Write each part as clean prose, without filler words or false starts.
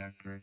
electric.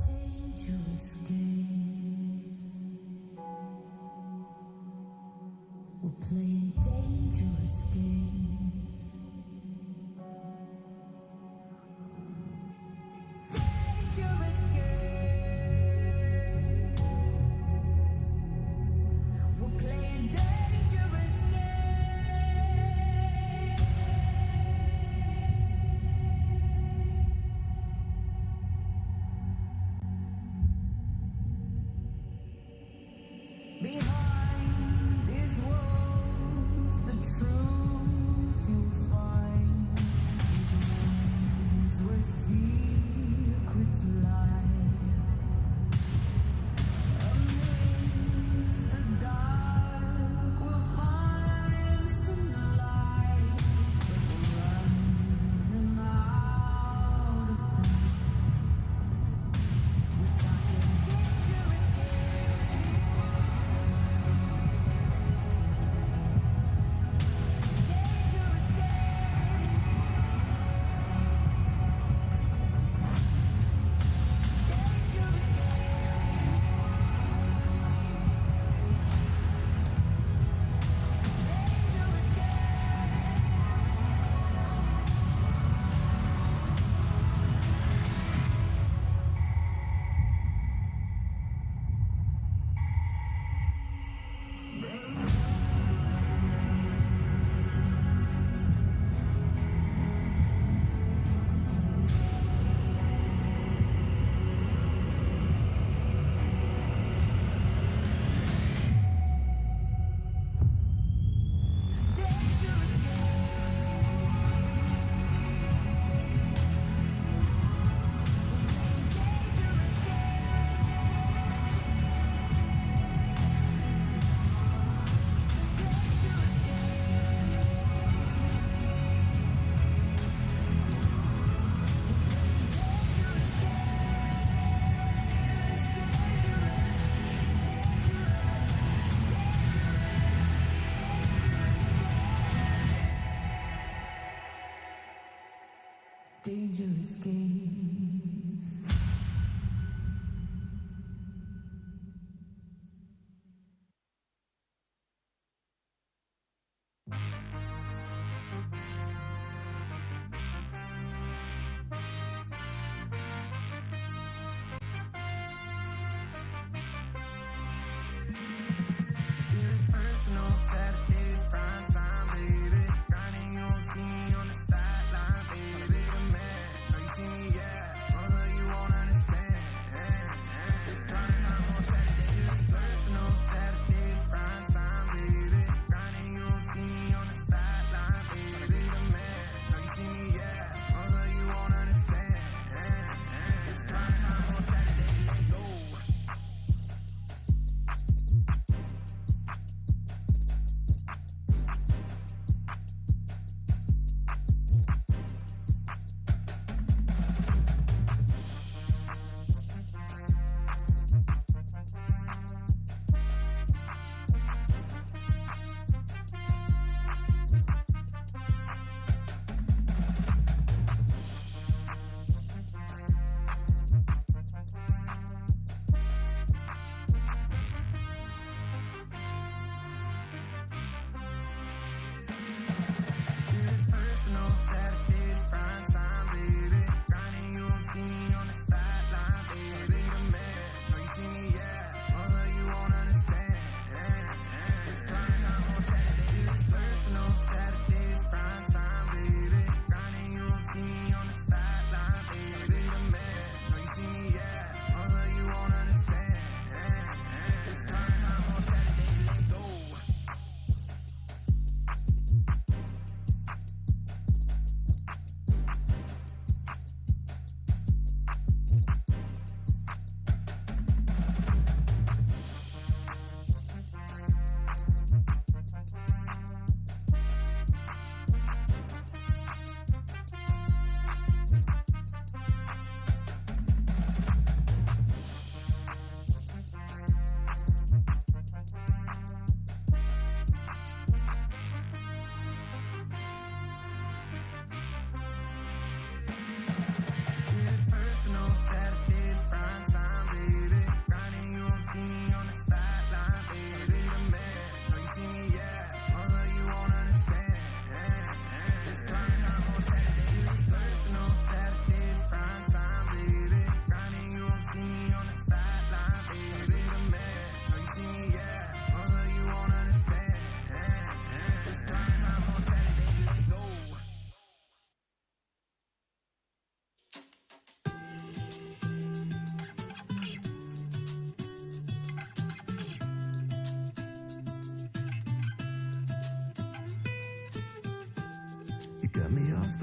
Dangerous games. We're playing dangerous games. Dangerous games. We're playing dangerous games. Behind these walls, the truth you'll find. These rooms where secrets lie. Amidst the dark, we'll find some light. But we're running out of time. We're talking dangerous games. Dangerous games. Dangerous games. Dangerous games. Dangerous games. Dangerous Dangerous games. It's personal, Saturdays, prime time, baby. Grinding, you don't see me on the sideline, baby. The man, know you see me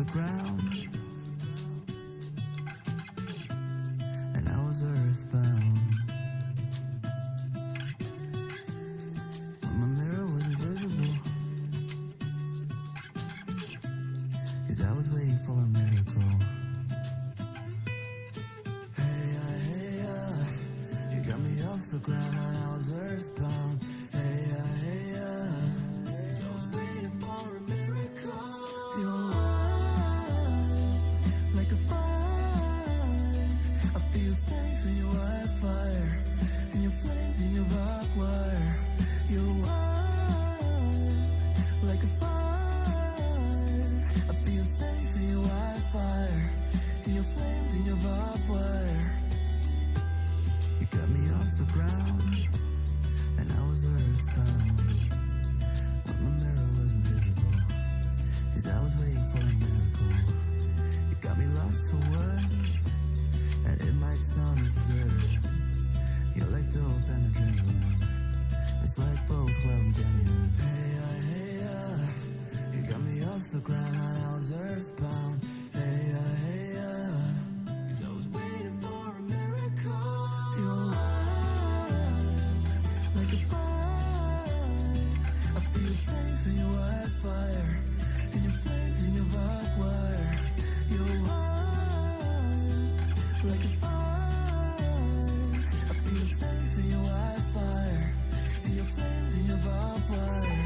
the ground, and I was earthbound. When my mirror was invisible, 'cause I was waiting for a miracle. Hey, you got me off the ground when I was earthbound. Hey, 'cause I was waiting for a miracle. You're wild, like a fire. I feel safe in your wildfire, and your flames in your barbed wire. You're wild, like a fire. I feel safe in your wildfire, and your flames in your barbed wire. You got me off the ground, and I was earthbound. When my mirror was invisible, 'cause I was waiting for a miracle. You got me lost for words, and it might sound absurd. You're like dope and adrenaline. It's like both well and genuine. Hey, you got me off the ground when I was earthbound. Hey, 'cause I was waiting for a miracle. You're wild, like a fire. I feel safe in your wildfire, and your flames in your barbed wire. You're wild, like a fire. I feel safe in your wildfire, and your flames in your barbed wire.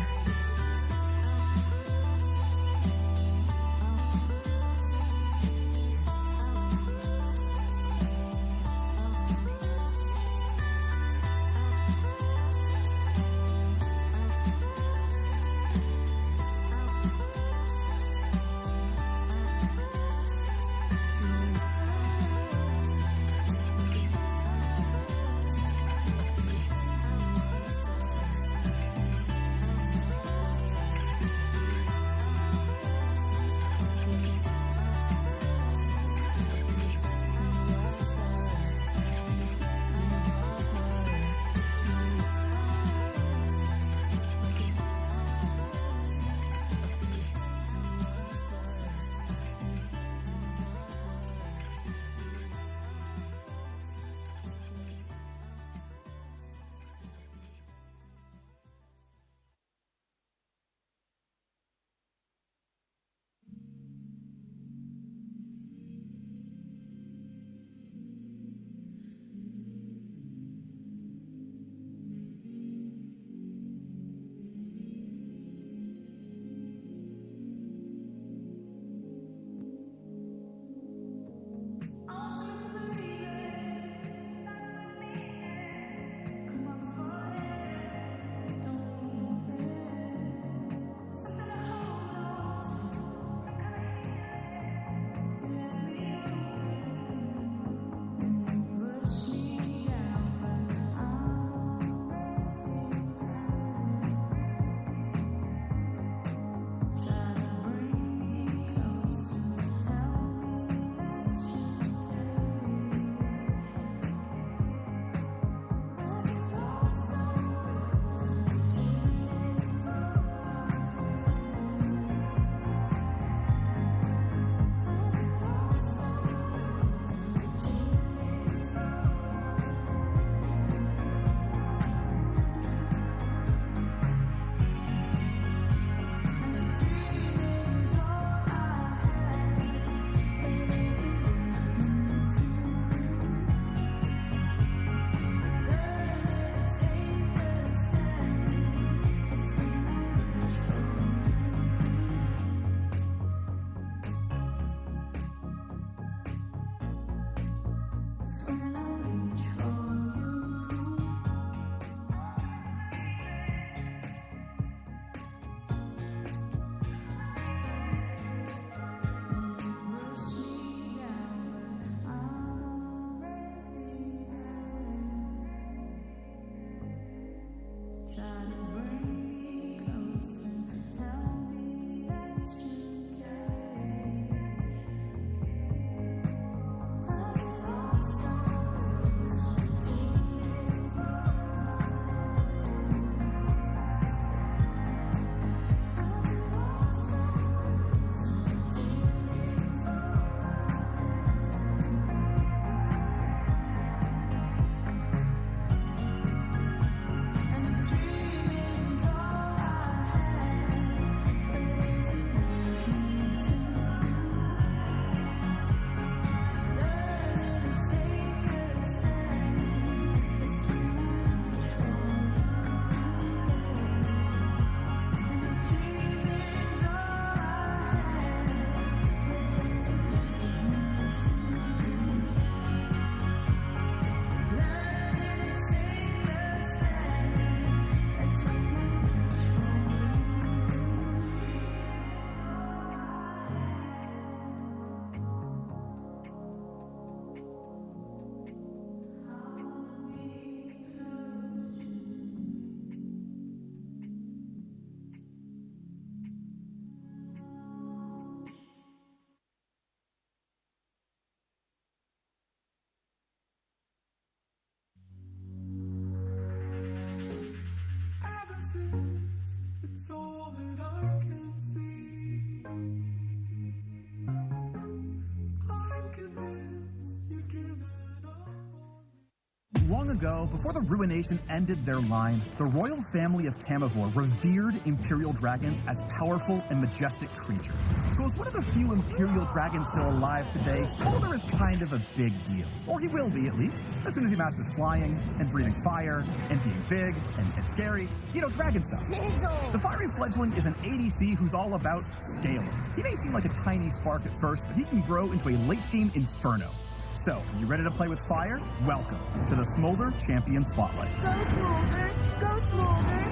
Long ago, before the ruination ended their line, the royal family of Camivore revered imperial dragons as powerful and majestic creatures. So as one of the few imperial dragons still alive today, Smolder is kind of a big deal. Or he will be, at least, as soon as he masters flying, and breathing fire, and being big, and scary. You know, dragon stuff. Sizzle! The fiery fledgling is an ADC who's all about scaling. He may seem like a tiny spark at first, but he can grow into a late-game inferno. So, you ready to play with fire? Welcome to the Smolder Champion Spotlight. Go Smolder! Go Smolder!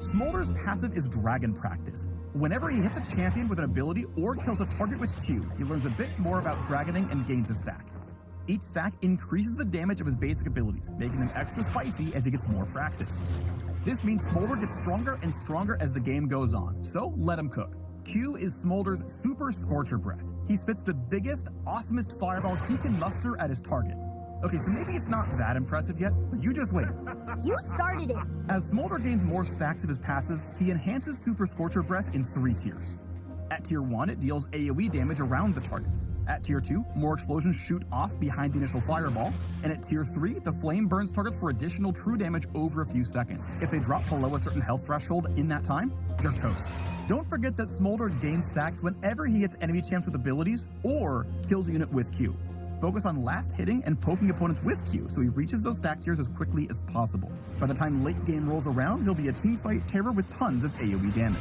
Smolder's passive is Dragon Practice. Whenever he hits a champion with an ability or kills a target with Q, he learns a bit more about dragoning and gains a stack. Each stack increases the damage of his basic abilities, making them extra spicy as he gets more practice. This means Smolder gets stronger and stronger as the game goes on, so let him cook. Q is Smolder's Super Scorcher Breath. He spits the biggest, awesomest fireball he can muster at his target. Okay, so maybe it's not that impressive yet, but you just wait. You started it! As Smolder gains more stacks of his passive, he enhances Super Scorcher Breath in 3 tiers. At tier 1, it deals AoE damage around the target. At tier 2, more explosions shoot off behind the initial fireball, and at tier 3, the flame burns targets for additional true damage over a few seconds. If they drop below a certain health threshold in that time, they're toast. Don't forget that Smolder gains stacks whenever he hits enemy champs with abilities or kills a unit with Q. Focus on last hitting and poking opponents with Q so he reaches those stack tiers as quickly as possible. By the time late game rolls around, he'll be a teamfight terror with tons of AoE damage.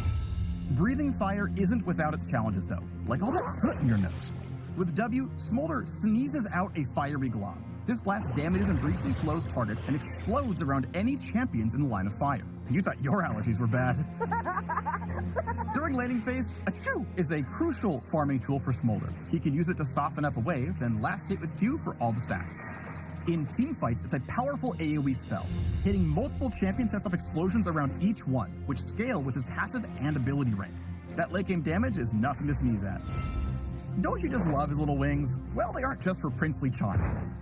Breathing fire isn't without its challenges though, like all that soot in your nose. With W, Smolder sneezes out a fiery glob. This blast damages and briefly slows targets and explodes around any champions in the line of fire. And you thought your allergies were bad. During laning phase, Achoo is a crucial farming tool for Smolder. He can use it to soften up a wave, then last hit with Q for all the stacks. In teamfights, it's a powerful AoE spell. Hitting multiple champions sets off explosions around each one, which scale with his passive and ability rank. That late game damage is nothing to sneeze at. Don't you just love his little wings? Well, they aren't just for princely charm.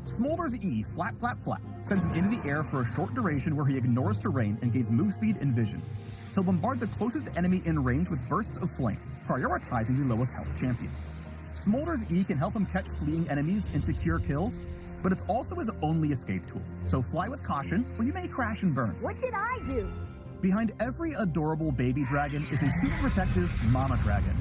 Smolder's E, flap, flap, flap, sends him into the air for a short duration where he ignores terrain and gains move speed and vision. He'll bombard the closest enemy in range with bursts of flame, prioritizing the lowest health champion. Smolder's E can help him catch fleeing enemies and secure kills, but it's also his only escape tool, so fly with caution or you may crash and burn. What did I do? Behind every adorable baby dragon is a super protective mama dragon.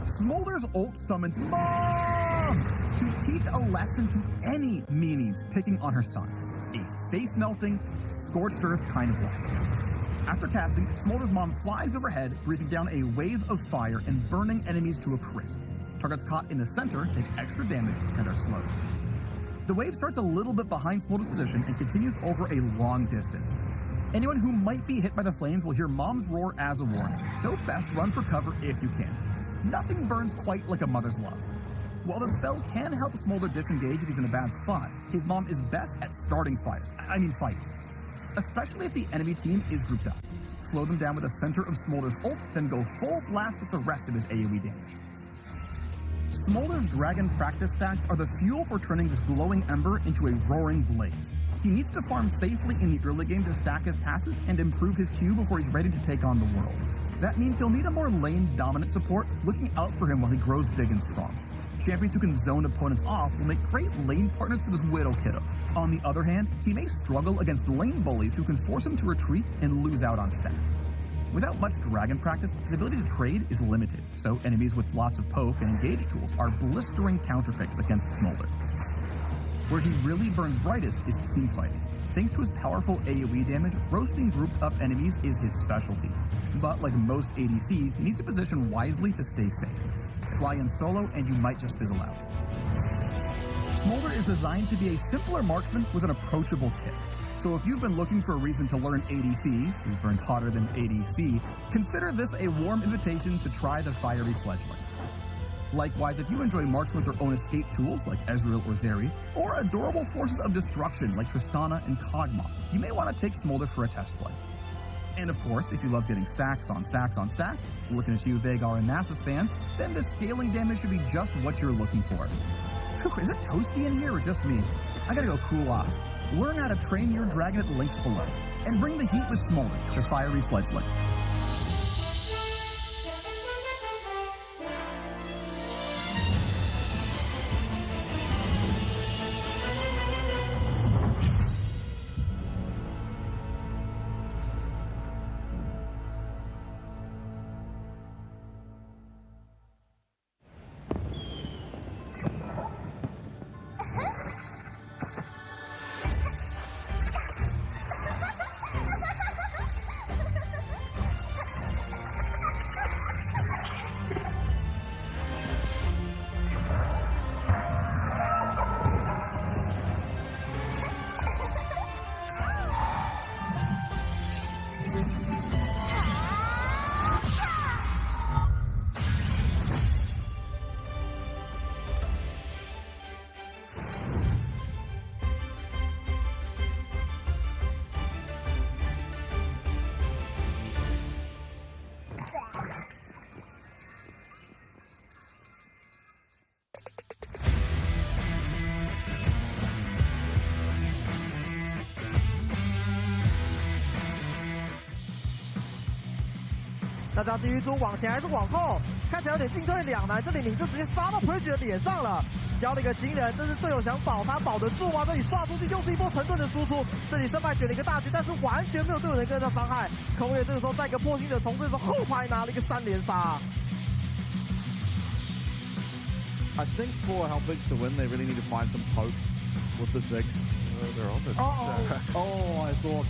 Smolder's ult summons Mom to teach a lesson to any meanies picking on her son. A face-melting, scorched earth kind of lesson. After casting, Smolder's mom flies overhead, breathing down a wave of fire and burning enemies to a crisp. Targets caught in the center take extra damage and are slowed. The wave starts a little bit behind Smolder's position and continues over a long distance. Anyone who might be hit by the flames will hear Mom's roar as a warning, so best run for cover if you can. Nothing burns quite like a mother's love. While the spell can help Smolder disengage if he's in a bad spot, his mom is best at starting fights. Especially if the enemy team is grouped up. Slow them down with the center of Smolder's ult, then go full blast with the rest of his AoE damage. Smolder's Dragon Practice stacks are the fuel for turning this glowing ember into a roaring blaze. He needs to farm safely in the early game to stack his passive and improve his Q before he's ready to take on the world. That means he'll need a more lane-dominant support looking out for him while he grows big and strong. Champions who can zone opponents off will make great lane partners for this Widow kiddo. On the other hand, he may struggle against lane bullies who can force him to retreat and lose out on stats. Without much dragon practice, his ability to trade is limited, so enemies with lots of poke and engage tools are blistering counterpicks against Smolder. Where he really burns brightest is teamfighting. Thanks to his powerful AoE damage, roasting grouped up enemies is his specialty. But like most ADCs, he needs to position wisely to stay safe. Fly in solo and you might just fizzle out. Smolder is designed to be a simpler marksman with an approachable kit. So if you've been looking for a reason to learn ADC, who burns hotter than ADC, consider this a warm invitation to try the fiery fledgling. Likewise, if you enjoy marksmen with their own escape tools like Ezreal or Zeri, or adorable forces of destruction like Tristana and Kog'Maw, you may want to take Smolder for a test flight. And of course, if you love getting stacks on stacks on stacks, looking at you Vhagar and Nasus fans, then the scaling damage should be just what you're looking for. Whew, is it toasty in here or just me? I gotta go cool off. Learn how to train your dragon at the links below, and bring the heat with Smolder, the fiery fledgling. 那这样第一组往前还是往后，看起来有点进退两难。这里敏智直接杀到 PSG 的脸上了，交了一个惊人，这是队友想保他保得住吗？这里刷出去又是一波沉顿的输出，这里胜败卷了一个大局，但是完全没有队友能跟得上伤害。空月这个时候在一个破心的从这时候后排拿了一个3连杀。I think for Helpix to win, they really need to find some hope with the 6. They're on it. Oh, I thought.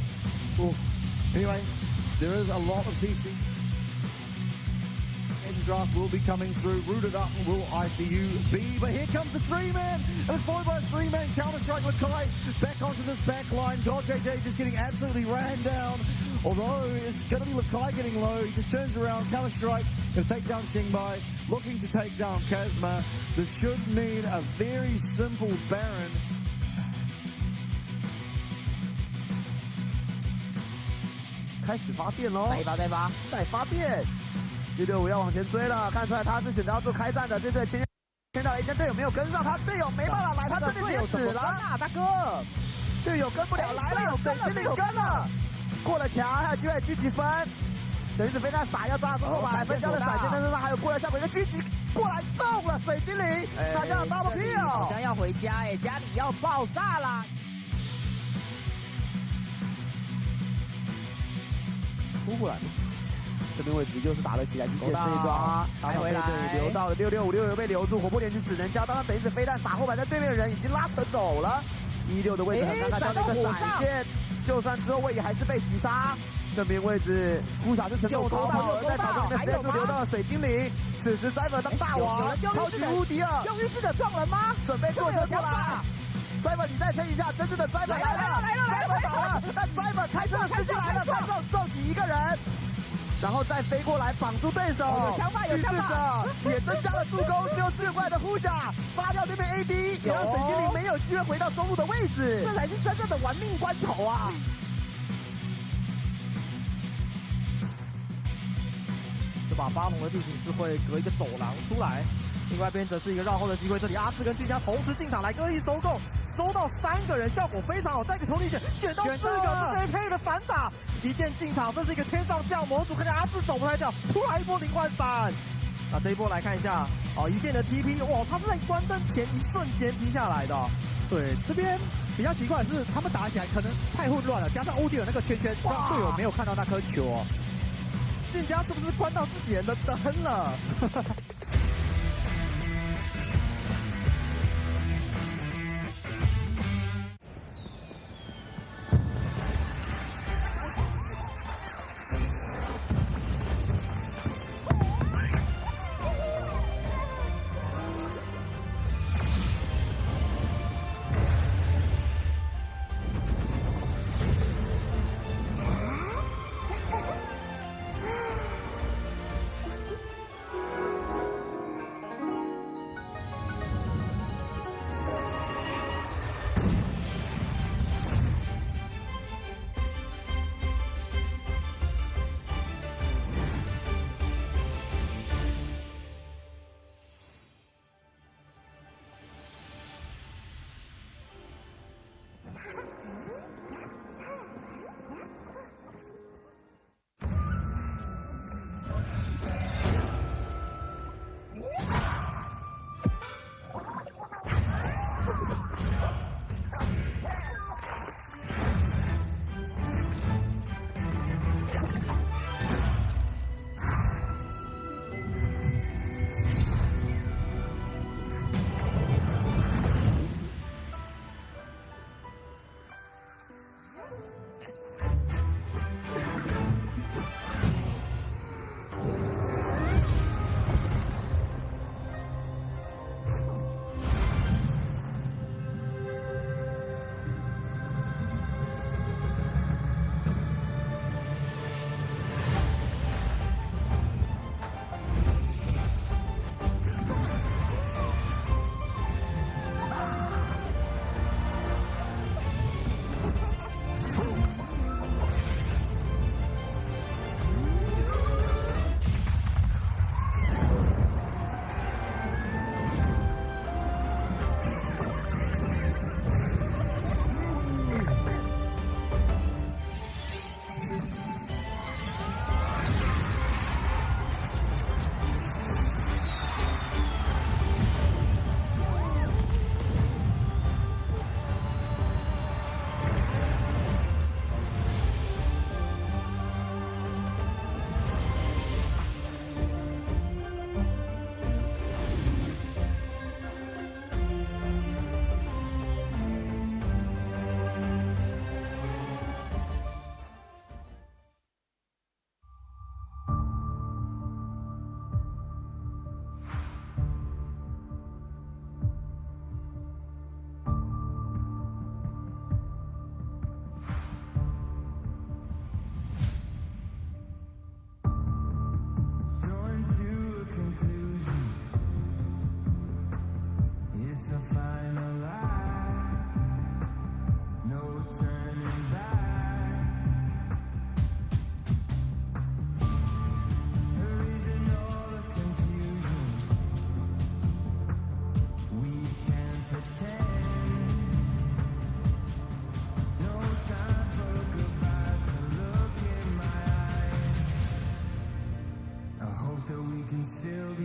Oh. Anyway, there is a lot of CC. Edge draft will be coming through. Rooted up will ICU be, but here comes the 3-man. And it's followed by a 3-man counter-strike with Kai. Back onto this back line. God JJ just getting absolutely ran down. Although it's going to be Lakai getting low. He just turns around, counter-strike, going to take down Xingbai. Looking to take down Kazma. This should mean a very simple Baron. 开始发电喽！再发电！665要往前追了，看出来他是选择要做开战的。这次牵到了一间队友没有跟上，他队友没办法来，他这边直接死了。大哥，队友跟不了来了，水精灵跟了，过了墙还有机会狙击分。等于是飞弹傻要抓住后排，分交的闪现，但是他还有过来下回一个狙击过来中了水精灵，拿下了 double kill。好像要回家哎，家里要爆炸啦！突过来，这边位置又是打了起来，击剑这一抓，还回来，留到了665被留住，火波连击只能交，当他等一次飞弹撒后排，在对面的人已经拉扯走了，16的位置很尴尬，交了一个闪现，就算之后位移还是被击杀。这边位置孤傻是成功逃跑，而在草丛里面实在是留到了水精灵，此时 Zyber 当大王，超级无敌了，用浴室的撞人吗？准备坐车过来。Zyber 你再撑一下，真正的 Zyber 来了 ，Zyber 倒了，但 Zyber 开车的司机来了，他撞起一个人，然后再飞过来绑住对手，预示着也增加了助攻，最后支援过来的呼下杀掉对面 AD， 也让水精灵没有机会回到中路的位置，这才是真正的玩命关头啊！这把巴龙的地形是会隔一个走廊出来。另外一边则是一个绕后的机会，这里阿志跟俊佳同时进场来恶意收购，收到3个人，效果非常好。再一个球力卷到4个，这是 配的反打，一键进场，这是一个天上降模组，看见阿志走不太掉，突然一波灵幻闪。那这一波来看一下，哦，一键的 TP， 哇，他是在关灯前一瞬间踢下来的。对，这边比较奇怪的是，他们打起来可能太混乱了，加上欧弟尔那个圈圈，让队友没有看到那颗球哦。俊佳是不是关到自己人的灯了？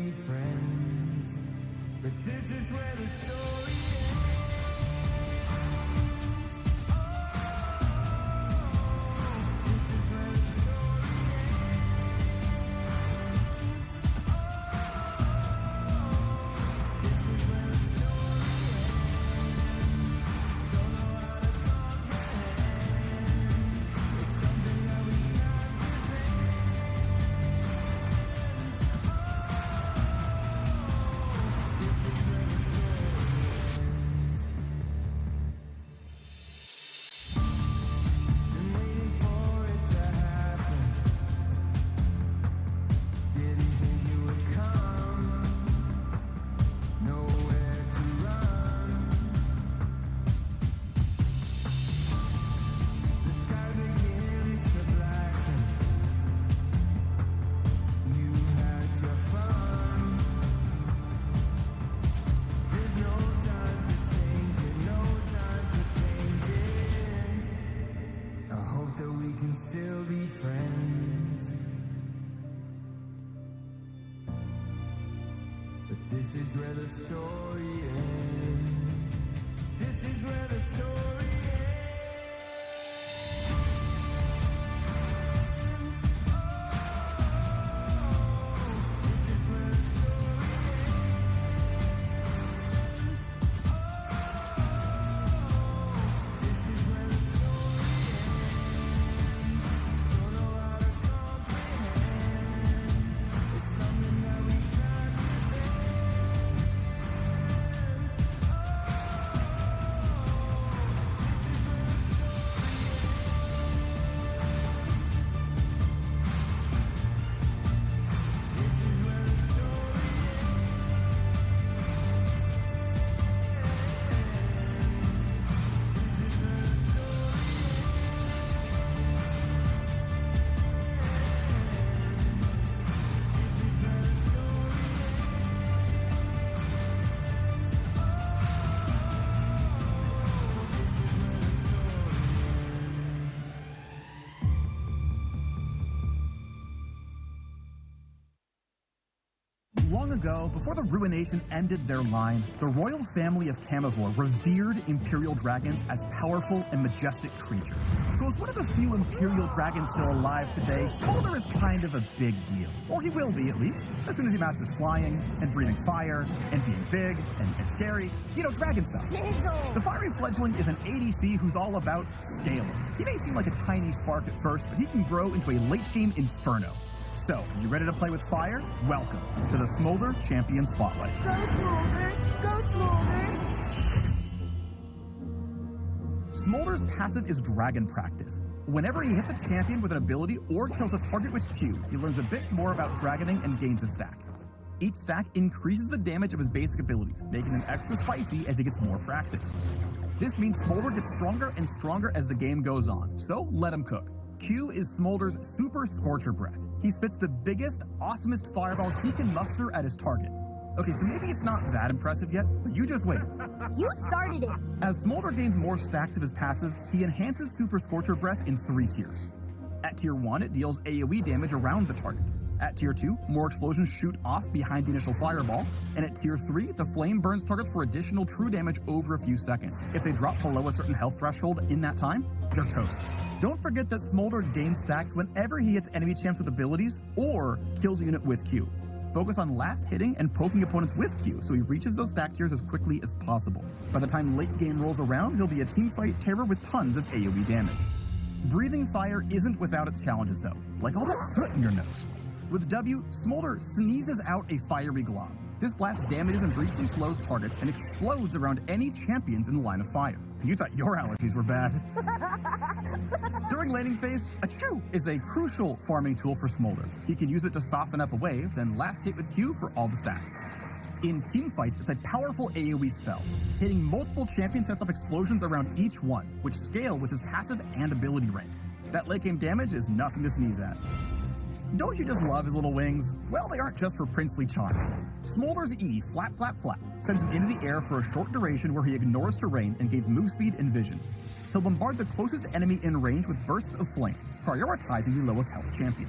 be friends. But this is where the story ends. This is where the story ends. This is where the story ends. Don't know how to comprehend. It's something that we can't prevent. This is where the story ends. Been waiting for it to happen. Didn't think you would come. Nowhere to run. The sky begins to blacken. You had your fun. There's no time to change it, no time to change it. I hope that we can still be friends. But this is where the story ends. This is where the story ends. Oh, this is where the story ends. Oh, this is where the story ends. Don't know how to comprehend. It's something that we can't prevent. Long ago, before the Ruination ended their line, the royal family of Camivore revered Imperial dragons as powerful and majestic creatures. So as one of the few Imperial dragons still alive today, Smolder is kind of a big deal. Or he will be, at least, as soon as he masters flying, and breathing fire, and being big, and scary. You know, dragon stuff. Sizzle. The fiery fledgling is an ADC who's all about scaling. He may seem like a tiny spark at first, but he can grow into a late-game inferno. So, you ready to play with fire? Welcome to the Smolder Champion Spotlight. Go Smolder. Go Smolder. Smolder's passive is Dragon Practice. Whenever he hits a champion with an ability or kills a target with Q, he learns a bit more about dragoning and gains a stack. Each stack increases the damage of his basic abilities, making them extra spicy as he gets more practice. This means Smolder gets stronger and stronger as the game goes on, so let him cook. Q is Smolder's Super Scorcher Breath. He spits the biggest, awesomest fireball he can muster at his target. Okay, so maybe it's not that impressive yet, but you just wait. You started it. As Smolder gains more stacks of his passive, he enhances Super Scorcher Breath in 3 tiers. At tier 1, it deals AoE damage around the target. At tier 2, more explosions shoot off behind the initial fireball. And at tier 3, the flame burns targets for additional true damage over a few seconds. If they drop below a certain health threshold in that time, they're toast. Don't forget that Smolder gains stacks whenever he hits enemy champs with abilities or kills a unit with Q. Focus on last hitting and poking opponents with Q so he reaches those stack tiers as quickly as possible. By the time late game rolls around, he'll be a teamfight terror with tons of AoE damage. Breathing fire isn't without its challenges though, like all that soot in your nose. With W, Smolder sneezes out a fiery glob. This blast damages and briefly slows targets and explodes around any champions in the line of fire. And you thought your allergies were bad. During laning phase, a Chew is a crucial farming tool for Smolder. He can use it to soften up a wave, then last hit with Q for all the stacks. In teamfights, it's a powerful AoE spell. Hitting multiple champions sets off explosions around each one, which scale with his passive and ability rank. That late game damage is nothing to sneeze at. Don't you just love his little wings? Well, they aren't just for princely charm. Smolder's E, flap, flap, flap, sends him into the air for a short duration where he ignores terrain and gains move speed and vision. He'll bombard the closest enemy in range with bursts of flame, prioritizing the lowest health champion.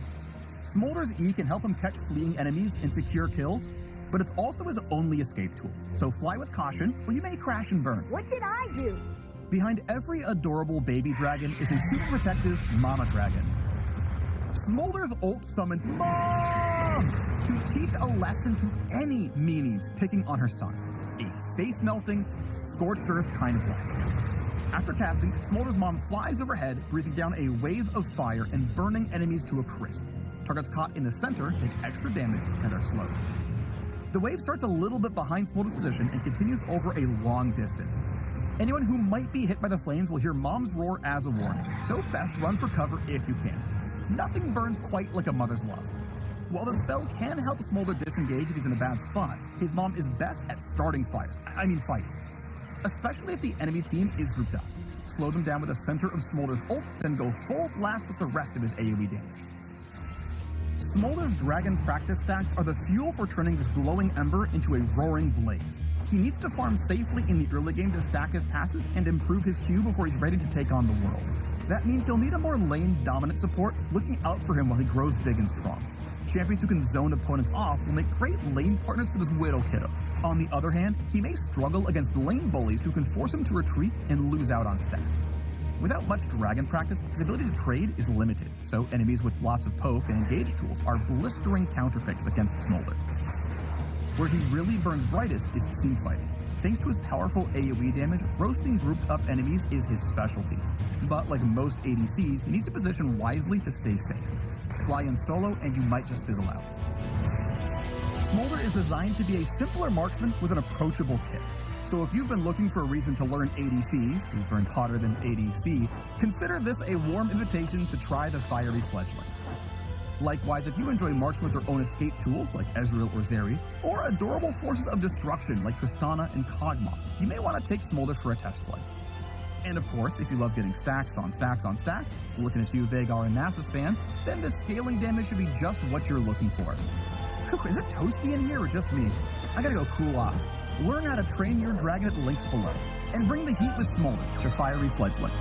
Smolder's E can help him catch fleeing enemies and secure kills, But it's also his only escape tool, so fly with caution or you may crash and burn. What did I do? Behind every adorable baby dragon is a super protective mama dragon. Smolder's ult summons Mom to teach a lesson to any meanies picking on her son. A face-melting, scorched earth kind of lesson. After casting, Smolder's mom flies overhead, breathing down a wave of fire and burning enemies to a crisp. Targets caught in the center take extra damage and are slowed. The wave starts a little bit behind Smolder's position and continues over a long distance. Anyone who might be hit by the flames will hear Mom's roar as a warning, so best run for cover if you can. Nothing burns quite like a mother's love. While the spell can help Smolder disengage if he's in a bad spot, his mom is best at starting fights. Especially if the enemy team is grouped up. Slow them down with the center of Smolder's ult, then go full blast with the rest of his AoE damage. Smolder's dragon practice stacks are the fuel for turning this glowing ember into a roaring blaze. He needs to farm safely in the early game to stack his passive and improve his Q before he's ready to take on the world. That means he'll need a more lane-dominant support looking out for him while he grows big and strong. Champions who can zone opponents off will make great lane partners for this Widow kiddo. On the other hand, he may struggle against lane bullies who can force him to retreat and lose out on stats. Without much dragon practice, his ability to trade is limited, so enemies with lots of poke and engage tools are blistering counterpicks against Smolder. Where he really burns brightest is teamfighting. Thanks to his powerful AoE damage, roasting grouped up enemies is his specialty. But like most ADCs, he needs to position wisely to stay safe. Fly in solo and you might just fizzle out. Smolder is designed to be a simpler marksman with an approachable kit. So if you've been looking for a reason to learn ADC, who burns hotter than ADC, consider this a warm invitation to try the fiery fledgling. Likewise, if you enjoy marksmen with their own escape tools like Ezreal or Zeri, or adorable forces of destruction like Tristana and Kog'Maw, you may want to take Smolder for a test flight. And of course, if you love getting stacks on stacks on stacks, looking at you Veigar and Nasus fans, then the scaling damage should be just what you're looking for. Whew, is it toasty in here or just me? I gotta go cool off. Learn how to train your dragon at the links below, and bring the heat with Smolder, the fiery fledgling.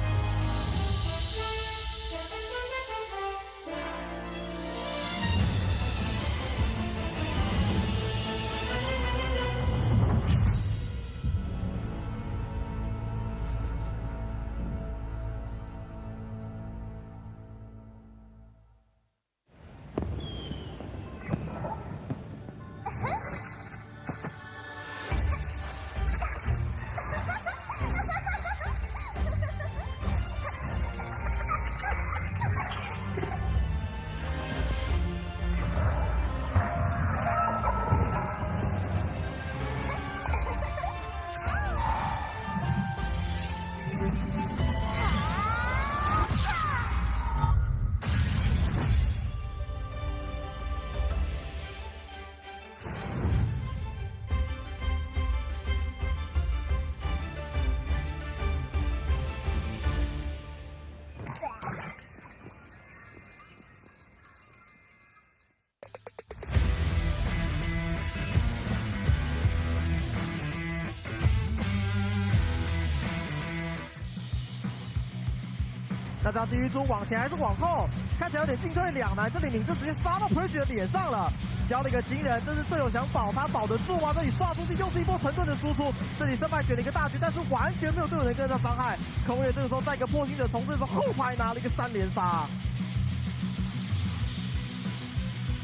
那这样地狱猪往前还是往后，看起来有点进退两难。这里敏智直接杀到 PSG 的脸上了，交了一个惊人，这是队友想保他保得住吗？这里刷出去又是一波沉顿的输出，这里胜败卷了一个大局，但是完全没有队友能跟得到伤害。空月这个时候在一个破心者从这时候后排拿了一个3连杀。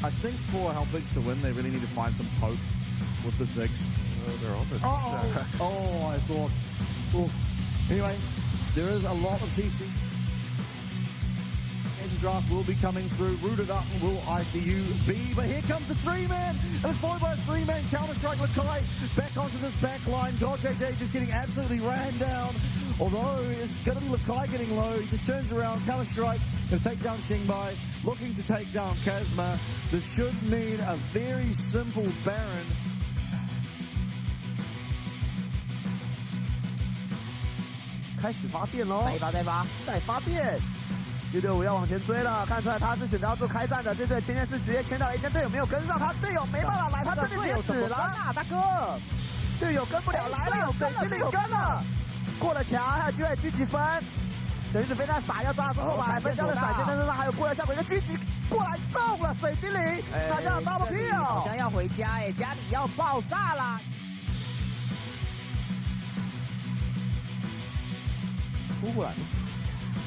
I think for Helpix to win, they really need to find some poke with the Ziggs. They're on it. Oh, I thought. Ooh. Anyway, there is a lot of CC. Draft will be coming through. Rooted up will ICU be, but here comes the 3-man, and it's followed by a 3-man counter-strike. Lakai back onto this back line. God JJ just getting absolutely ran down. Although it's going to be Lakai getting low, he just turns around, counter-strike, going to take down Xingbai, looking to take down Kazma. This should mean a very simple Baron. 开始发电喽！再发电！665要往前追了，看出来他是选择要做开战的。这次的前线是直接牵到 A 线，队友没有跟上，他队友没办法来，他这边直接死了。大哥，队友跟不了来了，水晶领跟了，过了墙还有机会狙击分。等于是飞弹撒要抓住后排，分家的闪现，但是他还有过来效果，一个积极过来中了水精灵，拿下了 double kill， 好像要回家哎，家里要爆炸啦！突过来。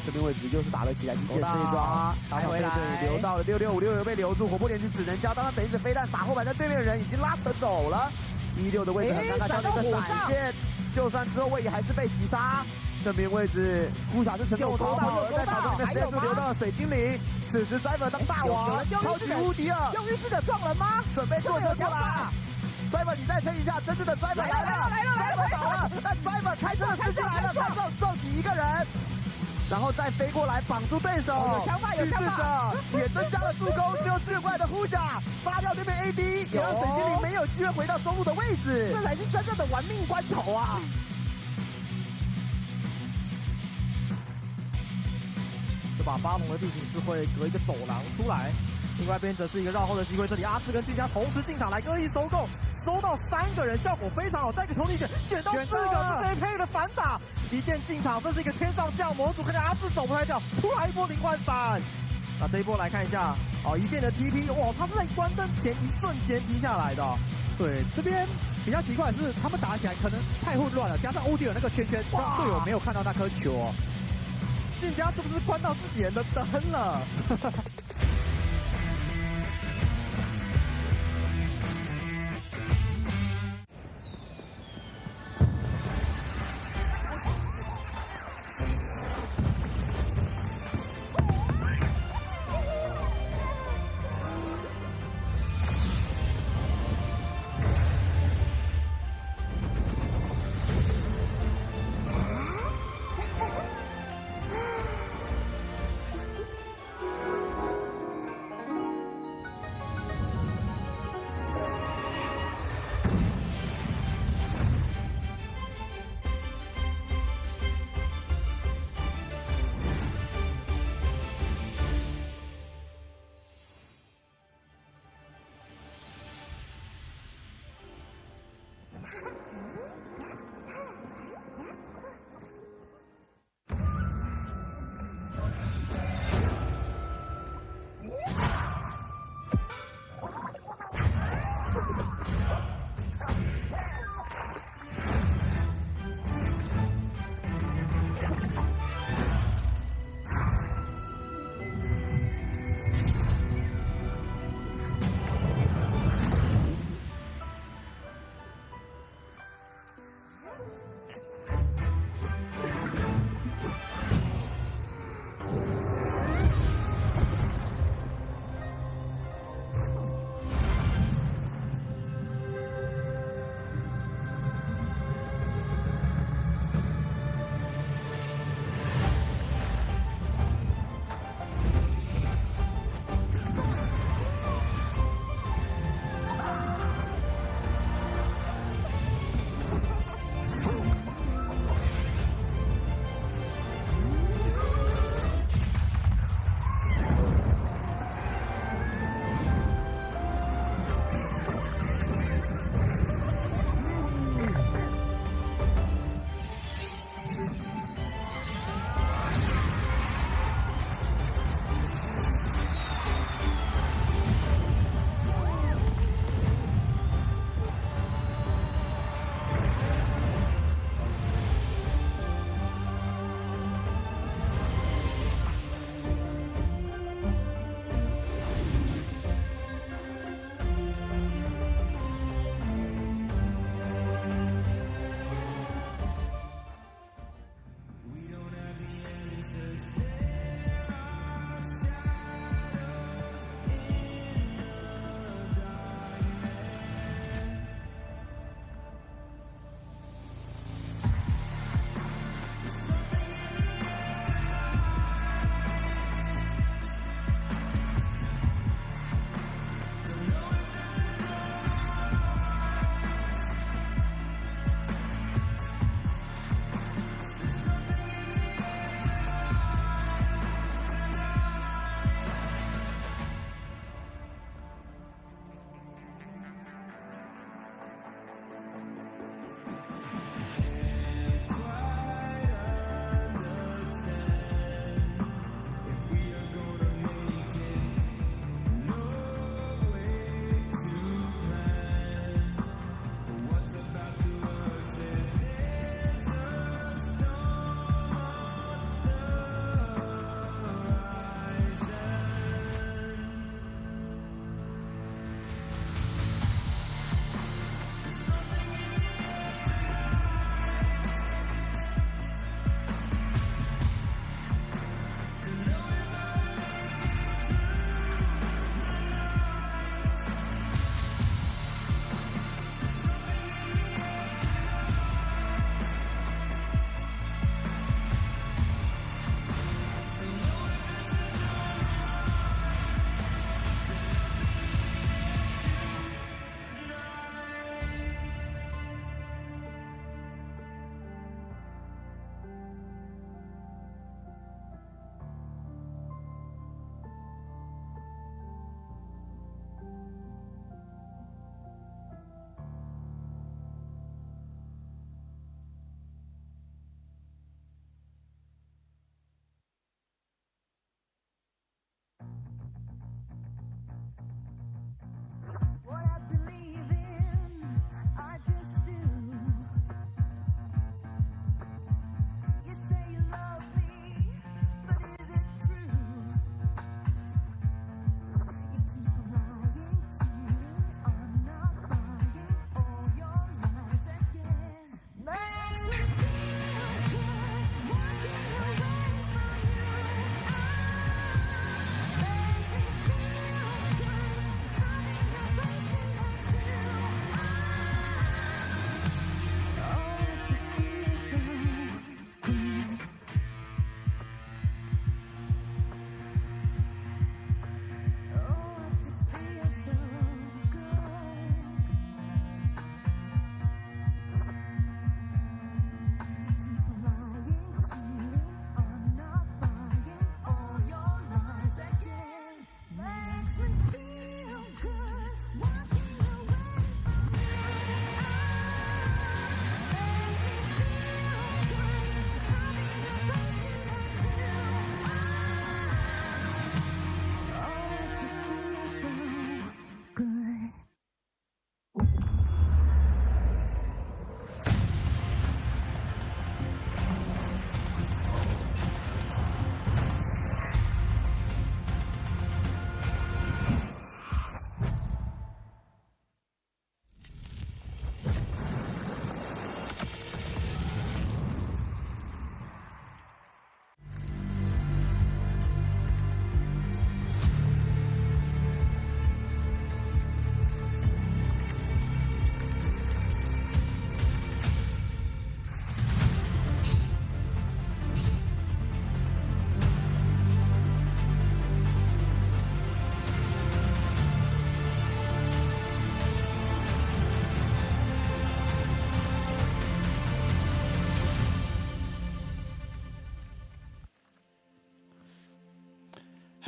这边位置又是打了起来，击剑这一抓，打回来，留到了6656被留住，火破连只能交，当他等一着飞弹撒后排，但对面的人已经拉扯走了。16的位置很尴尬，交了一个闪现，就算之后位移还是被击杀。这边位置呼小是成功逃跑，而在草丛里面 stay 住留到了水精灵。此时 driver 当大王，超级无敌了，用浴室的撞人吗？准备坐车过来。driver 你再撑一下，真正的 driver 来了，driver 倒了，但 driver 开车的司机来了，开撞起一个人。然后再飞过来绑住对手，预示着也增加了助攻，最后支援过来的呼下杀掉对面 AD， 也让水精灵没有机会回到中路的位置，这才是真正的玩命关头啊！这把巴龙的地形是会隔一个走廊出来，另外一边则是一个绕后的机会，这里阿志跟俊佳同时进场来恶意收购，收到3个人，效果非常好，再一个球力卷到4个，这 配的反打。一剑进场，这是一个天上降模组，看见阿志走不太掉，突然一波0换3。那这一波来看一下，一剑的 TP， 哇，他是在关灯前一瞬间踢下来的。对，这边比较奇怪的是，他们打起来可能太混乱了，加上欧弟尔那个圈圈，让队友没有看到那颗球哦。俊佳是不是关到自己人的灯了？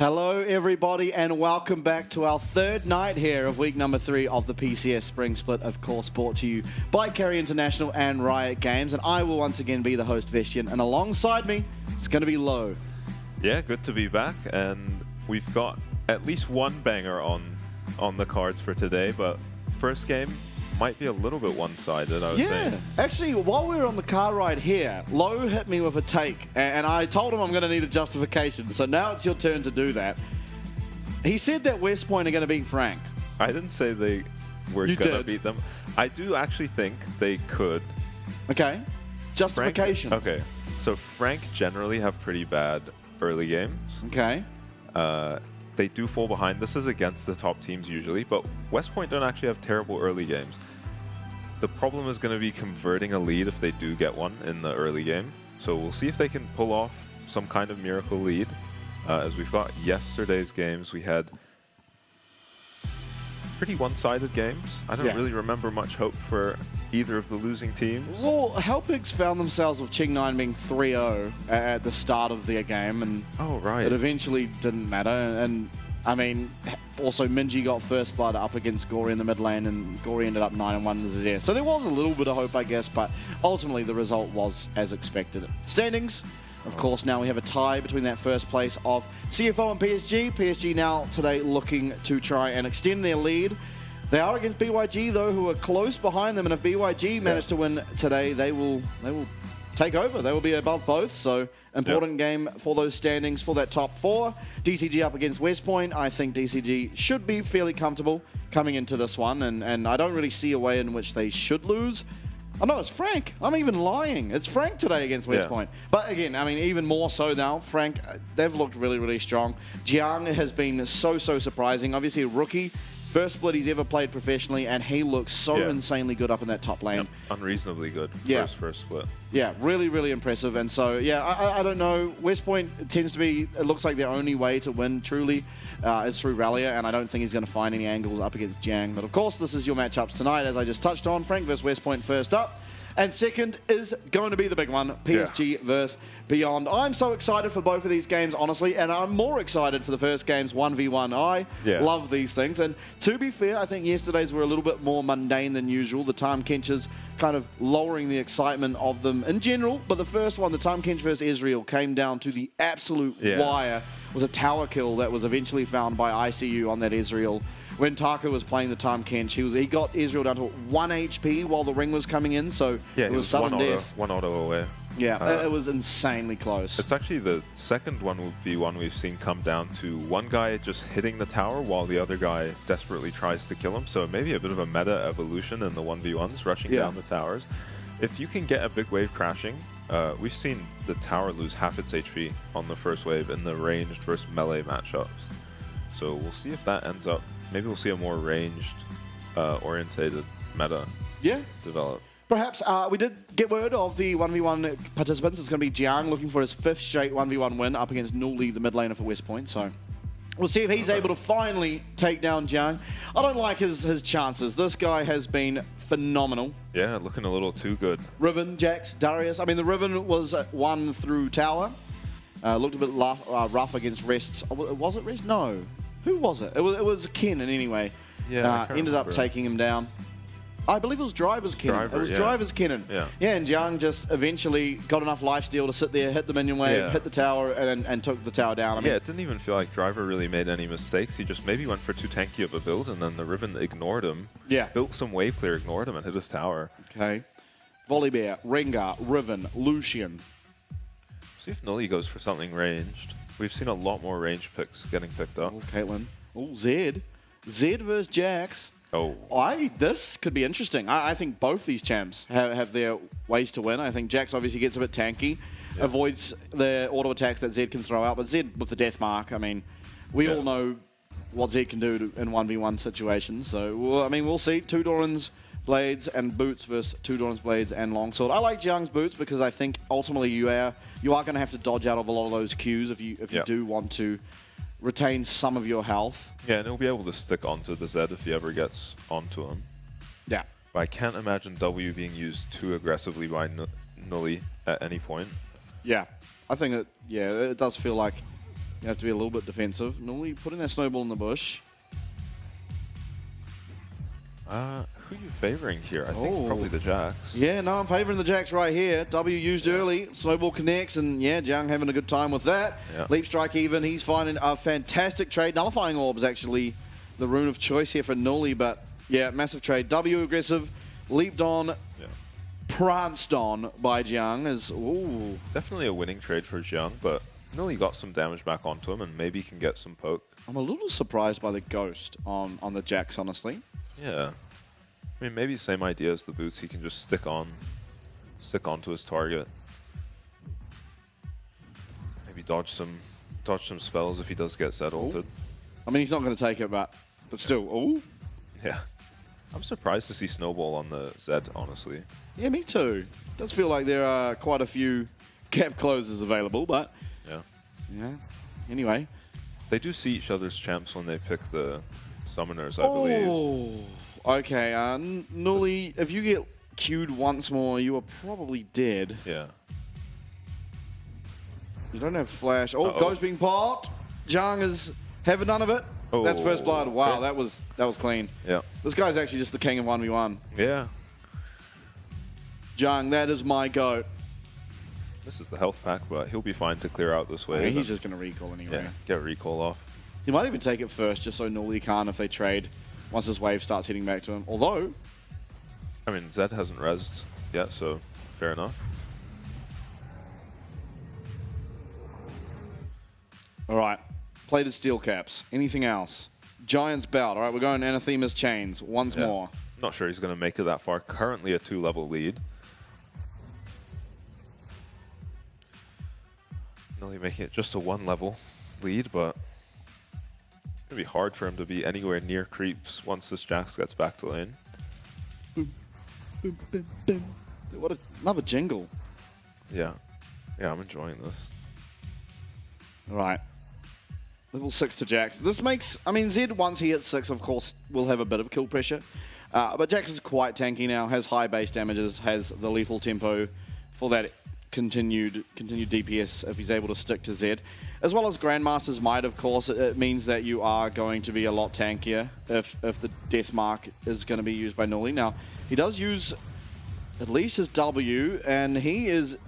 Hello, everybody, and welcome back to our third night here of week number 3 of the PCS Spring Split, of course, brought to you by Carry International and Riot Games. And I will once again be the host, Vestian, and alongside me, it's going to be Lo. Yeah, good to be back, and we've got at least one banger on the cards for today, but first game might be a little bit one-sided, I would think. Actually, while we were on the car ride here, Lo hit me with a take, and I told him I'm going to need a justification, so now it's your turn to do that. He said that West Point are going to beat Frank. I didn't say they were going to beat them. I do actually think they could. Okay. Justification. Okay. So Frank generally have pretty bad early games. Okay. They do fall behind. This is against the top teams usually, but West Point don't actually have terrible early games. The problem is going to be converting a lead if they do get one in the early game. So we'll see if they can pull off some kind of miracle lead. As we've got yesterday's games, we had pretty one-sided games. I don't really remember much hope for either of the losing teams. Well, Helpigs found themselves with Ching9 being 3-0 at the start of their game, and it eventually didn't matter. And I mean, also Minji got first blood up against Gory in the mid lane, and Gory ended up 9-1 there. So there was a little bit of hope, I guess, but ultimately the result was as expected. Standings, of course, now we have a tie between that first place of CFO and PSG. PSG now today looking to try and extend their lead. They are against BYG, though, who are close behind them, and if BYG manage to win today, they will take over. They will be above both, so important game for those standings for that top 4. DCG up against West Point. I think DCG should be fairly comfortable coming into this one, and I don't really see a way in which they should lose. Oh no, it's Frank. I'm even lying. It's Frank today against West Point. But again, I mean, even more so now. Frank, they've looked really, really strong. Jiang has been so surprising. Obviously a rookie. First split he's ever played professionally, and he looks so insanely good up in that top lane. Unreasonably good for first split. Yeah, really, really impressive. And so, yeah, I don't know. West Point tends to be, it looks like their only way to win, truly, is through Rallier, and I don't think he's going to find any angles up against Jiang. But of course, this is your matchups tonight, as I just touched on. Frank versus West Point first up. And second is going to be the big one, PSG versus Beyond. I'm so excited for both of these games, honestly, and I'm more excited for the first game's 1v1. I love these things. And to be fair, I think yesterday's were a little bit more mundane than usual. The Time Kenchers kind of lowering the excitement of them in general. But the first one, the Time Kench versus Israel, came down to the absolute wire. It was a tower kill that was eventually found by ICU on that Israel. When Taka was playing the Time Kench, he got Israel down to 1 HP while the ring was coming in, so it was sudden death. One auto away. Yeah, it was insanely close. It's actually the second 1v1 we've seen come down to one guy just hitting the tower while the other guy desperately tries to kill him. So maybe a bit of a meta evolution in the 1v1s, rushing down the towers. If you can get a big wave crashing, we've seen the tower lose half its HP on the first wave in the ranged versus melee matchups. So we'll see if that ends up. Maybe we'll see a more ranged, orientated meta develop. Perhaps. We did get word of the 1v1 participants. It's going to be Jiang looking for his 5th straight 1v1 win up against Nuli, the mid laner for West Point. So we'll see if he's able to finally take down Jiang. I don't like his chances. This guy has been phenomenal. Yeah, looking a little too good. Riven, Jax, Darius. I mean, the Riven was won through tower. Looked a bit rough against Rest. Was it Rest? No. Who was it? It was Kennen anyway. Yeah, ended up taking him down. I believe it was Driver's Kennen. It was Driver's Kennen. Yeah, and Jiang just eventually got enough lifesteal to sit there, hit the minion wave, hit the tower, and took the tower down. I mean, it didn't even feel like Driver really made any mistakes. He just maybe went for too tanky of a build, and then the Riven ignored him. Yeah. Built some wave clear, ignored him, and hit his tower. Okay. Volibear, Rengar, Riven, Lucian. See if Nully goes for something ranged. We've seen a lot more range picks getting picked up. Oh, Caitlyn. Oh, Zed. Zed versus Jax. Oh. This could be interesting. I think both these champs have their ways to win. I think Jax obviously gets a bit tanky, avoids the auto attacks that Zed can throw out, but Zed with the death mark, I mean, we all know what Zed can do in 1v1 situations. So, well, I mean, we'll see. 2 Doran's Blades and Boots versus 2 Doran's Blades and Longsword. I like Jiang's Boots because I think ultimately you are going to have to dodge out of a lot of those Qs if you do want to retain some of your health. Yeah, and he'll be able to stick onto the Zed if he ever gets onto him. Yeah. But I can't imagine W being used too aggressively by Nully at any point. Yeah. I think it does feel like You have to be a little bit defensive. Normally putting that snowball in the bush. Who are you favoring here? I think probably the Jacks. Yeah, no, I'm favoring the Jacks right here. W used early, snowball connects, and yeah, Jiang having a good time with that. Yeah. Leap strike even, he's finding a fantastic trade. Nullifying orb is actually the rune of choice here for Nully, but yeah, massive trade. W aggressive, leaped on, pranced on by Jiang is, ooh. Definitely a winning trade for Jiang, but Nully got some damage back onto him, and maybe he can get some poke. I'm a little surprised by the ghost on the Jacks, honestly. Yeah. I mean, maybe same idea as the boots. He can just stick onto his target. Maybe dodge some spells if he does get Zed ulted. I mean, he's not going to take it, but still, ooh. Yeah. I'm surprised to see Snowball on the Zed, honestly. Yeah, me too. Does feel like there are quite a few cap closes available, but yeah. Anyway, they do see each other's champs when they pick the summoners, I believe. Okay, Nully, if you get queued once more, you are probably dead. Yeah. You don't have flash. Oh, Ghost being popped. Jiang is having none of it. Oh, that's first blood. Wow, okay. that was clean. Yeah. This guy's actually just the king of 1v1. Yeah. Jiang, that is my goat. This is the health pack, but he'll be fine to clear out this way. I mean, he's just going to recall anyway. Yeah, get recall off. He might even take it first, just so Nully can't if they trade once this wave starts hitting back to him. Although, I mean, Zed hasn't rezzed yet, so fair enough. all right, plated steel caps. Anything else? Giant's belt. All right, we're going Anathema's chains once more. Not sure he's going to make it that far. Currently a 2-level lead. Only making it just a 1-level lead, but it's going to be hard for him to be anywhere near creeps once this Jax gets back to lane. Boom, boom, boom, boom. What another jingle. Yeah. Yeah, I'm enjoying this. All right. Level 6 to Jax. This makes, I mean, Zed, once he hits 6, of course, will have a bit of kill pressure. But Jax is quite tanky now, has high base damages, has the lethal tempo for that continued DPS if he's able to stick to Zed. As well as Grandmaster's Might, of course, it means that you are going to be a lot tankier if the Death Mark is going to be used by Nully. Now, he does use at least his W, and he is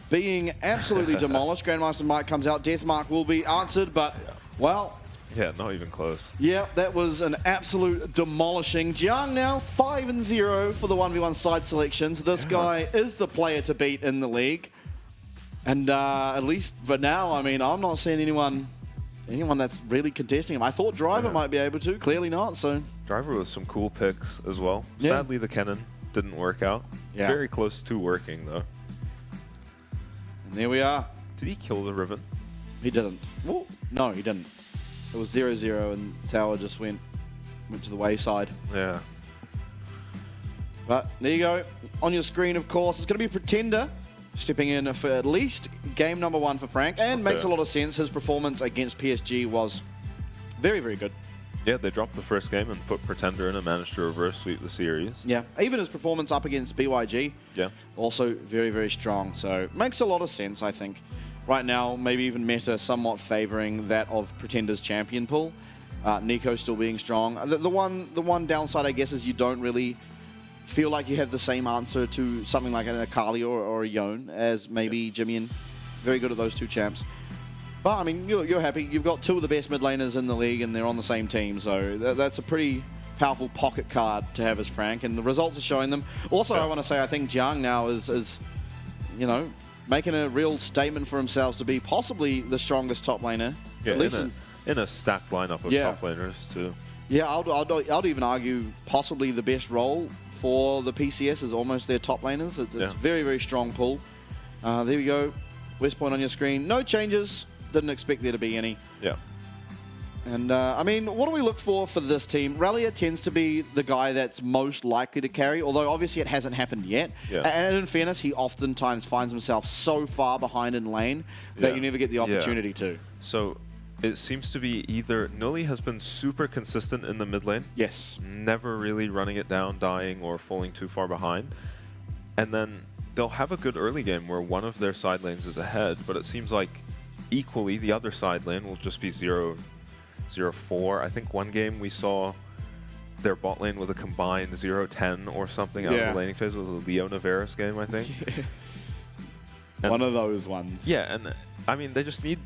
being absolutely demolished. Grandmaster's Might comes out, Death Mark will be answered, but, well... Yeah, not even close. Yeah, that was an absolute demolishing. Jiang now 5-0 for the 1v1 side selections. This guy is the player to beat in the league. And at least for now, I mean, I'm not seeing anyone that's really contesting him. I thought Driver might be able to, clearly not, so... Driver with some cool picks as well. Yeah. Sadly, the cannon didn't work out. Yeah. Very close to working, though. And there we are. Did he kill the Riven? He didn't. Well, no, he didn't. It was 0-0 and Tower just went to the wayside. Yeah. But there you go. On your screen, of course, it's going to be Pretender stepping in for at least game number 1 for Frank. And makes a lot of sense. His performance against PSG was very, very good. Yeah, they dropped the first game and put Pretender in and managed to reverse sweep the series. Yeah, even his performance up against BYG, also very, very strong. So makes a lot of sense, I think. Right now, maybe even meta somewhat favoring that of Pretender's champion pool. Nico still being strong. The one downside, I guess, is you don't really feel like you have the same answer to something like an Akali or a Yone as maybe Jimmy. Very good at those two champs. But, I mean, you're happy. You've got 2 of the best mid laners in the league, and they're on the same team. So that's a pretty powerful pocket card to have as Frank, and the results are showing them. Also, I want to say I think Jiang now is you know, making a real statement for himself to be possibly the strongest top laner. Yeah, at least in a stacked lineup of top laners, too. Yeah, I'd even argue possibly the best role for the PCS is almost their top laners. It's very, very strong pull. There we go. West Point on your screen. No changes. Didn't expect there to be any. Yeah. And, I mean, what do we look for this team? Rallier tends to be the guy that's most likely to carry, although obviously it hasn't happened yet. Yeah. And in fairness, he oftentimes finds himself so far behind in lane that you never get the opportunity to. So it seems to be either Nully has been super consistent in the mid lane. Yes. Never really running it down, dying, or falling too far behind. And then they'll have a good early game where one of their side lanes is ahead, but it seems like equally, the other side lane will just be 0-4. I think one game we saw their bot lane with a combined 0-10 or something out of the laning phase. It was a Leona Varus game, I think. One of those ones. Yeah, and I mean, they just need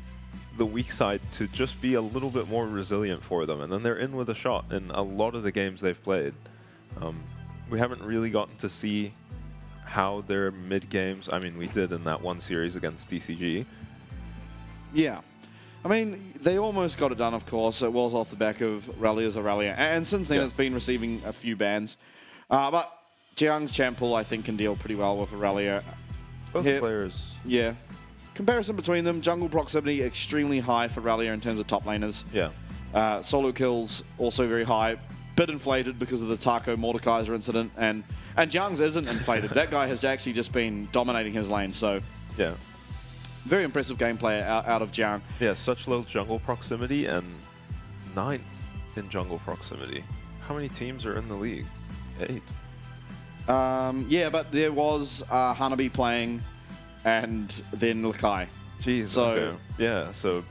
the weak side to just be a little bit more resilient for them, and then they're in with a shot in a lot of the games they've played. We haven't really gotten to see how their mid games, I mean, we did in that one series against DCG. Yeah. I mean, they almost got it done, of course. It was off the back of Rallia's Aurelia, and since then it's been receiving a few bans. But Jiang's champ pool, I think, can deal pretty well with Aurelia. Both players. Yeah. Comparison between them, jungle proximity extremely high for Rallia in terms of top laners. Yeah. Solo kills also very high. Bit inflated because of the Taco Mordekaiser incident, and Jiang's isn't inflated. That guy has actually just been dominating his lane, so yeah. Very impressive gameplay out of Jiang. Yeah, such low jungle proximity and 9th in jungle proximity. How many teams are in the league? 8. Yeah, but there was Hanabi playing, and then Lakai. Jeez. So okay. Yeah, so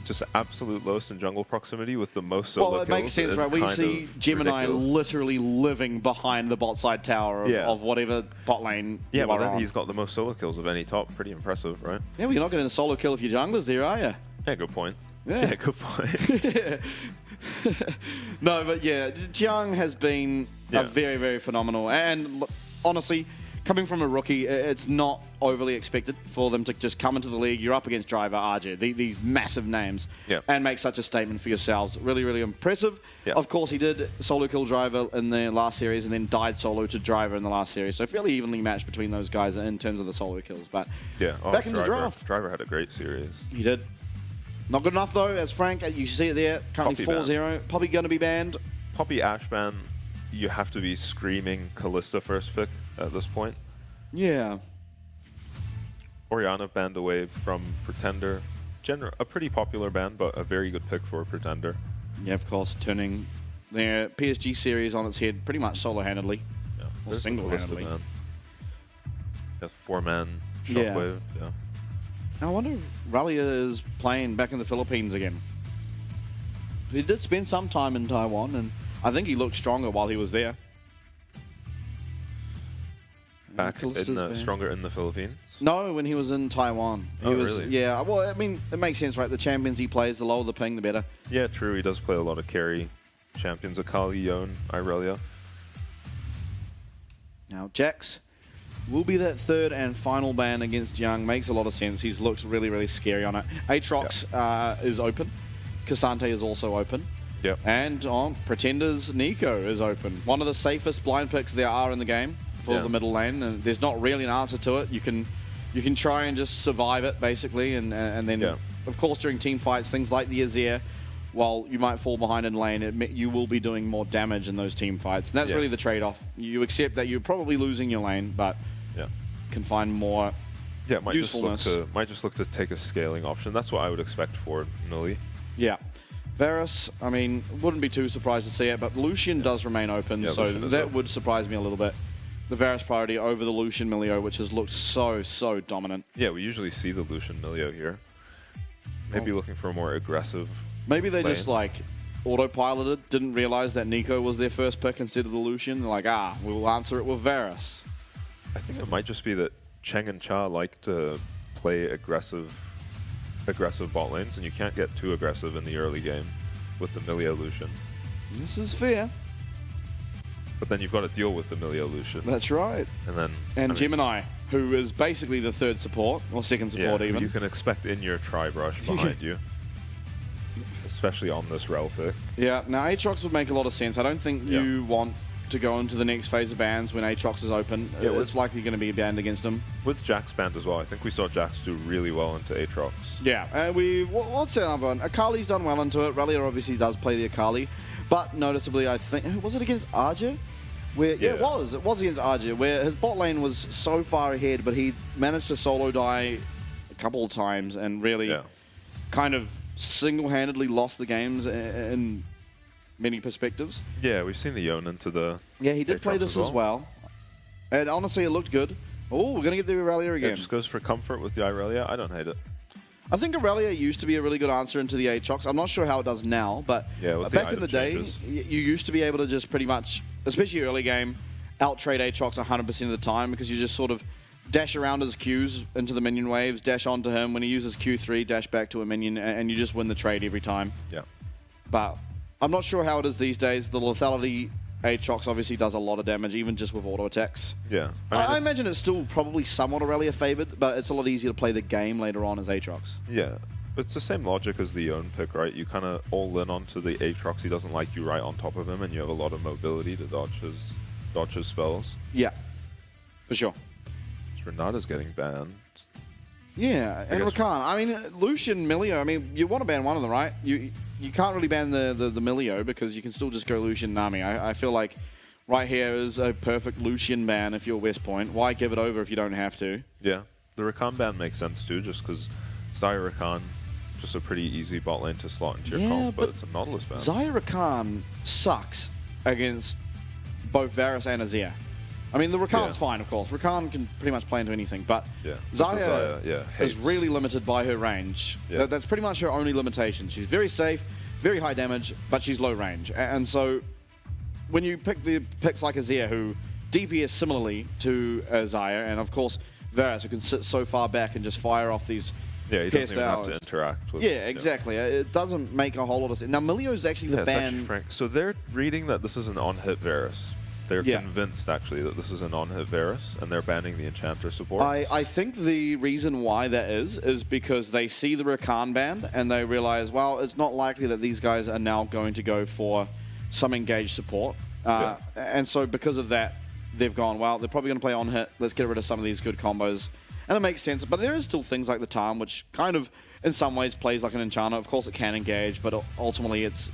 just absolute lowest in jungle proximity with the most solo well, it makes sense, right? We see Gemini literally living behind the bot side tower of whatever bot lane. Yeah, but then he's got the most solo kills of any top. Pretty impressive, right? Yeah, well, you're not getting a solo kill if your jungler's there, are you? Yeah, good point. Yeah, good point. No, but yeah, Jiang has been a very, very phenomenal. And honestly, coming from a rookie, it's not overly expected for them to just come into the league. You're up against Driver, RJ, these massive names, and make such a statement for yourselves. Really, really impressive. Of course, he did solo kill Driver in the last series and then died solo to Driver in the last series. So fairly evenly matched between those guys in terms of the solo kills. But back in the draft. Driver had a great series. He did. Not good enough, though, as Frank, you see it there, currently 4-0. Probably going to be banned. Poppy Ash ban, you have to be screaming Kalista first pick at this point. Yeah. Orianna banned away from Pretender. A pretty popular ban, but a very good pick for Pretender. Yeah, of course, turning their PSG series on its head pretty much solo-handedly. Yeah. Or single-handedly. A 4-man shockwave, yeah. I wonder if Rallia is playing back in the Philippines again. He did spend some time in Taiwan, and I think he looked stronger while he was there. Back stronger in the Philippines? No, when he was in Taiwan. He was, really? Yeah, well, I mean, it makes sense, right? The champions he plays, the lower the ping, the better. Yeah, true. He does play a lot of carry champions. Akali, Yone, Irelia. Now, Jax will be that third and final ban against Jiang. Makes a lot of sense. He's looked really, really scary on it. Aatrox is open. Cassante is also open. Yep. And on Pretenders, Nico is open. One of the safest blind picks there are in the game for the middle lane. And there's not really an answer to it. You can try and just survive it, basically. And then, of course, during team fights, things like the Azir, while you might fall behind in lane, you will be doing more damage in those team fights. And that's really the trade-off. You accept that you're probably losing your lane, but can find more usefulness. Might just look to take a scaling option. That's what I would expect for Nully. Yeah. Varus, I mean, wouldn't be too surprised to see it, but Lucian does remain open, so that would surprise me a little bit. The Varus priority over the Lucian Milio, which has looked so dominant. Yeah, we usually see the Lucian Milio here. Maybe looking for a more aggressive Maybe they lane. just, like, autopiloted, didn't realize that Nico was their first pick instead of the Lucian. They're like, we'll answer it with Varus. I think it might just be that Cheng and Cha like to play aggressive bot lanes, and you can't get too aggressive in the early game with the Milio Lucian. This is fair. But then you've got to deal with the Milio Lucian. That's right. And Gemini, who is basically the third support, or second support even. You can expect in your Tri-Brush behind you. Especially on this rel pick. Yeah, now Aatrox would make a lot of sense. I don't think you want to go into the next phase of bans when Aatrox is open. Yeah, it's likely going to be banned against him. With Jax banned as well, I think we saw Jax do really well into Aatrox. Yeah, what's the other one? Akali's done well into it. Rallia obviously does play the Akali, but noticeably, I think, was it against Arja? Where, it was against Arja, where his bot lane was so far ahead, but he managed to solo die a couple of times and really kind of single-handedly lost the games in many perspectives. Yeah, we've seen the Yone into the... Yeah, he did play this as well. And honestly, it looked good. Oh, we're going to get the Irelia again. It just goes for comfort with the Irelia. I don't hate it. I think Aurelia used to be a really good answer into the Aatrox. I'm not sure how it does now, but back in the day, you used to be able to just pretty much, especially early game, out-trade Aatrox 100% of the time because you just sort of dash around his Qs into the minion waves, dash onto him. When he uses Q3, dash back to a minion, and you just win the trade every time. Yeah. But I'm not sure how it is these days. The lethality Aatrox obviously does a lot of damage, even just with auto attacks. Yeah. I imagine it's still probably somewhat Aurelia favored, but it's a lot easier to play the game later on as Aatrox. Yeah. It's the same logic as the Yone pick, right? You kind of all in onto the Aatrox. He doesn't like you right on top of him, and you have a lot of mobility to dodge his spells. Yeah, for sure. Renata's getting banned. Yeah, and Rakan. I mean, Lucian, Milio. I mean, you want to ban one of them, right? You can't really ban the Milio because you can still just go Lucian Nami. I feel like right here is a perfect Lucian ban if you're West Point. Why give it over if you don't have to? Yeah, the Rakan ban makes sense too, just because Xayah Rakan, just a pretty easy bot lane to slot into your comp, but it's a Nautilus ban. Xayah Rakan sucks against both Varus and Azir. I mean, the Rakan's fine, of course. Rakan can pretty much play into anything, but Xayah is really limited by her range. Yeah. That's pretty much her only limitation. She's very safe, very high damage, but she's low range. And so when you pick the picks like Azir, who DPS similarly to Xayah, and of course Varus, who can sit so far back and just fire off these he doesn't even have to interact with. Yeah, exactly. It doesn't make a whole lot of sense. Now, Milio's actually the ban. Actually Frank. So they're reading that this is an on-hit Varus. They're convinced, actually, that this is an on-hit Varus, and they're banning the Enchanter support. I think the reason why that is because they see the Rakan ban, and they realize, well, it's not likely that these guys are now going to go for some engaged support. And so because of that, they've gone, well, they're probably going to play on-hit. Let's get rid of some of these good combos. And it makes sense. But there is still things like the Tarn, which kind of, in some ways, plays like an Enchanter. Of course, it can engage, but ultimately, its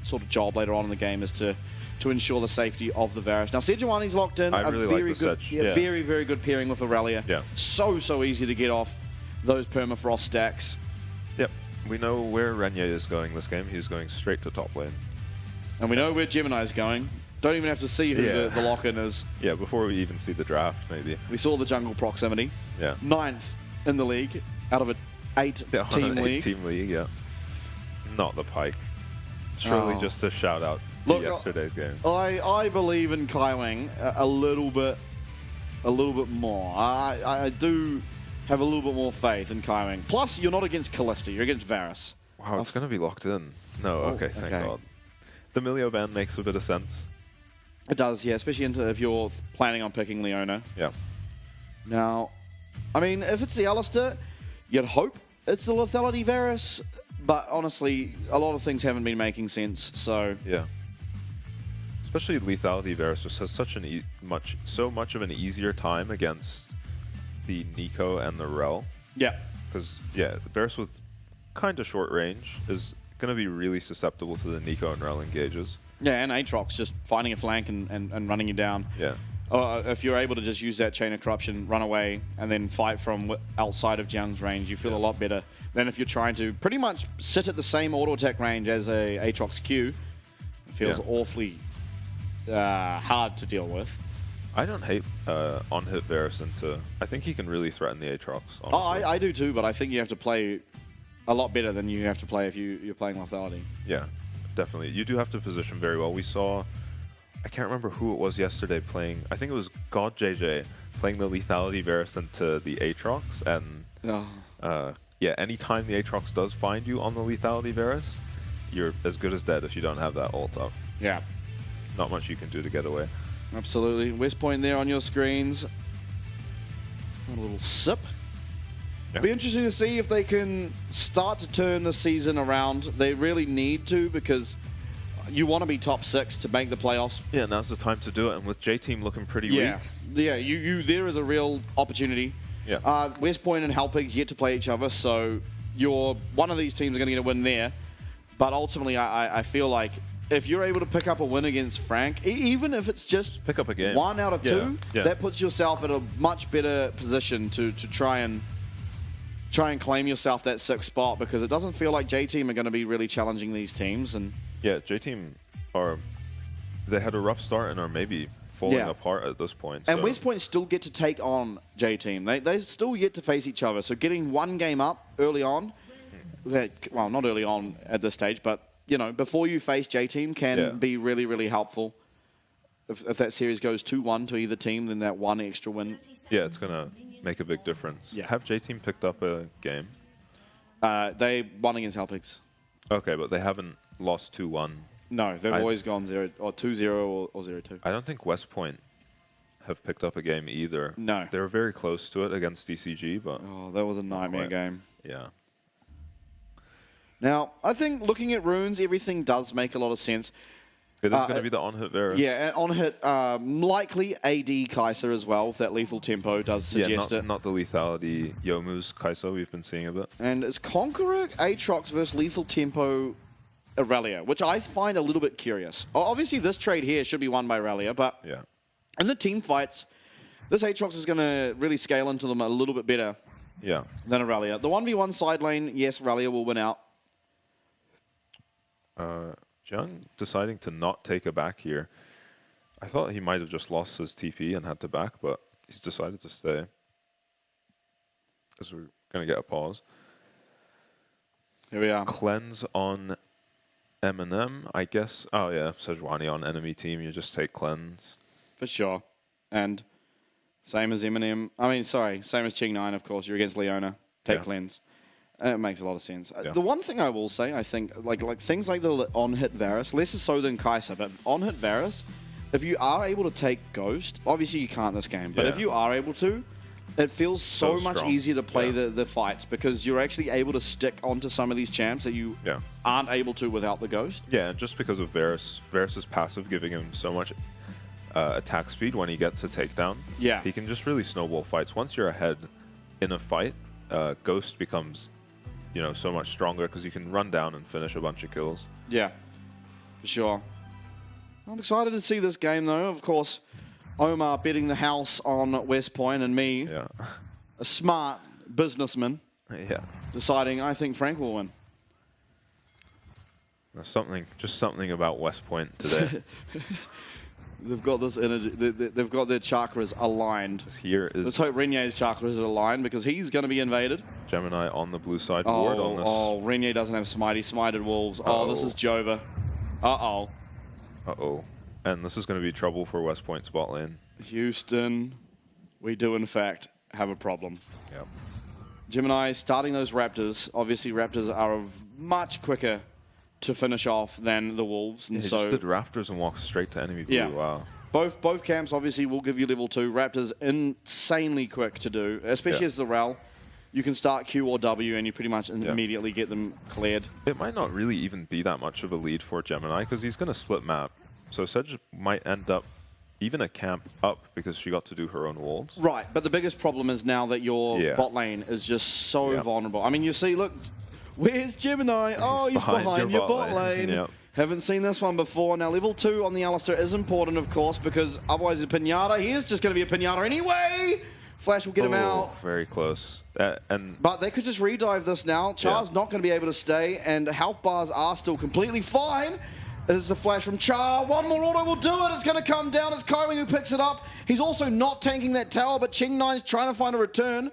sort of job later on in the game is to ensure the safety of the Varus. Now, Sejuani's locked in. I really like the Sedge. Very, very good pairing with Aurelia. Yeah. So easy to get off those permafrost stacks. Yep. We know where Renier is going this game. He's going straight to top lane. And we know where Gemini's going. Don't even have to see who the lock-in is. Yeah, before we even see the draft, maybe. We saw the jungle proximity. Yeah. 9th in the league out of an 8-team league. 8-team league, yeah. Not the Pike. Surely just a shout-out to yesterday's game. I believe in Kaiwing a little bit more. I do have a little bit more faith in Kaiwing. Plus, you're not against Callista, you're against Varus. Wow, it's going to be locked in. No, okay, thank God. The Milio ban makes a bit of sense. It does, yeah, especially if you're planning on picking Leona. Yeah. Now, I mean, if it's the Alistair, you'd hope it's the lethality Varus, but honestly, a lot of things haven't been making sense, so... Yeah. Especially lethality Varus just has such so much of an easier time against the Nico and the Rel. Yeah. Because, Varus with kind of short range is going to be really susceptible to the Nico and Rel engages. Yeah, and Aatrox just finding a flank and running you down. Yeah. If you're able to just use that Chain of Corruption, run away, and then fight from outside of Jiang's range, you feel a lot better than if you're trying to pretty much sit at the same auto attack range as a Aatrox Q. It feels awfully hard to deal with. I don't hate on-hit Varus into... I think he can really threaten the Aatrox, honestly. Oh, I do too, but I think you have to play a lot better than you have to play if you're playing lethality. Yeah. Definitely. You do have to position very well. We saw, I can't remember who it was yesterday playing, I think it was God JJ playing the lethality Varus into the Aatrox, and anytime the Aatrox does find you on the lethality Varus, you're as good as dead if you don't have that ult up. Yeah. Not much you can do to get away. Absolutely. West Point there on your screens. A little sip. Yeah. Be interesting to see if they can start to turn the season around. They really need to, because you want to be top 6 to make the playoffs. Yeah, now's the time to do it. And with J-Team looking pretty weak. Yeah, there is a real opportunity. Yeah. West Point and Halpig's yet to play each other, so one of these teams are going to get a win there. But ultimately, I feel like if you're able to pick up a win against Frank, even if it's just pick up a game, 1 out of 2, that puts yourself in a much better position to try and claim yourself that 6th spot, because it doesn't feel like J-Team are going to be really challenging these teams. And yeah, J-Team they had a rough start and are maybe falling apart at this point. And so. West Point still get to take on J-Team. They still yet to face each other. So getting one game up early on, well, not early on at this stage, but, you know, before you face J-Team can be really, really helpful. If that series goes 2-1 to either team, then that one extra win. Yeah, it's going to make a big difference. Yeah. Have J-Team picked up a game? They won against Halpigs. Okay, but they haven't lost 2-1. No, they've always gone 0 or 2-0 or 0-2. I don't think West Point have picked up a game either. No. They were very close to it against DCG, but... Oh, that was a nightmare game. Yeah. Now, I think looking at runes, everything does make a lot of sense. It is going to be the on-hit Varus. Yeah, and on-hit, likely AD Kaiser as well, if that lethal tempo does suggest it. Not the lethality Yomu's Kaiser we've been seeing a bit. And it's Conqueror Aatrox versus lethal tempo Aurelia, which I find a little bit curious. Obviously, this trade here should be won by Aurelia, but in the team fights, this Aatrox is going to really scale into them a little bit better than Aurelia. The 1v1 side lane, yes, Aurelia will win out. Jiang deciding to not take a back here. I thought he might have just lost his TP and had to back, but he's decided to stay. Because we're going to get a pause. Here we are. Cleanse on Eminem, I guess. Oh, yeah. Sejuani on enemy team. You just take cleanse. For sure. And same as Eminem. I mean, sorry. Same as Ching9, of course. You're against Leona. Take cleanse. It makes a lot of sense. The one thing I will say, I think, like things like the on-hit Varus, less so than Kai'Sa, but on-hit Varus, if you are able to take Ghost, obviously you can't this game, but if you are able to, it feels so much easier to play the fights because you're actually able to stick onto some of these champs that you aren't able to without the Ghost. Yeah, and just because of Varus's passive giving him so much attack speed when he gets a takedown, he can just really snowball fights. Once you're ahead in a fight, Ghost becomes... you know, so much stronger because you can run down and finish a bunch of kills. Yeah, for sure. I'm excited to see this game, though. Of course, Omar betting the house on West Point and me, a smart businessman, deciding I think Frank will win. There's just something about West Point today. They've got this energy. They've got their chakras aligned. Let's hope Regnier's chakras are aligned because he's going to be invaded. Gemini on the blue side ward on this. Oh, Regnier doesn't have Smitey. Smited wolves. Oh, this is Jova. Uh-oh. Uh-oh. And this is going to be trouble for West Point's bot lane. Houston, we do in fact have a problem. Yep. Gemini starting those Raptors. Obviously, Raptors are much quicker to finish off than the Wolves. And he so just did Raptors and walked straight to enemy blue. Yeah. Wow. Both camps obviously will give you level 2. Raptors insanely quick to do, especially as the Rel. You can start Q or W and you pretty much immediately get them cleared. It might not really even be that much of a lead for Gemini because he's going to split map. So Sedge might end up even a camp up because she got to do her own walls. Right, but the biggest problem is now that your bot lane is just so vulnerable. I mean, you see, look, where's Gemini? Oh, he's behind your bot lane. Haven't seen this one before. Now, level 2 on the Alistair is important, of course, because otherwise it's a Pinata. He is just going to be a Pinata anyway. Flash will get him out. Very close. But they could just redive this now. Char's not going to be able to stay, and health bars are still completely fine. There's the flash from Char. One more auto will do it. It's going to come down. It's Kaiwing who picks it up. He's also not tanking that tower, but Ching9's trying to find a return.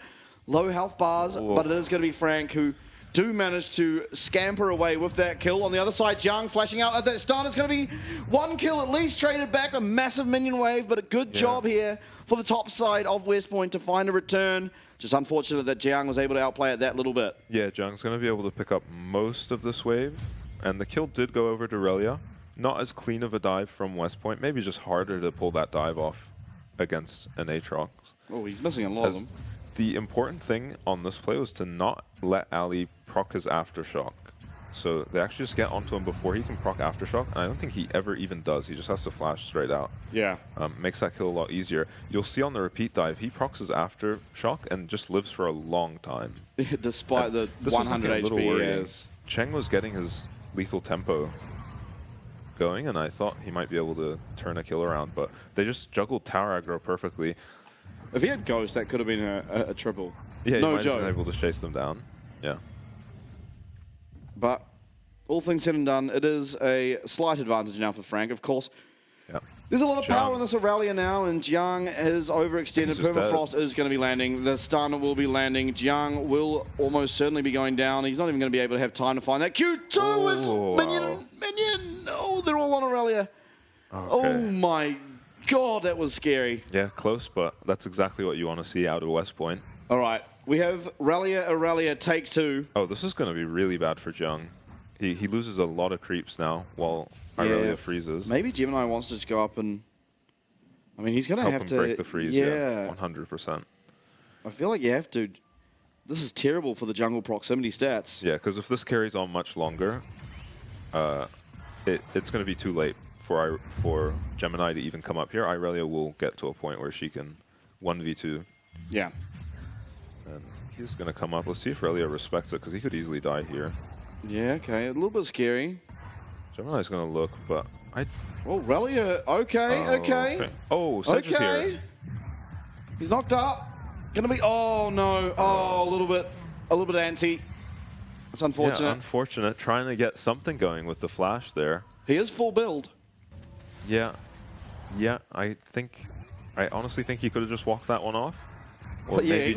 Low health bars, but it is going to be Frank who do manage to scamper away with that kill. On the other side, Jiang flashing out at that stun. It's going to be one kill at least, traded back, a massive minion wave, but a good job here for the top side of West Point to find a return. Just unfortunate that Jiang was able to outplay it that little bit. Yeah, Jiang's going to be able to pick up most of this wave, and the kill did go over to Relia. Not as clean of a dive from West Point, maybe just harder to pull that dive off against an Aatrox. Oh, he's missing a lot of them. The important thing on this play was to not let Ali proc his Aftershock. So they actually just get onto him before he can proc Aftershock, and I don't think he ever even does. He just has to flash straight out. Yeah. Makes that kill a lot easier. You'll see on the repeat dive, he procs his Aftershock and just lives for a long time. Despite the 100 HP he has. Cheng was getting his lethal tempo going, and I thought he might be able to turn a kill around, but they just juggled tower aggro perfectly. If he had Ghost, that could have been a triple. Yeah, no he might joke. have been able to chase them down. Yeah. But all things said and done, it is a slight advantage now for Frank. Of course, There's a lot of power in this Aurelia now, and Jiang is overextended. Permafrost is going to be landing. The stun will be landing. Jiang will almost certainly be going down. He's not even going to be able to have time to find that. Q2 is minion. Oh, they're all on Aurelia. Okay. Oh my god, that was scary. Yeah, close, but that's exactly what you want to see out of West Point. All right, we have Aurelia take 2. Oh, this is going to be really bad for Jiang. He loses a lot of creeps now while Aurelia freezes. Maybe Gemini wants to just go up and... I mean, he's going to have to... break the freeze, yeah 100%. I feel like you have to... This is terrible for the jungle proximity stats. Yeah, because if this carries on much longer, it's going to be too late for Gemini to even come up here. Aurelia will get to a point where she can 1v2. Yeah. And he's going to come up. Let's see if Aurelia respects it, because he could easily die here. Yeah, okay. A little bit scary. Gemini's going to look, but Oh, Aurelia. Okay. Oh, Sedge is here. He's knocked up. Gonna be... Oh, no. Oh, a little bit antsy. It's unfortunate. Yeah, unfortunate. Trying to get something going with the flash there. He is full build. Yeah. Yeah, I honestly think he could have just walked that one off. Or maybe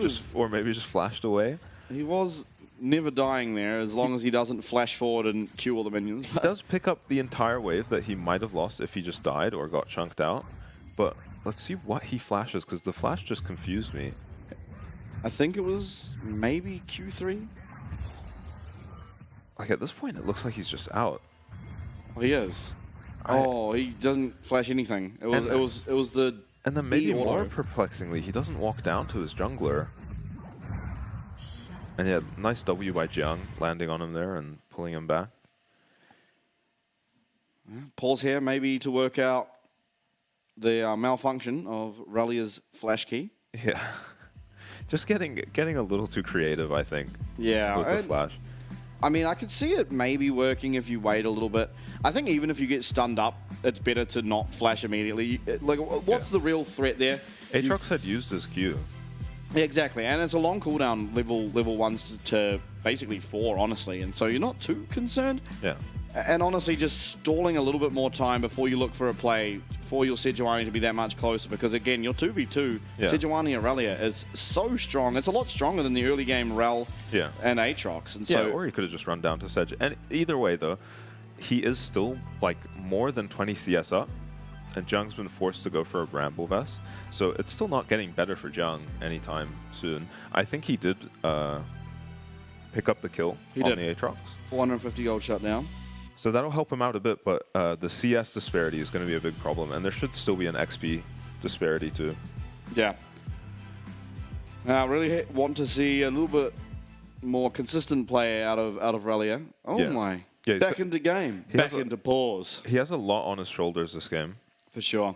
just flashed away. He was never dying there as long as he doesn't flash forward and Q all the minions. He does pick up the entire wave that he might have lost if he just died or got chunked out. But let's see what he flashes, because the flash just confused me. I think it was maybe Q3. Like at this point, it looks like he's just out. Oh, he is. He doesn't flash anything. It was the... And then maybe more perplexingly, he doesn't walk down to his jungler. And yeah, nice W by Jiang, landing on him there and pulling him back. Pause here, maybe to work out the malfunction of Auelia's flash key. Yeah. Just getting a little too creative, I think. Yeah. With the flash. I mean, I could see it maybe working if you wait a little bit. I think even if you get stunned up, it's better to not flash immediately. Like, what's the real threat there? Aatrox had used his Q. Yeah, exactly. And it's a long cooldown, level 1s to basically 4, honestly. And so you're not too concerned. Yeah. And honestly, just stalling a little bit more time before you look for a play for your Sejuani to be that much closer. Because again, your 2v2, Sejuani Aurelia is so strong. It's a lot stronger than the early game Rel and Aatrox. And so, or he could have just run down to Sedge. And either way, though, he is still like more than 20 CS up. And Jiang's been forced to go for a Bramble Vest. So it's still not getting better for Jiang anytime soon. I think he did pick up the kill on the Aatrox. 450 gold shutdown. So that'll help him out a bit, but the CS disparity is going to be a big problem, and there should still be an XP disparity too. Yeah. I really want to see a little bit more consistent play out of Aurelia. Oh my. Yeah, back into game. Back into pause. He has a lot on his shoulders this game. For sure.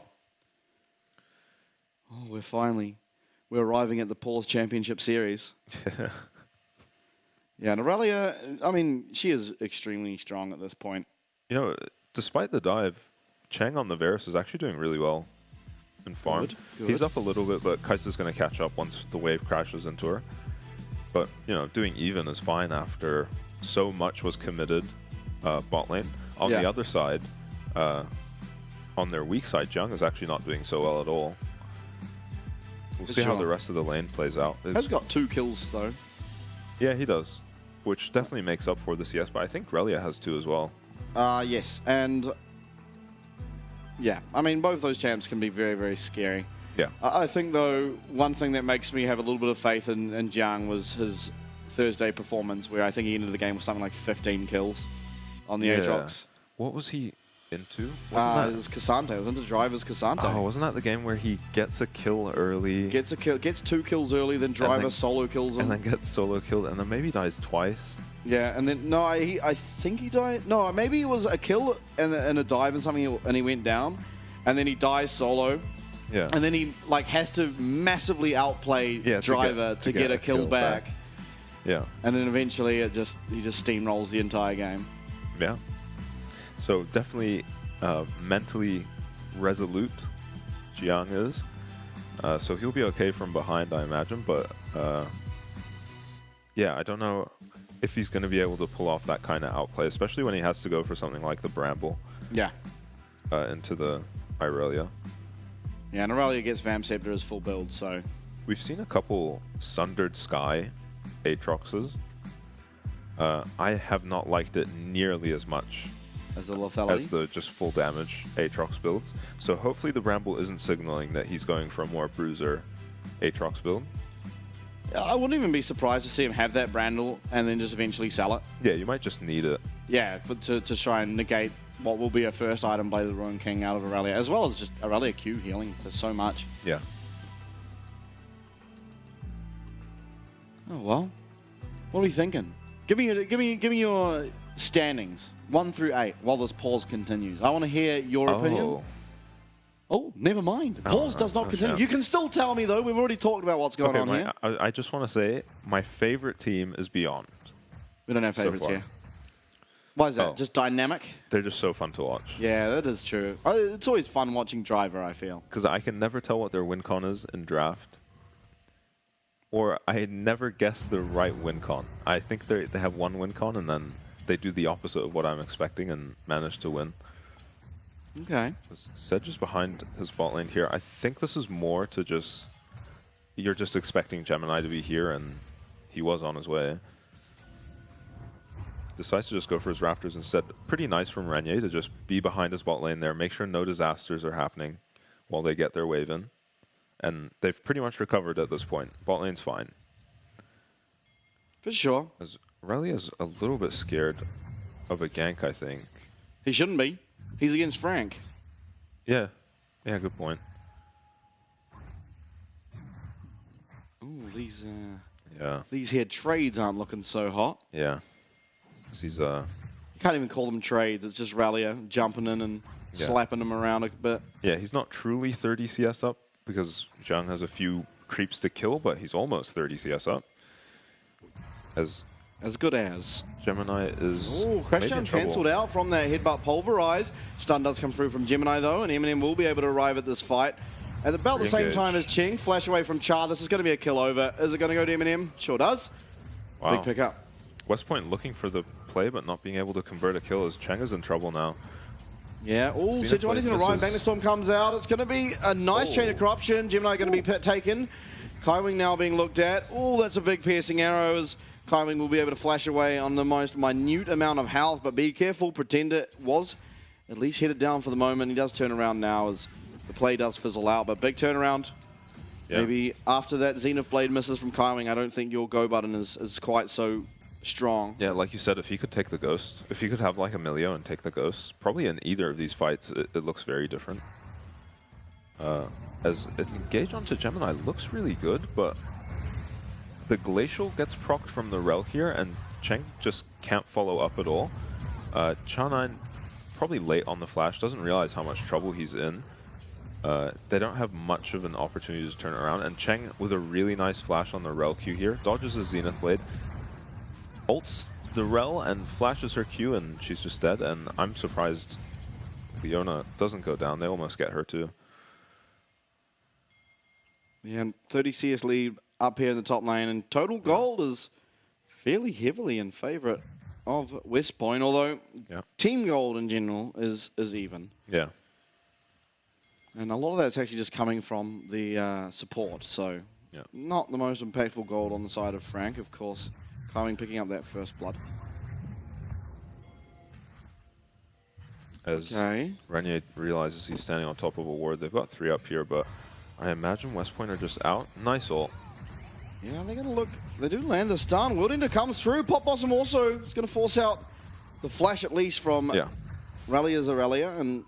Oh, we're arriving at the Pause Championship Series. Yeah, and Aurelia, I mean, she is extremely strong at this point. You know, despite the dive, Chang on the Varus is actually doing really well in farm. Good. He's up a little bit, but Kai'Sa's going to catch up once the wave crashes into her. But, you know, doing even is fine after so much was committed bot lane. On the other side, on their weak side, Jiang is actually not doing so well at all. We'll see how the rest of the lane plays out. Has got 2 kills, though. Yeah, he does, which definitely makes up for the CS, but I think Relia has 2 as well. Yes, and yeah, I mean, both those champs can be very, very scary. Yeah. I think, though, one thing that makes me have a little bit of faith in Jiang was his Thursday performance, where I think he ended the game with something like 15 kills on the Aatrox. What was he into? It was Cassante. It was into Driver's Cassante. Oh, wasn't that the game where he gets a kill early? Gets 2 kills early, then Driver solo kills him. And then gets solo killed, and then maybe dies twice. Yeah, and then, no, I think he died. No, maybe it was a kill and a dive and something, and he went down. And then he dies solo. Yeah. And then he like has to massively outplay Driver to get a kill back. Yeah. And then eventually he just steamrolls the entire game. Yeah. So definitely mentally resolute, Jiang is. So he'll be okay from behind, I imagine. But yeah, I don't know if he's going to be able to pull off that kind of outplay, especially when he has to go for something like the Bramble. Yeah. Into the Irelia. Yeah, and Aurelia gets Vamp Scepter as full build, so... We've seen a couple Sundered Sky Aatroxes. I have not liked it nearly as much as the lethality? As the just full damage Aatrox builds. So hopefully the Bramble isn't signaling that he's going for a more Bruiser Aatrox build. I wouldn't even be surprised to see him have that Bramble and then just eventually sell it. Yeah, you might just need it. Yeah, to try and negate what will be a first item by the Ruin King out of Aurelia, as well as just Aurelia Q healing. There's so much. Yeah. Oh, well. What are we thinking? Give me your standings, 1 through 8, while this pause continues. I want to hear your opinion. Oh, never mind. Pause does not continue. You can still tell me, though. We've already talked about what's going on here. I just want to say, my favorite team is Beyond. We don't have favorites here. Why is that? Just dynamic? They're just so fun to watch. Yeah, that is true. It's always fun watching Driver, I feel. Because I can never tell what their win con is in draft. Or I never guess the right win con. I think they have one win con and then they do the opposite of what I'm expecting and manage to win. Okay. Zed just behind his bot lane here. I think this is more to just... You're just expecting Gemini to be here and he was on his way. Decides to just go for his Raptors instead. Pretty nice from Renier to just be behind his bot lane there, make sure no disasters are happening while they get their wave in. And they've pretty much recovered at this point. Bot lane's fine. For sure. As Aurelia's a little bit scared of a gank, I think. He shouldn't be. He's against Frank. Yeah. Yeah, good point. Ooh, yeah. These here trades aren't looking so hot. Yeah. He's You can't even call them trades. It's just Rallia jumping in and slapping them around a bit. Yeah, he's not truly 30 CS up because Zhang has a few creeps to kill, but he's almost 30 CS up. As good as. Gemini is... Oh, Crash Down cancelled out from that headbutt Pulverize. Stun does come through from Gemini, though, and Eminem will be able to arrive at this fight. At about the same time as Ching, flash away from Char. This is going to be a kill over. Is it going to go to Eminem? Sure does. Wow. Big pickup. West Point looking for the play, but not being able to convert a kill as Cheng is in trouble now. Yeah, oh, Sejuani's going to arrive. Magnestorm comes out. It's going to be a nice chain of corruption. Gemini going to be taken. Kaiwing now being looked at. Oh, that's a big piercing arrow. As Kaiwing will be able to flash away on the most minute amount of health, but be careful. Pretender was at least headed down for the moment. He does turn around now as the play does fizzle out, but big turnaround. Yeah. Maybe after that Zenith Blade misses from Kaiwing, I don't think your go button is quite so strong. Yeah, like you said, if he could take the Ghost, if he could have like Emilio and take the Ghost, probably in either of these fights, it looks very different. As an engage onto Gemini looks really good, but the Glacial gets procced from the Rel here, and Cheng just can't follow up at all. Cha9 probably late on the flash, doesn't realize how much trouble he's in. They don't have much of an opportunity to turn it around, and Cheng with a really nice flash on the Rel Q here, dodges his Zenith Blade, ults the Rel and flashes her Q, and she's just dead, and I'm surprised Leona doesn't go down. They almost get her too. Yeah, and 30 CS lead up here in the top lane, and total gold is fairly heavily in favour of West Point, although team gold in general is even. Yeah. And a lot of that's actually just coming from the support, so not the most impactful gold on the side of Frank, of course. Kaiwing picking up that first blood. As Renier realizes he's standing on top of a ward, they've got 3 up here, but I imagine West Point are just out. Nice ult. Yeah, they're going to look. They do land the stun. Wildinger comes through. Pop Blossom also is going to force out the flash at least from Rallia's Aurelia, and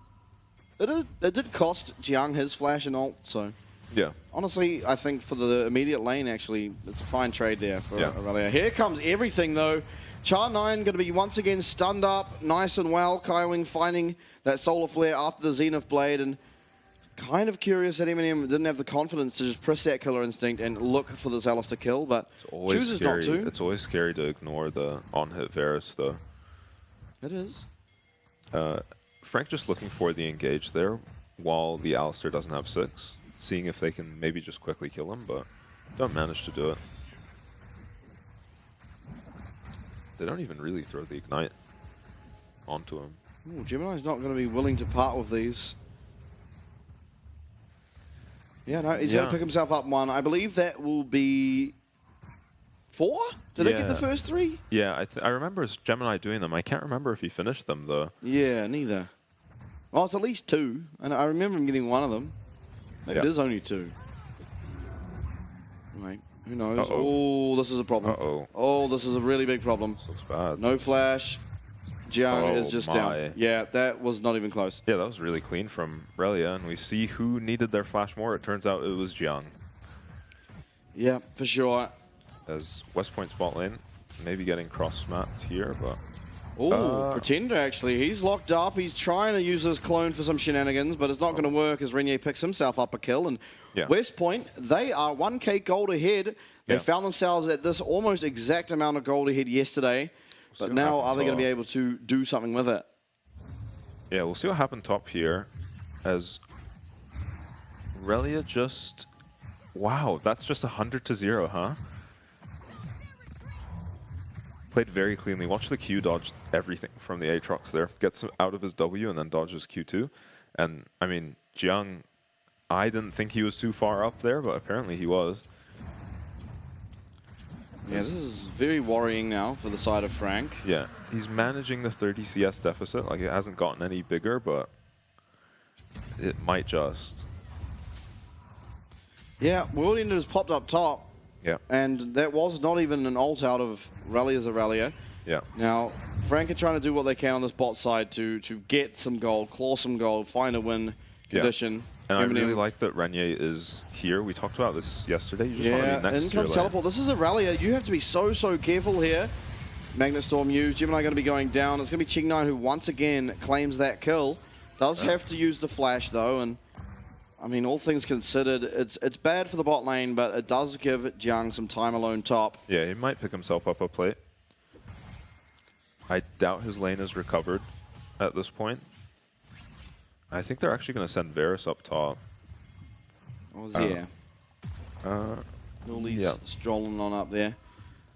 it did cost Jiang his flash and ult, so. Yeah. Honestly, I think for the immediate lane, actually, it's a fine trade there for Aurelia. Here comes everything, though. Char9 going to be once again stunned up, nice and well. Kaiwing finding that Solar Flare after the Zenith Blade, and kind of curious that Eminem didn't have the confidence to just press that Killer Instinct and look for this Alistair kill, but chooses not to. It's always scary to ignore the on-hit Varus, though. It is. Frank just looking for the engage there while the Alistair doesn't have 6. Seeing if they can maybe just quickly kill him, but don't manage to do it. They don't even really throw the Ignite onto him. Ooh, Gemini's not going to be willing to part with these. Yeah, no, he's going to pick himself up one. I believe that will be 4? Did they get the first 3? Yeah, I remember Gemini doing them. I can't remember if he finished them, though. Yeah, neither. Well, it's at least 2, and I remember him getting one of them. Maybe it is only 2. Right, who knows? Oh, this is a problem. Oh, this is a really big problem. This looks bad. No flash. Jiang is just down. Yeah, that was not even close. Yeah, that was really clean from Relia, and we see who needed their flash more. It turns out it was Jiang. Yeah, for sure. As West Point spot lane, maybe getting cross-mapped here, but... Oh, Pretender, actually. He's locked up. He's trying to use his clone for some shenanigans, but it's not going to work as Renier picks himself up a kill. And West Point, they are 1k gold ahead. They found themselves at this almost exact amount of gold ahead yesterday. But now, are they going to be able to do something with it? Yeah, we'll see what happened top here. As Relia just... Wow, that's just 100-0, huh? Played very cleanly. Watch the Q dodge everything from the Aatrox there. Gets out of his W and then dodges Q2. And, I mean, Jiang, I didn't think he was too far up there, but apparently he was. Yeah, this is very worrying now for the side of Frank. Yeah, he's managing the 30 CS deficit. Like, it hasn't gotten any bigger, but it might just. Yeah, Whirlwind has popped up top. Yeah. And that was not even an ult out of Rally as a Rallier. Yeah. Now, Frank are trying to do what they can on this bot side to get some gold, claw some gold, find a win condition. And I really like that Renier is here. We talked about this yesterday. You just want to be next in to your comes Teleport. This is a Rallier. You have to be so careful here. Magnet Storm used. Gemini going to be going down. It's going to be Ching9 who once again claims that kill. Does have to use the flash though, and I mean, all things considered, it's bad for the bot lane, but it does give Jiang some time alone top. Yeah, he might pick himself up a plate. I doubt his lane is recovered at this point. I think they're actually going to send Varus up top. Oh, yeah. Nully's strolling on up there.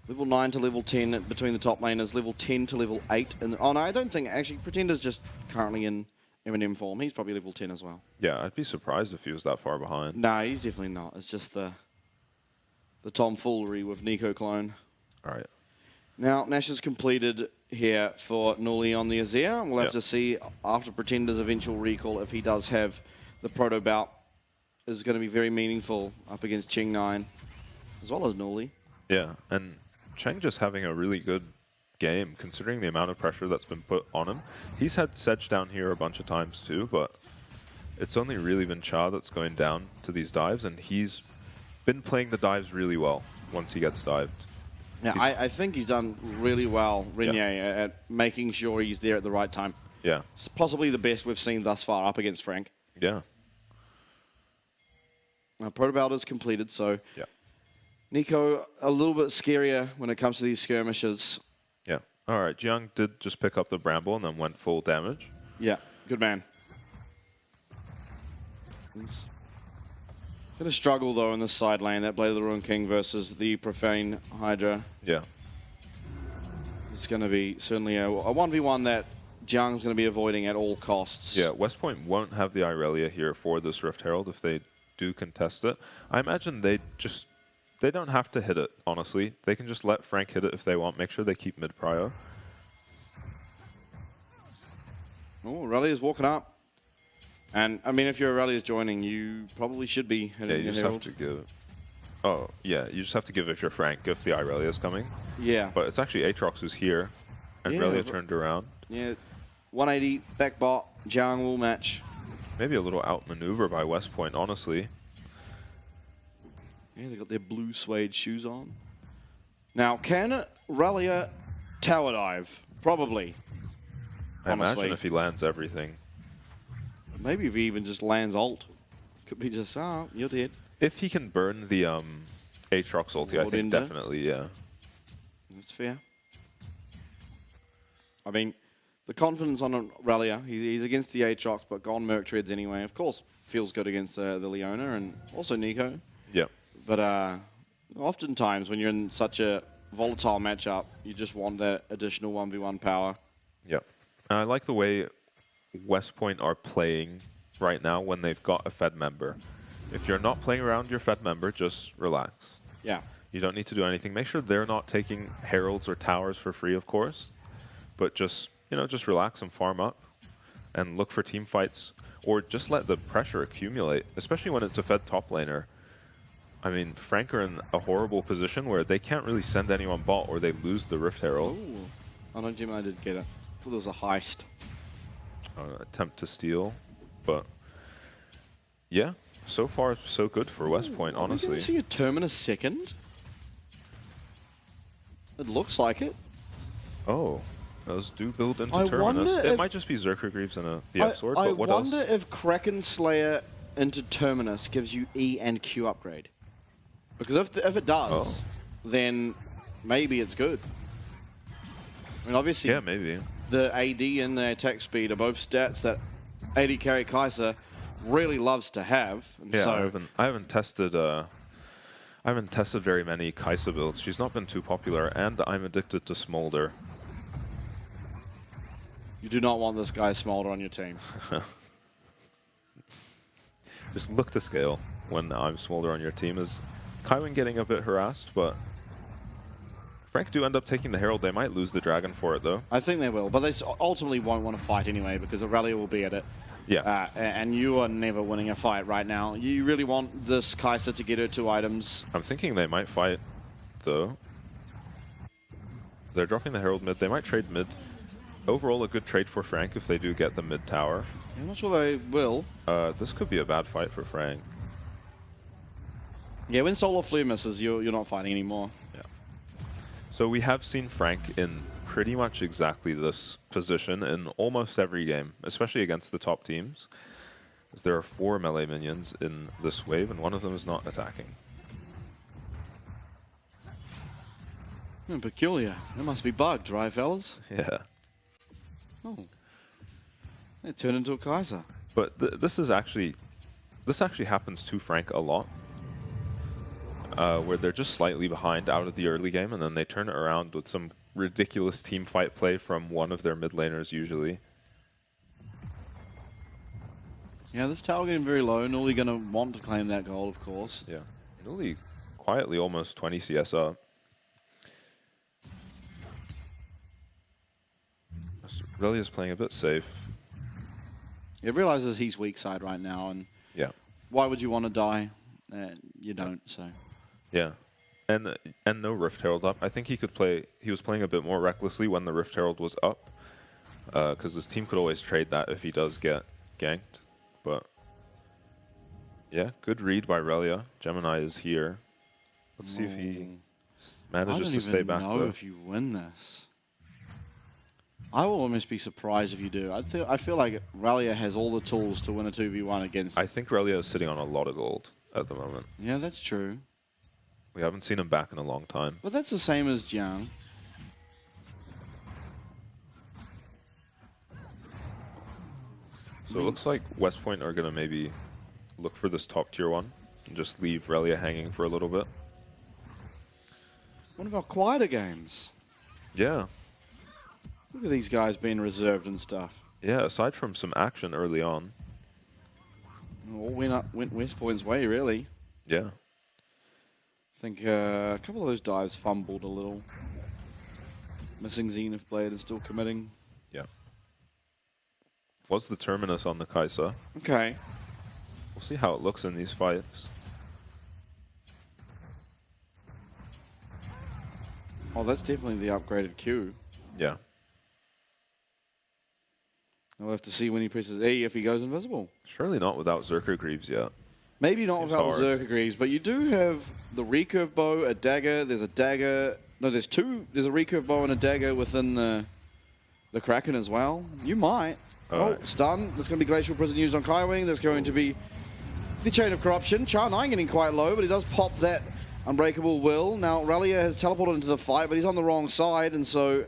Level 9 to level 10 between the top laners. Level 10 to level 8. And, oh, no, I don't think... Actually, Pretender's just currently in Eminem form. He's probably level 10 as well. Yeah, I'd be surprised if he was that far behind. Nah, he's definitely not. It's just the tomfoolery with Nico clone. All right. Now, Nash is completed here for Nully on the Azir. We'll have to see after Pretender's eventual recall if he does have the proto bout. Is going to be very meaningful up against Ching9 as well as Nully. Yeah, and Cheng just having a really good game considering the amount of pressure that's been put on him. He's had Sedge down here a bunch of times too, but it's only really been Cha that's going down to these dives, and he's been playing the dives really well once he gets dived. Yeah, I think he's done really well, Renier, at making sure he's there at the right time. Yeah. It's possibly the best we've seen thus far up against Frank. Yeah. Now, Protobout is completed, so Nico a little bit scarier when it comes to these skirmishes. Yeah. All right, Jiang did just pick up the Bramble and then went full damage. Yeah, good man. He's going to struggle, though, in this side lane, that Blade of the Ruined King versus the Profane Hydra. Yeah. It's going to be certainly a 1v1 that Jiang's going to be avoiding at all costs. Yeah, West Point won't have the Irelia here for this Rift Herald if they do contest it. I imagine they don't have to hit it, honestly. They can just let Frank hit it if they want. Make sure they keep mid-prio. Oh, Rallia's walking up. And, I mean, if your Rallia's joining, you probably should be hitting you just have to give... Oh, yeah, you just have to give if you're Frank, if the Irelia is coming. Yeah. But it's actually Aatrox who's here, and Relia turned around. Yeah, 180, back bot, Jiang will match. Maybe a little outmaneuver by West Point, honestly. Yeah, they got their blue suede shoes on. Now, can Relia tower dive? Probably. I imagine if he lands everything. Maybe if he even just lands ult. Could be just, oh, you're dead. If he can burn the Aatrox ulti, I think definitely, yeah. That's fair. I mean, the confidence on Relia, he's against the Aatrox, but gone Merc Treads anyway. Of course, feels good against the Leona and also Nico. Yeah. But oftentimes when you're in such a volatile matchup, you just want that additional 1v1 power. Yeah. And I like the way West Point are playing right now when they've got a Fed member. If you're not playing around your Fed member, just relax. Yeah. You don't need to do anything. Make sure they're not taking heralds or towers for free, of course. But just, you know, just relax and farm up and look for team fights, or just let the pressure accumulate, especially when it's a Fed top laner. I mean, Frank are in a horrible position where they can't really send anyone bot or they lose the Rift Herald. Ooh. Oh no, Jim, I did get it. I thought it was a heist. Attempt to steal, but yeah, so far so good for West Point, honestly. Are we going to see a Terminus second? It looks like it. Oh, those do build into I Terminus. wonder It if- might just be Zerker Greaves and a BF Sword, I but what else? wonder if Kraken Slayer into Terminus gives you E and Q upgrade. Because if it does, then maybe it's good. I mean, obviously, Yeah, maybe. the AD and the attack speed are both stats that AD carry Kai'Sa really loves to have. And Yeah, so I haven't tested very many Kai'Sa builds. She's not been too popular, and I'm addicted to Smolder. you do not want this guy Smolder on your team. Just look to scale when I'm Smolder on your team. Is Kaiwing getting a bit harassed, but Frank do end up taking the Herald. They might lose the Dragon for it, though. I think they will, but they ultimately won't want to fight anyway because Aurelia will be at it. Yeah. And you are never winning a fight right now. You really want this Kai'Sa to get her 2 items. I'm thinking they might fight, though. They're dropping the Herald mid. They might trade mid. Overall, a good trade for Frank if they do get the mid tower. I'm not sure they will. This could be a bad fight for Frank. Yeah, when Solar Flare misses, you're not fighting anymore. Yeah. So we have seen Frank in pretty much exactly this position in almost every game, especially against the top teams. As there are 4 melee minions in this wave, and one of them is not attacking. Peculiar. It must be bugged, right, fellas? Yeah. Oh. It turned into a Kai'Sa. But this actually happens to Frank a lot. Where they're just slightly behind out of the early game, and then they turn it around with some ridiculous team fight play from one of their mid laners usually. Yeah, this tower getting very low. Nully going to want to claim that goal, of course. Yeah. Nully quietly almost 20 CS up. Aurelia's playing a bit safe. He realizes he's weak side right now, and Yeah. why would you want to die? You don't, so. Yeah. And no Rift Herald up. I think he could play. He was playing a bit more recklessly when the Rift Herald was up, because his team could always trade that if he does get ganked. But yeah, good read by Relia. Gemini is here. Let's see if he manages to stay back. I don't even know though. if you win this. I will almost be surprised if you do. I feel like Relia has all the tools to win a 2v1 against. I think Relia is sitting on a lot of gold at the moment. Yeah, that's true. We haven't seen him back in a long time. But that's the same as Jiang. So it looks like West Point are going to maybe look for this top tier 1 and just leave Relia hanging for a little bit. One of our quieter games. Yeah. Look at these guys being reserved and stuff. Yeah, aside from some action early on. All went West Point's way, really. Yeah. I think a couple of those dives fumbled a little. Missing Zenith Blade and still committing. Yeah. Was the Terminus on the Kai'Sa. Okay. We'll see how it looks in these fights. Oh, that's definitely the upgraded Q. Yeah. We'll have to see when he presses E if he goes invisible. Surely not without Zerker Greaves yet. Maybe not Seems without hard. Zerker Greaves, but you do have the recurve bow, a dagger. There's a dagger. No, there's 2. There's a recurve bow and a dagger within the Kraken as well. You might. Alright. Stun. There's going to be Glacial Prison used on Kaiwing. There's going to be the Chain of Corruption. Char9 getting quite low, but he does pop that Unbreakable Will. Now, Relia has teleported into the fight, but he's on the wrong side, and so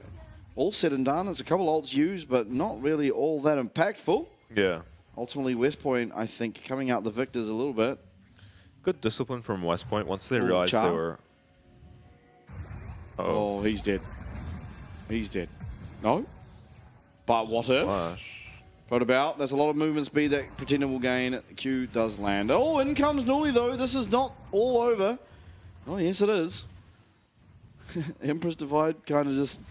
all said and done. It's a couple ults used, but not really all that impactful. Yeah. Ultimately, West Point, I think, coming out the victors a little bit. Good discipline from West Point once they Ooh, realized Char. they were... Oh, he's dead. He's dead. No? But what if? Flash. But about, there's a lot of movement speed that Pretender will gain. Q does land. Oh, in comes Nully though. This is not all over. Oh, yes it is. Empress Divide kind of just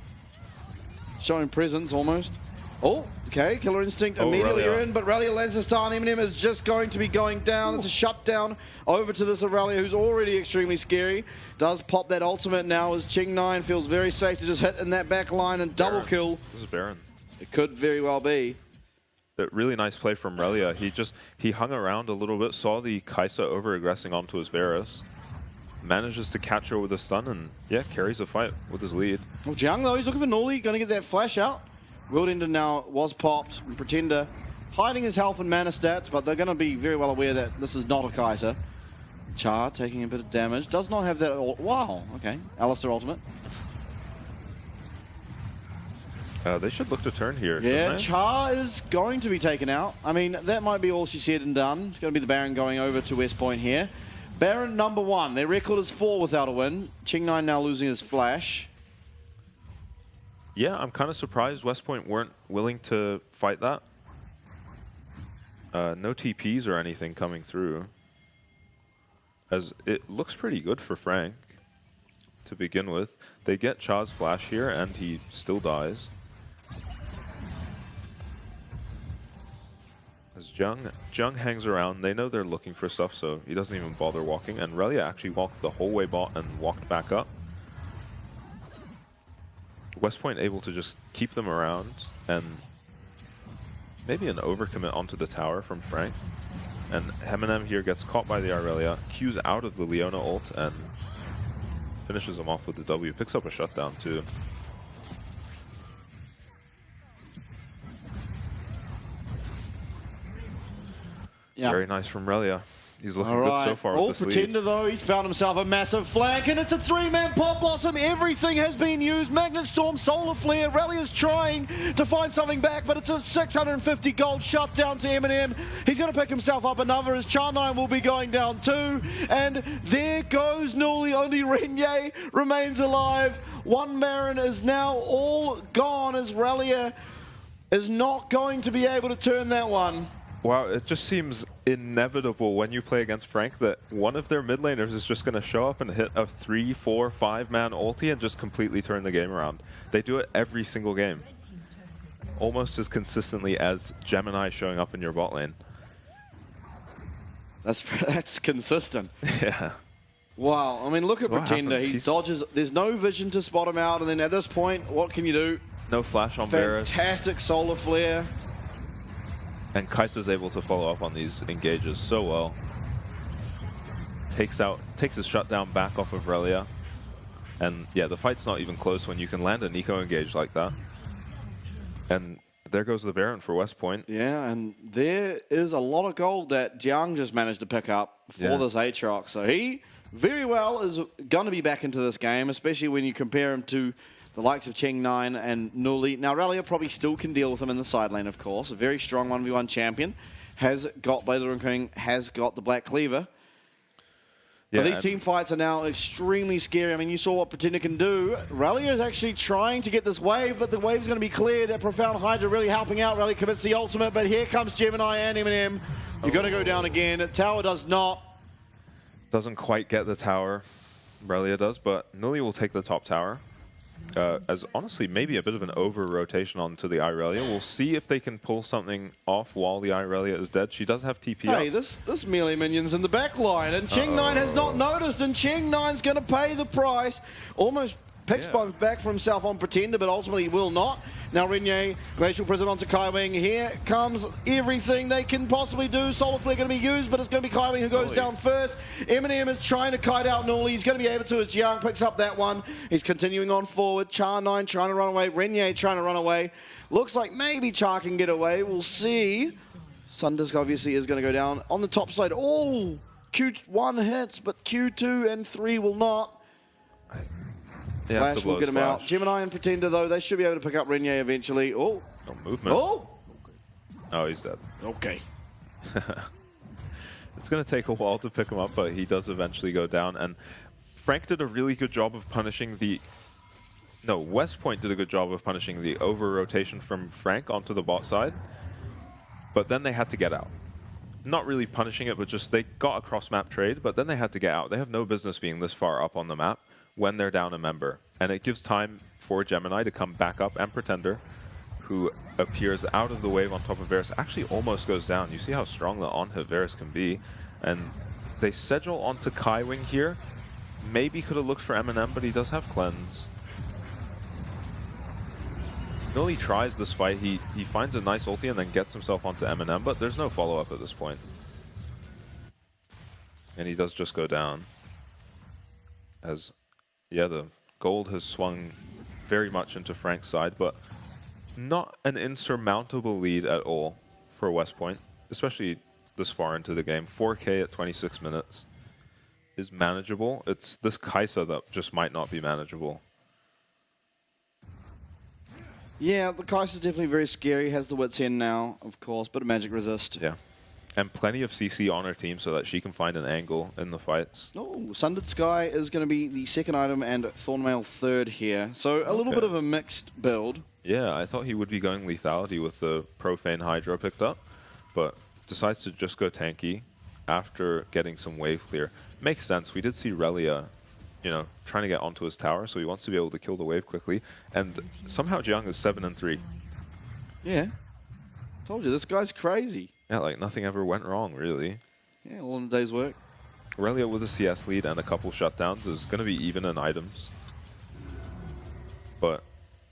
showing presence almost. Oh, okay, Killer Instinct immediately Relia. in, but Relia lands the star, and Eminem is just going to be going down. It's a shutdown over to this Relia, who's already extremely scary. Does pop that ultimate now as Ching9 feels very safe to just hit in that back line and double kill. This is Baron. It could very well be. But really nice play from Relia. He hung around a little bit, saw the Kai'Sa over-aggressing onto his Varus, manages to catch her with a stun, and yeah, carries the fight with his lead. Well, Jiang though, he's looking for Nully, going to get that flash out. World Ender now was popped, and Pretender hiding his health and mana stats, but they're going to be very well aware that this is not a Kai'Sa. Char taking a bit of damage, does not have that. Wow, okay, Alistair ultimate. They should look to turn here. Yeah, Char is going to be taken out. I mean, that might be all she said and done. It's going to be the Baron going over to West Point here. Baron number 1. Their record is 4 without a win. Ching9 now losing his flash. Yeah, I'm kind of surprised West Point weren't willing to fight that. No TPs or anything coming through. As it looks pretty good for Frank to begin with. They get Char's flash here, and he still dies. As Jung hangs around, they know they're looking for stuff, so he doesn't even bother walking. And Relia actually walked the whole way bot and walked back up. West Point able to just keep them around, and maybe an overcommit onto the tower from Frank. And Eminem here gets caught by the Irelia, Q's out of the Leona ult, and finishes him off with the W. Picks up a shutdown too. Yeah. Very nice from Relia. He's looking good so far with this lead. Pretender though, he's found himself a massive flank, and it's a 3-man Pop Blossom. Everything has been used. Magnet Storm, Solar Flare. Relia's trying to find something back, but it's a 650 gold shutdown to Eminem. He's going to pick himself up another as Char9 will be going down too. And there goes Nully. Only Renye remains alive. One Baron is now all gone as Relia is not going to be able to turn that one. Wow, it just seems inevitable when you play against Frank that one of their mid laners is just going to show up and hit a 3, 4, 5-man ulti and just completely turn the game around. They do it every single game. Almost as consistently as Gemini showing up in your bot lane. That's consistent. Yeah. Wow, I mean, look at Pretender. He dodges. There's no vision to spot him out, and then at this point, what can you do? No flash on Varus. Fantastic Solar Flare. And Kai'Sa's able to follow up on these engages so well. Takes his shutdown back off of Relia. And yeah, the fight's not even close when you can land a Nico engage like that. And there goes the Baron for West Point. Yeah, and there is a lot of gold that Jiang just managed to pick up for this Aatrox. So he very well is going to be back into this game, especially when you compare him to the likes of Ching9 and Nully. Now, Relia probably still can deal with him in the side lane, of course. A very strong 1v1 champion. Has got Blade of the Rune King, has got the Black Cleaver. Yeah, but these team fights are now extremely scary. I mean, you saw what Pretender can do. Relia is actually trying to get this wave, but the wave's going to be cleared. That Profound Hydra really helping out. Relia commits the ultimate, but here comes Gemini and Eminem. You're going to go down again. Tower does not. Doesn't quite get the tower. Relia does, but Nully will take the top tower. As honestly, maybe a bit of an over-rotation onto the Irelia. We'll see if they can pull something off while the Irelia is dead. She does have TP Hey, up. this melee minion's in the back line, and Ching9 has not noticed, and Ching9's going to pay the price. Almost picks bombs back for himself on Pretender, but ultimately he will not. Now Renye, Glacial Prison onto Kaiwing. Here comes everything they can possibly do. Solar Flare going to be used, but it's going to be Kaiwing who goes down first. Eminem is trying to kite out Nully. He's going to be able to as Jiang picks up that one. He's continuing on forward. Char9 trying to run away. Renye trying to run away. Looks like maybe Char can get away. We'll see. Sundisk obviously is going to go down. On the top side, oh, Q1 hits, but Q2 and 3 will not. Yeah, Flash will get him out. Gemini and Pretender, though, they should be able to pick up Renye eventually. Oh. No movement. Oh. Oh, he's dead. Okay. It's going to take a while to pick him up, but he does eventually go down. And Frank did a really good job of punishing the... No, West Point did a good job of punishing the over-rotation from Frank onto the bot side. but then they had to get out. Not really punishing it, but just they got a cross-map trade, but then they had to get out. They have no business being this far up on the map when they're down a member. And it gives time for Gemini to come back up, and Pretender, who appears out of the wave on top of Varus, actually almost goes down. You see how strong the on-hit Varus can be. And they schedule onto Kaiwing here. Maybe could have looked for Eminem, but he does have cleanse. Nully tries this fight. He finds a nice ulti and then gets himself onto Eminem, but there's no follow-up at this point. And he does just go down. As, yeah, the gold has swung very much into Frank's side, but not an insurmountable lead at all for West Point, especially this far into the game. 4K at 26 minutes is manageable. It's this Kaisa that just might not be manageable. Yeah, the Kai'Sa's definitely very scary. Has the Wits End now, of course, but a magic resist. Yeah. And plenty of CC on her team so that she can find an angle in the fights. Oh, Sundered Sky is going to be the second item and Thornmail third here. So a little bit of a mixed build. Yeah, I thought he would be going lethality with the Profane Hydra picked up, but decides to just go tanky after getting some wave clear. Makes sense. We did see Relia, you know, trying to get onto his tower, so he wants to be able to kill the wave quickly. And somehow Jiang is 7-3. Yeah. Told you, this guy's crazy. Yeah, like nothing ever went wrong, really. Yeah, all in a day's work. Relia with a CS lead and a couple shutdowns is going to be even in items. But,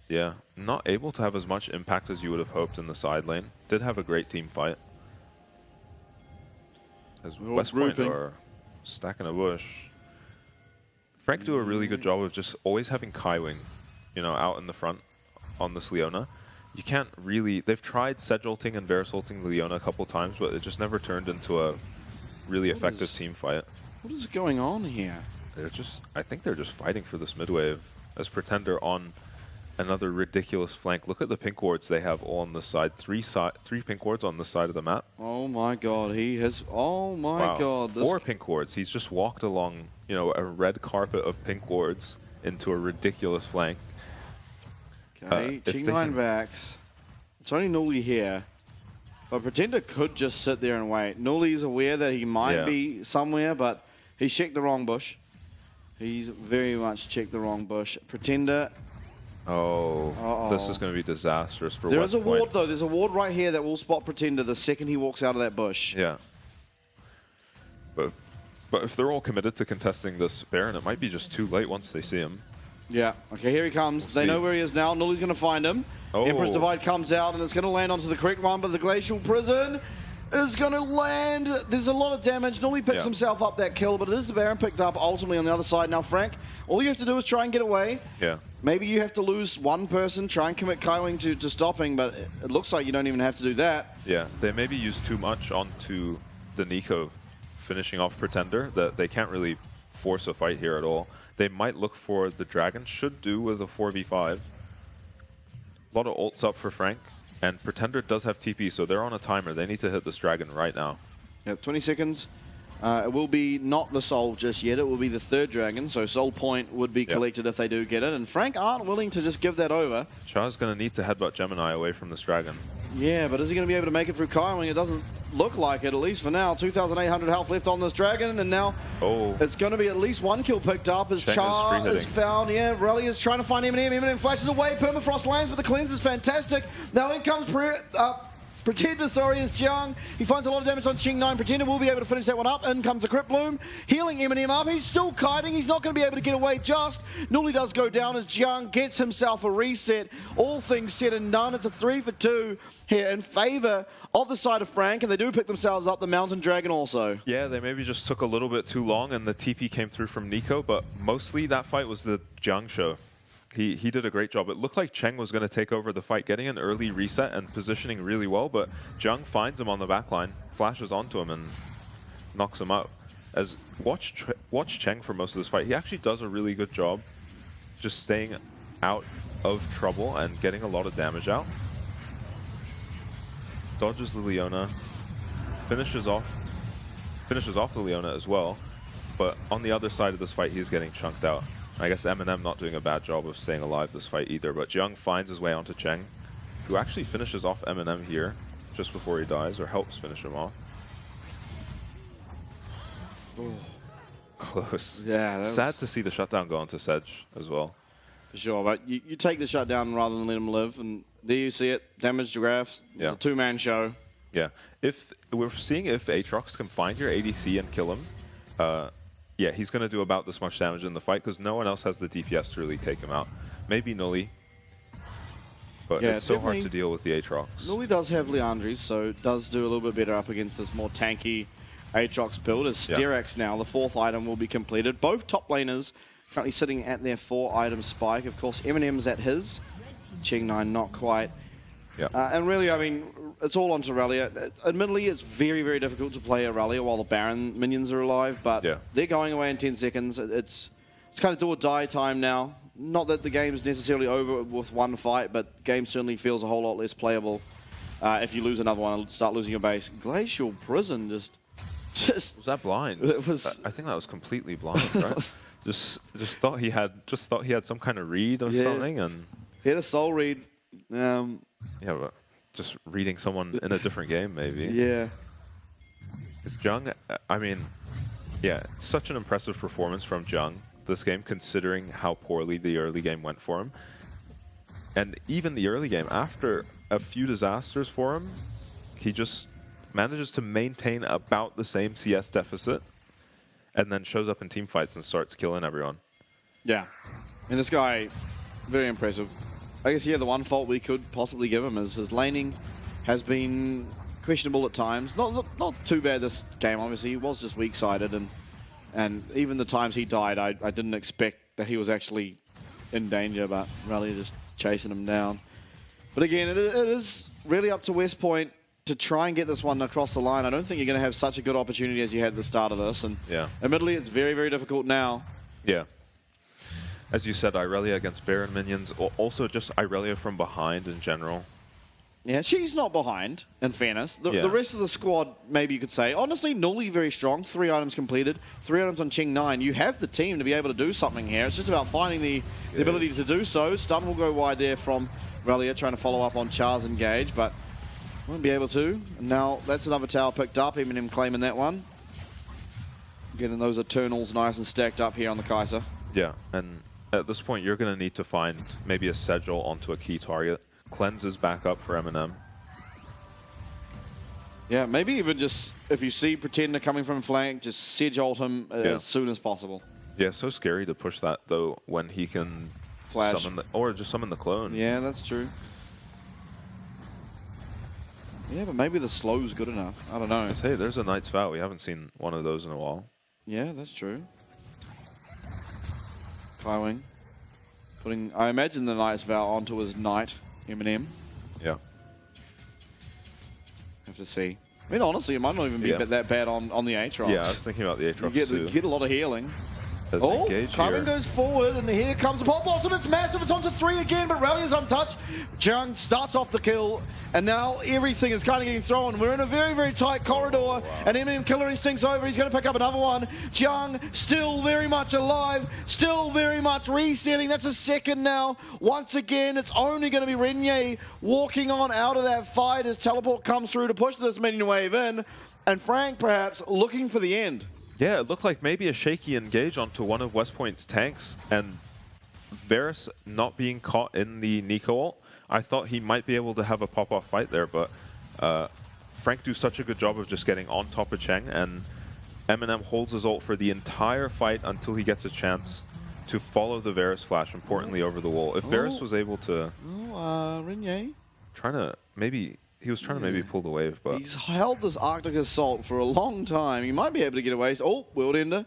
yeah, not able to have as much impact as you would have hoped in the side lane. Did have a great team fight. As West Point are stacking a bush. Frank do a really good job of just always having Kaiwing, you know, out in the front on this Leona. You can't really... They've tried Sedge-ulting and Varus ulting Leona a couple times, but it just never turned into a really effective team fight. What is going on here? They're just... I think they're just fighting for this mid wave as Pretender on another ridiculous flank. Look at the pink wards they have all on this side. Three pink wards on this side of the map. Oh my god, he has... Oh my god. 4 pink wards. He's just walked along, you know, a red carpet of pink wards into a ridiculous flank. Okay, G9 Vax. It's only Nully here. But Pretender could just sit there and wait. Nully's aware that he might be somewhere, but he's checked the wrong bush. He's very much checked the wrong bush. Pretender... Oh, this is going to be disastrous for There West is a ward, Point. though. There's a ward right here that will spot Pretender the second he walks out of that bush. Yeah. But if they're all committed to contesting this Baron, it might be just too late once they see him. Yeah. Okay, here he comes. They know where he is now. Nully's going to find him. Emperor's Divide comes out, and it's going to land onto the correct one, but the Glacial Prison is going to land. There's a lot of damage. Nully picks himself up that kill, but it is the Baron picked up ultimately on the other side. Now, Frank, all you have to do is try and get away. Yeah. Maybe you have to lose one person, try and commit Kaiwing to stopping, but it looks like you don't even have to do that. Yeah, they maybe use too much onto the Nico finishing off Pretender that they can't really force a fight here at all. They might look for the Dragon, should do with a 4v5. A lot of ults up for Frank, and Pretender does have TP, so they're on a timer. They need to hit this Dragon right now. Yep, 20 seconds. It will be not the Soul just yet. It will be the third Dragon, so Soul Point would be collected if they do get it. And Frank aren't willing to just give that over. Char's going to need to headbutt Gemini away from this Dragon. Yeah, but is he going to be able to make it through Kaiwing? It doesn't look like it, at least for now. 2,800 health left on this Dragon, and now it's going to be at least one kill picked up as Char is found. Yeah, Rally is trying to find Eminem. Eminem flashes away. Permafrost lands, but the cleanse is fantastic. Now in comes Pretender, sorry, is Jiang. He finds a lot of damage on Ching9. Pretender will be able to finish that one up. In comes the Crypt Bloom, healing Eminem up. He's still kiting. He's not going to be able to get away just. Nully does go down as Jiang gets himself a reset. All things said and done. It's a 3 for 2 here in favor of the side of Frank, and they do pick themselves up the Mountain Dragon also. Yeah, they maybe just took a little bit too long, and the TP came through from Nico, but mostly that fight was the Jiang show. He did a great job. It looked like Cheng was going to take over the fight, getting an early reset and positioning really well, but Jiang finds him on the backline, flashes onto him, and knocks him out. As watch Cheng for most of this fight. He actually does a really good job just staying out of trouble and getting a lot of damage out. Dodges the Leona, finishes off the Leona as well, but on the other side of this fight, he's getting chunked out. I guess Eminem not doing a bad job of staying alive this fight either, but Jiang finds his way onto Cheng, who actually finishes off Eminem here. just before he dies, or helps finish him off. Close. Yeah. Sad to see the shutdown go onto Sedge as well. For sure, but you take the shutdown rather than let him live, and there you see it. Damage to Graphs. Yeah. It's a two-man show. Yeah. If we're seeing if Aatrox can find your ADC and kill him, yeah, he's going to do about this much damage in the fight because no one else has the DPS to really take him out. Maybe Nully, but Yeah, it's so hard definitely. to deal with the Aatrox. Nully does have Leandri, so it does do a little bit better up against this more tanky Aatrox build. As Sterex now, the 4th item will be completed. Both top laners currently sitting at their 4-item spike. Of course, Eminem's at his. Ching9 not quite. Yeah. And really, I mean, it's all on Aurelia. Admittedly, it's very, very difficult to play Aurelia while the Baron minions are alive, but they're going away in 10 seconds. It's kind of do or die time now. Not that the game's necessarily over with one fight, but game certainly feels a whole lot less playable if you lose another one and start losing your base. Glacial Prison just was that blind? It was. I think that was completely blind, right? just thought he had some kind of read or something, and he had a soul read. Yeah, but just reading someone in a different game, maybe. Yeah. It's Jung. I mean, yeah, such an impressive performance from Jung this game, considering how poorly the early game went for him. And even the early game, after a few disasters for him, he just manages to maintain about the same CS deficit, and then shows up in team fights and starts killing everyone. Yeah. And this guy, very impressive. I guess, yeah, the one fault we could possibly give him is his laning has been questionable at times. Not too bad this game, obviously. He was just weak-sided, and even the times he died, I didn't expect that he was actually in danger, but Rally just chasing him down. But again, it is really up to West Point to try and get this one across the line. I don't think you're going to have such a good opportunity as you had at the start of this, and admittedly, it's very, very difficult now. Yeah. As you said, Irelia against Baron minions, also just Irelia from behind in general. Yeah, she's not behind, in fairness. The rest of the squad, maybe you could say. Honestly, Nully very strong. 3 items completed. 3 items on Ching9. You have the team to be able to do something here. It's just about finding the ability to do so. Stun will go wide there from Relia, trying to follow up on Char's engage, but won't be able to. And now that's another tower picked up. Eminem claiming that one. Getting those Eternals nice and stacked up here on the Kai'Sa. Yeah, and at this point, you're going to need to find maybe a Sedgel onto a key target. Cleanses back up for Eminem. Yeah, maybe even just, if you see Pretender coming from flank, just Sedge ult him as soon as possible. Yeah, so scary to push that, though, when he can flash. Summon or just summon the clone. Yeah, that's true. Yeah, but maybe the slow's good enough. I don't know. Hey, there's a Knight's Vow. We haven't seen one of those in a while. Yeah, that's true. Kaiwing. Putting, I imagine, the Knight's Vow onto his Knight, Eminem. Yeah. Have to see. I mean, honestly, it might not even be that bad on the Aatrox. Yeah, I was thinking about the Aatrox you get a lot of healing. There's Kaiwing goes forward, and here comes the Pop Blossom. It's massive. It's onto 3 again, but Rallia's untouched. Jung starts off the kill, and now everything is kind of getting thrown. We're in a very, very tight corridor, and Eminem Killer Instinct's over. He's going to pick up another one. Jung still very much alive, still very much resetting. That's a second now. Once again, it's only going to be Renye walking on out of that fight as Teleport comes through to push this minion wave in, and Frank perhaps looking for the end. Yeah, it looked like maybe a shaky engage onto one of West Point's tanks, and Varus not being caught in the Nico ult. I thought he might be able to have a pop-off fight there, but Frank do such a good job of just getting on top of Cheng, and Eminem holds his ult for the entire fight until he gets a chance to follow the Varus flash, importantly, over the wall. If Varus was able to... Renye. He was trying to maybe pull the wave, but... He's held this Arctic Assault for a long time. He might be able to get away. Oh, World Ender.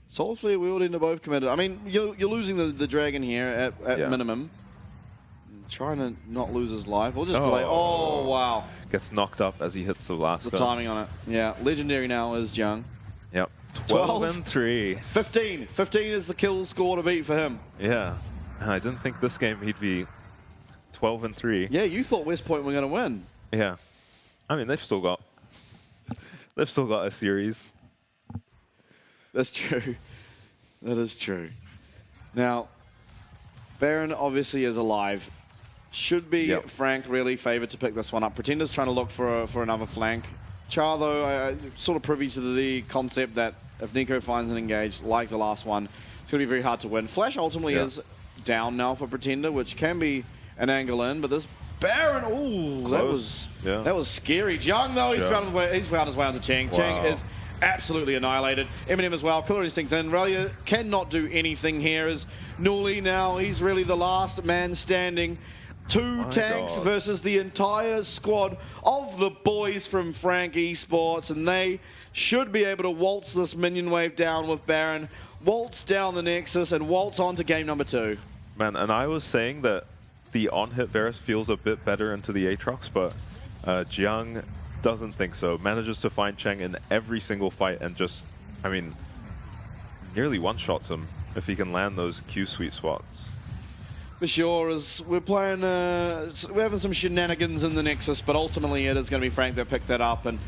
Solar Flare, World Ender both committed. I mean, you're losing the Dragon here at minimum. Trying to not lose his life. Or just delay. Oh, wow. Gets knocked up as he hits the last The timing on it. Yeah, Legendary now is Jung. Yep. 12 and 3. 15. 15 is the kill score to beat for him. Yeah. I didn't think this game he'd be 12 and 3. Yeah, you thought West Point were going to win. Yeah, I mean they've still got a series. That's true. That is true. Now, Baron obviously is alive. should be Frank really favored to pick this one up. Pretender's trying to look for another flank. Char, though, sort of privy to the concept that if Nico finds an engage like the last one, it's going to be very hard to win. Flash ultimately is down now for Pretender, which can be an angle in, but this Baron, ooh, that was scary. Jiang, though, he's found his way onto Cheng. Wow. Cheng is absolutely annihilated. Eminem as well. Killer Instinct's in. Relia cannot do anything here as Nuli now, he's really the last man standing. Two tanks versus the entire squad of the boys from Frank Esports, and they should be able to waltz this minion wave down with Baron, waltz down the Nexus, and waltz on to game number 2. Man, and I was saying that the on-hit Varus feels a bit better into the Aatrox, but Jiang doesn't think so. Manages to find Cheng in every single fight and just, I mean, nearly one-shots him if he can land those Q sweep spots. For sure, as we're playing, we're having some shenanigans in the Nexus, but ultimately it is going to be Frank that picked that up, and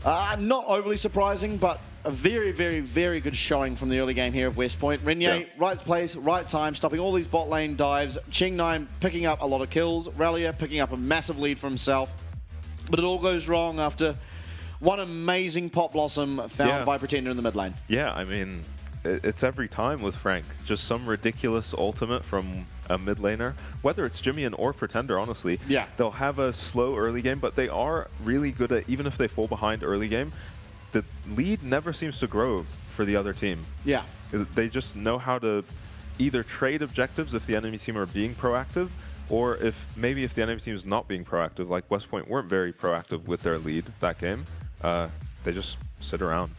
not overly surprising, but a very, very, very good showing from the early game here of West Point. Renier, right place, right time, stopping all these bot lane dives. Ching9 picking up a lot of kills. Relia picking up a massive lead for himself, but it all goes wrong after one amazing Pop Blossom found by Pretender in the mid lane. Yeah, I mean, it's every time with Frank. Just some ridiculous ultimate from a mid laner. Whether it's Jimmy or Pretender, honestly, they'll have a slow early game, but they are really good at, even if they fall behind early game, the lead never seems to grow for the other team. Yeah. They just know how to either trade objectives if the enemy team are being proactive, or if the enemy team is not being proactive, like West Point weren't very proactive with their lead that game, they just sit around.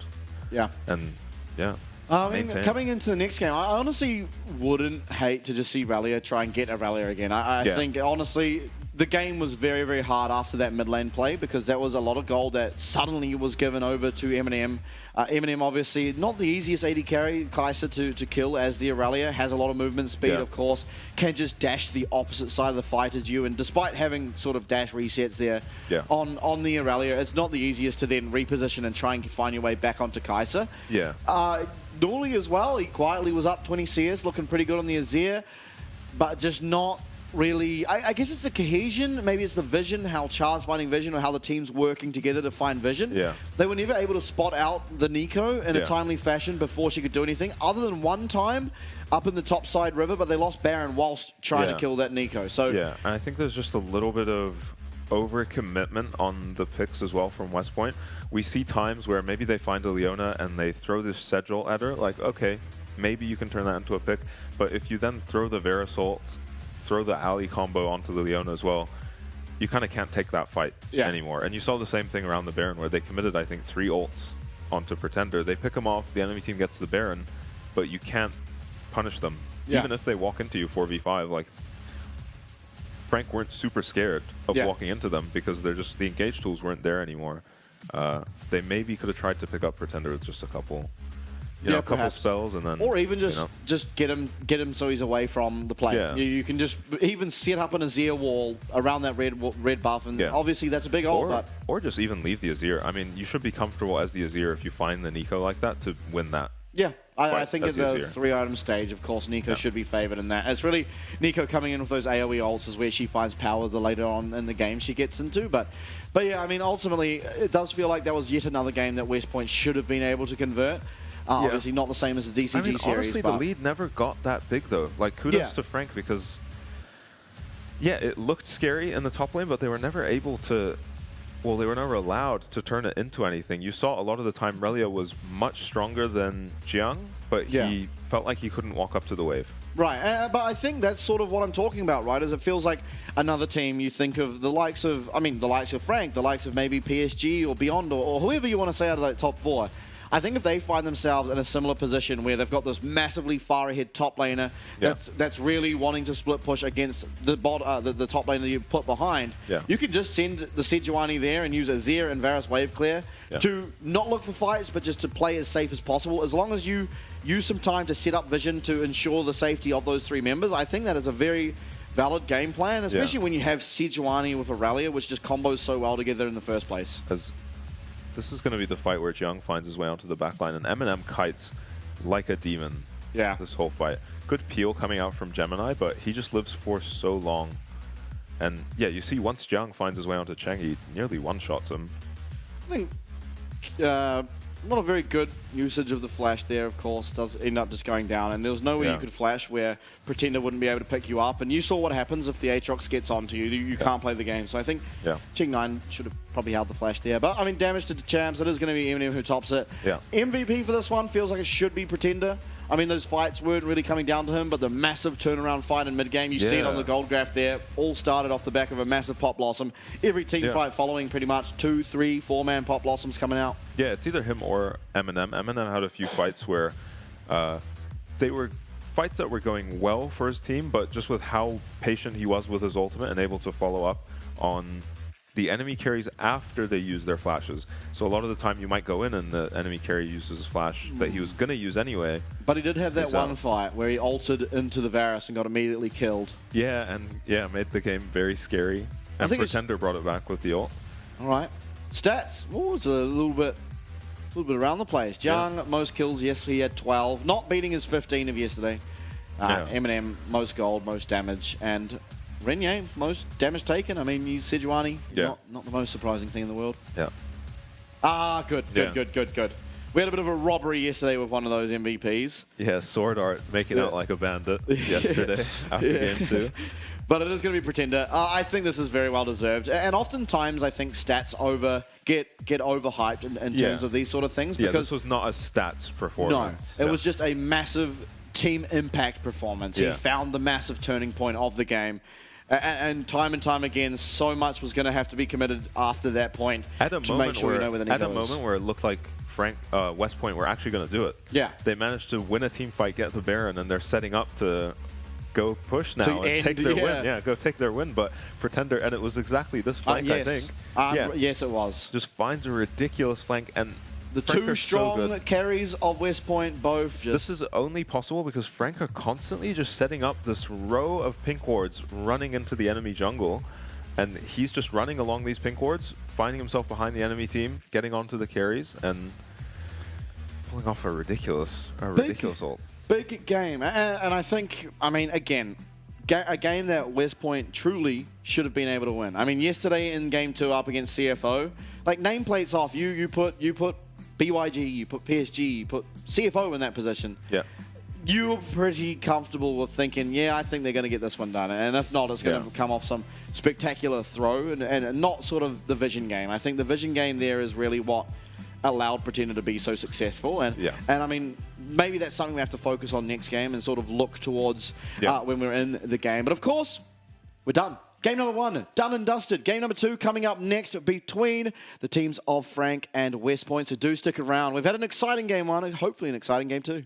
Yeah. And yeah. I mean, coming into the next game, I honestly wouldn't hate to just see Relia try and get a Relia again. I think, honestly, the game was very, very hard after that mid lane play because that was a lot of gold that suddenly was given over to Eminem. Eminem, obviously, not the easiest AD carry, Kai'Sa to kill as the Aurelia. Has a lot of movement speed, of course. Can just dash to the opposite side of the fight as you. And despite having sort of dash resets there on the Aurelia, it's not the easiest to then reposition and try and find your way back onto Kai'Sa. Yeah. Nuli as well, he quietly was up 20 CS, looking pretty good on the Azir, but just not really, I guess it's the cohesion, maybe it's the vision, how Char's finding vision, or how the team's working together to find vision. Yeah. They were never able to spot out the Nico in a timely fashion before she could do anything, other than one time up in the top side river, but they lost Baron whilst trying to kill that Nico. So yeah, and I think there's just a little bit of overcommitment on the picks as well from West Point. We see times where maybe they find a Leona and they throw this Sedgel at her, like, okay, maybe you can turn that into a pick, but if you then throw the Verisalt, throw the Ali combo onto the Leona as well, you kind of can't take that fight anymore. And you saw the same thing around the Baron where they committed, I think, 3 ults onto Pretender. They pick them off, the enemy team gets the Baron, but you can't punish them. Even if they walk into you 4v5, like, Frank weren't super scared of walking into them because they're just, the engage tools weren't there anymore. They maybe could have tried to pick up Pretender with just a couple, a couple spells, and then, or even just get him so he's away from the play. Yeah. You can just even set up an Azir wall around that red buff, and obviously that's a big ult. Or just even leave the Azir. I mean, you should be comfortable as the Azir if you find the Nico like that to win that. Yeah, I think at the 3-item stage, of course, Nico should be favored in that. It's really Nico coming in with those AoE ults is where she finds power the later on in the game she gets into. But yeah, I mean, ultimately, it does feel like that was yet another game that West Point should have been able to convert. Obviously not the same as the DCG series. Honestly, the lead never got that big, though. Like, kudos to Frank because, it looked scary in the top lane, but they were never able to... Well, they were never allowed to turn it into anything. You saw a lot of the time Relia was much stronger than Jiang, but he felt like he couldn't walk up to the wave. Right, but I think that's sort of what I'm talking about, right? Is it feels like another team you think of the likes of, the likes of Frank, the likes of maybe PSG or Beyond or whoever you want to say out of that top 4. I think if they find themselves in a similar position where they've got this massively far ahead top laner that's really wanting to split push against the the top laner you put behind, you can just send the Sejuani there and use Azir and Varus wave clear to not look for fights, but just to play as safe as possible. As long as you use some time to set up vision to ensure the safety of those 3 members, I think that is a very valid game plan, especially when you have Sejuani with Aurelia, which just combos so well together in the first place. This is going to be the fight where Jiang finds his way onto the backline, and Eminem kites like a demon this whole fight. Good peel coming out from Gemini, but he just lives for so long And yeah, you see once Jiang finds his way onto Cheng, he nearly one-shots him. I think not a very good usage of the flash there, of course. Does end up just going down, and there was no way you could flash where Pretender wouldn't be able to pick you up. And you saw what happens if the Aatrox gets onto you. You can't play the game. So I think Ching9 should have probably held the flash there. But I mean, damage to the champs. It is going to be Eminem who tops it. MVP for this one feels like it should be Pretender. I mean, those fights weren't really coming down to him, but the massive turnaround fight in mid-game, you see it on the gold graph there, all started off the back of a massive Pop Blossom. Every team fight following pretty much 2, 3, 4-man Pop Blossoms coming out. Yeah, it's either him or Eminem. Eminem had a few fights where they were fights that were going well for his team, but just with how patient he was with his ultimate and able to follow up on the enemy carries after they use their flashes. So a lot of the time you might go in and the enemy carry uses his flash that he was going to use anyway. But he did have that one fight where he ulted into the Varus and got immediately killed. Yeah, and made the game very scary. And Pretender brought it back with the ult. All right. Stats. Oh, it's a little bit around the place. Jiang, most kills, yes, he had 12. Not beating his 15 of yesterday. Eminem, most gold, most damage. And Renier, most damage taken. I mean, he's Sejuani. Not the most surprising thing in the world. Good. We had a bit of a robbery yesterday with one of those MVPs. Yeah, Sword Art making out like a bandit yesterday after game 2. But it is going to be Pretender. I think this is very well deserved. And oftentimes I think stats get overhyped in terms of these sort of things. Because this was not a stats performance. No, it was just a massive team impact performance. He found the massive turning point of the game. And time again, so much was going to have to be committed after that point to make sure you know where the At a moment where it looked like West Point were actually going to do it. They managed to win a team fight, get the Baron, and they're setting up to go push now and take their win. Go take their win. But Pretender, and it was exactly this flank, I think. Yes, it was. Just finds a ridiculous flank, and the two strong carries of West Point both just... This is only possible because Frank are constantly just setting up this row of pink wards running into the enemy jungle, and he's just running along these pink wards, finding himself behind the enemy team, getting onto the carries, and pulling off a ridiculous ult. Big game, and I think, I mean, again, a game that West Point truly should have been able to win. I mean, yesterday in game 2 up against CFO, like nameplates off, you put BYG, you put PSG, you put CFO in that position. You were pretty comfortable with thinking, I think they're going to get this one done. And if not, it's going to come off some spectacular throw and not sort of the vision game. I think the vision game there is really what allowed Pretender to be so successful. And I mean, maybe that's something we have to focus on next game and sort of look towards when we're in the game. But of course, we're done. Game number 1, done and dusted. Game number 2 coming up next between the teams of Frank and West Point, so do stick around. We've had an exciting game 1 and hopefully an exciting game 2.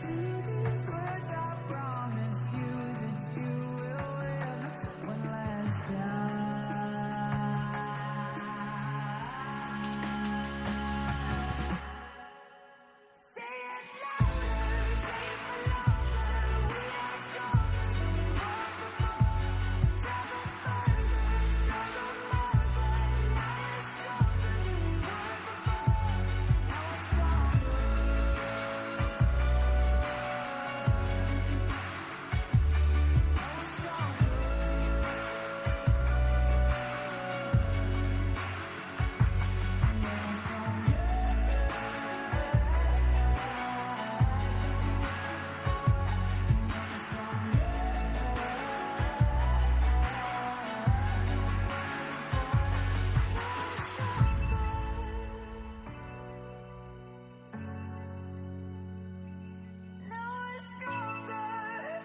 to these words, I promise you that you will live one last time. Say it louder, say it for longer. We are stronger than we were before. Travel further, struggle more, but now we're stronger than we were before. Now we're stronger. Now we're stronger. Now we're stronger. Now we're stronger.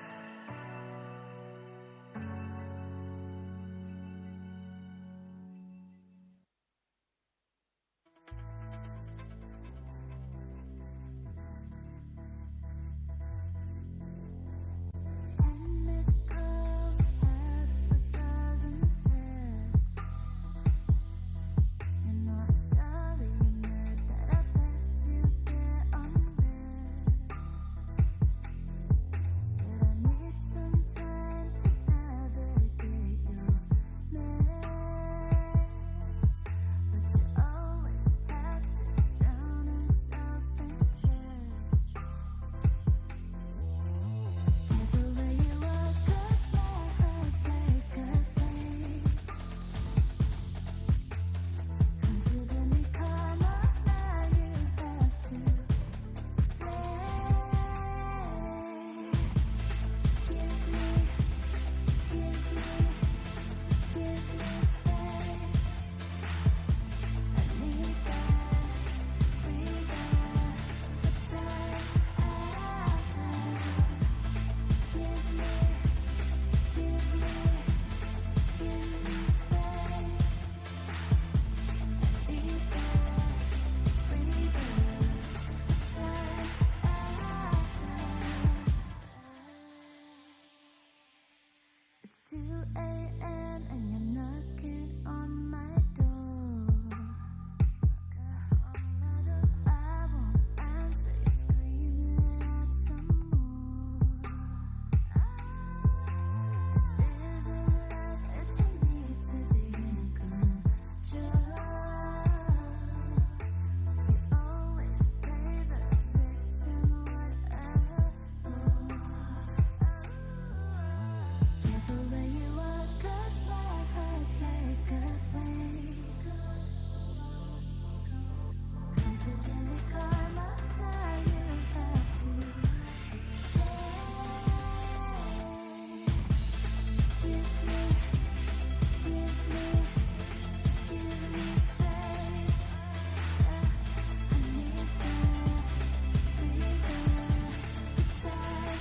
Ten missed calls, half a dozen texts. You're not sorry, you're mad that I've left you there unread. Said I need some time to navigate your mess, but you always have to drown in self-interest. The way you walk us my heart's like a flame. Consider me karma, now you have to play. Give me space. I need that freedom, the time. Give me space. I need that freedom, time. It's 2 a.m. and you're knocking on my door. I won't answer, you're screaming out some more. This isn't love, it's a need to be in control. You always play the victim, whatever. Careful where you walk, 'cause my heart's like a flame. Consider me karma, now you have to pay. Give me space. I need that freedom, the time.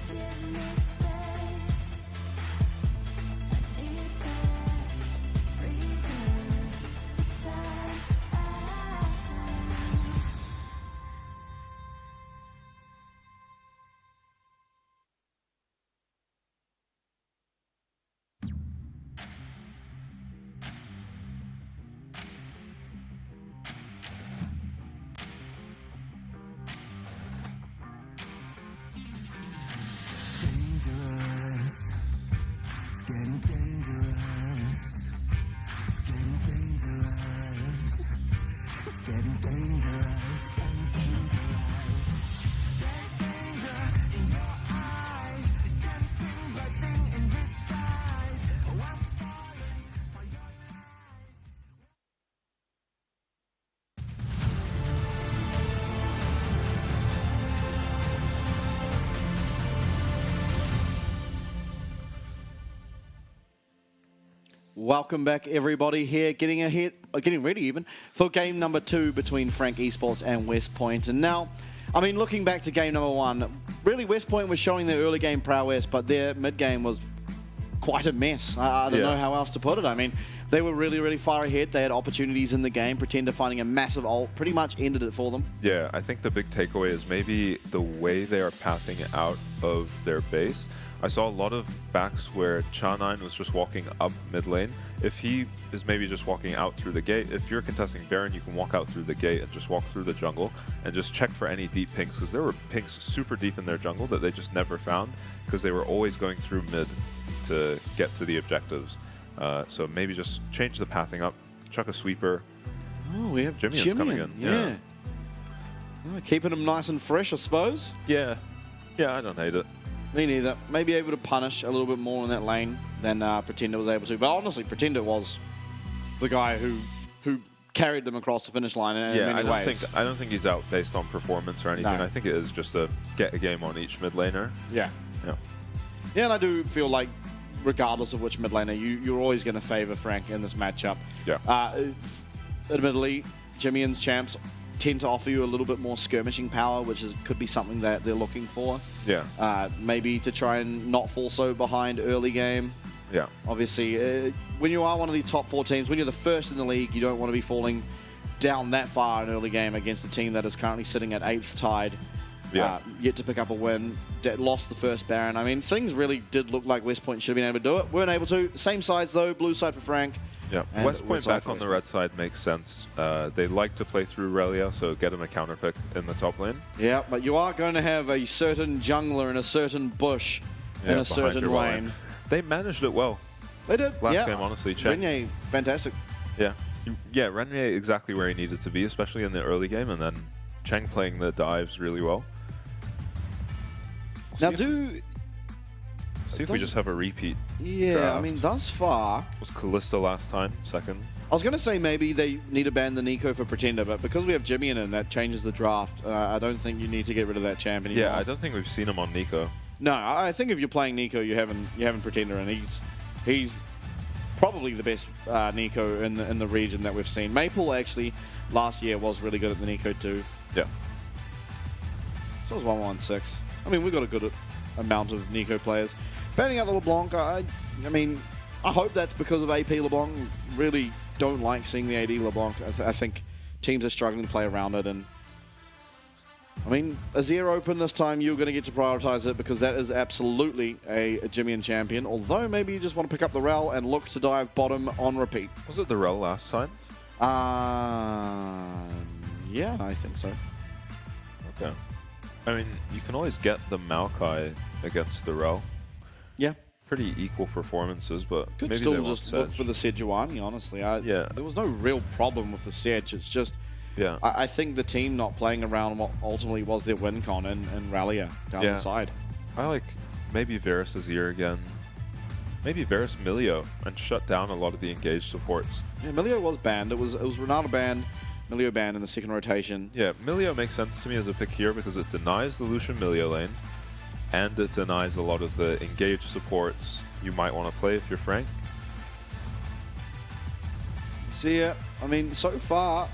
Give me space. I need that freedom, the time. Dangerous. It's getting dangerous. It's getting dangerous. It's getting dangerous. Getting dangerous. There's danger in your eyes. It's tempting blessing in disguise. Oh, I'm falling for your lies. Welcome back, everybody. Here, getting ready even for game number 2 between Frank Esports and West Point. And now, I mean, looking back to game number 1, really West Point was showing their early game prowess, but their mid game was quite a mess. I don't know how else to put it. I mean, They were really, really far ahead. They had opportunities in the game. Pretender finding a massive ult pretty much ended it for them. Yeah, I think the big takeaway is maybe the way they are pathing out of their base. I saw a lot of backs where Cha9 was just walking up mid lane. If he is maybe just walking out through the gate, if you're contesting Baron, you can walk out through the gate and just walk through the jungle and just check for any deep pinks, because there were pinks super deep in their jungle that they just never found because they were always going through mid to get to the objectives. So maybe just change the pathing up, chuck a sweeper. Oh, we have Jimmy's coming in. Yeah. Oh, keeping them nice and fresh, I suppose. Yeah, I don't hate it. Me neither. Maybe able to punish a little bit more in that lane than Pretender was able to. But honestly, Pretender was the guy who carried them across the finish line in many ways. I don't think he's out based on performance or anything. No. I think it is just a get a game on each mid laner. Yeah. Yeah, and I do feel like regardless of which mid laner, you're always going to favor Frank in this matchup. Yeah. Admittedly, Jimmy and's champs tend to offer you a little bit more skirmishing power, which could be something that they're looking for. Yeah. Maybe to try and not fall so behind early game. Yeah. Obviously, when you are one of these top 4 teams, when you're the first in the league, you don't want to be falling down that far in early game against a team that is currently sitting at 8th tied. Yeah. Yet to pick up a win, lost the first Baron. I mean, things really did look like West Point should have been able to do it. Weren't able to. Same sides though, blue side for Frank. Yeah, West Point back on the red side makes sense. They like to play through Relia, so get him a counter pick in the top lane. Yeah, but you are going to have a certain jungler in a certain bush in a certain lane. They managed it well. They did. Last game, honestly. Renier, fantastic. Yeah. Yeah, Renier exactly where he needed to be, especially in the early game, and then Cheng playing the dives really well. See if we just have a repeat. Yeah, draft. I mean, thus far... Was Callista last time, second? I was going to say maybe they need to ban the Nico for Pretender, but because we have Jimmy in, that changes the draft. I don't think you need to get rid of that champ anymore. Yeah, I don't think we've seen him on Nico. No, I think if you're playing Nico, you haven't Pretender, and he's probably the best Nico in the region that we've seen. Maple actually last year was really good at the Nico too. Yeah. So it was 116. I mean, we've got a good amount of Nico players. Banning out the LeBlanc, I mean, I hope that's because of AP LeBlanc. Really don't like seeing the AD LeBlanc. I think teams are struggling to play around it, and I mean, Azir Open this time, you're going to get to prioritize it because that is absolutely a Jimmy and champion. Although maybe you just want to pick up the Rel and look to dive bottom on repeat. Was it the Rel last time? Yeah, I think so. Okay. I mean, you can always get the Maokai against the Rel. Yeah. Pretty equal performances, but Could maybe still they just want look for the Sejuani, honestly. Yeah. There was no real problem with the Sedge. It's just, yeah. I think the team not playing around what ultimately was their win con and Rallia down the side. I like maybe Varus Azir again. Maybe Varus Milio and shut down a lot of the engaged supports. Yeah, Milio was banned. It was Ronaldo banned, Milio banned in the second rotation. Yeah, Milio makes sense to me as a pick here because it denies the Lucian Milio lane, and it denies a lot of the engaged supports you might want to play if you're Frank. So yeah, I mean, so far,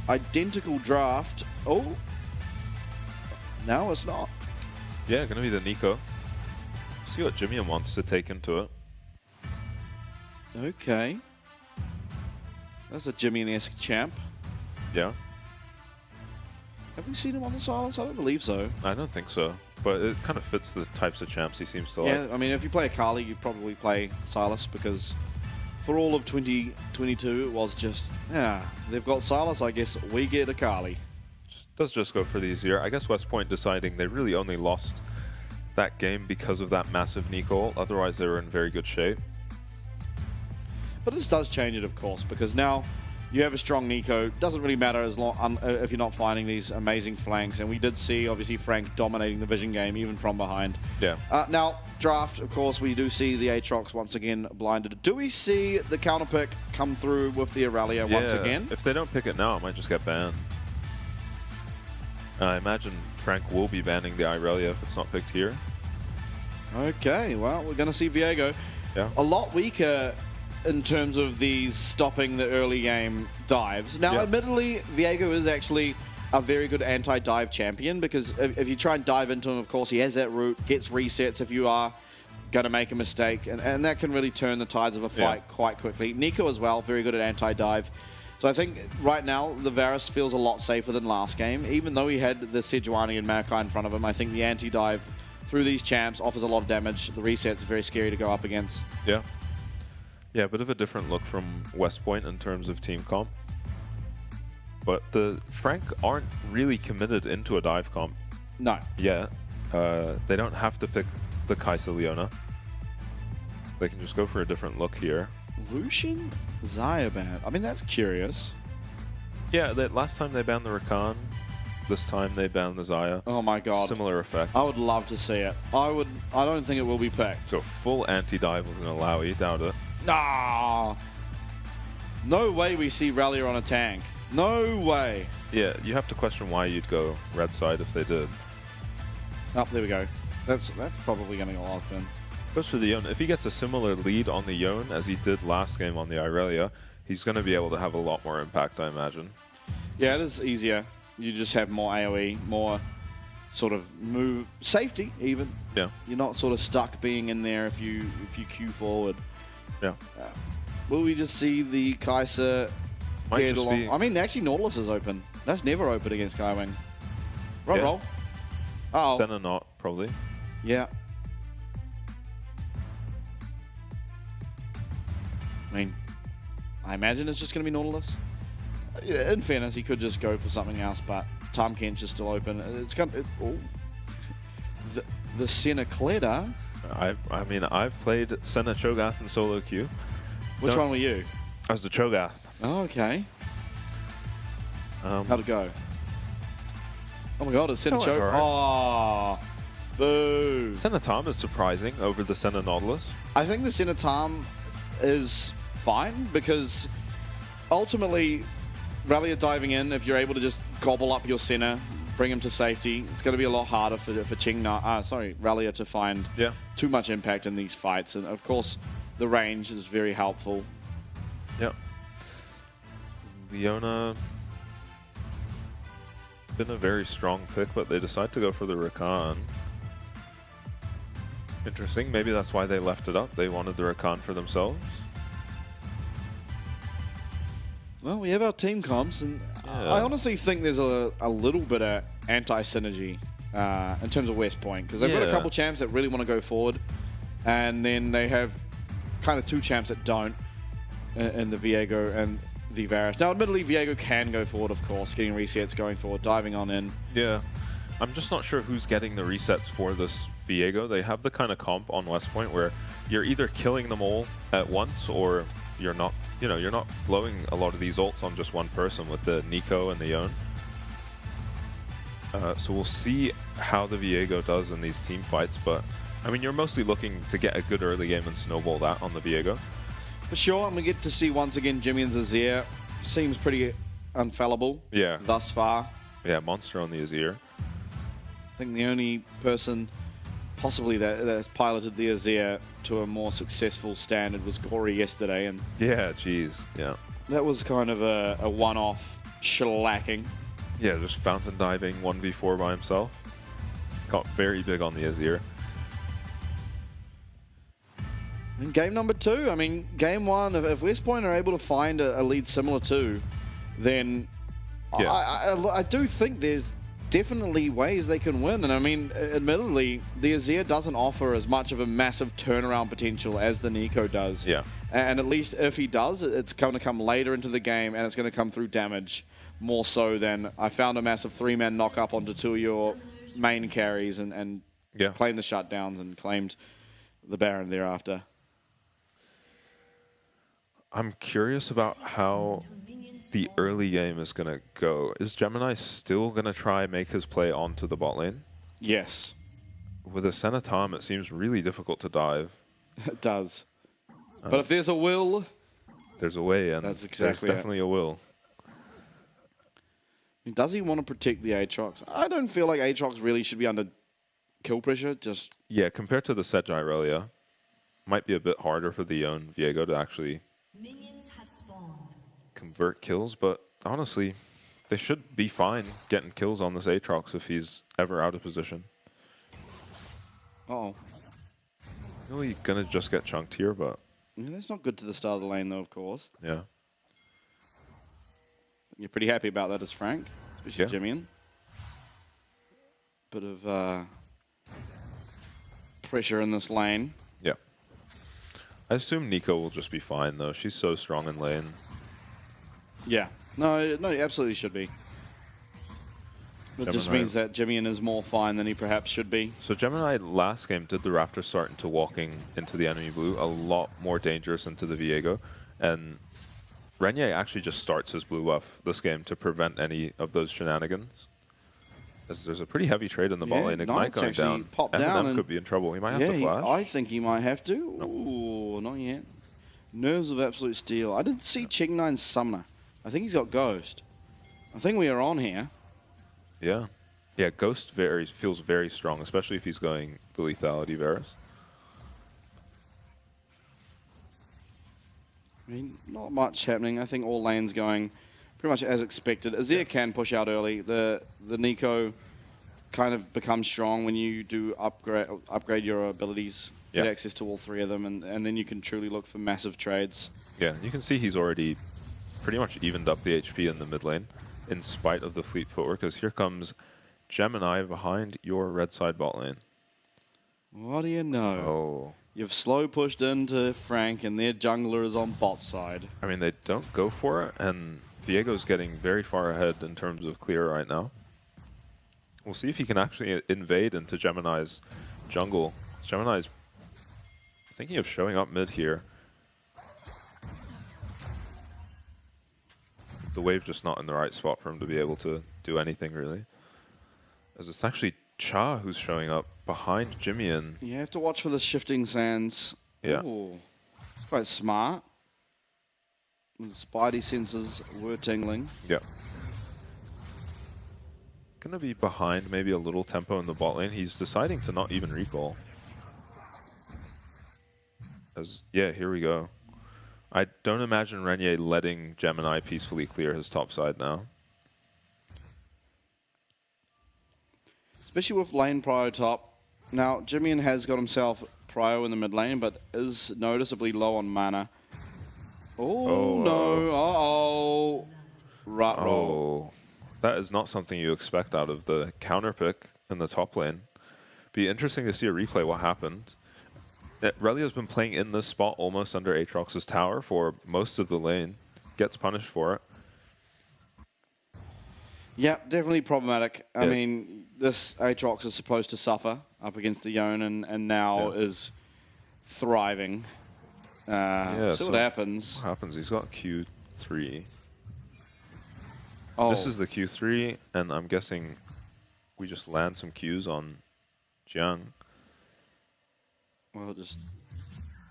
identical draft. Oh, no, it's not. Yeah, going to be the Nico. See what Jimmy wants to take into it. Okay. That's a Jimmy-esque champ. Yeah. Have we seen him on the silence? I don't believe so. I don't think so, but it kind of fits the types of champs he seems to like. Yeah, I mean, if you play Akali, you probably play Silas because for all of 2022, it was just, yeah, they've got Silas, I guess we get Akali. Does just go for the easier. I guess West Point deciding they really only lost that game because of that massive Nico. Otherwise, they were in very good shape. But this does change it, of course, because now you have a strong Nico. Doesn't really matter as long if you're not finding these amazing flanks. And we did see, obviously, Frank dominating the vision game, even from behind. Yeah. Now, draft, of course, we do see the Aatrox once again blinded. Do we see the counter pick come through with the Aurelia once again? If they don't pick it now, it might just get banned. I imagine Frank will be banning the Irelia if it's not picked here. Okay, well, we're going to see Viego. Yeah. A lot weaker in terms of these stopping the early game dives. Now, admittedly, Viego is actually a very good anti-dive champion because if you try and dive into him, of course, he has that route, gets resets if you are going to make a mistake, and that can really turn the tides of a fight quite quickly. Nico as well, very good at anti-dive. So I think right now the Varus feels a lot safer than last game. Even though he had the Sejuani and Maokai in front of him, I think the anti-dive through these champs offers a lot of damage. The reset's very scary to go up against. Yeah. Yeah, a bit of a different look from West Point in terms of team comp. But the Frank aren't really committed into a dive comp. No. Yeah. They don't have to pick the Kai'Sa Leona. They can just go for a different look here. Lucian Xayah ban. I mean, that's curious. Yeah, last time they banned the Rakan. This time they banned the Xayah. Oh my god. Similar effect. I would love to see it. I don't think it will be picked. So full anti-dive with an Alawi, doubt it. Nah. No way we see Rallier on a tank. No way. Yeah, you have to question why you'd go red side if they did. Oh, there we go. That's probably going to go off then. Goes for the Yone. If he gets a similar lead on the Yone as he did last game on the Irelia, he's going to be able to have a lot more impact, I imagine. Yeah, it is easier. You just have more AoE, more sort of move safety even. Yeah. You're not sort of stuck being in there if you queue forward. Yeah. Will we just see the Kai'Sa Might get just along? be- I mean, actually, Nautilus is open. That's never open against Skywing. Roll, Yeah. roll. Oh, Senna not, probably. yeah. I mean, I imagine it's just going to be Nautilus. Yeah, in fairness, he could just go for something else, but Tom Kench is still open. It's going to... The Senna Cleda. I mean, I've played Senna Cho'Gath in solo queue. Which one were you? I was the Cho'Gath. Oh, okay. How'd it go? Oh my god, it's Senna Cho'Gath. Oh, boo. Senna Tom is surprising over the Senna Nautilus. I think the Senna Tom is fine because ultimately, Rallier diving in, if you're able to just gobble up your Senna, bring him to safety, it's going to be a lot harder for Rallier to find too much impact in these fights. And of course, the range is very helpful. Yep. Leona, been a very strong pick, but they decide to go for the Rakan. Interesting. Maybe that's why they left it up. They wanted the Rakan for themselves. Well, we have our team comps, and I honestly think there's a little bit of anti-synergy in terms of West Point, because they've got a couple champs that really want to go forward, and then they have kind of two champs that don't, in the Viego and the Varus. Now, admittedly, Viego can go forward, of course, getting resets, going forward, diving on in. Yeah. I'm just not sure who's getting the resets for this Viego. They have the kind of comp on West Point where you're either killing them all at once or you're not, you're not blowing a lot of these ults on just one person with the Nico and the Yone. So we'll see how the Viego does in these team fights, but I mean, you're mostly looking to get a good early game and snowball that on the Viego. For sure, and we get to see once again Jimmy and Azir. Seems pretty infallible thus far. Yeah, monster on the Azir. I think the only person possibly that has piloted the Azir to a more successful standard was Gory yesterday, and yeah, geez, yeah. That was kind of a one-off shellacking. Yeah, just fountain diving 1v4 by himself. Got very big on the Azir. In game number 2, I mean, game 1, if West Point are able to find a lead similar to, then I do think there's definitely ways they can win. And I mean, admittedly, the Azir doesn't offer as much of a massive turnaround potential as the Nico does. Yeah. And at least if he does, it's going to come later into the game, and it's going to come through damage more so than I found a massive 3-man knock up onto 2 of your main carries and claimed the shutdowns and claimed the Baron thereafter. I'm curious about how the early game is going to go. Is Gemini still going to try make his play onto the bot lane? Yes. With a Senna Tom, it seems really difficult to dive. It does. But if there's a will... There's a way, and that's exactly there's definitely a will. Does he want to protect the Aatrox? I don't feel like Aatrox really should be under kill pressure. Just yeah, compared to the Sedge Irelia, might be a bit harder for the Yone Viego to actually convert kills, but honestly, they should be fine getting kills on this Aatrox if he's ever out of position. Uh-oh. Really gonna just get chunked here, but Yeah, that's not good to the start of the lane, though, of course. yeah. You're pretty happy about that as Frank, especially Yeah. Jimmy. Bit of pressure in this lane. Yeah. I assume Nico will just be fine, though. She's so strong in lane. Yeah. No, it absolutely should be. It just Gemini. means that Jimmy is more fine than he perhaps should be. So Gemini last game did the Raptor start into walking into the enemy blue, a lot more dangerous into the Viego. And Renier actually just starts his blue buff this game to prevent any of those shenanigans. As there's a pretty heavy trade in the bot lane. Ignite Knight's going actually down. popped down M&M could be in trouble. He might have to flash. I think he might have to. Ooh, not yet. Nerves of absolute steel. I didn't see Ching9's summoner. I think he's got Ghost. I think we are on here. Yeah. Yeah, Ghost feels very strong, especially if he's going the lethality Varus. I mean, not much happening. I think all lanes going pretty much as expected. Azir can push out early. The Nico kind of becomes strong when you do upgrade your abilities, get access to all three of them, and then you can truly look for massive trades. Yeah, you can see he's already pretty much evened up the HP in the mid lane, in spite of the fleet footwork, because here comes Gemini behind your red side bot lane. What do you know? Oh. You've slow pushed into Frank, and their jungler is on bot side. I mean, they don't go for it, and Viego's getting very far ahead in terms of clear right now. We'll see if he can actually invade into Gemini's jungle. Gemini's thinking of showing up mid here. The wave just not in the right spot for him to be able to do anything, really. As it's actually Cha who's showing up behind Jimmy and... You have to watch for the shifting sands. Yeah. Ooh, it's quite smart. The spidey senses were tingling. Yeah. Gonna be behind maybe a little tempo in the bot lane. He's deciding to not even recall. Yeah, here we go. I don't imagine Renier letting Gemini peacefully clear his top side now. Especially with lane prio top. Now, Jimmy has got himself prio in the mid lane, but is noticeably low on mana. Oh, no. Uh-oh. Ruh-roh. Oh, that is not something you expect out of the counter pick in the top lane. Be interesting to see a replay what happened. Relio's been playing in this spot almost under Aatrox's tower for most of the lane. Gets punished for it. Yeah, definitely problematic. I mean, this Aatrox is supposed to suffer up against the Yone and now is thriving. So what happens? What happens? He's got Q3. Oh. This is the Q3, and I'm guessing we just land some Qs on Jiang. Well, just...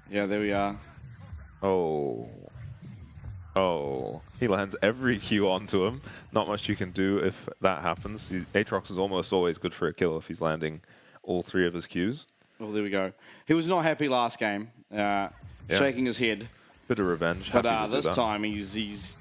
Yeah, there we are. Oh. Oh. He lands every Q onto him. Not much you can do if that happens. Aatrox is almost always good for a kill if he's landing all three of his Qs. Oh, there we go. He was not happy last game, shaking his head. Bit of revenge. But this time he's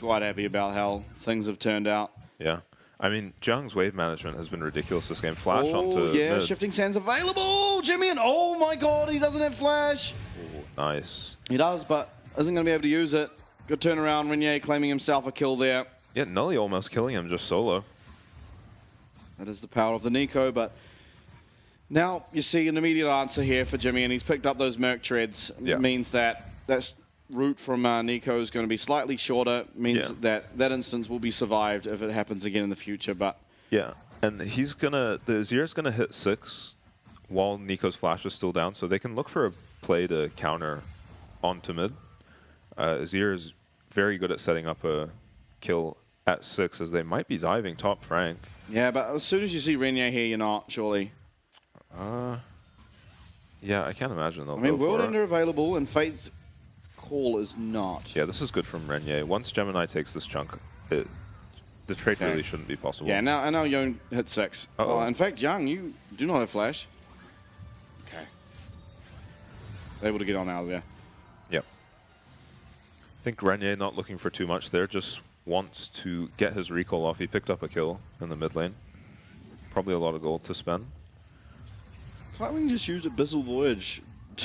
quite happy about how things have turned out. Yeah. I mean, Jiang's wave management has been ridiculous this game. Flash onto yeah, mid. shifting sands available. Jimmy, and oh my god, he doesn't have flash. Ooh, nice. He does, but isn't going to be able to use it. Good turnaround, Renier claiming himself a kill there. Yeah, Nully almost killing him just solo. That is the power of the Nico, but now you see an immediate answer here for Jimmy, and he's picked up those Merc Treads. Yeah. It means that route from Nico is going to be slightly shorter, means that instance will be survived if it happens again in the future. But yeah, and the Azir's gonna hit 6 while Nico's flash is still down, so they can look for a play to counter onto mid. Azir is very good at setting up a kill at 6, as they might be diving top Frank. Yeah, but as soon as you see Renier here, you're not, surely. Yeah, I can't imagine they'll I mean, go World for Ender it. available, and Fate's call is not. Yeah, this is good from Renier. Once Gemini takes this chunk, the trade really shouldn't be possible. Yeah, now Yone hit 6. In fact, Young, you do not have flash. Okay. Able to get on out of there. Yep. I think Renier not looking for too much there, just wants to get his recall off. He picked up a kill in the mid lane. Probably a lot of gold to spend. Why wouldn't you just use Abyssal Voyage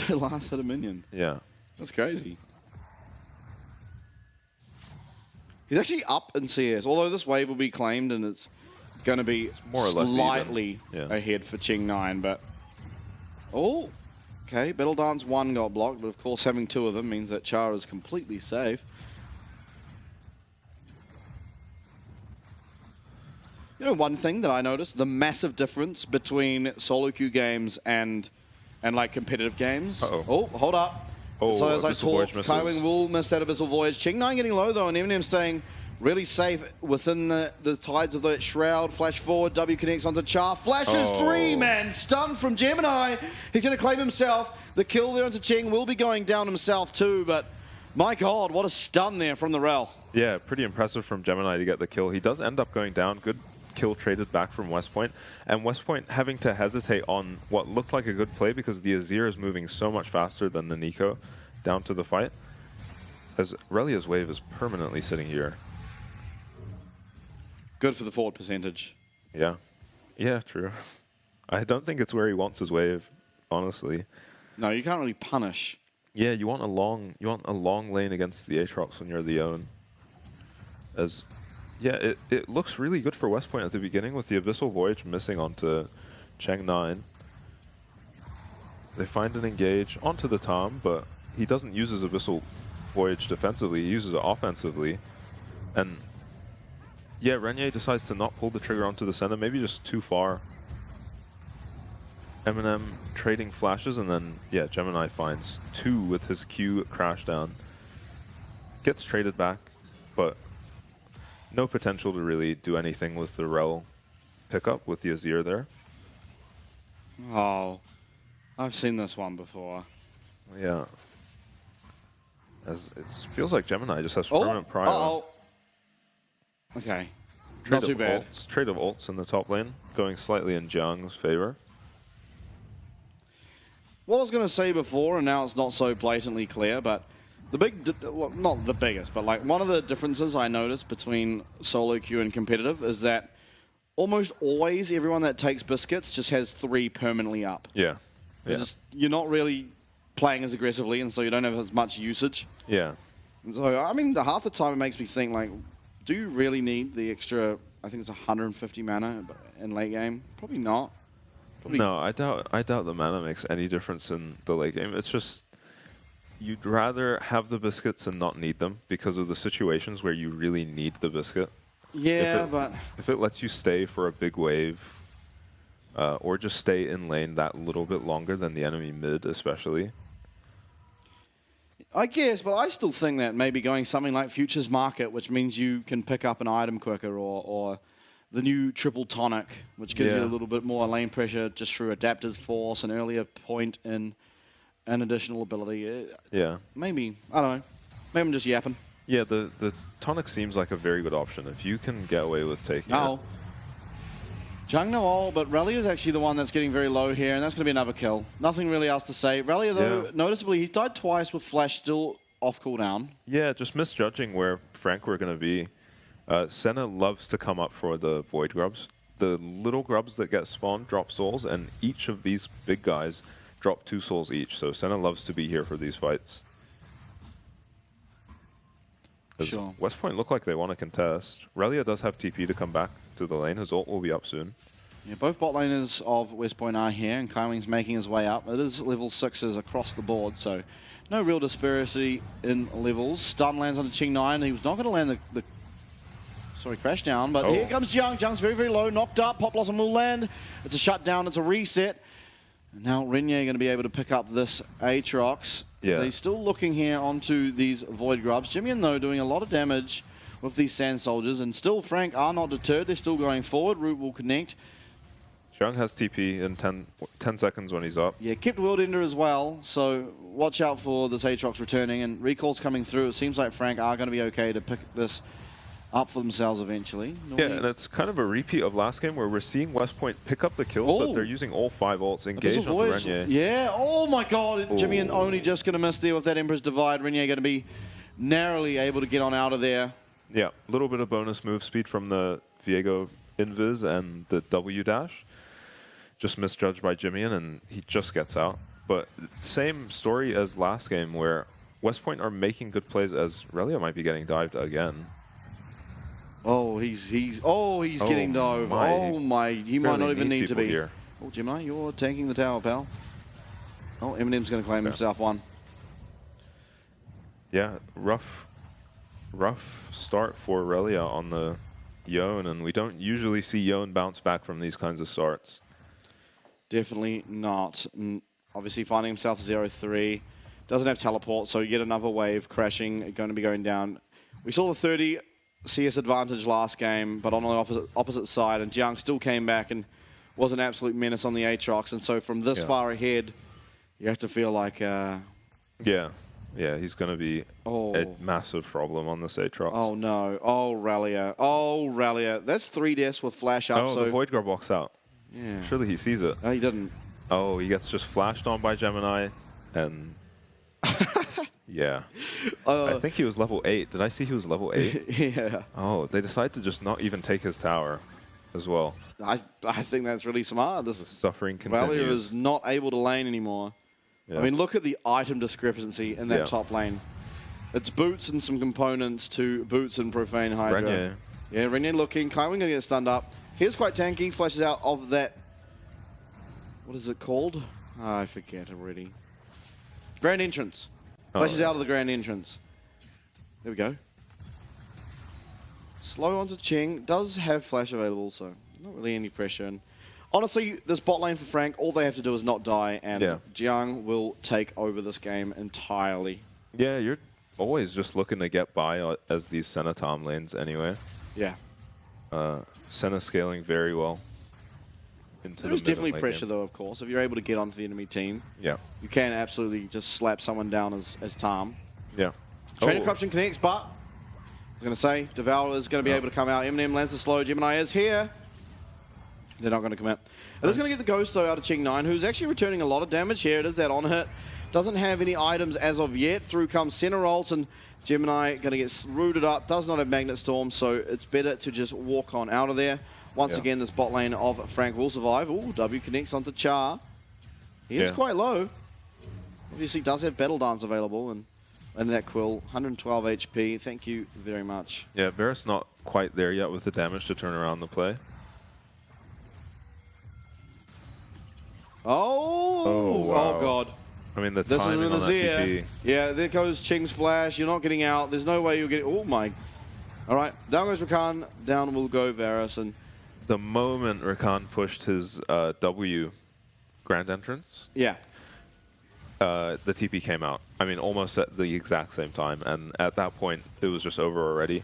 last hit a minion. Yeah. That's crazy. He's actually up in CS, although this wave will be claimed and it's going to be more or less slightly even. ahead for Ching9, but... Oh, okay. Battle Dance 1 got blocked, but of course having 2 of them means that Chara is completely safe. You know, one thing that I noticed, the massive difference between solo queue games and like competitive games. Oh, hold up. Oh, so as I Abyssal Voyage misses. Kaiwing will miss that Abyssal Voyage. Ching9 getting low though, and Eminem staying really safe within the tides of the Shroud. Flash forward, W connects onto Char. Flashes 3-man stun from Gemini. He's going to claim himself. The kill there onto Ching will be going down himself too, but my God, what a stun there from the Rel. Yeah, pretty impressive from Gemini to get the kill. He does end up going down. Good kill traded back from West Point, and West Point having to hesitate on what looked like a good play because the Azir is moving so much faster than the Nico down to the fight, as Relia's wave is permanently sitting here. Good for the forward percentage. Yeah. Yeah, true. I don't think it's where he wants his wave, honestly. No, you can't really punish. Yeah, you want a long lane against the Aatrox when you're the own. As yeah, it looks really good for West Point at the beginning with the Abyssal Voyage missing onto Chang9. They find an engage onto the Tom, but he doesn't use his Abyssal Voyage defensively, he uses it offensively. And yeah, Renier decides to not pull the trigger onto the center, maybe just too far. Eminem trading flashes, and then yeah, Gemini finds 2 with his Q crash down. Gets traded back, but no potential to really do anything with the Rel pickup with the Azir there. Oh, I've seen this one before. Yeah. As it feels like Gemini just has permanent prio. Okay. Trade Not too bad. Trade of ults in the top lane, going slightly in Jiang's favor. What I was going to say before, and now it's not so blatantly clear, but the big, well, not the biggest, but like one of the differences I noticed between solo queue and competitive is that almost always everyone that takes biscuits just has 3 permanently up. Yeah. You're not really playing as aggressively, and so you don't have as much usage. Yeah. And so, I mean, half the time it makes me think, like, do you really need the extra, I think it's 150 mana in late game? Probably not. Probably No, I doubt the mana makes any difference in the late game. It's just you'd rather have the biscuits and not need them because of the situations where you really need the biscuit. Yeah, but if it lets you stay for a big wave, or just stay in lane that little bit longer than the enemy mid, especially. I guess, but I still think that maybe going something like Futures Market, which means you can pick up an item quicker, or the new Triple Tonic, which gives you a little bit more lane pressure just through Adaptive Force, an earlier point in an additional ability. Yeah. Maybe, I don't know. Maybe I'm just yapping. Yeah, the Tonic seems like a very good option if you can get away with taking it. Jung Noel, but Relia is actually the one that's getting very low here, and that's going to be another kill. Nothing really else to say. Relia, though, noticeably, he's died twice with Flash still off cooldown. Yeah, just misjudging where Frank were going to be. Senna loves to come up for the Void Grubs. The little grubs that get spawned drop souls, and each of these big guys drop 2 souls each. So Senna loves to be here for these fights. Sure. West Point look like they want to contest. Relia does have TP to come back to the lane. His ult will be up soon. Yeah, both bot laners of West Point are here, and Kaiwing's making his way up. It is level 6s across the board, so no real disparity in levels. Stun lands on the Ching9. He was not going to land the crash down, but here comes Jiang. Jiang's very, very low, knocked up. Pop Blossom will land. It's a shutdown, it's a reset. And now Renier going to be able to pick up this Aatrox. Yeah. He's still looking here onto these Void Grubs. Jimmy, though, doing a lot of damage with these Sand Soldiers, and still Frank are not deterred. They're still going forward. Root will connect. Jiang has TP in 10 seconds when he's up. Yeah, kept World Ender as well, so watch out for this Aatrox returning, and recalls coming through. It seems like Frank are going to be okay to pick this up for themselves eventually. Yeah, and it's kind of a repeat of last game where we're seeing West Point pick up the kills, but they're using all 5 ults, engaged on Renier. Yeah, oh my God, Jimmy and only just going to miss there with that Emperor's Divide. Renier going to be narrowly able to get on out of there. Yeah, a little bit of bonus move speed from the Viego Invis and the W dash. Just misjudged by Jimmy, and he just gets out. But same story as last game where West Point are making good plays as Relia might be getting dived again. Oh, he's getting dove. my. Oh my, he might not even need to be. Here. Oh, Gemini, you're tanking the tower, pal. Oh, Eminem's going to claim himself one. Yeah, rough start for Relia on the Yone, and we don't usually see Yone bounce back from these kinds of starts. Definitely not. Obviously finding himself 0-3. Doesn't have teleport, so yet another wave crashing, going to be going down. We saw the 30 CS advantage last game, but on the opposite side, and Jiang still came back and was an absolute menace on the Aatrox, and so from this far ahead, you have to feel like... Yeah, he's going to be a massive problem on this Aatrox. Oh no, oh Relia. That's 3 deaths with flash up. Oh, so the Void Guard walks out. Yeah. Surely he sees it. No, he didn't. Oh, he gets just flashed on by Gemini, and... yeah. I think he was level 8. Did I see he was level 8? Yeah. Oh, they decided to just not even take his tower as well. I think that's really smart. The suffering continues. Relia is not able to lane anymore. Yeah. I mean, look at the item discrepancy in that top lane. It's boots and some components to boots and Profane Hydra. Renier. Yeah, Renier looking. Kaiwing going to get stunned up. Here's quite tanky. Flashes out of that... What is it called? Oh, I forget already. Grand Entrance. Flashes out of the Grand Entrance. There we go. Slow onto Ching. Does have flash available, so not really any pressure. And honestly, this bot lane for Frank, all they have to do is not die, and Jiang will take over this game entirely. Yeah, you're always just looking to get by as these Senna Tom lanes anyway. Yeah. Senna scaling very well. There's definitely pressure, though, of course. If you're able to get onto the enemy team, you can absolutely just slap someone down as Tom. Yeah. Trainer Corruption connects, but I was going to say, Devour is going to be able to come out. Eminem lands the slow. Gemini is here. They're not going to come out. It is going to get the Ghost, though, out of Ching9, who's actually returning a lot of damage here. It is that on-hit. Doesn't have any items as of yet. Through comes Cinerolt, and Gemini going to get rooted up. Does not have Magnet Storm, so it's better to just walk on out of there. Once again, this bot lane of Frank will survive. Ooh, W connects onto Char. He is quite low. Obviously does have Battle Dance available, and that Quill, 112 HP. Thank you very much. Yeah, Varus not quite there yet with the damage to turn around the play. Oh God. I mean, the timing on that TP. Yeah, there goes Ching's flash. You're not getting out. There's no way you'll get... Oh, my. All right, down goes Rakan. Down will go Varus, and... The moment Rakan pushed his W Grand Entrance, the TP came out. I mean, almost at the exact same time, and at that point, it was just over already.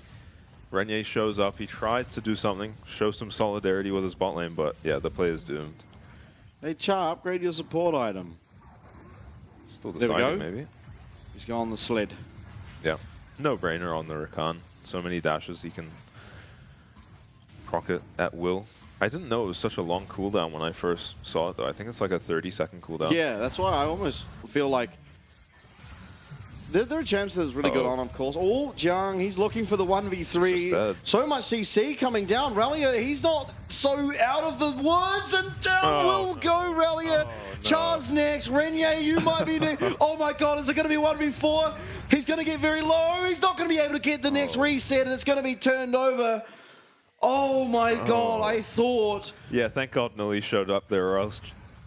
Renier shows up, he tries to do something, show some solidarity with his bot lane, but yeah, the play is doomed. Hey, Char, upgrade your support item. Still deciding, maybe. He's going on the sled. Yeah, no-brainer on the Rakan. So many dashes he can proc it at will. I didn't know it was such a long cooldown when I first saw it, though. I think it's like a 30-second cooldown. Yeah, that's why I almost feel like there are chances it's really good on, of course. Oh, Jiang, he's looking for the 1v3. So much CC coming down. Relia, he's not so out of the woods, and down will go Relia. Char's next. Renier, you might be next. Oh my God, is it going to be 1v4? He's going to get very low. He's not going to be able to get the next reset, and it's going to be turned over. Oh my God, I thought. Yeah, thank God Nili showed up there, or else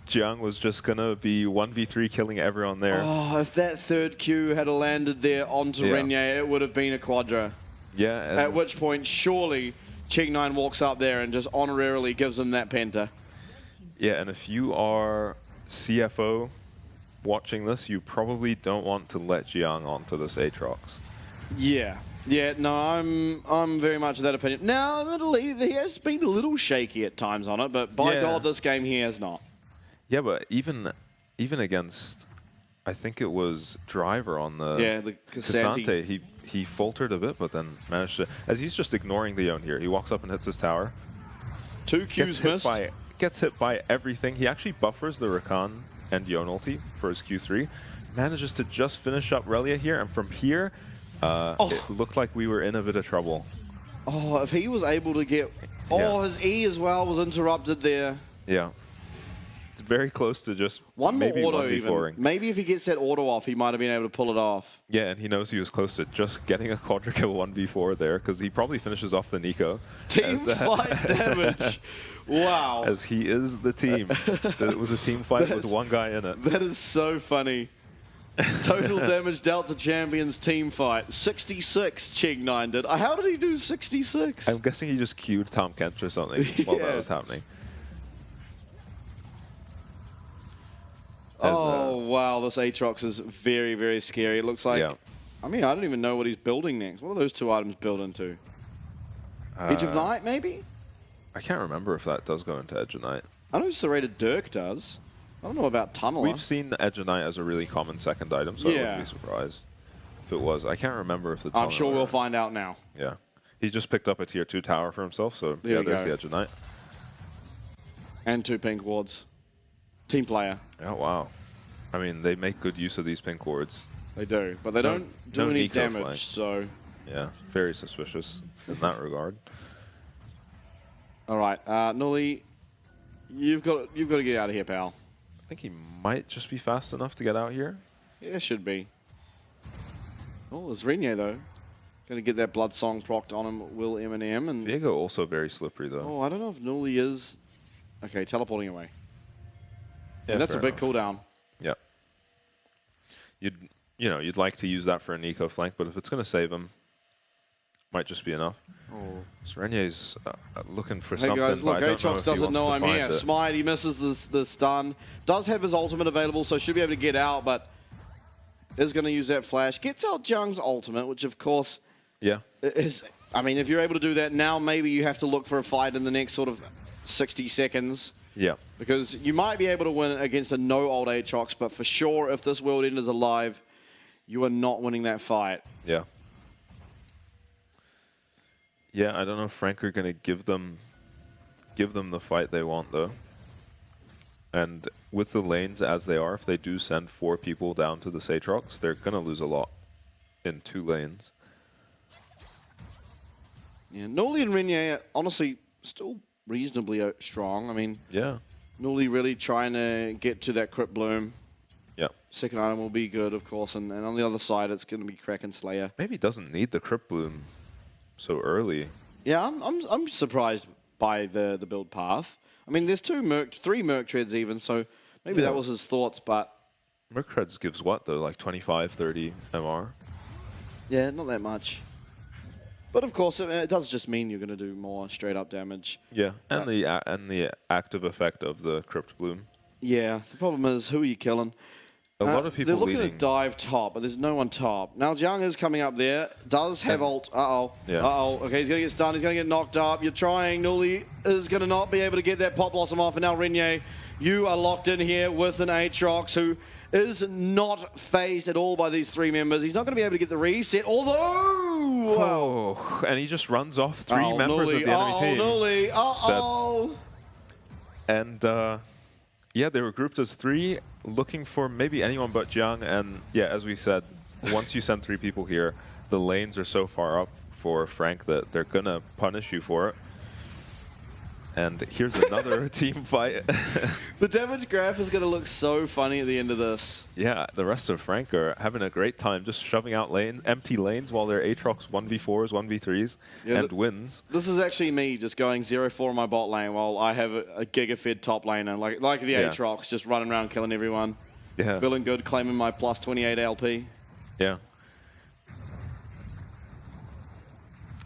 Jiang was just going to be 1v3 killing everyone there. Oh, if that third Q had landed there onto Renier, it would have been a quadra. Yeah. At which point, surely, Ching9 walks up there and just honorarily gives him that penta. Yeah, and if you are CFO watching this, you probably don't want to let Jiang onto this Aatrox. Yeah. Yeah, no, I'm very much of that opinion. Now, admittedly, he has been a little shaky at times on it, but by God, this game he has not. Yeah, but even against, I think it was Driver on the Cassante, he faltered a bit, but then managed to, as he's just ignoring the Yone here, he walks up and hits his tower. 2 Qs missed. Gets hit by everything. He actually buffers the Rakan and Yone ulti for his Q3, manages to just finish up Relia here, and from here, it looked like we were in a bit of trouble. Oh, if he was able to get... Oh, his E as well was interrupted there. Yeah. very close to just One more maybe auto 1v4ing. even. Maybe if he gets that auto off, he might have been able to pull it off. Yeah, and he knows he was close to just getting a quadra kill 1v4 there, because he probably finishes off the Nico. Team fight damage. Wow. As he is the team. It was a team fight with one guy in it. That is so funny. Total damage dealt to champions team fight. 66 Chig9 did. How did he do 66? I'm guessing he just queued Tom Kent or something while that was happening. Oh, wow. This Aatrox is very, very scary. It looks like... Yeah. I mean, I don't even know what he's building next. What are those two items built into? Edge of Night, maybe? I can't remember if that does go into Edge of Night. I know Serrated Dirk does. I don't know about Tunneler. We've seen the Edge of Night as a really common second item, so I Yeah. wouldn't be surprised if it was. I can't remember if the I'm sure Tunneler- we'll find out now. Yeah. He just picked up a tier 2 tower for himself, so There yeah, we there's go. the Edge of Night. And 2 pink wards. Team player. Oh, wow. I mean, they make good use of these pink wards. They do, but they don't do no any Nico damage, flank. so... Yeah, very suspicious in that regard. All right, Nully, you've got to get out of here, pal. I think he might just be fast enough to get out here. Yeah, should be. Oh, there's Renier, though. Going to get that Blood Song procced on him, Will Eminem. And Viego also very slippery, though. oh, I don't know if Nully is... Okay, teleporting away. Yeah, And that's a fair big enough. cooldown. Yeah. You'd like to use that for an eco flank, but if it's going to save him, might just be enough. Oh. So Renier's looking for Hey something, guys, look, but I don't know Aatrox if he doesn't wants know to I'm find here. it. Smite, he misses the stun. Does have his ultimate available, so should be able to get out, but is going to use that flash. Gets out Jung's ultimate, which of course Yeah. is... I mean, if you're able to do that now, maybe you have to look for a fight in the next sort of 60 seconds. Yeah. Because you might be able to win against a no-old Aatrox, but for sure, if this World End is alive, you are not winning that fight. Yeah. Yeah, I don't know if Frank are going to give them the fight they want, though. And with the lanes as they are, if they do send 4 people down to the Aatrox, they're going to lose a lot in 2 lanes. Yeah, Nully and Renier, honestly, still reasonably strong. I mean, Yeah. Nully really trying to get to that Crypt Bloom. Yeah. Second item will be good, of course, and on the other side, it's going to be Kraken Slayer. Maybe doesn't need the Crypt Bloom so early. Yeah, I'm surprised by the build path. I mean, there's 3 Merc Treads even, so maybe that was his thoughts, but... Mercreds gives what, though? Like 25, 30 MR? Yeah, not that much. But of course, it does just mean you're going to do more straight-up damage. Yeah, and the active effect of the Crypt Bloom. Yeah, the problem is, who are you killing? A lot of people They're looking leading. to dive top, but there's no one top. Now, Jiang is coming up there. Does have ult. Uh-oh. Yeah. Uh-oh. Okay, he's going to get stunned. He's going to get knocked up. You're trying. Nully is going to not be able to get that Pop Blossom off. And now, Renier, you are locked in here with an Aatrox who is not phased at all by these 3 members. He's not going to be able to get the reset, although... Oh, and he just runs off 3 members Nully. of the enemy team. Nully. Uh-oh. And yeah, they were grouped as 3, looking for maybe anyone but Jiang. And yeah, as we said, once you send 3 people here, the lanes are so far up for Frank that they're going to punish you for it. And here's another team fight. The damage graph is going to look so funny at the end of this. Yeah, the rest of Frank are having a great time just shoving out empty lanes while their Aatrox 1v4s, 1v3s, and wins. This is actually me just going 0-4 in my bot lane while I have a giga-fed top laner, like the Aatrox, just running around killing everyone. Yeah. Feeling good, claiming my plus 28 LP. Yeah.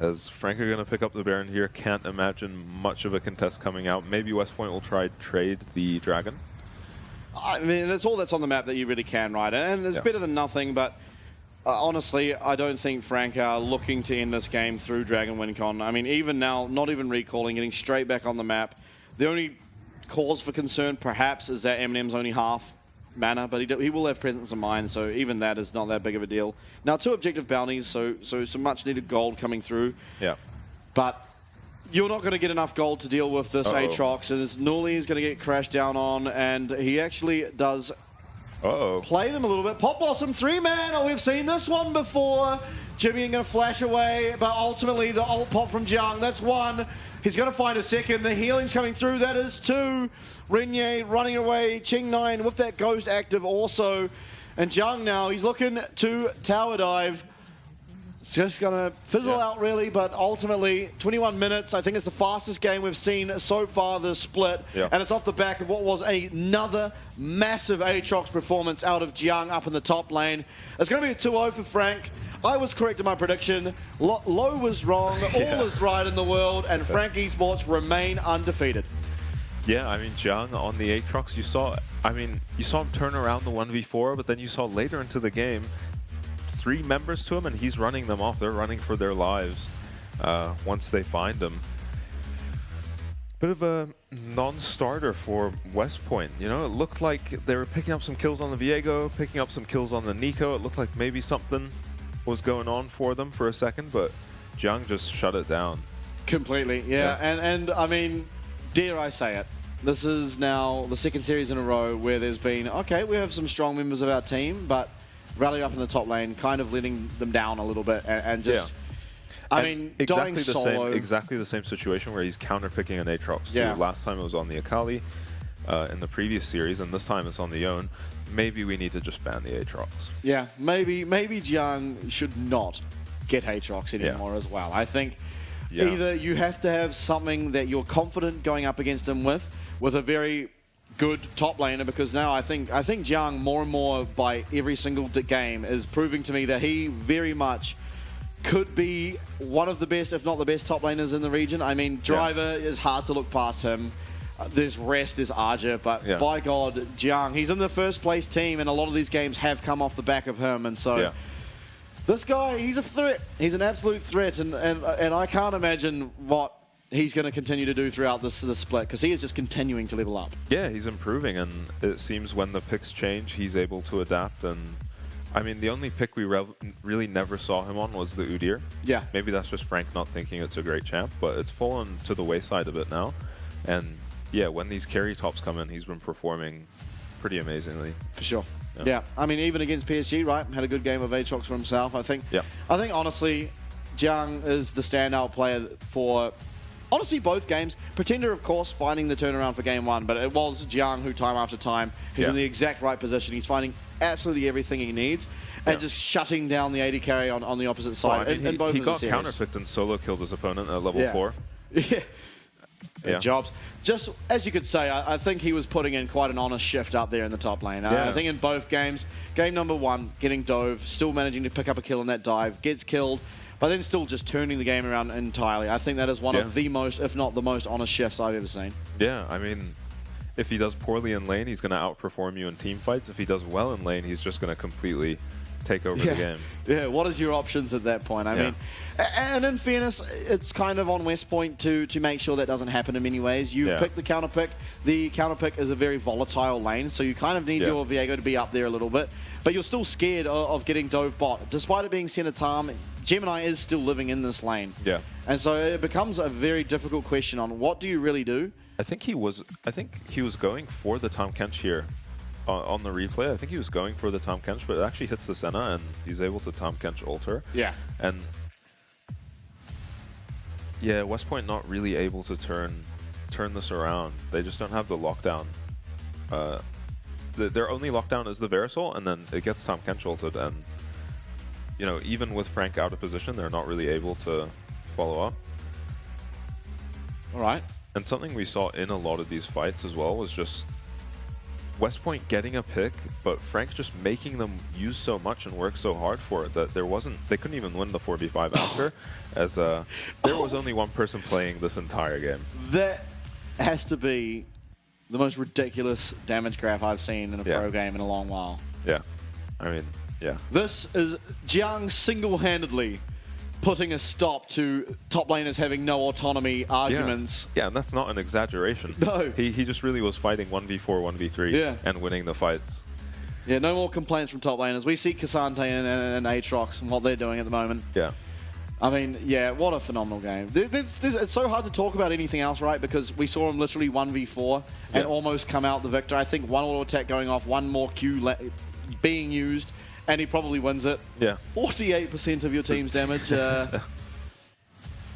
As Frank are going to pick up the Baron here, can't imagine much of a contest coming out. Maybe West Point will try trade the Dragon. I mean, that's all that's on the map that you really can, right? And it's better than nothing, but honestly, I don't think Frank are looking to end this game through Dragon WinCon. I mean, even now, not even recalling, getting straight back on the map. The only cause for concern, perhaps, is that Eminem's only half mana, but he will have presence of mind, so even that is not that big of a deal. Now, 2 objective bounties, so some much-needed gold coming through. Yeah. But you're not going to get enough gold to deal with this Aatrox, and Nully is going to get crashed down on, and he actually does play them a little bit. Pop Blossom 3-man, oh, we've seen this one before. Jimmy going to flash away, but ultimately the ult pop from Jiang. That's one. He's going to find a second. The healing's coming through. That is two. Renye running away. Ching9 with that ghost active also. And Jiang now, he's looking to tower dive. It's just going to fizzle out really, but ultimately 21 minutes. I think it's the fastest game we've seen so far this split. And it's off the back of what was another massive Aatrox performance out of Jiang up in the top lane. It's going to be a 2-0 for Frank. I was correct in my prediction. Low was wrong. All is right in the world, and Frank Esports remain undefeated. Yeah, I mean, Jiang on the Aatrox, you saw him turn around the 1v4, but then you saw later into the game, 3 members to him, and he's running them off. They're running for their lives once they find him. Bit of a non-starter for West Point. You know, it looked like they were picking up some kills on the Viego, picking up some kills on the Nico. It looked like maybe something was going on for them for a second, but Jiang just shut it down. Completely, yeah. And I mean, dare I say it, this is now the second series in a row where there's been, okay, we have some strong members of our team, but rally up in the top lane, kind of letting them down a little bit, and just, I mean, dying solo. Exactly the same situation where he's counter-picking an Aatrox. Yeah. Last time it was on the Akali in the previous series, and this time it's on the Yone. Maybe we need to just ban the Aatrox. Yeah, maybe Jiang should not get Aatrox anymore as well. I think either you have to have something that you're confident going up against him with a very good top laner, because now I think Jiang more and more by every single game is proving to me that he very much could be one of the best, if not the best, top laners in the region. I mean, Driver is hard to look past him. There's Rest, there's Arja, but by God, Jiang, he's in the first place team, and a lot of these games have come off the back of him, and so this guy, he's a threat. He's an absolute threat, and I can't imagine what he's going to continue to do throughout this split, because he is just continuing to level up. Yeah, he's improving, and it seems when the picks change, he's able to adapt. And I mean, the only pick we really never saw him on was the Udyr. Yeah. Maybe that's just Frank not thinking it's a great champ, but it's fallen to the wayside a bit now. And yeah, when these carry tops come in, he's been performing pretty amazingly. For sure. Yeah. I mean, even against PSG, right? Had a good game of Aatrox for himself. I think honestly, Jiang is the standout player for honestly both games. Pretender, of course, finding the turnaround for game 1, but it was Jiang who time after time, he's in the exact right position. He's finding absolutely everything he needs and just shutting down the AD carry on the opposite side. Well, I mean, he got counterpicked and solo killed his opponent at level 4. Jobs. Just as you could say, I think he was putting in quite an honest shift out there in the top lane. I think in both games, game number 1, getting dove, still managing to pick up a kill in that dive, gets killed, but then still just turning the game around entirely. I think that is one of the most, if not the most honest shifts I've ever seen. Yeah, I mean, if he does poorly in lane, he's going to outperform you in team fights. If he does well in lane, he's just going to completely take over the game. Yeah, what is your options at that point? I mean, and in fairness, it's kind of on West Point to make sure that doesn't happen in many ways. You've picked the counter pick. The counter pick is a very volatile lane, so you kind of need your Viego to be up there a little bit. But you're still scared of getting dove bot. Despite it being center Tam, Gemini is still living in this lane. Yeah. And so it becomes a very difficult question on what do you really do? I think he was going for the Tahm Kench here. On the replay, I think he was going for the Tahm Kench, but it actually hits the Senna, and he's able to Tahm Kench alter. Yeah. And yeah, West Point not really able to turn this around. They just don't have the lockdown. Their only lockdown is the Verisol, and then it gets Tahm Kench ulted, and you know, even with Frank out of position, they're not really able to follow up. All right. And something we saw in a lot of these fights as well was just West Point getting a pick, but Frank just making them use so much and work so hard for it that they couldn't even win the 4v5 after, as there was only one person playing this entire game. That has to be the most ridiculous damage graph I've seen in a pro game in a long while. Yeah, I mean, yeah. This is Jiang single-handedly putting a stop to top laners having no autonomy arguments. Yeah, and that's not an exaggeration. No. He just really was fighting 1v4, 1v3 and winning the fights. Yeah, no more complaints from top laners. We see Cassante and Aatrox and what they're doing at the moment. Yeah. I mean, yeah, what a phenomenal game. It's so hard to talk about anything else, right? Because we saw him literally 1v4 and almost come out the victor. I think one auto attack going off, one more Q being used, and he probably wins it. Yeah. 48% of your team's damage.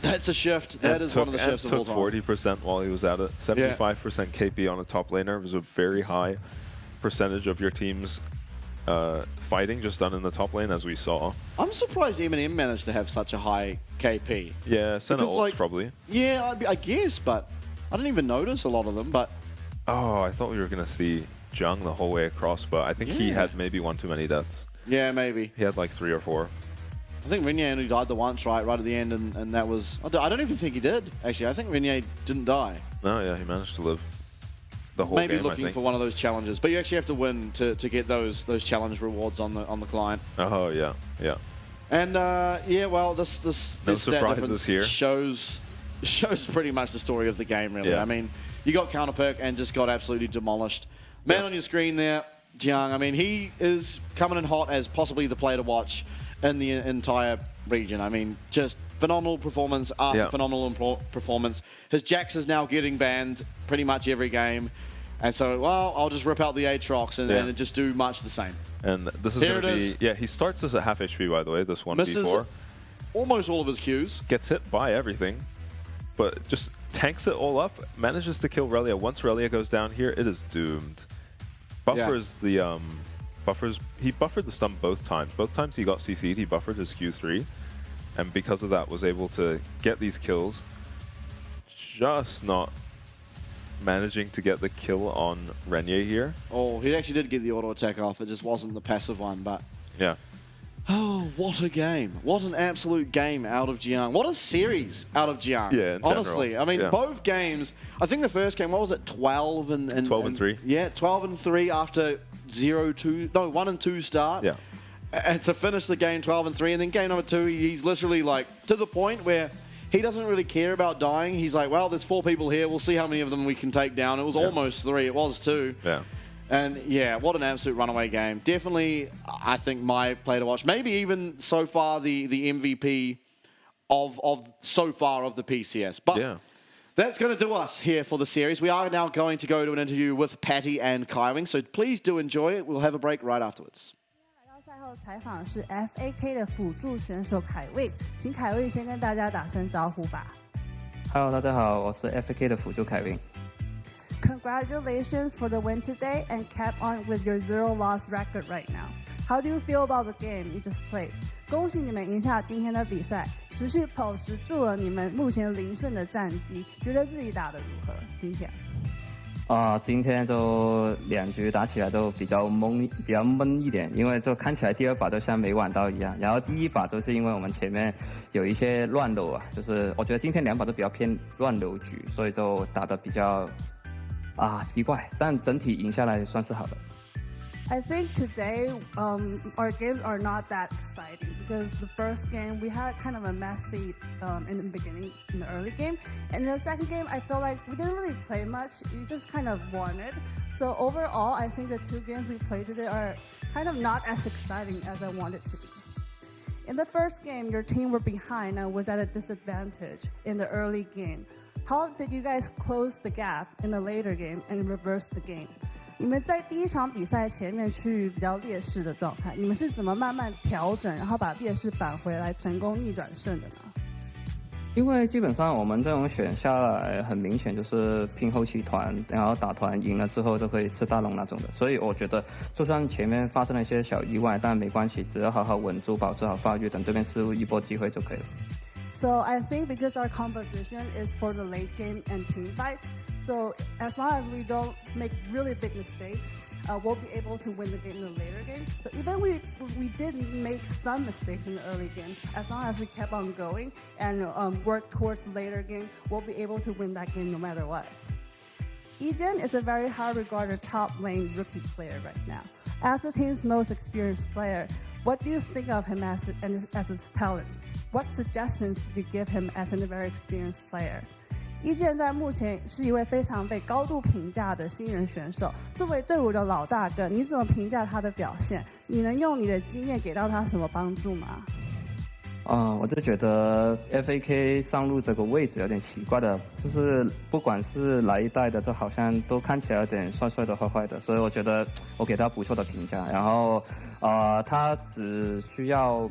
That's a shift. That is one of the shifts of all time. Took 40% while he was at it. 75% KP on a top laner was a very high percentage of your team's fighting just done in the top lane, as we saw. I'm surprised Eminem managed to have such a high KP. Yeah, Senna ults like, probably. Yeah, I guess, but I didn't even notice a lot of them. But oh, I thought we were going to see Jung the whole way across, but I think he had maybe one too many deaths. Yeah, maybe. He had like 3 or 4. I think Renier only died the once, right at the end, and that was... I don't even think he did, actually. I think Renier didn't die. No, yeah, he managed to live the whole Maybe game, looking for one of those challenges. But you actually have to win to get those challenge rewards on the client. Oh, yeah, yeah. And, yeah, well, this no stat difference here. shows pretty much the story of the game, really. Yeah. I mean, you got counter perk and just got absolutely demolished. Man on your screen there, Jiang, I mean, he is coming in hot as possibly the player to watch in the entire region. I mean, just phenomenal performance after phenomenal performance. His Jax is now getting banned pretty much every game. And so, well, I'll just rip out the Aatrox and just do much the same. And this is going to be... Yeah, he starts this at half HP, by the way, this 1v4. Misses almost all of his Qs. Gets hit by everything, but just tanks it all up, manages to kill Relia. Once Relia goes down here, it is doomed. Buffers the... He buffered the stun both times. Both times he got CC'd, he buffered his Q3. And because of that, was able to get these kills. Just not managing to get the kill on Renier here. Oh, he actually did get the auto attack off. It just wasn't the passive one, but... Yeah. Oh, what a game. What an absolute game out of Jiang. What a series out of Jiang. Yeah, in honestly. general. I mean, both games, I think the first game, what was it, 12 and 12 and 3. Yeah, 12 and 3 after 1 and 2 start. Yeah. And to finish the game 12 and 3, and then game number 2, he's literally like to the point where he doesn't really care about dying. He's like, well, there's 4 people here. We'll see how many of them we can take down. It was almost 3. It was 2. Yeah. And yeah, what an absolute runaway game. Definitely, I think my play to watch. Maybe even so far the MVP of so far of the PCS. But that's going to do us here for the series. We are now going to go to an interview with Patty and Kaiwing. So please do enjoy it. We'll have a break right afterwards. 赛后采访是 FAK 的辅助选手凯卫，请凯卫先跟大家打声招呼吧。Hello， 大家好，我是 FAK 的辅助凯卫。Congratulations for the win today and kept on with your 0-loss record right now. How do you feel about the game you just played? 恭喜你们赢下今天的比赛，持续保持住了你们目前0胜的战绩，觉得自己打得如何？今天？今天就2局打起来都比较闷一点，因为就看起来第2把就像没玩到一样，然后第1把就是因为我们前面有一些乱流啊，就是我觉得今天2把都比较偏乱流局，所以就打得比较奇怪，但整体赢下来算是好的。I think today our games are not that exciting because the first game we had kind of a messy in the beginning, in the early game, and in the second game I felt like we didn't really play much. We just kind of won it. So overall, I think the 2 games we played today are kind of not as exciting as I want it to be. In the first game, your team were behind and was at a disadvantage in the early game. How did you guys close the gap in the later game and reverse the game? 你们在第1场比赛前面去比较劣势的状态，你们是怎么慢慢调整，然后把劣势扳回来，成功逆转胜的呢？因为基本上我们这种选下来，很明显就是拼后期团，然后打团赢了之后就可以吃大龙那种的。所以我觉得，就算前面发生了一些小意外，但没关系，只要好好稳住，保持好发育，等对面失误一波机会就可以了。So I think because our composition is for the late game and team fights, so as long as we don't make really big mistakes, we'll be able to win the game in the later game. But even we did make some mistakes in the early game, as long as we kept on going and work towards the later game, we'll be able to win that game no matter what. Eden is a very high-regarded top lane rookie player right now. As the team's most experienced player, what do you think of him as his talents? What suggestions did you give him as a very experienced player? 伊健在目前是一位非常被高度评价的新人选手。作为队伍的老大哥，你怎么评价他的表现？你能用你的经验给到他什么帮助吗？我就觉得 FAK 上路这个位置有点奇怪的，就是不管是哪一代的，就好像都看起来有点帅帅的、坏坏的，所以我觉得我给他不错的评价。然后，他只需要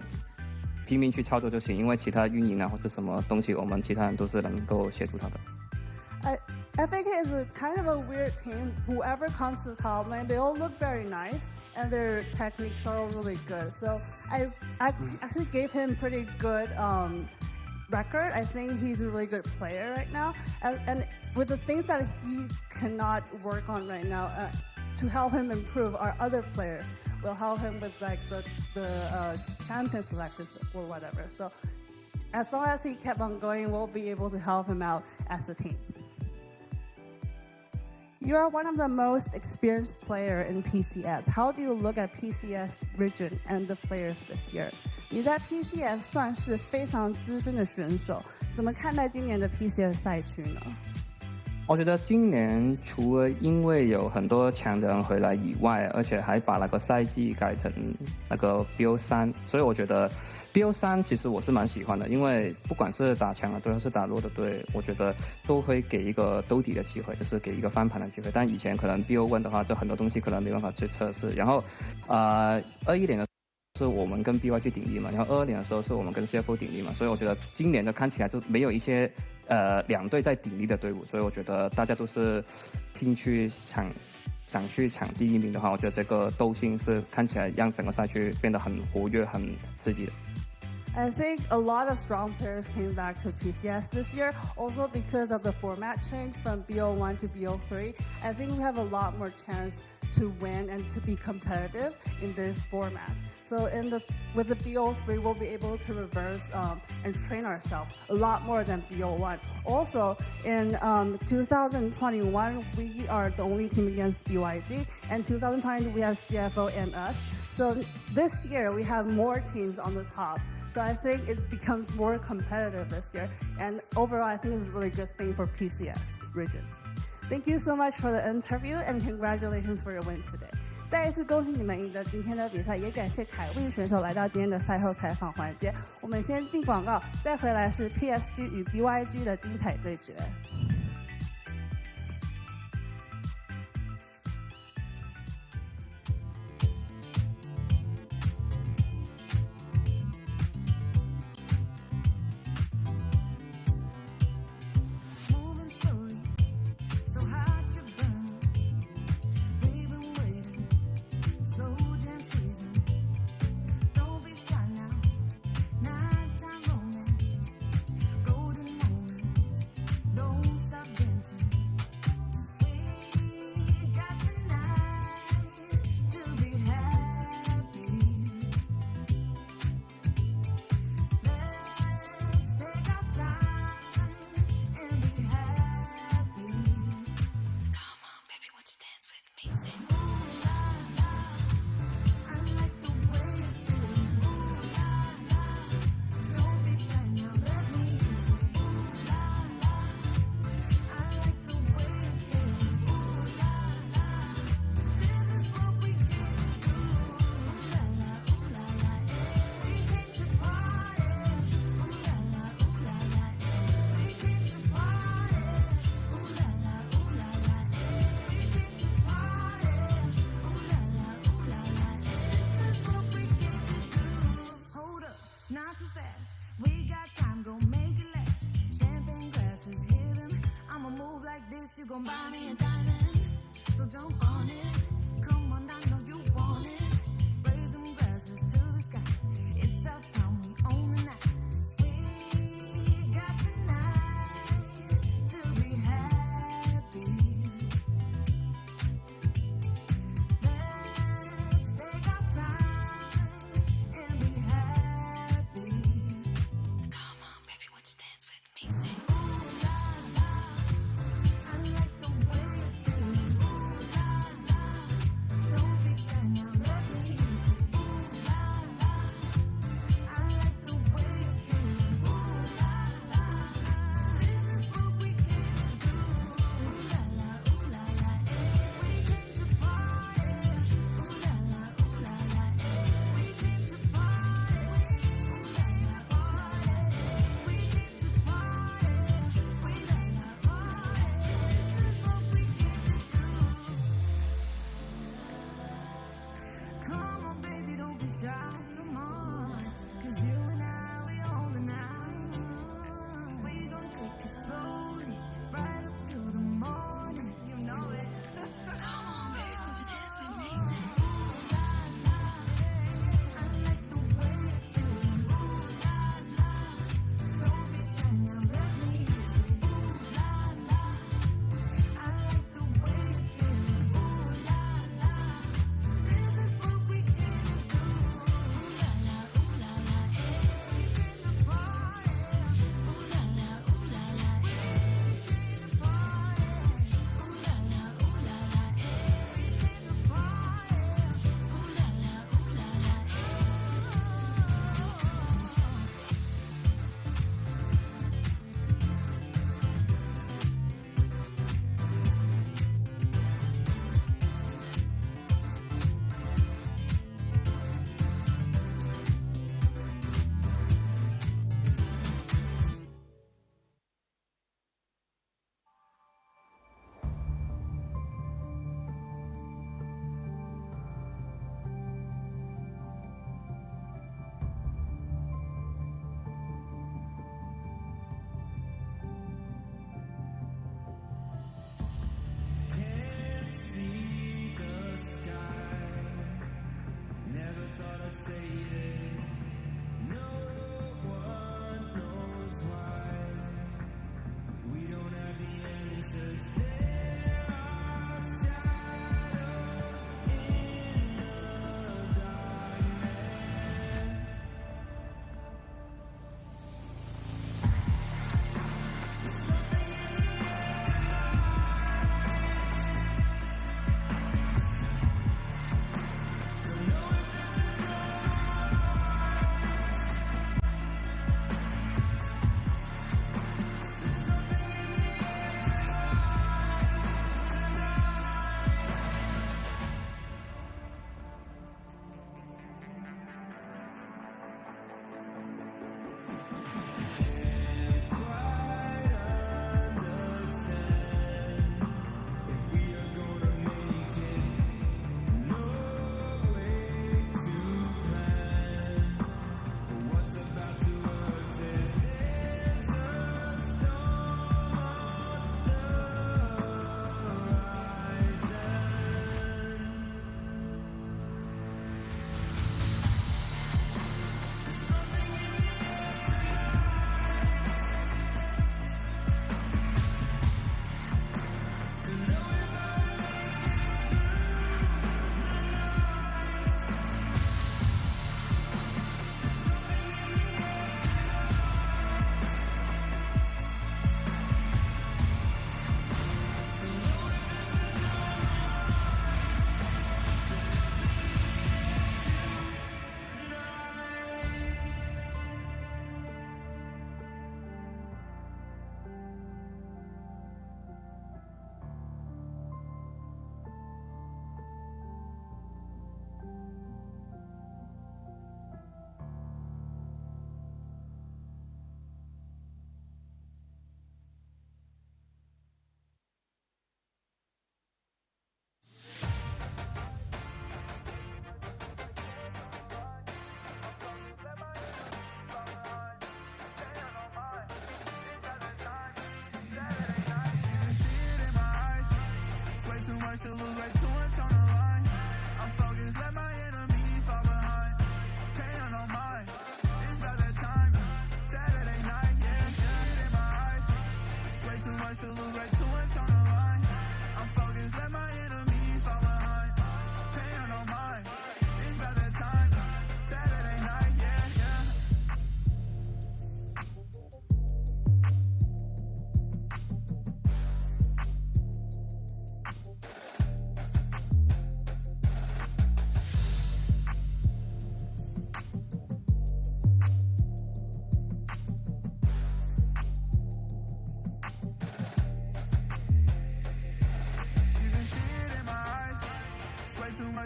拼命去操作就行，因为其他运营啊或是什么东西，我们其他人都是能够协助他的。FAK is a kind of a weird team. Whoever comes to top lane, they all look very nice, and their techniques are all really good. So I actually gave him pretty good record. I think he's a really good player right now, and with the things that he cannot work on right now, to help him improve, our other players will help him with like the champion selections or whatever. So as long as he kept on going, we'll be able to help him out as a team. You are one of the most experienced player in PCS. How do you look at PCS region and the players this year? 你在 PCS 算是非常资深的选手，怎么看待今年的 PCS 赛区呢？我觉得今年除了因为有很多强的人回来以外，而且还把那个赛季改成那个 BO3，所以我觉得 BO3 其实我是蛮喜欢的，因为不管是打强的队还是打弱的队，我觉得都会给一个兜底的机会，就是给一个翻盘的机会。但以前可能 BO1 的话，就很多东西可能没办法去测试。然后21年的是我们跟 BYG 鼎立嘛，然后22年的时候是我们跟 CFO 鼎立嘛，所以我觉得今年的看起来就没有一些两队在鼎立的队伍，所以我觉得大家都是拼去抢第一名的话，我觉得这个斗性是看起来让整个赛区变得很活跃、很刺激的。I think a lot of strong players came back to PCS this year, also because of the format change from BO1 to BO3. I think we have a lot more chance to win and to be competitive in this format. So with the BO3, we'll be able to reverse and train ourselves a lot more than BO1. Also, in 2021, we are the only team against BYG, and 2020 we have CFO and us. So this year we have more teams on the top. So I think it becomes more competitive this year, and overall I think it's a really good thing for PCS region. Thank you so much for the interview, and congratulations for your win today. 再一次恭喜你们赢得今天的比赛，也感谢凯威选手来到今天的赛后采访环节。我们先进广告，再回来是 PSG 与 BYG 的精彩对决。Moving slowly, so hot you're burning. We've been waiting, slow jam season. Don't be shy now, nighttime romance, golden moments. Don't stop dancing. We got tonight to be happy. Let's take our time and be happy. Come on, baby, won't you dance with me? Sing, ooh la la, I like the way it feels. Ooh la la, don't be shy now, let me hear. Say, ooh la la, I like the way it feels. Ooh la la, this is what we came to do. Ooh la la, we came to party. Ooh la la, we came to party. Ooh la la, we came to party. Ooh la la, this is what we came to do. Hold up, not too fast. We got time, gon' make it last. Champagne glasses, hear them. I'ma move like this, you gon' buy me a diamond. So jump on it, come on, I know you want it. Raise them glasses to the sky. It's our time, we own the night. We got tonight to be happy. Let's take our time and be happy. Come on, baby, won't you dance with me? Sing, ooh la la, I like the way it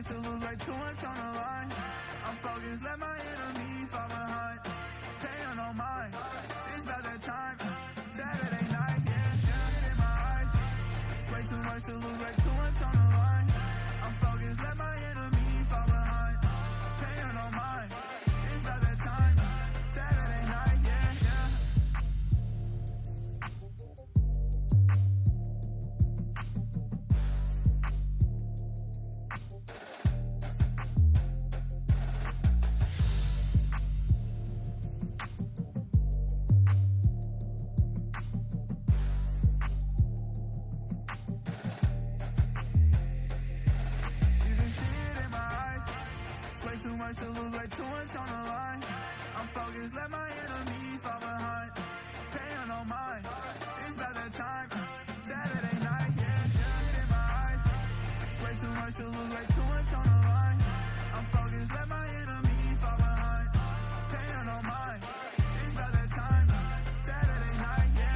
much to lose, way too much on the line. I'm focused, let my enemies fall behind. Paying no mind, it's about that time. Saturday night, yeah, in my eyes. It's way too much to lose, way too much on the line. I'm focused, let my enemies fall behind. Paying no mind, it's about that time. Saturday night, yeah. You can see it in my eyes. It's way too much to lose, way too much on the line. I'm focused, let my enemies fall behind. Paying no mind, it's about that time. Saturday night, yeah, in my eyes. It's way too much to lose, way too much on the line. I'm focused, let my enemies fall behind. Paying no mind, it's about that time. Saturday night, yeah.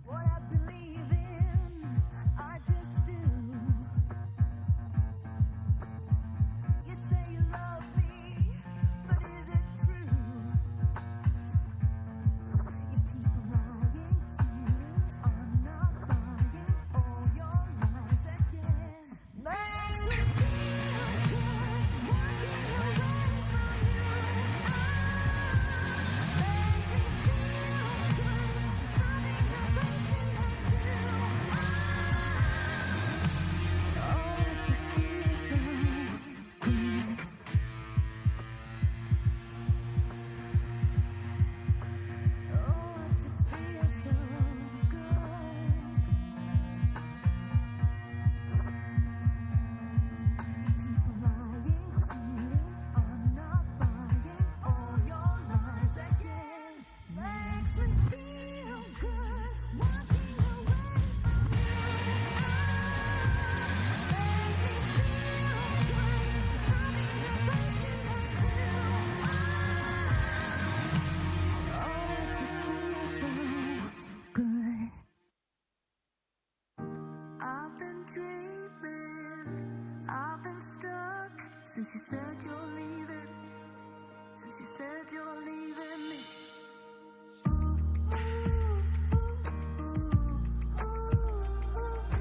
What I believe in, I just do. You say you love me, but is it true? You keep lying, cheating, I'm not buying all your lies again. Makes me feel good, walking away from you. Makes me feel good, having the person I do. Oh, it just feels so good. Oh, it just feels so good. You keep lying, cheating, I'm not buying all your lies again. Makes me feel good, walking away from you. Makes me feel good, having the person I do. Oh, it just feels so good. I've been dreaming, I've been stuck since you said you're leaving. Since you said you're leaving me.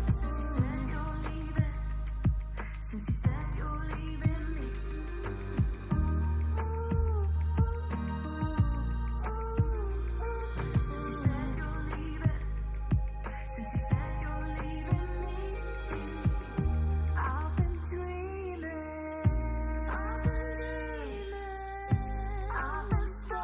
Since you said you're leaving. Since you said you're leaving me. Since you said you're leaving. Since you said you're leaving me. I've been dreaming. I've been dreaming. I've been stuck.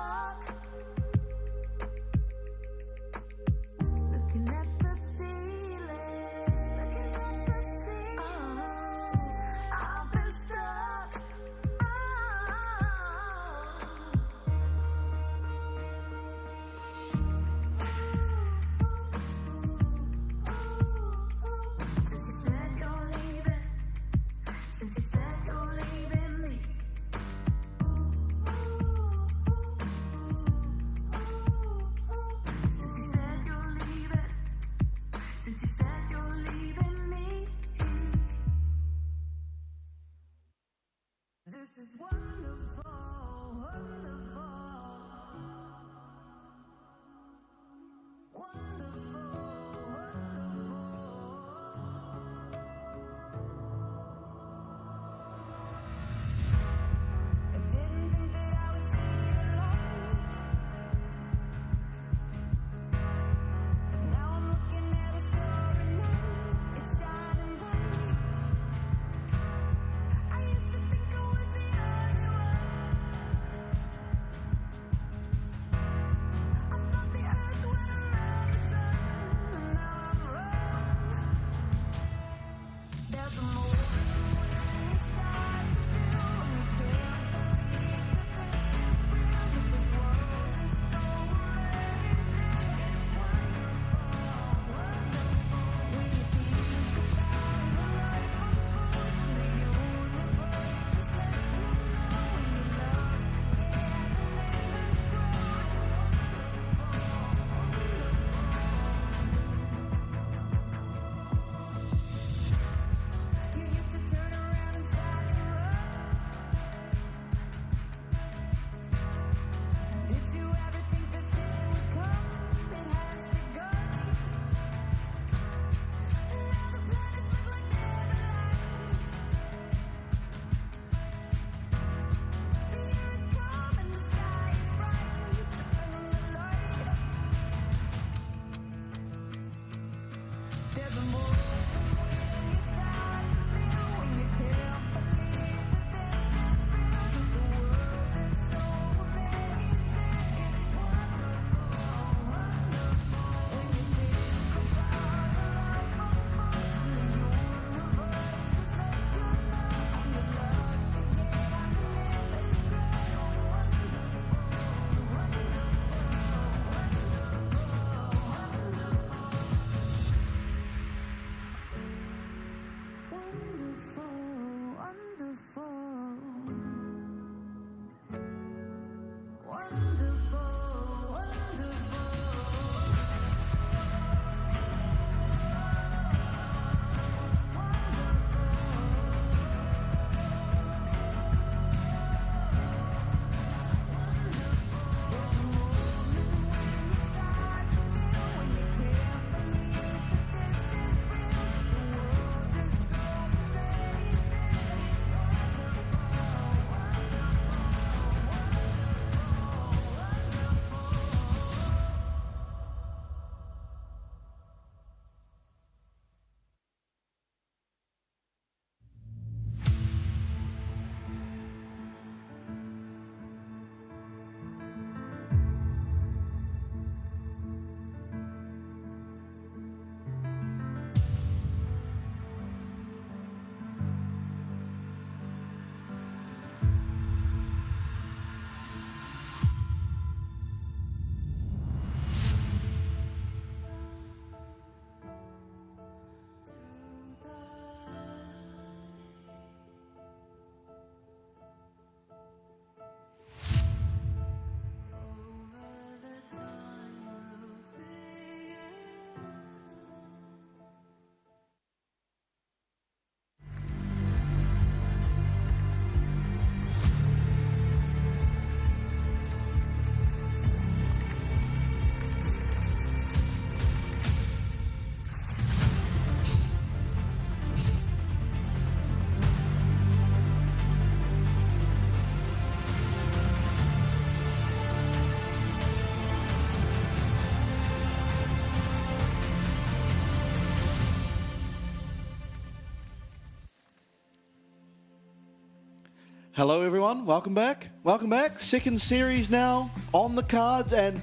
Hello, everyone. Welcome back. Welcome back. Second series now on the cards, and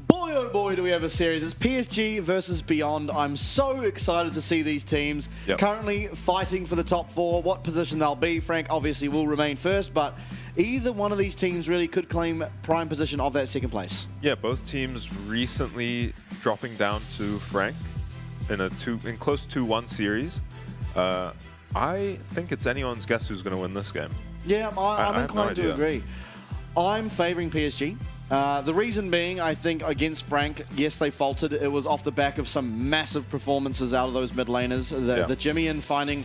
boy, oh boy, do we have a series. It's PSG versus Beyond. I'm so excited to see these teams currently fighting for the top 4. What position they'll be, Frank obviously will remain first, but either one of these teams really could claim prime position of that second place. Yeah, both teams recently dropping down to Frank in close 2-1 series. I think it's anyone's guess who's going to win this game. Yeah, I'm inclined to agree. I'm favouring PSG. The reason being, I think against Frank, yes, they faltered. It was off the back of some massive performances out of those mid laners. The Jimmy and finding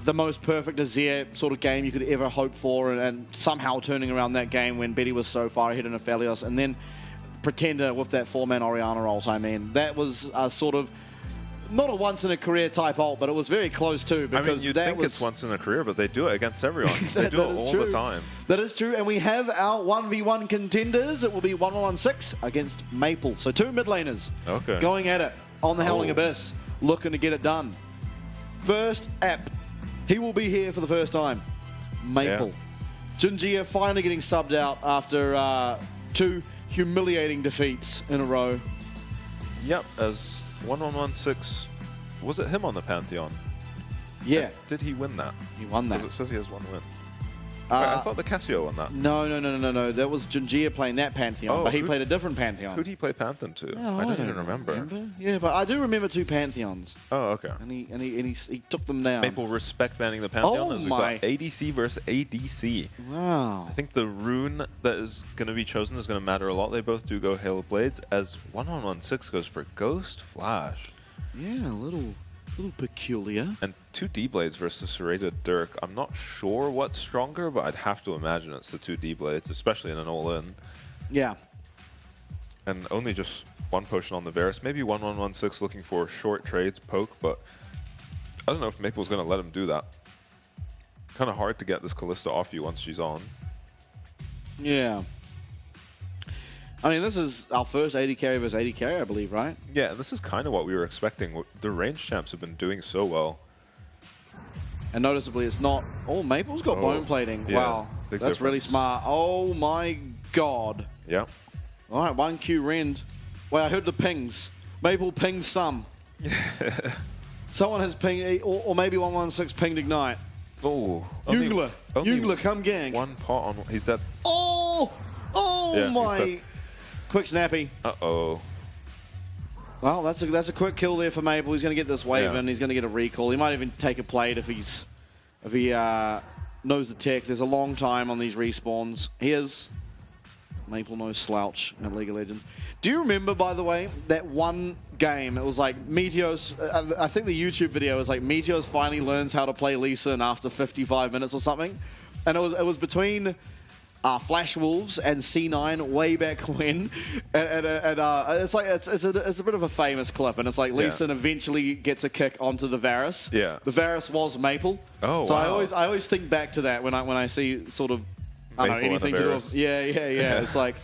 the most perfect Azir sort of game you could ever hope for, and somehow turning around that game when Betty was so far ahead in Aphelios, and then Pretender with that 4-man Orianna ult. I mean, that was a sort of not a once-in-a-career type ult, but it was very close too. Because I mean, you'd think it's once in a career, but they do it against everyone. They do it all the time. That is true, and we have our 1v1 contenders. It will be 1-1-6 against Maple. So 2 mid laners going at it on the Howling Abyss, looking to get it done. First app, he will be here for the first time. Maple. Junjia finally getting subbed out after 2 humiliating defeats in a row. Yep, as 1-1-1-6, was it him on the Pantheon? Yeah. And did he win that? He won that. Because it says he has 1 win. Wait, I thought the Casio won that. No. That was Junjia playing that Pantheon, but he played a different Pantheon. Who'd he play Pantheon to? Oh, I don't even remember. Yeah, but I do remember 2 Pantheons. Oh, okay. And he took them down. Maple respect banning the Pantheon as we've got my. ADC versus ADC. Wow. I think the rune that is going to be chosen is going to matter a lot. They both do go Hail Blades, as 1-1-1-6 goes for Ghost Flash. Yeah, a little peculiar. And 2 D-Blades versus Serrated Dirk. I'm not sure what's stronger, but I'd have to imagine it's the 2 D-Blades, especially in an all-in. Yeah. And only just 1 potion on the Varus. Maybe 1-1-1-6 looking for short trades, poke, but I don't know if Maple's going to let him do that. Kind of hard to get this Kalista off you once she's on. Yeah. I mean, this is our first AD carry versus AD carry, I believe, right? Yeah, and this is kind of what we were expecting. The range champs have been doing so well. And noticeably, it's not... Oh, Maple's got bone plating. Yeah, wow. That's really smart. Oh, my God. Yeah. All right, 1Q rend. Wait, I heard the pings. Maple pinged some. Someone has pinged... Or maybe 116 pinged Ignite. Oh. Jungler, come gang. 1 pot on... He's dead. Oh! Oh, yeah, my... Quick snappy. Uh-oh. Well, that's a quick kill there for Maple. He's going to get this wave in. He's going to get a recall. He might even take a plate if he knows the tech. There's a long time on these respawns. Here's Maple no slouch at League of Legends. Do you remember, by the way, that one game? It was like Meteos. I think the YouTube video was like Meteos finally learns how to play Lee Sin after 55 minutes or something, and it was between Flash Wolves and C9 way back when, and it's like it's a bit of a famous clip, and it's like Lee Sin eventually gets a kick onto the Varus. Yeah, the Varus was Maple. Oh, so wow. I always think back to that when I see sort of anything to do with yeah. It's like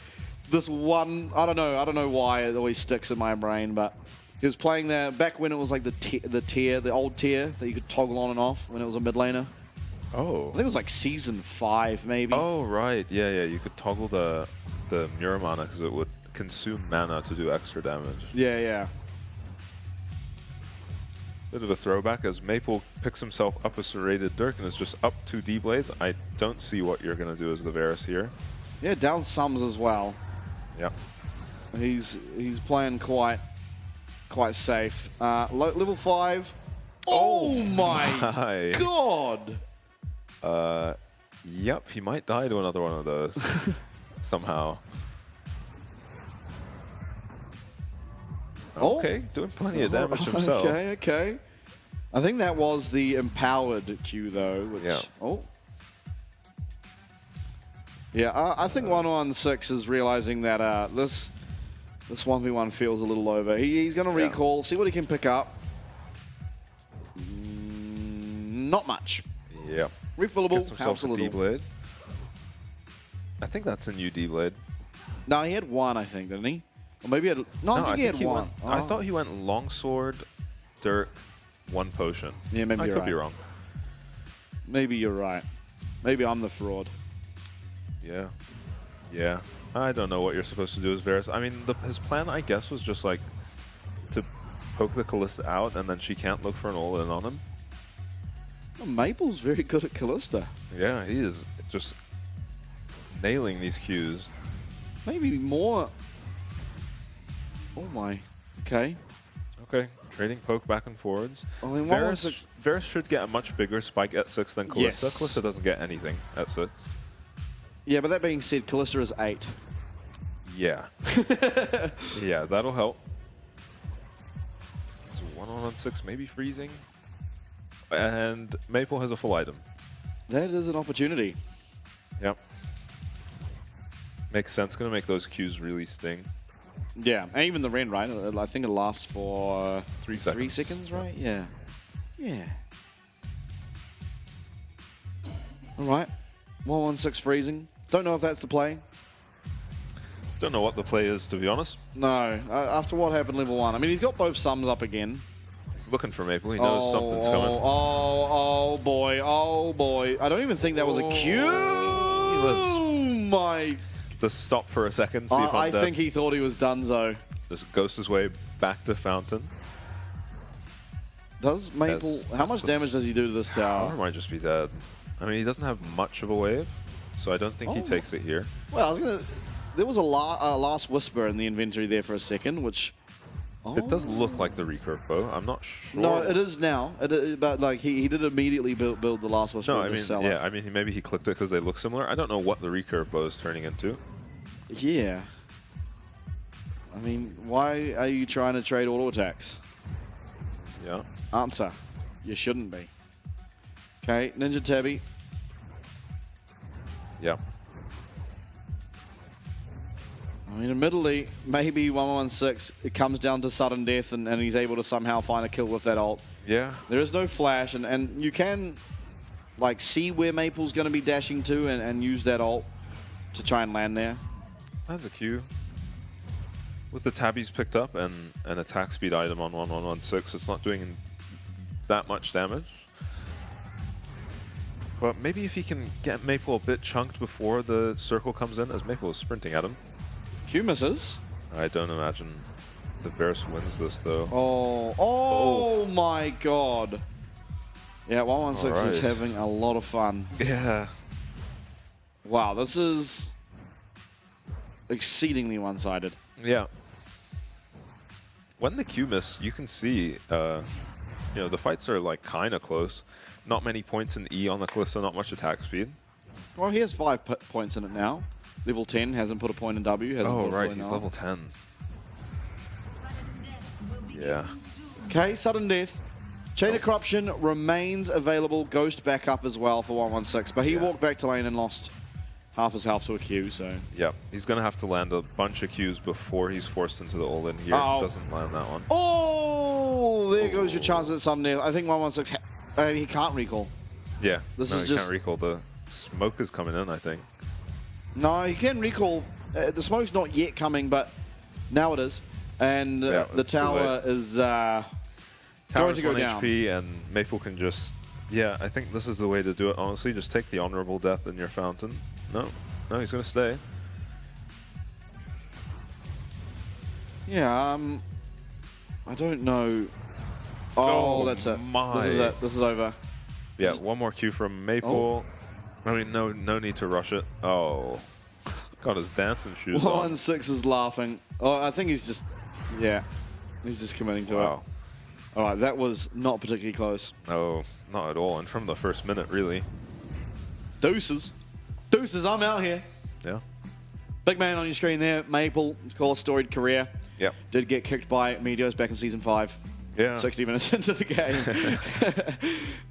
this one. I don't know why it always sticks in my brain, but he was playing there back when it was like the old tier that you could toggle on and off when it was a mid laner. Oh. I think it was like season 5, maybe. Oh, right. Yeah. You could toggle the Muramana because it would consume mana to do extra damage. Yeah. Bit of a throwback as Maple picks himself up a Serrated Dirk and is just up 2 D-Blades. I don't see what you're going to do as the Varus here. Yeah, down sums as well. Yep. He's playing quite safe. Level 5. Oh my God. Yep, he might die to another one of those somehow. Okay, doing plenty of damage himself. Okay. I think that was the empowered Q though. Which, I think 1-1-6 is realizing that this 1v1 feels a little over. He's going to recall, see what he can pick up. Not much. Yep. Refillable, gets himself a D-Blade. I think that's a new D-Blade. No, he had 1, I think, didn't he? Or maybe he had... No, I think he had 1. I thought he went Longsword, Dirk, 1 potion. Yeah, maybe I you're could right. be wrong. Maybe you're right. Maybe I'm the fraud. Yeah. Yeah. I don't know what you're supposed to do as Varus. I mean, his plan, I guess, was just like to poke the Kalista out and then she can't look for an all-in on him. Well, Maple's very good at Kalista. Yeah, he is just nailing these Qs. Maybe more. Oh my. Okay. Okay, trading poke back and forwards. I mean, Varus should get a much bigger spike at 6 than Kalista. Yes. Kalista doesn't get anything at 6. Yeah, but that being said, Kalista is 8. Yeah. Yeah, that'll help. So 1-on-6, maybe freezing. And Maple has a full item. That is an opportunity. Yep. Makes sense. Gonna make those Qs really sting. Yeah, and even the Ren, right? I think it lasts for 3 seconds. 3 seconds, right? Yeah. Yeah. All right. 1-1-6 freezing. Don't know if that's the play. Don't know what the play is, to be honest. No. After what happened level 1. I mean, he's got both sums up again. He's looking for Maple. He knows something's coming. Oh, boy. Oh, boy. I don't even think that was a Q. He lives. Oh, my. The stop for a second. See if I'm I dead. think he thought he was donezo. Just ghosts his way back to Fountain. Does Maple... How much damage does he do to this tower? Tower might just be dead. I mean, he doesn't have much of a wave, so I don't think he takes it here. Well, I was going to... There was a last whisper in the inventory there for a second, which... It does look like the recurve bow. I'm not sure. No, it is now. But like he did immediately build the last whisper. No, in I the mean, cellar. yeah, I mean, maybe he clicked it because they look similar. I don't know what the recurve bow is turning into. Yeah. I mean, why are you trying to trade auto attacks? Yeah. Answer. You shouldn't be. Okay, Ninja Tabby. Yeah. I mean, admittedly, maybe 1-1-6, it comes down to sudden death and he's able to somehow find a kill with that ult. Yeah. There is no flash, and you can like see where Maple's going to be dashing to and use that ult to try and land there. That's a Q. With the tabbies picked up and an attack speed item on 1-1-1-6, it's not doing that much damage. But maybe if he can get Maple a bit chunked before the circle comes in, as Maple is sprinting at him. Q misses. I don't imagine the Varus wins this, though. Oh my god. Yeah, 1-1-6 is having a lot of fun. Yeah. Wow, this is exceedingly one-sided. Yeah. When the Q miss, you can see, you know, the fights are like kind of close. Not many points in E on the Kalista, not much attack speed. Well, he has 5 points in it now. Level 10, hasn't put a point in W. Hasn't put a right, point he's in level 10. Yeah. Okay, sudden death. Chain of Corruption remains available. Ghost back up as well for 1-1-6, but he walked back to lane and lost half his health to a Q, so... Yep, he's going to have to land a bunch of Qs before he's forced into the all-in here. Doesn't land that one. Oh, there goes your chance at sudden death. I think 1-1-6, he can't recall. Yeah, This no, is he just... can't recall. The smoke is coming in, I think. No, he can recall. The smoke's not yet coming, but now it is. And Yeah, the it's too tower is going Tower's to go 1 down. HP, and Maple can just... Yeah, I think this is the way to do it, honestly. Just take the honorable death in your Fountain. No, he's going to stay. Yeah, I don't know. Oh, that's it. My. This is it. This is over. Yeah, one more Q from Maple. I mean, no need to rush it. Oh, got his dancing shoes on. 1-6 is laughing. Oh, I think he's just, yeah, he's just committing to it. All right, that was not particularly close. No, not at all. And from the first minute, really. Deuces. Deuces, I'm out here. Yeah. Big man on your screen there, Maple, of course, storied career. Yep. Did get kicked by Meteors back in Season 5. Yeah. 60 minutes into the game.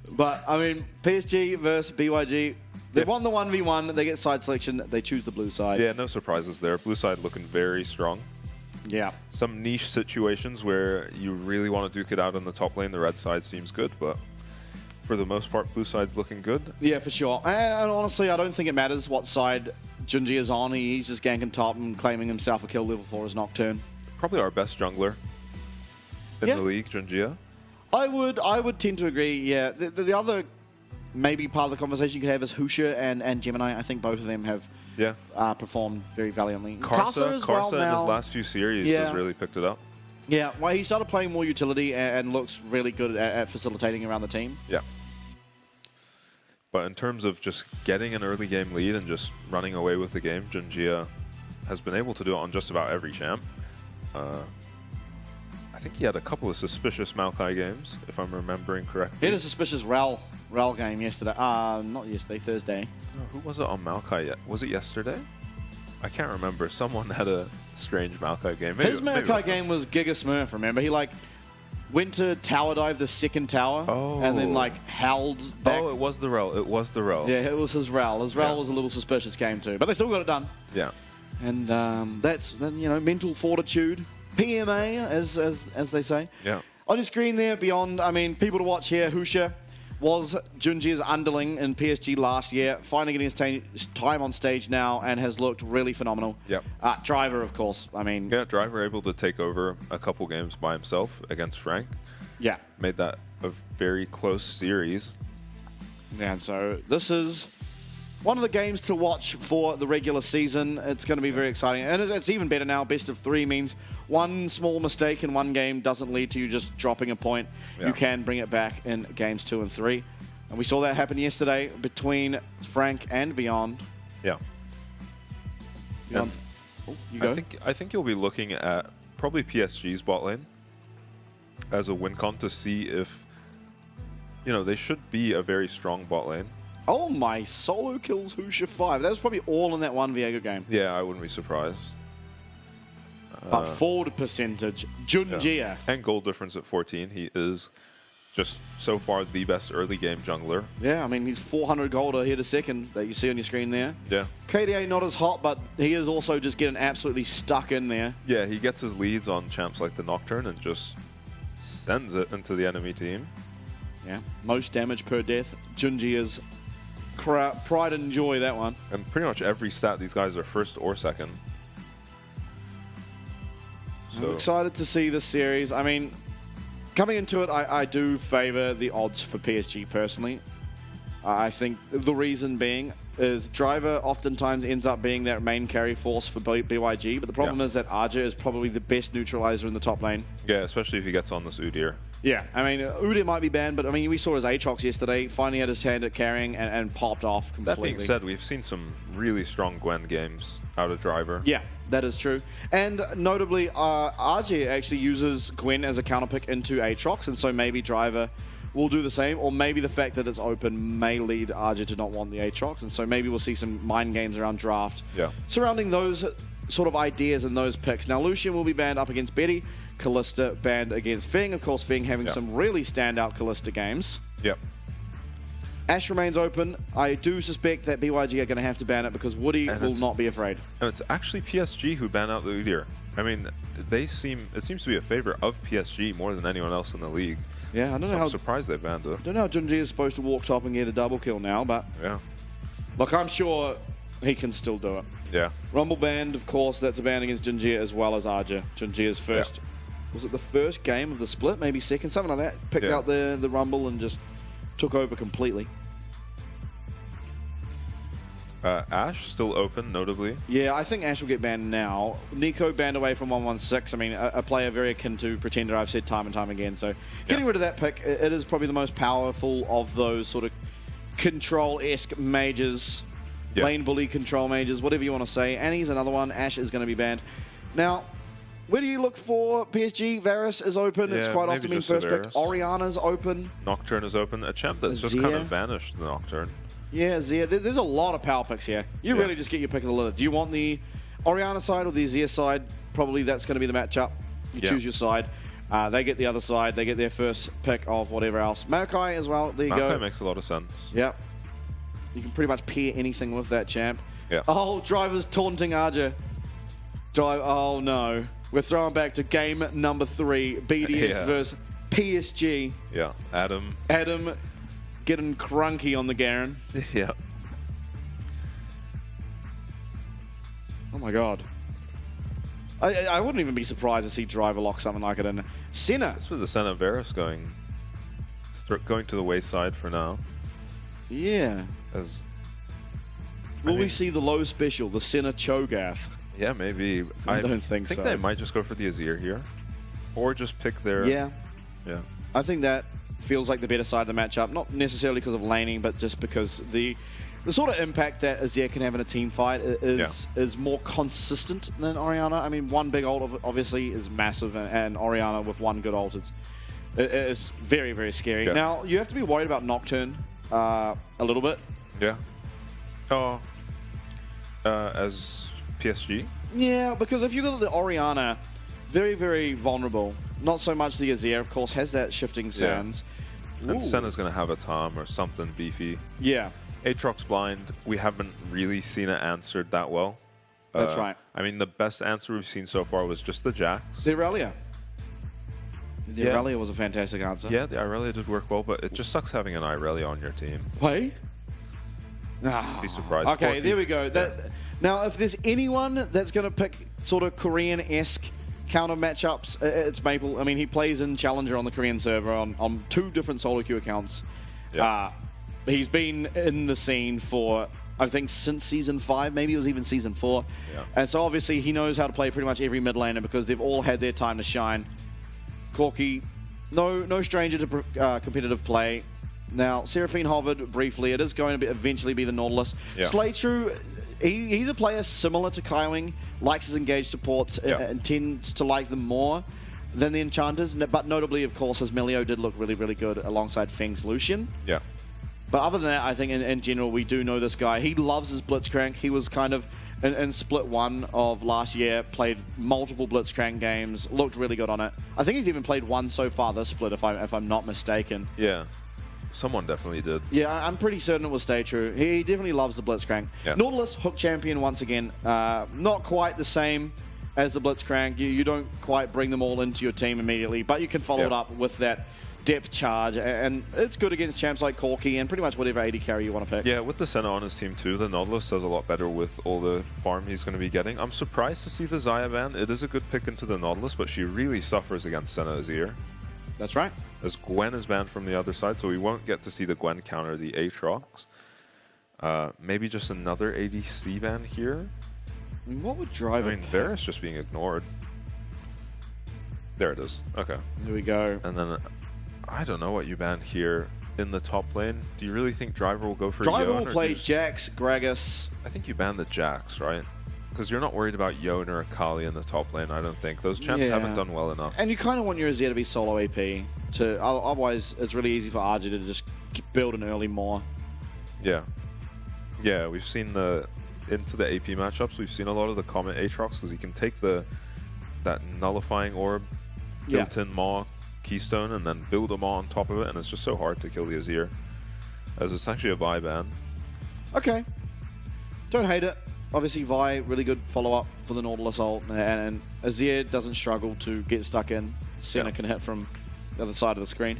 But, I mean, PSG versus BYG. They won the 1v1. They get side selection. They choose the blue side. Yeah, no surprises there. Blue side looking very strong. Yeah. Some niche situations where you really want to duke it out in the top lane. The red side seems good, but for the most part, blue side's looking good. Yeah, for sure. And honestly, I don't think it matters what side Junji is on. He's just ganking top and claiming himself a kill level 4 as Nocturne. Probably our best jungler in the league, Junjia. I would tend to agree, yeah. The other maybe part of the conversation you could have is Husha and Gemini. I think both of them have performed very valiantly. Karsa as well in now. his last few series has really picked it up. Yeah, well, he started playing more utility and looks really good at facilitating around the team. Yeah. But in terms of just getting an early game lead and just running away with the game, Junjia has been able to do it on just about every champ. I think he had a couple of suspicious Maokai games, if I'm remembering correctly. He had a suspicious Ral game yesterday. Not yesterday, Thursday. Oh, who was it on Maokai? Was it yesterday? I can't remember. Someone had a strange Maokai game. His Maokai game was Giga Smurf, remember? He went to tower dive the second tower and then howled back. Oh, it was the Rel. It was the Rel. Yeah, it was his Rel. His Rel was a little suspicious game too, but they still got it done. Yeah. And that's, mental fortitude. PMA, as they say. Yeah. On your screen there, beyond, people to watch here, Husha was Junjia's underling in PSG last year, finally getting his time on stage now and has looked really phenomenal. Yep. Driver, of course, Yeah, Driver able to take over a couple games by himself against Frank. Yeah. Made that a very close series. Yeah, and so this is one of the games to watch for the regular season. It's going to be very exciting. And it's even better now. Best of 3 means one small mistake in one game doesn't lead to you just dropping a point. Yeah. You can bring it back in games 2 and 3. And we saw that happen yesterday between Frank and Beyond. Yeah. Beyond. You go. I think you'll be looking at probably PSG's bot lane as a win con to see if, they should be a very strong bot lane. Oh my, solo kills Husha 5. That was probably all in that one Viego game. Yeah, I wouldn't be surprised. But forward percentage, Junjia. Yeah. And goal difference at 14. He is just so far the best early game jungler. Yeah, he's 400 gold ahead a second that you see on your screen there. Yeah. KDA not as hot, but he is also just getting absolutely stuck in there. Yeah, he gets his leads on champs like the Nocturne and just sends it into the enemy team. Yeah, most damage per death. Junjia's pride and joy, that one. And pretty much every stat, these guys are first or second. So I'm excited to see this series. Coming into it, I do favor the odds for PSG personally. I think the reason being is Driver oftentimes ends up being that main carry force for BYG, but the problem is that Arja is probably the best neutralizer in the top lane. Yeah, especially if he gets on this Udyr. Yeah, Udyr might be banned, but we saw his Aatrox yesterday, finally had his hand at carrying and popped off completely. That being said, we've seen some really strong Gwen games out of Driver. Yeah, that is true. And notably, RG actually uses Gwen as a counterpick into Aatrox, and so maybe Driver will do the same, or maybe the fact that it's open may lead RG to not want the Aatrox, and so maybe we'll see some mind games around draft surrounding those sort of ideas and those picks. Now, Lucian will be banned up against Betty, Kalista banned against Feng. Of course, Feng having some really standout Kalista games. Yep. Ash remains open. I do suspect that BYG are going to have to ban it because Woody will not be afraid. And it's actually PSG who ban out the Udyr. It seems to be a favorite of PSG more than anyone else in the league. Yeah, I don't know how. I'm surprised they banned it. I don't know how Junji is supposed to walk top and get a double kill now, but yeah. Look, I'm sure he can still do it. Yeah. Rumble banned, of course, that's a ban against Junjia as well as Arja. Junjia's first, was it the first game of the split? Maybe second, something like that. Picked out the Rumble and just took over completely. Ash still open, notably. Yeah, I think Ash will get banned now. Nico banned away from 116. A player very akin to Pretender, I've said time and time again. So getting rid of that pick, it is probably the most powerful of those sort of control-esque mages. Lane bully control mages, whatever you want to say. Annie's another one. Ash is going to be banned. Now, where do you look for PSG? Varus is open. It's quite often been first pick. Oriana's open. Nocturne is open. A champ that's just kind of vanished, the Nocturne. Yeah, Zia. There's a lot of power picks here. You really just get your pick of the litter. Do you want the Oriana side or the Zia side? Probably that's going to be the matchup. You choose your side. They get the other side. They get their first pick of whatever else. Maokai as well. There you go. Maokai makes a lot of sense. Yep. You can pretty much pair anything with that champ. Yeah. Oh, Driver's taunting Arja. Oh, no. We're throwing back to game number 3. BDS versus PSG. Yeah. Adam getting crunky on the Garen. Yeah. Oh, my God. I wouldn't even be surprised to see Driver lock something like it in. Senna. That's with the Senna Varus going to the wayside for now. Yeah. As Will we see the low special, the Senna Cho'Gath? Yeah, maybe. I don't think so. They might just go for the Azir here. Or just pick their... Yeah. Yeah. I think that feels like the better side of the matchup. Not necessarily because of laning, but just because the sort of impact that Azir can have in a team fight is more consistent than Orianna. I mean, one big ult obviously is massive, and Orianna with one good ult is very, very scary. Yeah. Now, you have to be worried about Nocturne a little bit. Yeah. Oh. As PSG? Yeah, because if you go to the Orianna, very, very vulnerable. Not so much the Azir, of course, has that shifting sands. Yeah. And Senna's going to have a Tom or something beefy. Yeah. Aatrox's blind, we haven't really seen it answered that well. That's right. I mean, the best answer we've seen so far was just the Jax. The Irelia. The Irelia was a fantastic answer. Yeah, the Irelia did work well, but it just sucks having an Irelia on your team. Wait? Be surprised. Okay, there we go. Now, if there's anyone that's going to pick sort of Korean-esque counter matchups, it's Maple. I mean, he plays in Challenger on the Korean server on 2 different solo queue accounts. Yeah. He's been in the scene for, I think, since Season 5, maybe it was even Season 4. Yeah. And so obviously he knows how to play pretty much every mid laner because they've all had their time to shine. Corki, no stranger to competitive play. Now, Seraphine hovered briefly. It is going to eventually be the Nautilus. Yeah. Slaytrue, he's a player similar to Kaiwing, likes his engaged supports and tends to like them more than the Enchanters. But notably, of course, his Melio did look really, really good alongside Feng's Lucian. Yeah. But other than that, I think in general, we do know this guy. He loves his Blitzcrank. He was kind of in Split 1 of last year, played multiple Blitzcrank games, looked really good on it. I think he's even played one so far this split, if I'm not mistaken. Yeah. Someone definitely did. Yeah, I'm pretty certain it will stay true. He definitely loves the Blitzcrank. Yeah. Nautilus, Hook Champion once again. Not quite the same as the Blitzcrank. You don't quite bring them all into your team immediately, but you can follow it up with that depth charge, and it's good against champs like Corki and pretty much whatever AD carry you want to pick. Yeah, with the Senna on his team too, the Nautilus does a lot better with all the farm he's going to be getting. I'm surprised to see the Xayah ban. It is a good pick into the Nautilus, but she really suffers against Senna Azir. That's right. As Gwen is banned from the other side, so we won't get to see the Gwen counter the Aatrox. Maybe just another ADC ban here. What would drive it? I mean, Varus just being ignored. There it is. Okay. There we go. And then I don't know what you banned here in the top lane. Do you really think Driver will go for Driver Yone? will play Jax, Gragas. I think you banned the Jax, right? Because you're not worried about Yone or Akali in the top lane, I don't think. Those champs haven't done well enough. And you kind of want your Azir to be solo AP. Otherwise, it's really easy for RG to just build an early Maw. Yeah. Yeah, we've seen into the AP matchups, we've seen a lot of the Comet Aatrox because he can take that nullifying orb, built-in Maw, Keystone, and then build a Maw on top of it, and it's just so hard to kill the Azir. As it's actually a Vi ban. Okay. Don't hate it. Obviously, Vi, really good follow-up for the Nautilus ult, and Azir doesn't struggle to get stuck in. Senna can hit from the other side of the screen.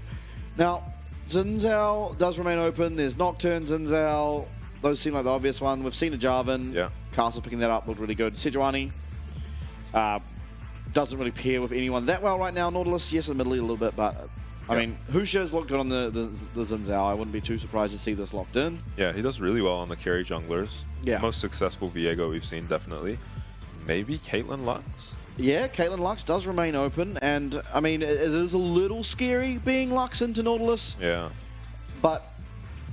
Now, Xin Zhao does remain open. There's Nocturne, Xin Zhao. Those seem like the obvious one. We've seen a Jarvan. Yeah. Castle picking that up looked really good. Sejuani doesn't really pair with anyone that well right now. Nautilus, yes, admittedly a little bit, but I mean, Husha's looked good on the Xin Zhao. I wouldn't be too surprised to see this locked in. Yeah, he does really well on the carry junglers. Yeah. Most successful Viego we've seen, definitely. Maybe Caitlyn Lux? Yeah, Caitlyn Lux does remain open, and I mean, it is a little scary being Lux into Nautilus. Yeah. But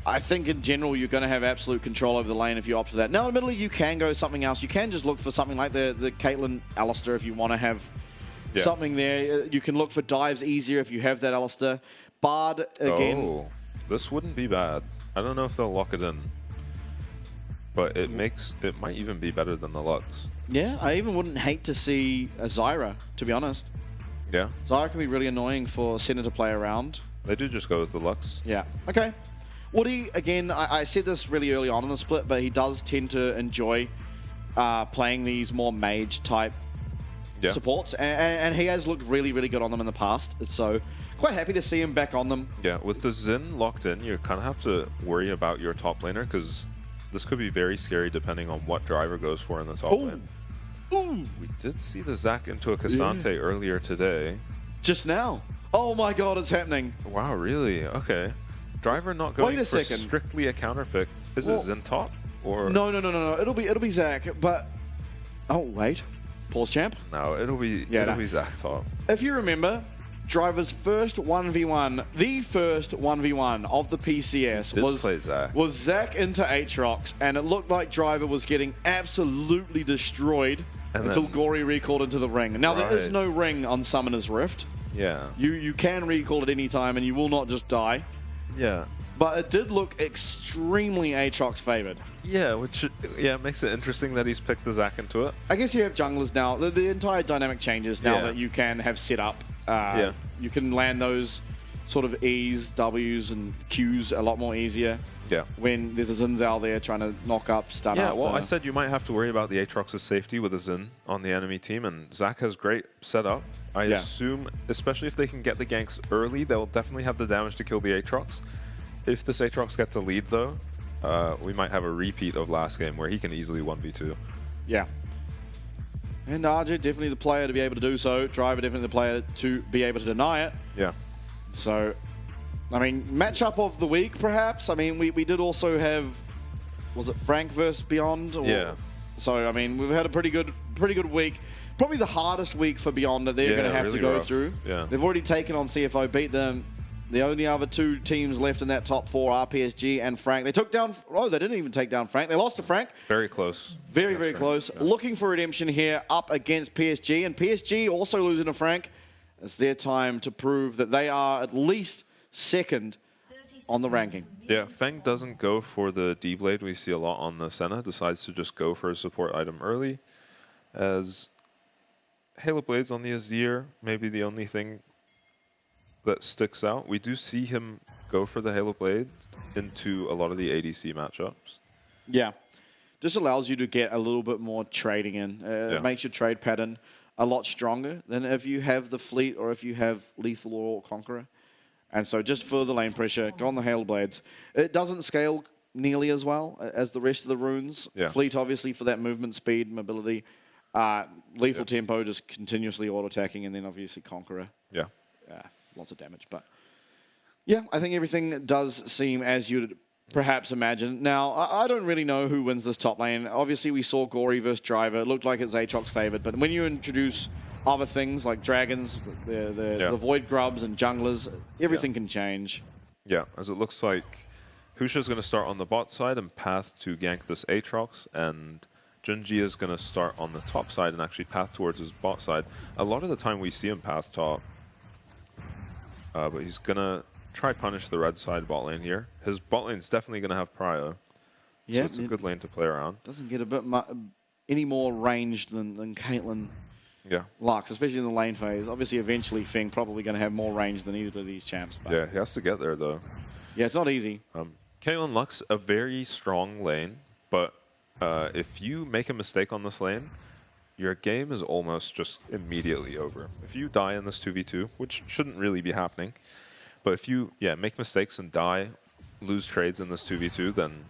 I think in general, you're going to have absolute control over the lane if you opt for that. Now, admittedly, you can go something else. You can just look for something like the Caitlyn Alistair if you want to have something there. You can look for dives easier if you have that Alistair. Bard, again. Oh, this wouldn't be bad. I don't know if they'll lock it in. But it might even be better than the Lux. Yeah, I even wouldn't hate to see a Zyra, to be honest. Yeah. Zyra can be really annoying for Senna to play around. They do just go with the Lux. Yeah. Okay. Woody, again, I said this really early on in the split, but he does tend to enjoy playing these more mage-type supports, and he has looked really, really good on them in the past. So quite happy to see him back on them. Yeah, with the Xin locked in, you kind of have to worry about your top laner, because this could be very scary depending on what Driver goes for in the top lane. Ooh. We did see the Zac into a Cassante earlier today. Just now. Oh my god, it's happening. Wow, really? Okay. Driver not going for strictly a counter pick. Is it Xin top? Or No. It'll be Zach. But oh wait, pause champ. no, it'll be Zach top. If you remember, Driver's first 1v1, the first 1v1 of the PCS was Zach into Aatrox, and it looked like Driver was getting absolutely destroyed until Gory recalled into the ring. Now there is no ring on Summoner's Rift. Yeah. You can recall at any time, and you will not just die. Yeah. But it did look extremely Aatrox favored. Yeah, which makes it interesting that he's picked the Zac into it. I guess you have junglers now. The entire dynamic changes now that you can have set up. You can land those sort of E's, W's, and Q's a lot more easier. Yeah. When there's a Zinzal there trying to knock up, stun up. Yeah, well, I said you might have to worry about the Aatrox's safety with a Zin on the enemy team, and Zac has great setup. I assume, especially if they can get the ganks early, they'll definitely have the damage to kill the Aatrox. If this Aatrox gets a lead, though, we might have a repeat of last game where he can easily 1v2. Yeah. And RJ definitely the player to be able to do so. Driver definitely the player to be able to deny it. Yeah. So, I mean, matchup of the week, perhaps. I mean, we did also have, was it Frank versus Beyond? Yeah. So, I mean, we've had a pretty good week. Probably the hardest week for Beyond that they're going to have really to go rough. through. Yeah. They've already taken on CFO, beat them. The only other two teams left in that top four are PSG and Frank. They took down, they didn't even take down Frank. They lost to Frank. Very close. Very close. Yeah. Looking for redemption here up against PSG. And PSG also losing to Frank. It's their time to prove that they are at least second on the ranking. Yeah, Feng doesn't go for the D-Blade we see a lot on the Senna. Decides to just go for a support item early. As Halo Blade's on the Azir, maybe the only thing that sticks out. We do see him go for the Halo Blade into a lot of the ADC matchups. Yeah. Just allows you to get a little bit more trading in. It makes your trade pattern a lot stronger than if you have the Fleet or if you have Lethal or Conqueror. And so just for the lane pressure, go on the Halo Blades. It doesn't scale nearly as well as the rest of the runes. Yeah. Fleet, obviously, for that movement speed, mobility. Lethal tempo, just continuously auto-attacking, and then obviously Conqueror. Yeah. Lots of damage, but yeah, I think everything does seem as you'd perhaps imagine. Now, I don't really know who wins this top lane. Obviously, we saw Gory versus Driver. It looked like it's Aatrox favored, but when you introduce other things like dragons, the Void Grubs and junglers, everything can change. Yeah, as it looks like Husha's going to start on the bot side and path to gank this Aatrox, and Junji is going to start on the top side and actually path towards his bot side. A lot of the time we see him path top. But he's going to try punish the red side bot lane here. His bot lane's definitely going to have prio. Yeah, so it's a good lane to play around. Doesn't get a bit any more ranged than Caitlyn Lux, especially in the lane phase. Obviously, eventually, Feng probably going to have more range than either of these champs. But Yeah, he has to get there, though. Yeah, it's not easy. Caitlyn Lux, a very strong lane, but if you make a mistake on this lane, your game is almost just immediately over. If you die in this 2v2, which shouldn't really be happening, but if you make mistakes and die, lose trades in this 2v2, then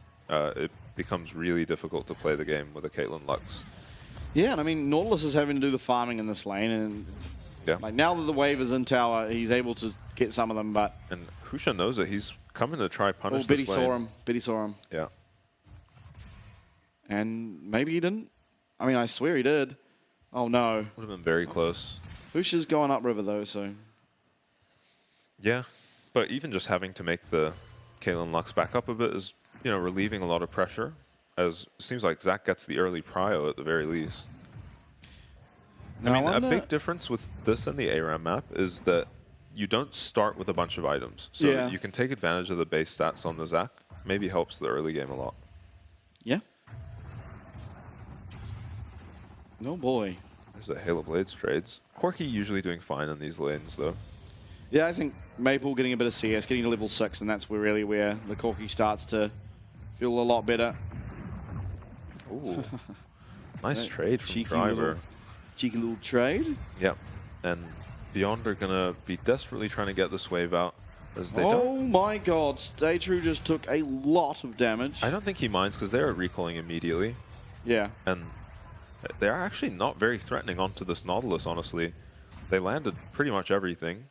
it becomes really difficult to play the game with a Caitlyn Lux. Yeah, and I mean, Nautilus is having to do the farming in this lane, and like now that the wave is in tower, he's able to get some of them, but... And Husha knows it. He's coming to try punish Biddy this lane. saw him. Biddy saw him. Yeah. And maybe he didn't. I mean, I swear he did. Oh, no. Would have been very close. Husha's going upriver, though, so... Yeah, but even just having to make the Caitlyn Lux back up a bit is, relieving a lot of pressure, as it seems like Zac gets the early prio at the very least. I mean, a big difference with this and the ARAM map is that you don't start with a bunch of items. So you can take advantage of the base stats on the Zac. Maybe helps the early game a lot. Yeah. No boy. There's the Halo Blades trades. Corki usually doing fine in these lanes, though. Yeah, I think Maple getting a bit of CS, getting to level 6, and that's really where the Corki starts to feel a lot better. Ooh. Nice trade from cheeky Driver. Cheeky little trade. Yep. And Beyond are going to be desperately trying to get this wave out. As they Oh my god, Stay True just took a lot of damage. I don't think he minds because they're recalling immediately. Yeah. And they are actually not very threatening onto this Nautilus, honestly. They landed pretty much everything.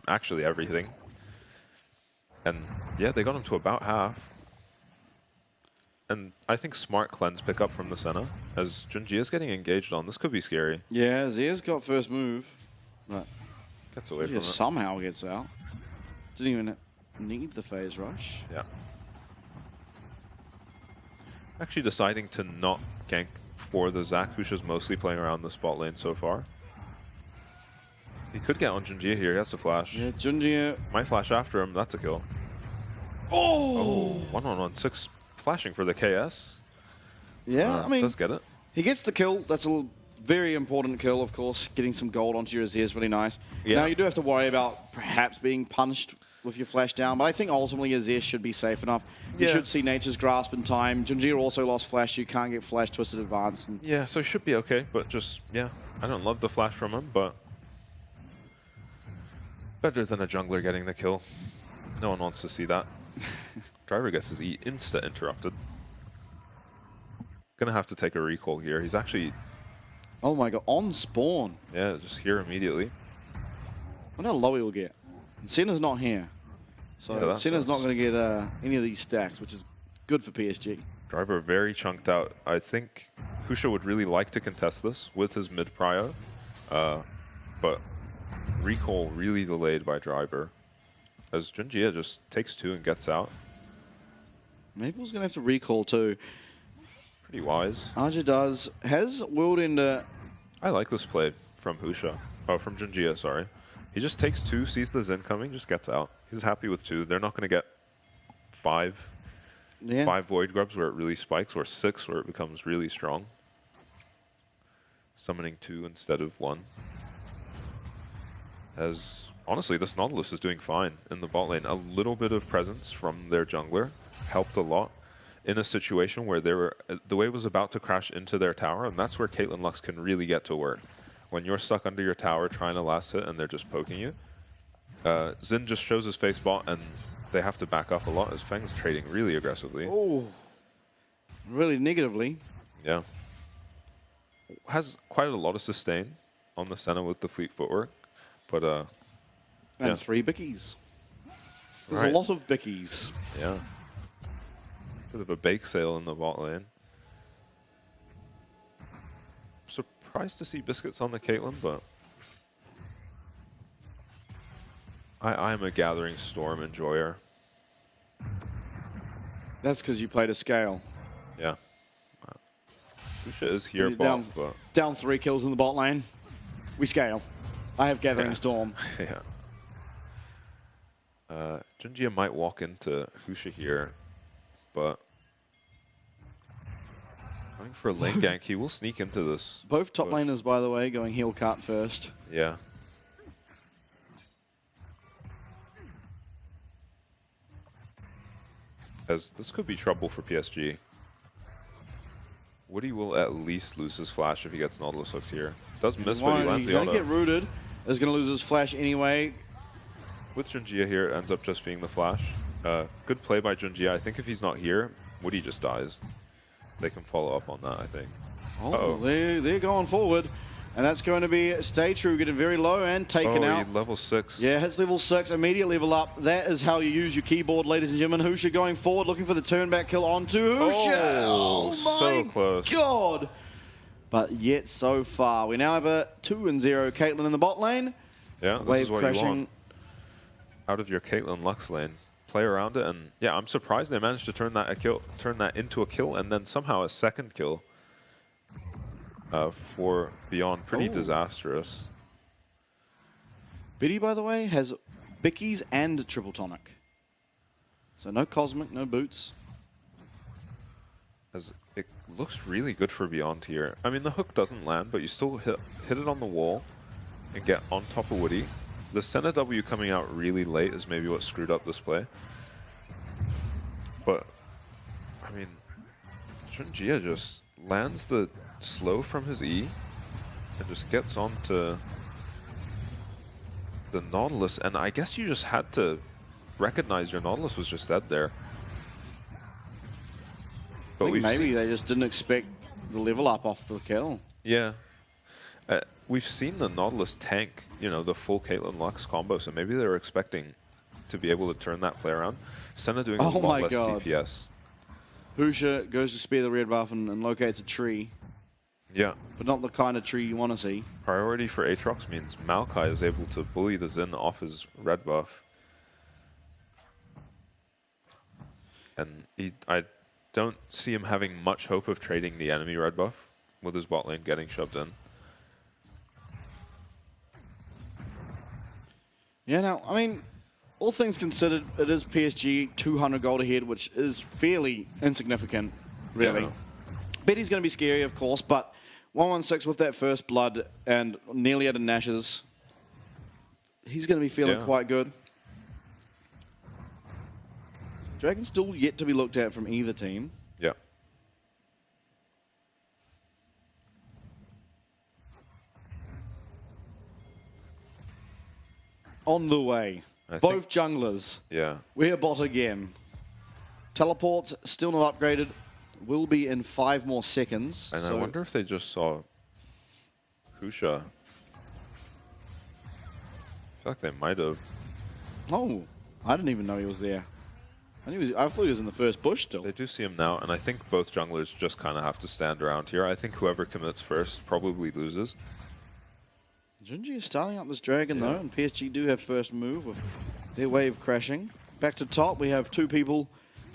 Actually everything. And yeah, they got him to about half. And I think smart cleanse pickup from the Senna, as Junji is getting engaged on. This could be scary. Yeah, Zia's got first move. But Gets away from it. somehow gets out. Didn't even need the phase rush. Yeah. Actually deciding to not gank for the Zac, who's just mostly playing around the spot lane so far. He could get on Junji here. He has to flash. Yeah, Junji might flash after him. That's a kill. Oh! 1-1-1-6 flashing for the KS. Yeah, I mean, does get it. He gets the kill. That's a very important kill, of course. Getting some gold onto your Azir is really nice. Yeah. Now, you do have to worry about perhaps being punished with your flash down, but I think ultimately Azir should be safe enough. You should see Nature's Grasp in time. Junji also lost flash. You can't get flash twisted advance. And Yeah, so it should be okay, but just, yeah. I don't love the flash from him, but better than a jungler getting the kill. No one wants to see that. Driver gets his E insta interrupted. Gonna have to take a recall here. He's actually... Oh my god, on spawn. Yeah, just here immediately. I wonder how low he'll get. And Senna's not here. So Yeah, that Senna's not sucks. going to get any of these stacks, which is good for PSG. Driver very chunked out. I think Husha would really like to contest this with his mid prio, but recall really delayed by Driver, as Junjie just takes 2 and gets out. Maple's going to have to recall too. Pretty wise. Arja does. Has Worldender... I like this play from Husha. Oh, from Junjie, sorry. He just takes 2, sees the Zen coming, just gets out. He's happy with 2. They're not going to get 5. Yeah. 5 Void Grubs where it really spikes, or 6 where it becomes really strong. Summoning 2 instead of 1. As, honestly, this Nautilus is doing fine in the bot lane. A little bit of presence from their jungler helped a lot in a situation where they were, the wave was about to crash into their tower, and that's where Caitlyn Lux can really get to work. When you're stuck under your tower trying to last hit and they're just poking you, Xin just shows his face bot and they have to back up a lot as Feng's trading really aggressively. Oh, really negatively. Yeah. Has quite a lot of sustain on the Senna with the fleet footwork, but And yeah. 3 bickies. There's Right. a lot of bickies. Yeah. Bit of a bake sale in the bot lane. Surprised to see Biscuits on the Caitlyn, but I'm a Gathering Storm enjoyer. That's because you played a scale. Yeah. Husha is here, You're bot, but down 3 kills in the bot lane. We scale. I have Gathering Storm. yeah. Junjie might walk into Husha here, but going for a lane gank, he will sneak into this. Both top bush. laners, by the way, going heel cut first. Yeah. As this could be trouble for PSG. Woody will at least lose his flash if he gets Nautilus hooked here. Does miss, but he lands He's the going to auto. get rooted. Is going to lose his flash anyway. With Junjie here, it ends up just being the flash. Good play by Junjie. I think if he's not here, Woody just dies. They can follow up on that, I think. Oh, they're going forward. And that's going to be Stay True getting very low and taken out. Level 6. Yeah, hits level 6, immediate level up. That is how you use your keyboard, ladies and gentlemen. Husha going forward, looking for the turn back kill onto Husha. Oh, so close. God. But yet so far. We now have a 2-0 Caitlyn in the bot lane. Yeah, this Wave is what crashing. you want out of your Caitlyn Lux lane. Play around it, and yeah, I'm surprised they managed to turn that into a kill, and then somehow a second kill for Beyond. Pretty disastrous. Biddy, by the way, has Bickies and Triple Tonic. So no Cosmic, no Boots. As it looks really good for Beyond here. I mean, the hook doesn't land, but you still hit it on the wall and get on top of Woody. The Senna W coming out really late is maybe what screwed up this play. But, I mean, Junjie just lands the slow from his E and just gets onto the Nautilus. And I guess you just had to recognize your Nautilus was just dead there. But I think maybe they just didn't expect the level up off the kill. Yeah. We've seen the Nautilus tank, you know, the full Caitlyn Lux combo, so maybe they were expecting to be able to turn that play around. Senna doing a lot less DPS. Husha goes to spear the red buff and locates a tree. Yeah. But not the kind of tree you want to see. Priority for Aatrox means Maokai is able to bully the Xin off his red buff. And I don't see him having much hope of trading the enemy red buff with his bot lane getting shoved in. Yeah, now, I mean, all things considered, it is PSG 200 gold ahead, which is fairly insignificant, really. Yeah. Betty's going to be scary, of course, but 116 with that first blood and nearly out of Nash's, he's going to be feeling quite good. Dragon's still yet to be looked at from either team. Yeah. On the way. Both junglers. Yeah. We're bot again. Teleport's still not upgraded. Will be in 5 more seconds. And I wonder if they just saw Husha. I feel like they might have. Oh, I didn't even know he was there. I thought he was in the first bush still. They do see him now, and I think both junglers just kind of have to stand around here. I think whoever commits first probably loses. Junji is starting up this dragon though, and PSG do have first move with their wave crashing. Back to top, we have 2 people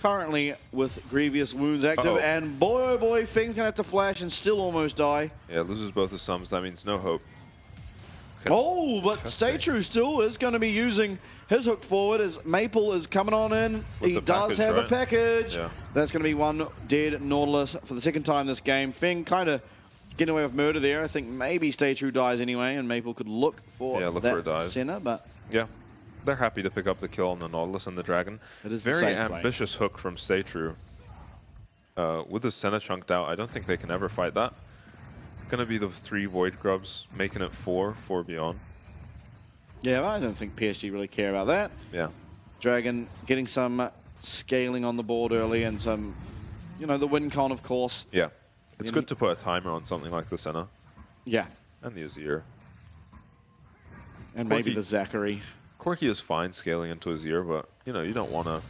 currently with grievous wounds active, and boy oh boy, Feng's gonna have to flash and still almost die. Yeah, loses both his sums. That means no hope. Oh, but Stay True still is going to be using his hook forward as Maple is coming on in. He does have a package. Yeah. That's going to be one dead Nautilus for the second time this game. Feng kind of getting away with murder there. I think maybe Stay True dies anyway, and Maple could look for for a dive. center, but yeah, they're happy to pick up the kill on the Nautilus and the Dragon. It is very ambitious hook from Stay True. With the Senna chunked out, I don't think they can ever fight that. Gonna be the 3 Void Grubs, making it 4 beyond. Yeah, I don't think PSG really care about that. Yeah. Dragon getting some scaling on the board early and some, you know, the win con, of course. Yeah. It's good to put a timer on something like the Senna. Yeah. And the Azir. And maybe the Zachary. Corki is fine scaling into Azir, but, you know, you don't want to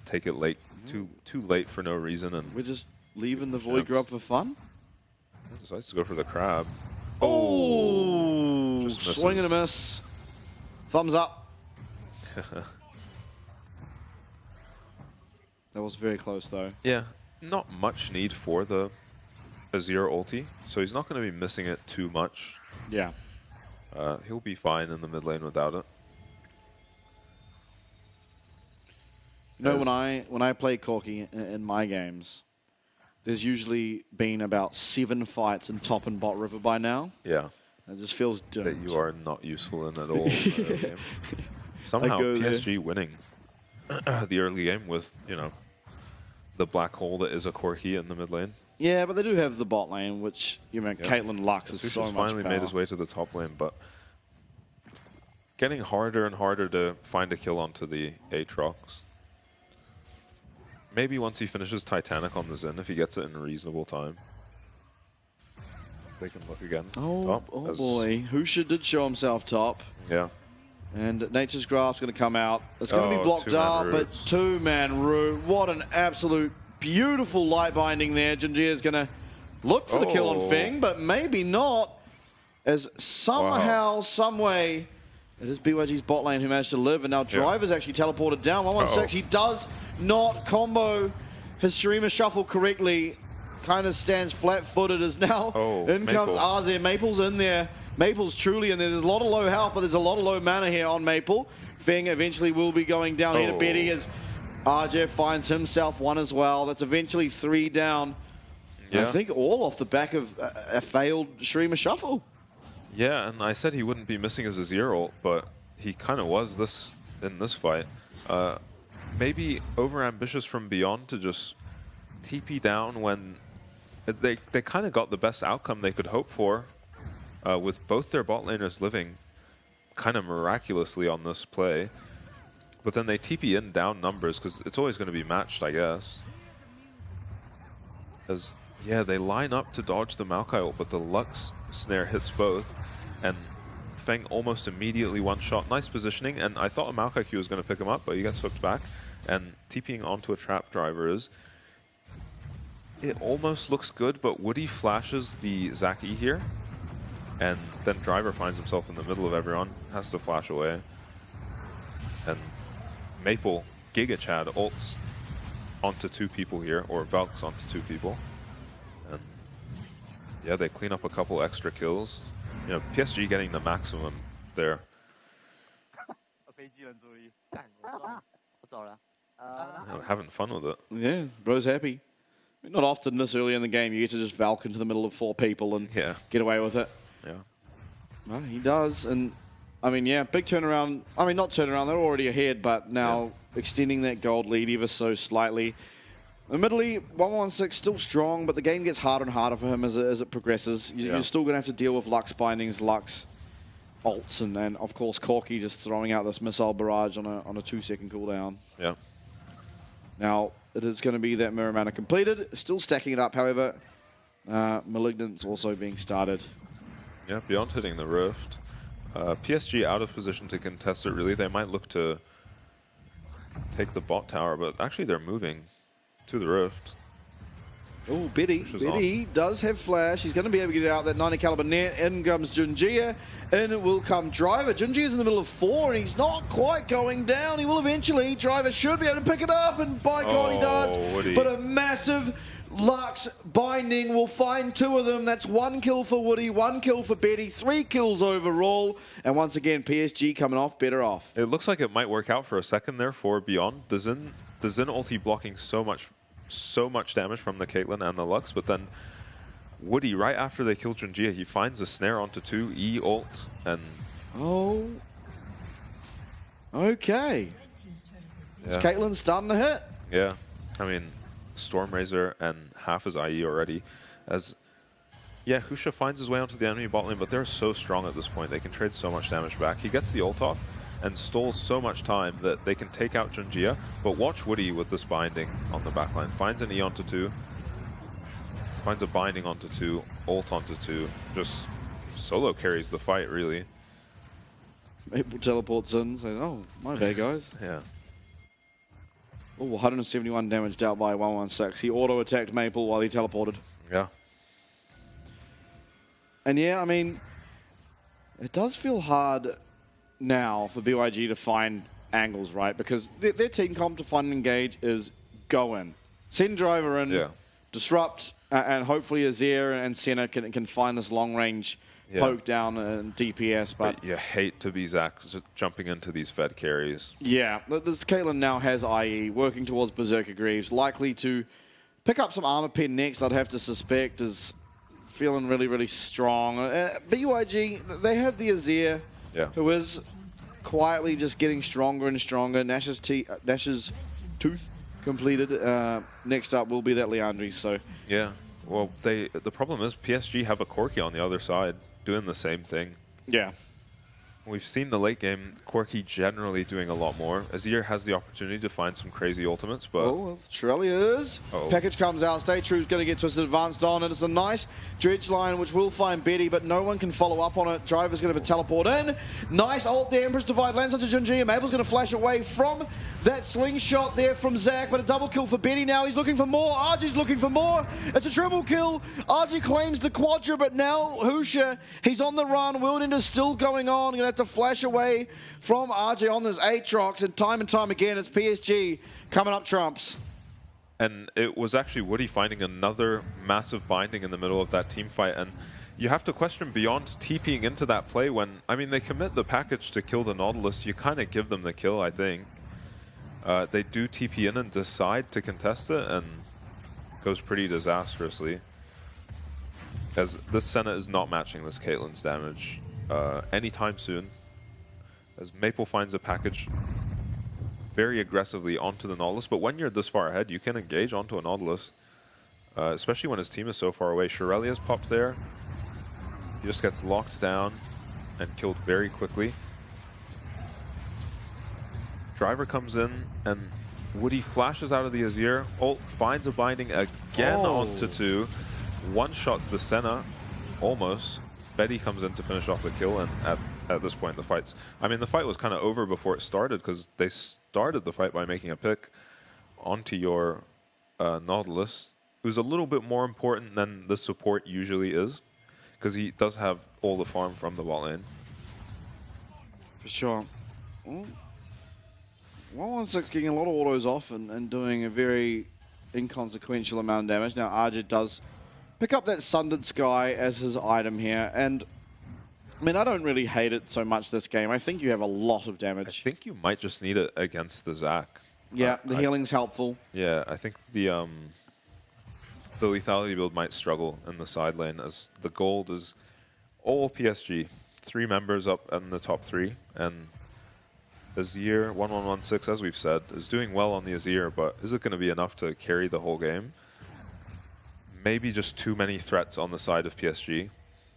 take it late, too late for no reason. And we're just leaving the Void Grub for fun? Decides to go for the crab. Oh! Just misses. Swing and a miss. Thumbs up. That was very close, though. Yeah, not much need for the Azir ulti, so he's not going to be missing it too much. Yeah. He'll be fine in the mid lane without it. You know, when I play Corki in my games, there's usually been about 7 fights in top and bot river by now. Yeah. It just feels doomed. That you are not useful in at all. Somehow PSG winning the early game with, you know, the black hole that is a Corki in the mid lane. Yeah, but they do have the bot lane, which, you know, Caitlyn Lux is so much finally power. made his way to the top lane, but getting harder and harder to find a kill onto the Aatrox. Maybe once he finishes Titanic on the Xin, if he gets it in a reasonable time. They can look again. Oh boy. Husha did show himself top. Yeah. And Nature's Graph's going to come out. It's going to be blocked up, but 2-man root. What an absolute beautiful light binding there. Jinjia is going to look for the kill on Feng, but maybe not. As somehow, some way, it is BYG's bot lane who managed to live, and now Driver's actually teleported down. 116, he does not combo his Shurima shuffle correctly. Kind of stands flat-footed as now. In comes Azir. Maple's in there. Maple's truly in there. There's a lot of low health, but there's a lot of low mana here on Maple. Feng eventually will be going down here to Betty as RJ finds himself 1 as well. That's eventually 3 down. Yeah. I think all off the back of a failed Shurima shuffle. Yeah, and I said he wouldn't be missing his Azir ult, but he kind of was in this fight. Maybe over-ambitious from Beyond to just TP down when they kind of got the best outcome they could hope for with both their bot laners living kind of miraculously on this play. But then they TP in down numbers because it's always going to be matched, I guess. As yeah, they line up to dodge the Maokai ult, but the Lux snare hits both. And Feng almost immediately one-shot. Nice positioning, and I thought a Maokai Q was going to pick him up, but he gets hooked back. And TPing onto a trap driver is it almost looks good, but Woody flashes the Zac E here, and then Driver finds himself in the middle of everyone, has to flash away. And Maple, Giga Chad ults onto 2 people here, or Valks onto 2 people. And yeah, they clean up a couple extra kills. You know, PSG getting the maximum there. You know, having fun with it. Yeah, bro's happy. Not often this early in the game you get to just Valk into the middle of 4 people and get away with it. Yeah. Well, he does, and I mean, yeah, big turnaround. I mean, not turnaround, they're already ahead, but now extending that gold lead ever so slightly. Admittedly, 116 still strong, but the game gets harder and harder for him as it progresses. You're still going to have to deal with Lux bindings, Lux ults, and then, of course, Corki just throwing out this missile barrage on a 2-second cooldown. Yeah. Now, it is going to be that Mirror Mana completed. Still stacking it up, however. Malignant's also being started. Yeah, beyond hitting the Rift. PSG out of position to contest it, really. They might look to take the bot tower, but actually they're moving to the Rift. Oh, Betty does have flash. He's going to be able to get out that 90 caliber net. In comes Junjia. In will come Driver. Junjia's in the middle of 4, and he's not quite going down. He will eventually. Driver should be able to pick it up, and by God, he does. Woody. But a massive Lux binding will find 2 of them. That's 1 kill for Woody, 1 kill for Betty, 3 kills overall. And once again, PSG coming off better off. It looks like it might work out for a second there for Beyond. The Xin ulti blocking so much damage from the Caitlyn and the Lux, but then Woody, right after they kill Junjia, he finds a snare onto 2, E ult, and... Oh. Okay. Yeah. Is Caitlyn starting to hit? Yeah. I mean, Stormrazor and half his IE already. As, yeah, Husha finds his way onto the enemy bot lane, but they're so strong at this point. They can trade so much damage back. He gets the ult off and stalls so much time that they can take out Junjia, but watch Woody with this binding on the backline. Finds an E onto 2. Finds a binding onto 2, ult onto 2. Just solo carries the fight, really. Maple teleports in, says, oh, my bad, guys. Yeah. Oh, 171 damage dealt by 116. He auto-attacked Maple while he teleported. Yeah. And yeah, I mean, it does feel hard now for BYG to find angles, right? Because their team comp to find and engage is go in. Send Driver in, disrupt, and hopefully Azir and Senna can find this long-range poke down and DPS. But you hate to be Zac jumping into these Fed carries. Yeah, this Caitlyn now has IE, working towards Berserker Greaves, likely to pick up some armor pen next, I'd have to suspect, is feeling really, really strong. BYG, they have the Azir, who is quietly just getting stronger and stronger. Nash's tooth completed. Next up will be that Leandri, so... Yeah, well, the problem is PSG have a Corki on the other side doing the same thing. Yeah. We've seen the late game Corki generally doing a lot more. Azir has the opportunity to find some crazy ultimates, but... Oh, Trellia is. Package comes out. Stay True's going to get Twisted advanced on, and it's a nice dredge line which will find Betty, but no one can follow up on it. Driver's going to teleport in. Nice ult there. Empress Divide lands onto Junji. Mabel's going to flash away from that slingshot there from Zac, but a double kill for Betty now. He's looking for more. RG's looking for more. It's a triple kill. RG claims the quadra, but now Husha, he's on the run. Whirlwind is still going on. Going to have to flash away from RG on this Aatrox, and time again, it's PSG coming up trumps. And it was actually Woody finding another massive binding in the middle of that team fight, and you have to question Beyond TPing into that play when, I mean, they commit the package to kill the Nautilus. You kind of give them the kill, I think. They do TP in and decide to contest it, and goes pretty disastrously. As this Senna is not matching this Caitlyn's damage anytime soon. As Maple finds a package very aggressively onto the Nautilus, but when you're this far ahead, you can engage onto a Nautilus, especially when his team is so far away. Shirelia's popped there. He just gets locked down and killed very quickly. Driver comes in, and Woody flashes out of the Azir. Ult finds a binding again onto 2. One-shots the Senna, almost. Betty comes in to finish off the kill, and at this point, the fight was kind of over before it started, because they started the fight by making a pick onto your Nautilus. who's a little bit more important than the support usually is, because he does have all the farm from the bot lane. For sure. 116 getting a lot of autos off and doing a very inconsequential amount of damage. Now Arja does pick up that Sundered Sky as his item here, and I mean, I don't really hate it so much this game. I think you have a lot of damage. I think you might just need it against the Zac. Yeah, the healing's helpful. Yeah, I think the lethality build might struggle in the side lane, as the gold is all PSG. 3 members up in the top 3, and Azir 1116, as we've said, is doing well on the Azir, but is it going to be enough to carry the whole game? Maybe just too many threats on the side of PSG.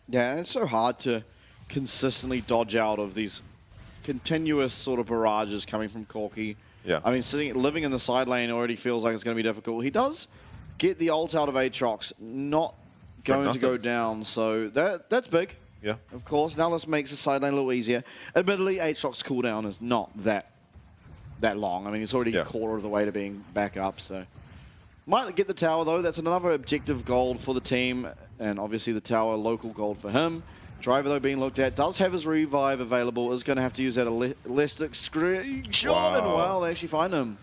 Yeah, and it's so hard to consistently dodge out of these continuous sort of barrages coming from Corki. Yeah. I mean, living in the side lane already feels like it's going to be difficult. He does get the ult out of Aatrox, not going to go down, so that's big. Yeah. Of course. Now this makes the side lane a little easier. Admittedly, Aatrox's cooldown is not that long. I mean, it's already a quarter of the way to being back up, so... Might get the tower, though. That's another objective gold for the team, and obviously the tower, local gold for him. Driver, though, being looked at, does have his revive available, is going to have to use that elastic screenshot, and wow, they actually find him.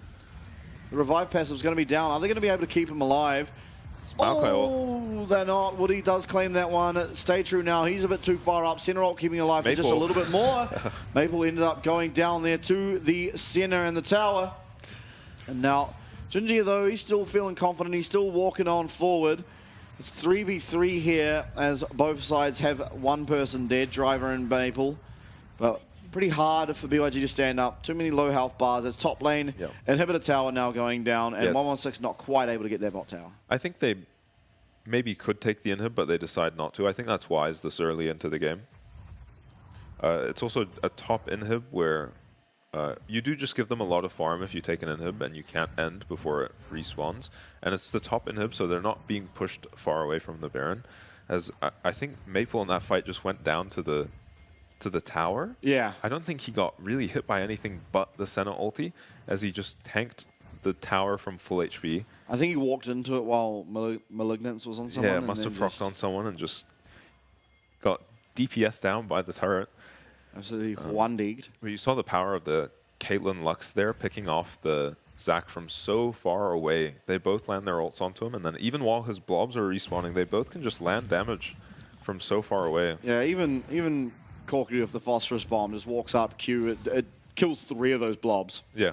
The revive passive is going to be down. Are they going to be able to keep him alive? Oh, they're not. Woody does claim that one. Stay true now. He's a bit too far up. Center ult keeping alive for just a little bit more. Maple ended up going down there to the center and the tower. And now, Jinji, though, he's still feeling confident. He's still walking on forward. It's 3v3 here as both sides have one person dead, Driver and Maple. But pretty hard for BYG to stand up. Too many low health bars. It's top lane. Inhibitor tower now going down, and 116 not quite able to get their bot tower. I think they maybe could take the inhib, but they decide not to. I think that's wise this early into the game. It's also a top inhib where you do just give them a lot of farm if you take an inhib, and you can't end before it respawns. And it's the top inhib, so they're not being pushed far away from the Baron. As I think Maple in that fight just went down to the tower. Yeah. I don't think he got really hit by anything but the Senna ulti, as he just tanked the tower from full HP. I think he walked into it while Malignance was on someone. Yeah, must have procced on someone and just got DPS down by the turret. Absolutely one-digged. But you saw the power of the Caitlyn Lux there, picking off the Zac from so far away. They both land their ults onto him, and then even while his blobs are respawning, they both can just land damage from so far away. Yeah, even Corky with the phosphorus bomb just walks up, Q, it kills 3 of those blobs. Yeah.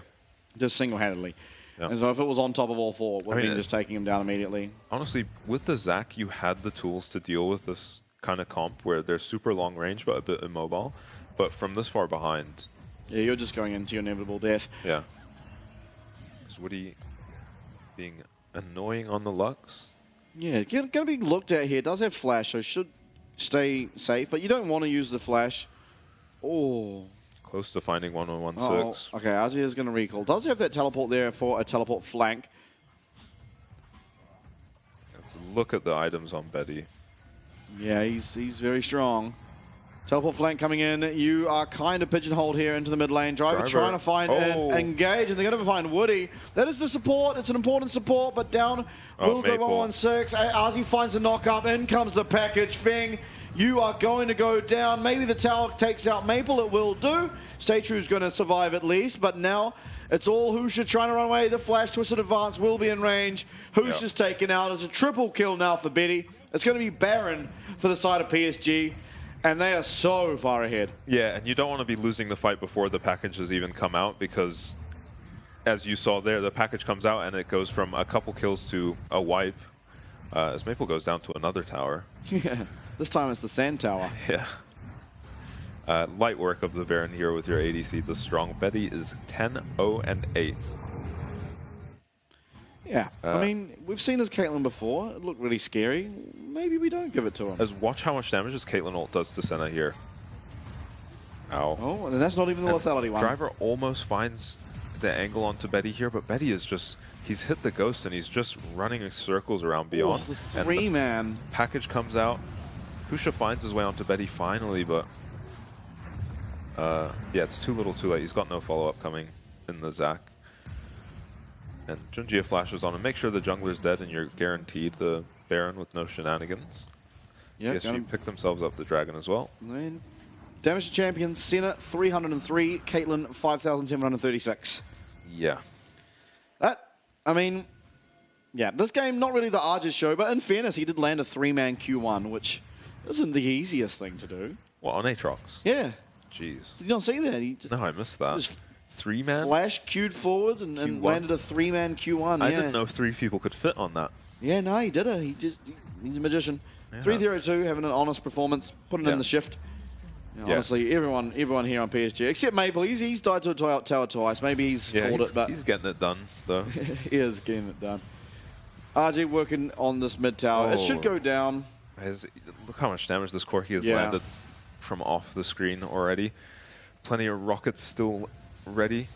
Just single-handedly. Yeah. And so if it was on top of all 4, it would have been just taking him down immediately. Honestly, with the Zac, you had the tools to deal with this kind of comp where they're super long range but a bit immobile. But from this far behind... Yeah, you're just going into your inevitable death. Yeah. Is Woody being annoying on the Lux? Yeah, going to be looked at here. Does have flash, so should stay safe. But you don't want to use the flash. Oh. Close to finding 1116. Oh, okay, Archie is going to recall. Does have that teleport there for a teleport flank. Let's look at the items on Betty. Yeah, he's very strong. Teleport flank coming in. You are kind of pigeonholed here into the mid lane. Driver trying to find and engage, and they're going to find Woody. That is the support. It's an important support, but down will go 116. Ozzy finds the knock up. In comes the package. Feng, you are going to go down. Maybe the tower takes out Maple. It will do. Stay True's going to survive at least, but now it's all Husha trying to run away. The flash twisted advance will be in range. Husha's taken out. It's a triple kill now for Betty. It's going to be Baron for the side of PSG. And they are so far ahead. Yeah, and you don't want to be losing the fight before the package has even come out, because as you saw there, the package comes out and it goes from a couple kills to a wipe as Maple goes down to another tower. Yeah, this time it's the Sand Tower. Yeah. Light work of the Baron here with your ADC, the strong. Betty is 10-0-8. Yeah, I mean, we've seen this Caitlyn before. It looked really scary. Maybe we don't give it to him. As watch how much damage this Caitlyn ult does to Senna here. Ow. Oh, and that's not even the lethality one. Driver almost finds the angle onto Betty here, but Betty is just, he's hit the ghost and he's just running in circles around Beyond. Oh, the 3-man. Package comes out. Husha finds his way onto Betty finally, but yeah, it's too little too late. He's got no follow-up coming in the Zac. And Junjie flashes on and make sure the jungler's dead and you're guaranteed the Baron with no shenanigans. Yeah, PSG pick themselves up the Dragon as well. And damage to champions, Senna 303, Caitlyn 5,736. Yeah. I mean, yeah, this game, not really the Arge's show, but in fairness, he did land a 3-man Q1, which isn't the easiest thing to do. What, on Aatrox? Yeah. Jeez. Did you not see that? He just No, I missed that. just 3-man? flash queued forward and landed a 3-man Q1. I yeah. didn't know 3 people could fit on that. Yeah, no, he did it. He's a magician. Yeah. 302, having an honest performance, putting in the shift. You know, honestly, everyone here on PSG, except Maple, he's died to a tower twice. Maybe he's called it, but he's getting it done, though. he is getting it done. RG working on this mid tower. It should go down. Look how much damage this Corki has landed from off the screen already. Plenty of rockets still ready.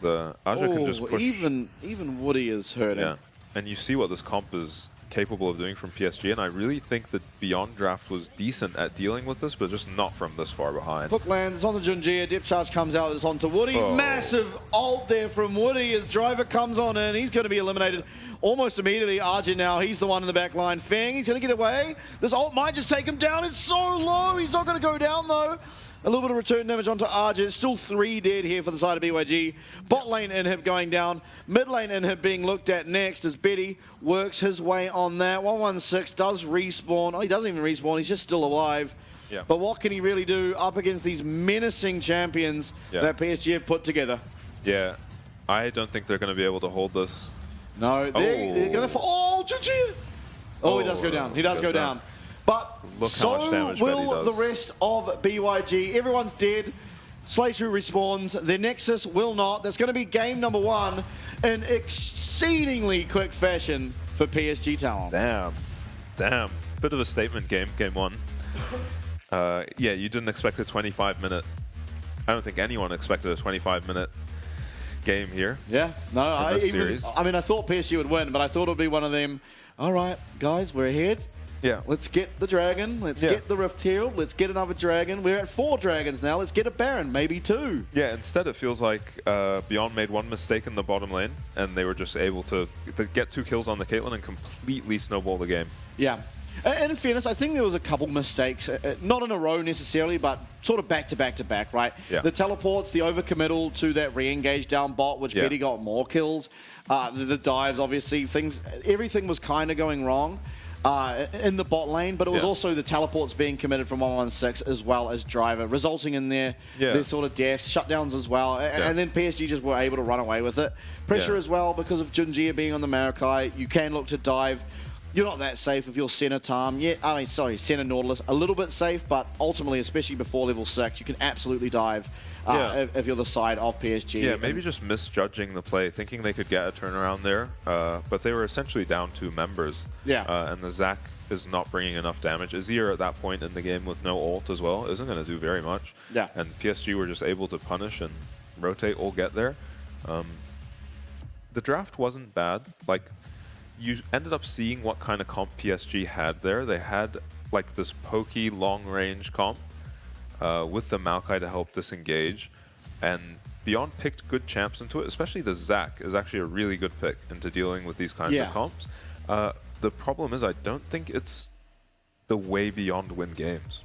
Aja can just push. Even Woody is hurting. Yeah, and you see what this comp is capable of doing from PSG, and I really think that Beyond Draft was decent at dealing with this, but just not from this far behind. Hook lands, it's on the Junjie, depth charge comes out, it's on to Woody. Massive ult there from Woody as Driver comes on in. He's going to be eliminated almost immediately. Arjun now, he's the one in the back line. Fang, he's going to get away. This ult might just take him down. It's so low. He's not going to go down, though. A little bit of return damage onto Arjun. Still 3 dead here for the side of BYG. Bot lane inhib going down. Mid lane inhib being looked at next as Betty works his way on that. 116 does respawn. Oh, he doesn't even respawn. He's just still alive. Yeah. But what can he really do up against these menacing champions that PSG have put together? Yeah. I don't think they're going to be able to hold this. No, they're going to fall. Oh, GG! Oh, he does go down. He does go down. But look so how much damage will the rest of BYG. Everyone's dead. Slater respawns. Their Nexus will not. That's going to be game number 1 in exceedingly quick fashion for PSG Talon. Damn. Bit of a statement game 1. Yeah, you didn't expect a 25-minute. I don't think anyone expected a 25-minute game here. Yeah, no, I thought PSG would win, but I thought it would be one of them. All right, guys, we're ahead. Yeah. Let's get the dragon. Let's get the Rift Herald. Let's get another dragon. We're at 4 dragons now. Let's get a Baron, maybe 2. Yeah, instead it feels like Beyond made one mistake in the bottom lane, and they were just able to get 2 kills on the Caitlyn and completely snowball the game. Yeah. And in fairness, I think there was a couple mistakes, not in a row necessarily, but sort of back to back to back, right? Yeah. The teleports, the overcommittal to that re-engage down bot, which Betty got more kills. The dives, obviously, everything was kind of going wrong in the bot lane, but it was also the teleports being committed from 116 as well as Driver, resulting in their sort of deaths, shutdowns as well. And then PSG just were able to run away with it. Pressure as well because of Junjie being on the Maokai. You can look to dive. You're not that safe if you're Senna Tarm. Senna Nautilus. A little bit safe, but ultimately, especially before level 6, you can absolutely dive if you're the side of PSG. Yeah, maybe just misjudging the play, thinking they could get a turnaround there. But they were essentially down 2 members. Yeah. And the Zac is not bringing enough damage. Azir at that point in the game with no ult as well isn't going to do very much. Yeah. And PSG were just able to punish and rotate or get there. The draft wasn't bad. Like, you ended up seeing what kind of comp PSG had there. They had like this pokey long-range comp with the Maokai to help disengage, and Beyond picked good champs into it, especially the Zac is actually a really good pick into dealing with these kinds of comps. The problem is I don't think it's the way Beyond win games.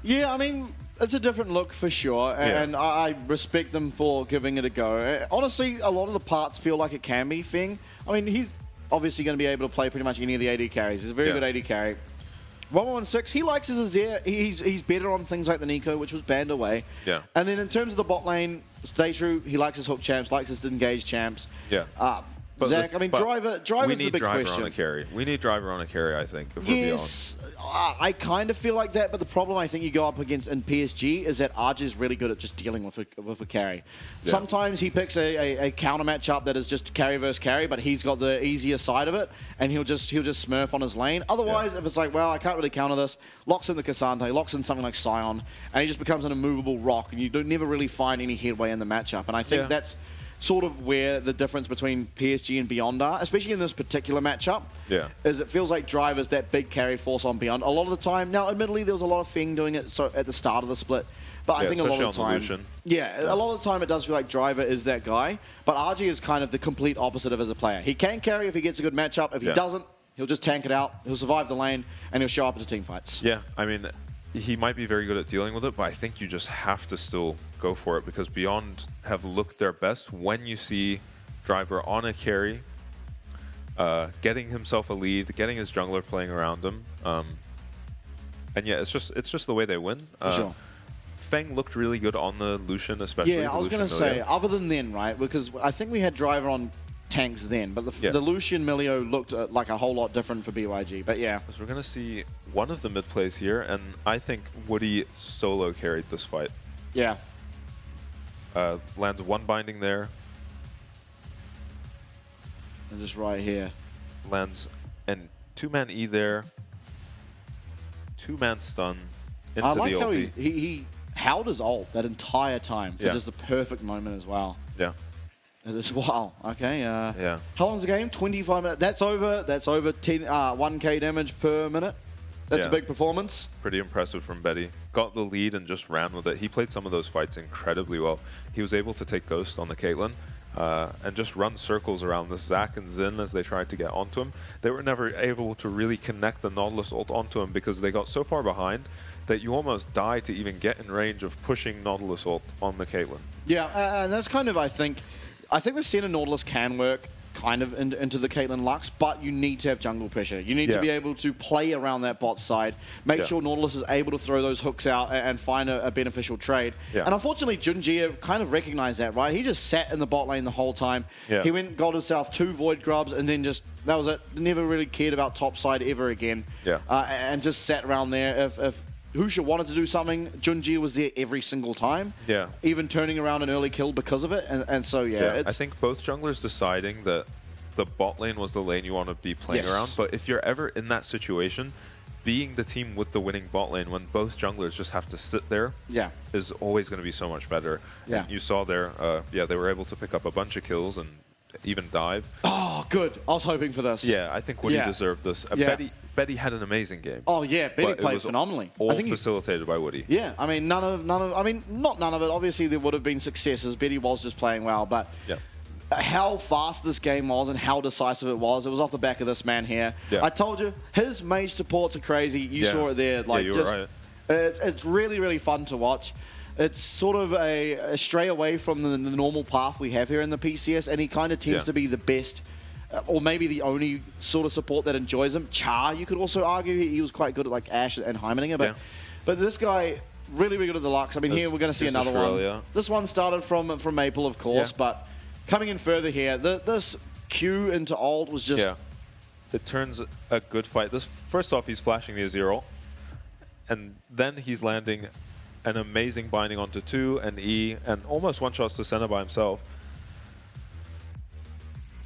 Yeah, I mean, it's a different look for sure, and I respect them for giving it a go. Honestly, a lot of the parts feel like it can be Feng. I mean, he's obviously going to be able to play pretty much any of the AD carries. He's a very good AD carry. 116, he likes his Azir. He's better on things like the Nico, which was banned away. Yeah. And then in terms of the bot lane, stay true. He likes his hook champs, likes his engaged champs. Yeah. Zac, Driver's the big question. On a carry. We need Driver on a carry, I think. Yes, I kind of feel like that, but the problem I think you go up against in PSG is that Arj is really good at just dealing with a carry. Yeah. Sometimes he picks a counter matchup that is just carry versus carry, but he's got the easier side of it, and he'll just smurf on his lane. Otherwise, if it's like, well, I can't really counter this, locks in the Cassandre, locks in something like Sion, and he just becomes an immovable rock, and you never really find any headway in the matchup. And I think that's sort of where the difference between PSG and Beyond are, especially in this particular matchup. Yeah. Is it feels like Drive is that big carry force on Beyond a lot of the time. Now, admittedly, there was a lot of Feng doing it so at the start of the split. But I think a lot of the time, a lot of the time it does feel like Driver is that guy. But RG is kind of the complete opposite of as a player. He can carry if he gets a good matchup. If he doesn't, he'll just tank it out. He'll survive the lane, and he'll show up into team fights. Yeah, I mean, he might be very good at dealing with it, but I think you just have to still go for it because Beyond have looked their best when you see Driver on a carry, getting himself a lead, getting his jungler playing around him. And yeah, it's just the way they win. For sure. Feng looked really good on the Lucian, especially. Yeah, I was going to say, other than then, right? Because I think we had Driver on tanks then, but the Lucian Milio looked like a whole lot different for BYG. But yeah. So we're going to see one of the mid plays here, and I think Woody solo carried this fight. Yeah. Lands one binding there. And just right here. Lands and 2-man E there. 2-man stun into I like the how ulti. he held his ult that entire time for just the perfect moment as well. Yeah. It is wow. Okay. Yeah. How long's the game? 25 minutes. That's over 1k damage per minute. That's a big performance. Pretty impressive from Betty. Got the lead and just ran with it. He played some of those fights incredibly well. He was able to take Ghost on the Caitlyn and just run circles around this Zac and Xin as they tried to get onto him. They were never able to really connect the Nautilus ult onto him because they got so far behind that you almost die to even get in range of pushing Nautilus ult on the Caitlyn. Yeah, and that's kind of, I think the center Nautilus can work kind of into the Caitlyn Lux, but you need to have jungle pressure. You need to be able to play around that bot side, make sure Nautilus is able to throw those hooks out and find a beneficial trade. And unfortunately, Junjie kind of recognized that, right? He just sat in the bot lane the whole time. He went, got himself 2 Void Grubs, and then just, that was it. Never really cared about top side ever again. And just sat around there. If Husha wanted to do something, Junjie was there every single time. Even turning around an early kill because of it. And so, I think both junglers deciding that the bot lane was the lane you want to be playing around. But if you're ever in that situation, being the team with the winning bot lane when both junglers just have to sit there is always going to be so much better. And you saw there, they were able to pick up a bunch of kills and even dive. Oh, good. I was hoping for this. Yeah, I think Woody deserved this. Betty had an amazing game. Oh yeah, Betty played phenomenally. All facilitated by Woody. Yeah, I mean not none of it. Obviously there would have been successes. Betty was just playing well, but how fast this game was and how decisive it was off the back of this man here. I told you, his mage supports are crazy. You saw it there. Like, you were right. It's really, really fun to watch. It's sort of a stray away from the normal path we have here in the PCS, and he kind of tends to be the best, or maybe the only sort of support that enjoys him. Char, you could also argue, he was quite good at like Ashe and Heimerdinger, but this guy, really, really good at the Lux. I mean, here we're going to see another one. This one started from Maple, of course, but coming in further here, this Q into ult was just... It turns a good fight. First off, he's flashing the Azir ult, and then he's landing an amazing binding onto 2 and E, and almost one-shots to Senna by himself.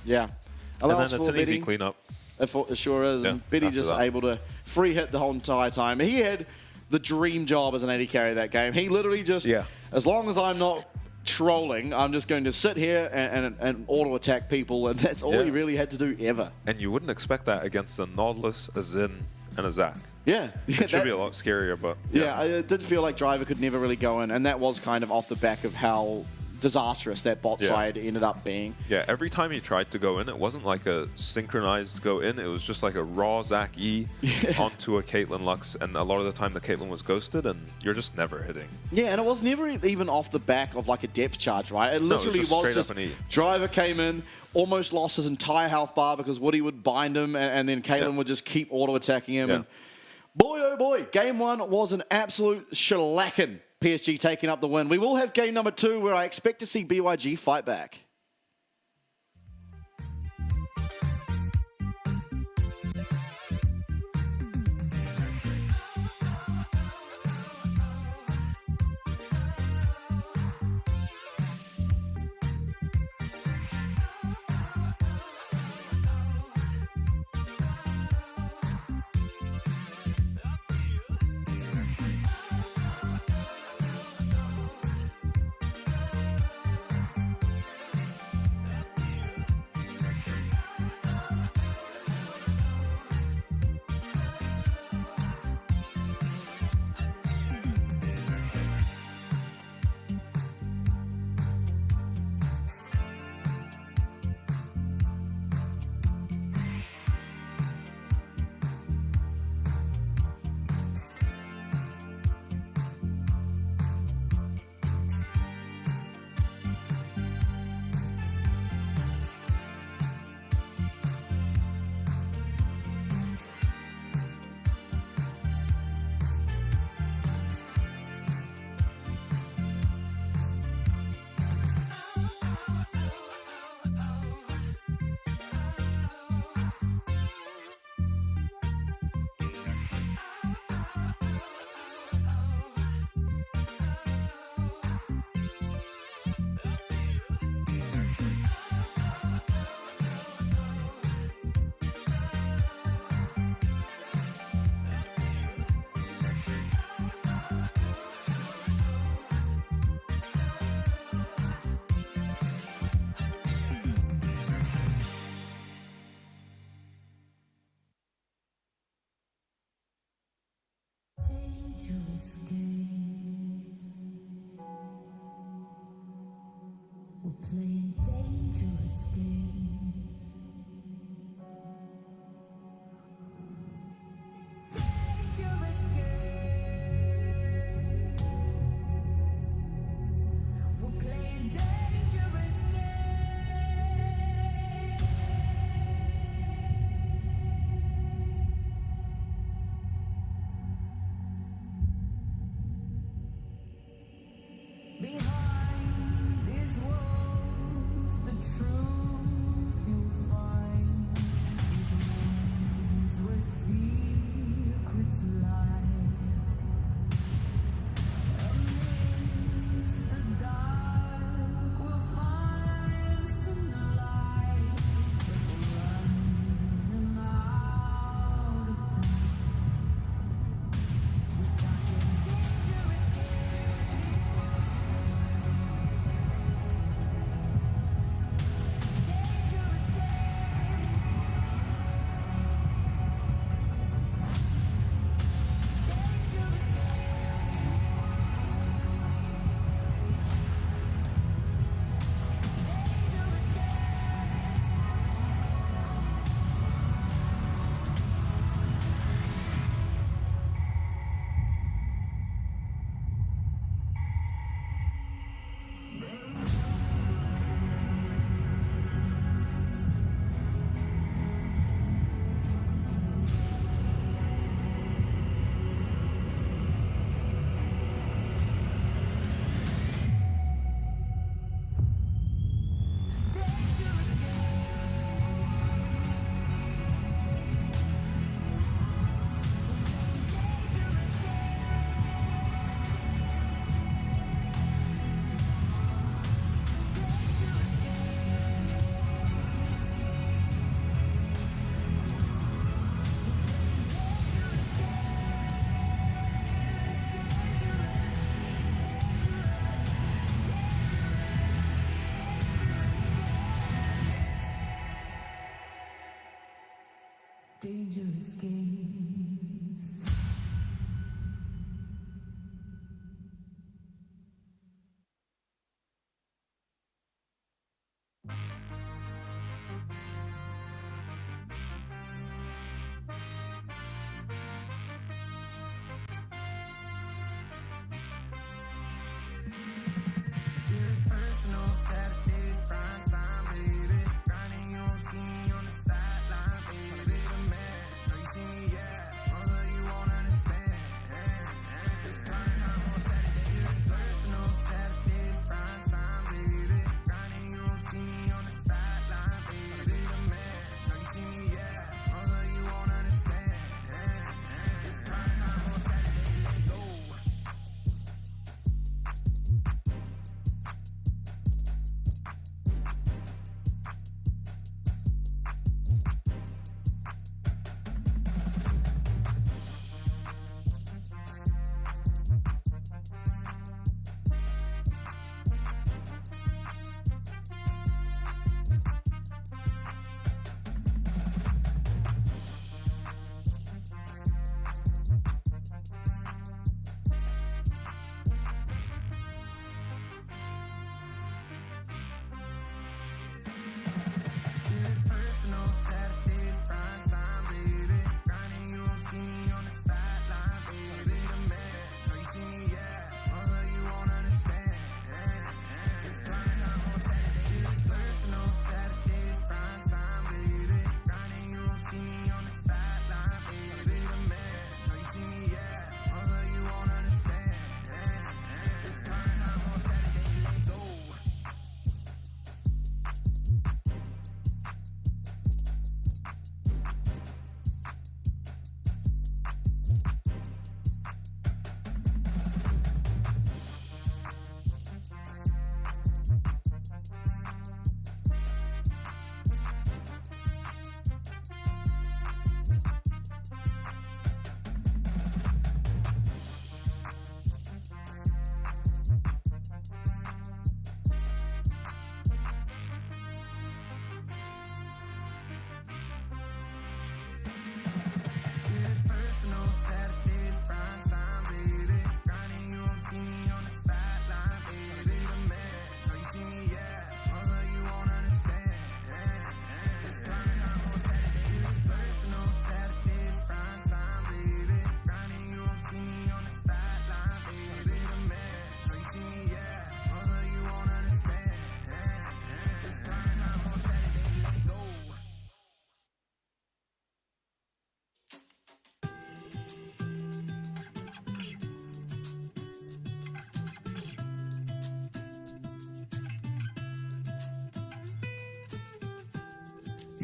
Yeah. And then it's an easy cleanup. It sure is. And Biddy just able to free hit the whole entire time. He had the dream job as an AD carry that game. He literally just, as long as I'm not trolling, I'm just going to sit here and auto-attack people, and that's all he really had to do ever. And you wouldn't expect that against a Nautilus, a Xin, and a Zac. Yeah. It should be a lot scarier, but... Yeah, it did feel like Driver could never really go in, and that was kind of off the back of how disastrous that bot side ended up being. Yeah, every time he tried to go in, it wasn't like a synchronized go in, it was just like a raw Zac E onto a Caitlyn Lux, and a lot of the time the Caitlyn was ghosted, and you're just never hitting. Yeah, and it was never even off the back of like a depth charge, right? It literally was just Driver came in, almost lost his entire health bar because Woody would bind him, and then Caitlyn would just keep auto-attacking him. And boy, oh boy, game 1 was an absolute shellacking. PSG taking up the win. We will have game number 2 where I expect to see BYG fight back. dangerous games. We're playing dangerous games. Dangerous games. We're playing dangerous games. Behind these walls, the truth you'll find. These rooms where secrets lie. Amidst the dark, we'll find some light. But we're running out of time. We're talking dangerous games. Dangerous games. Dangerous games. Dangerous games. Dangerous games. Dangerous Dangerous Dangerous games. It's personal, Saturdays, prime time, baby. Grinding, you won't see me on the sideline, baby. The man, know you see me, yeah. Although you wanna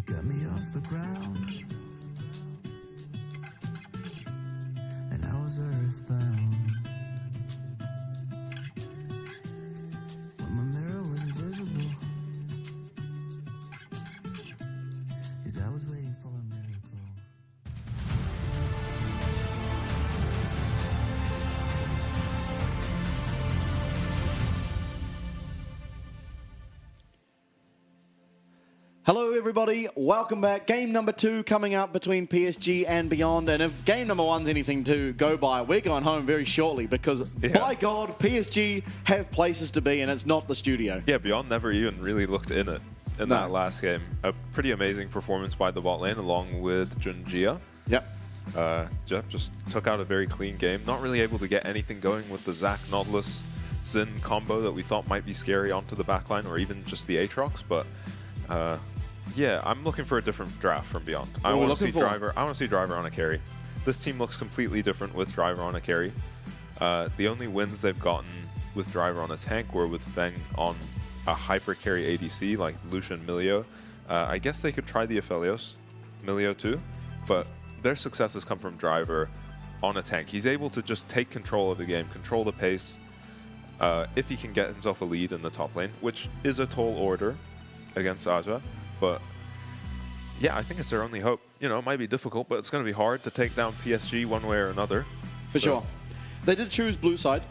got me off the ground, and I was earthbound. When my mirror was invisible, 'cause I was waiting for a miracle. Hello, everybody. Welcome back. Game number 2 coming up between PSG and Beyond. And if game number 1's anything to go by, we're going home very shortly because, by God, PSG have places to be, and it's not the studio. Yeah, Beyond never even really looked in it in that last game. A pretty amazing performance by the bot lane along with Junjia. Yep. Jeff just took out a very clean game. Not really able to get anything going with the Zac Nautilus Xin combo that we thought might be scary onto the backline or even just the Aatrox, but yeah, I'm looking for a different draft from Beyond. I want to see Driver. I want to see Driver on a carry. This team looks completely different with Driver on a carry. The only wins they've gotten with Driver on a tank were with Feng on a hyper carry ADC like Lucian Milio. I guess they could try the Aphelios Milio too, but their successes come from Driver on a tank. He's able to just take control of the game, control the pace. If he can get himself a lead in the top lane, which is a tall order against Aja. But yeah, I think it's their only hope. You know, it might be difficult, but it's going to be hard to take down PSG one way or another. For sure. They did choose blue side,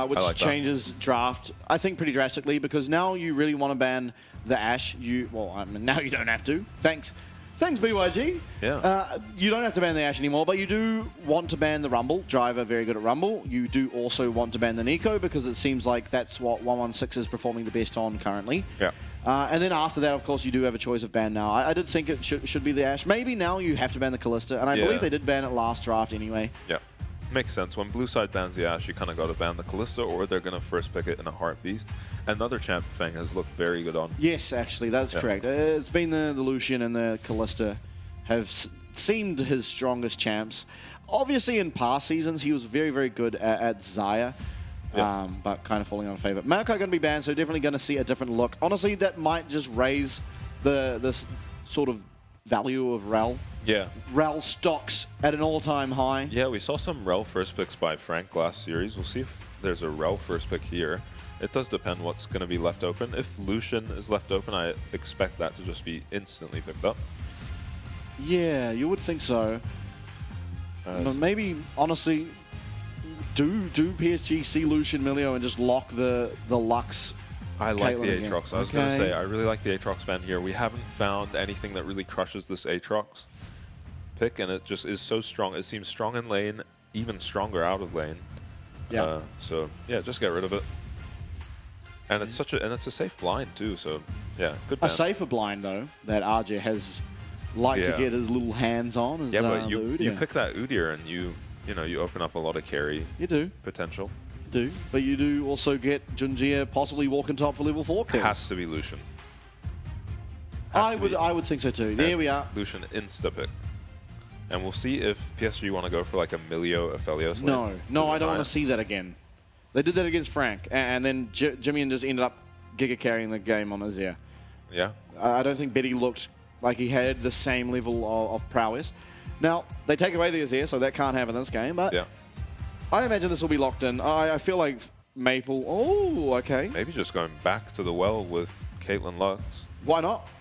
which like changes draft, I think, pretty drastically, because now you really want to ban the Ashe. Well, I mean, now you don't have to. Thanks, BYG. Yeah. You don't have to ban the Ashe anymore, but you do want to ban the Rumble. Driver, very good at Rumble. You do also want to ban the Nico, because it seems like that's what 116 is performing the best on currently. Yeah. And then after that, of course, you do have a choice of ban now. I did think it should be the Ashe. Maybe now you have to ban the Callista, and I believe they did ban it last draft anyway. Yeah, makes sense. When blue side bans the Ashe, you kind of got to ban the Callista, or they're going to first pick it in a heartbeat. Another champ Feng has looked very good on. Yes, actually, that's correct. It's been the Lucian and the Callista have seemed his strongest champs. Obviously, in past seasons, he was very, very good at Xayah. But kind of falling out of favor. Maokai going to be banned, so definitely going to see a different look. Honestly, that might just raise this sort of value of Rel. Yeah. Rel stocks at an all-time high. Yeah, we saw some Rel first picks by Frank last series. We'll see if there's a Rel first pick here. It does depend what's going to be left open. If Lucian is left open, I expect that to just be instantly picked up. Yeah, you would think so. But maybe, honestly, do PSG see Lucian Milio and just lock the Lux? I like the Caitlyn Aatrox. I was going to say, I really like the Aatrox ban here. We haven't found anything that really crushes this Aatrox pick, and it just is so strong. It seems strong in lane, even stronger out of lane. Yeah. So yeah, just get rid of it. And it's it's a safe blind too. So yeah, good ban. A safer blind though that RJ has liked to get his little hands on. Is, but you pick that Udyr and you open up a lot of carry. Potential. You do, but you do also get Junjia possibly walking top for level 4 kills. Has to be Lucian. I would think so too. There we are. Lucian insta pick. And we'll see if PSG want to go for like a Milio Aphelios. No, I don't want to see that again. They did that against Frank, and then Jimmy just ended up giga carrying the game on Azir. Yeah. I don't think Betty looked like he had the same level of prowess. Now, they take away the Azir, so that can't happen in this game, but I imagine this will be locked in. I feel like Maple, okay. Maybe just going back to the well with Caitlyn Lux. Why not?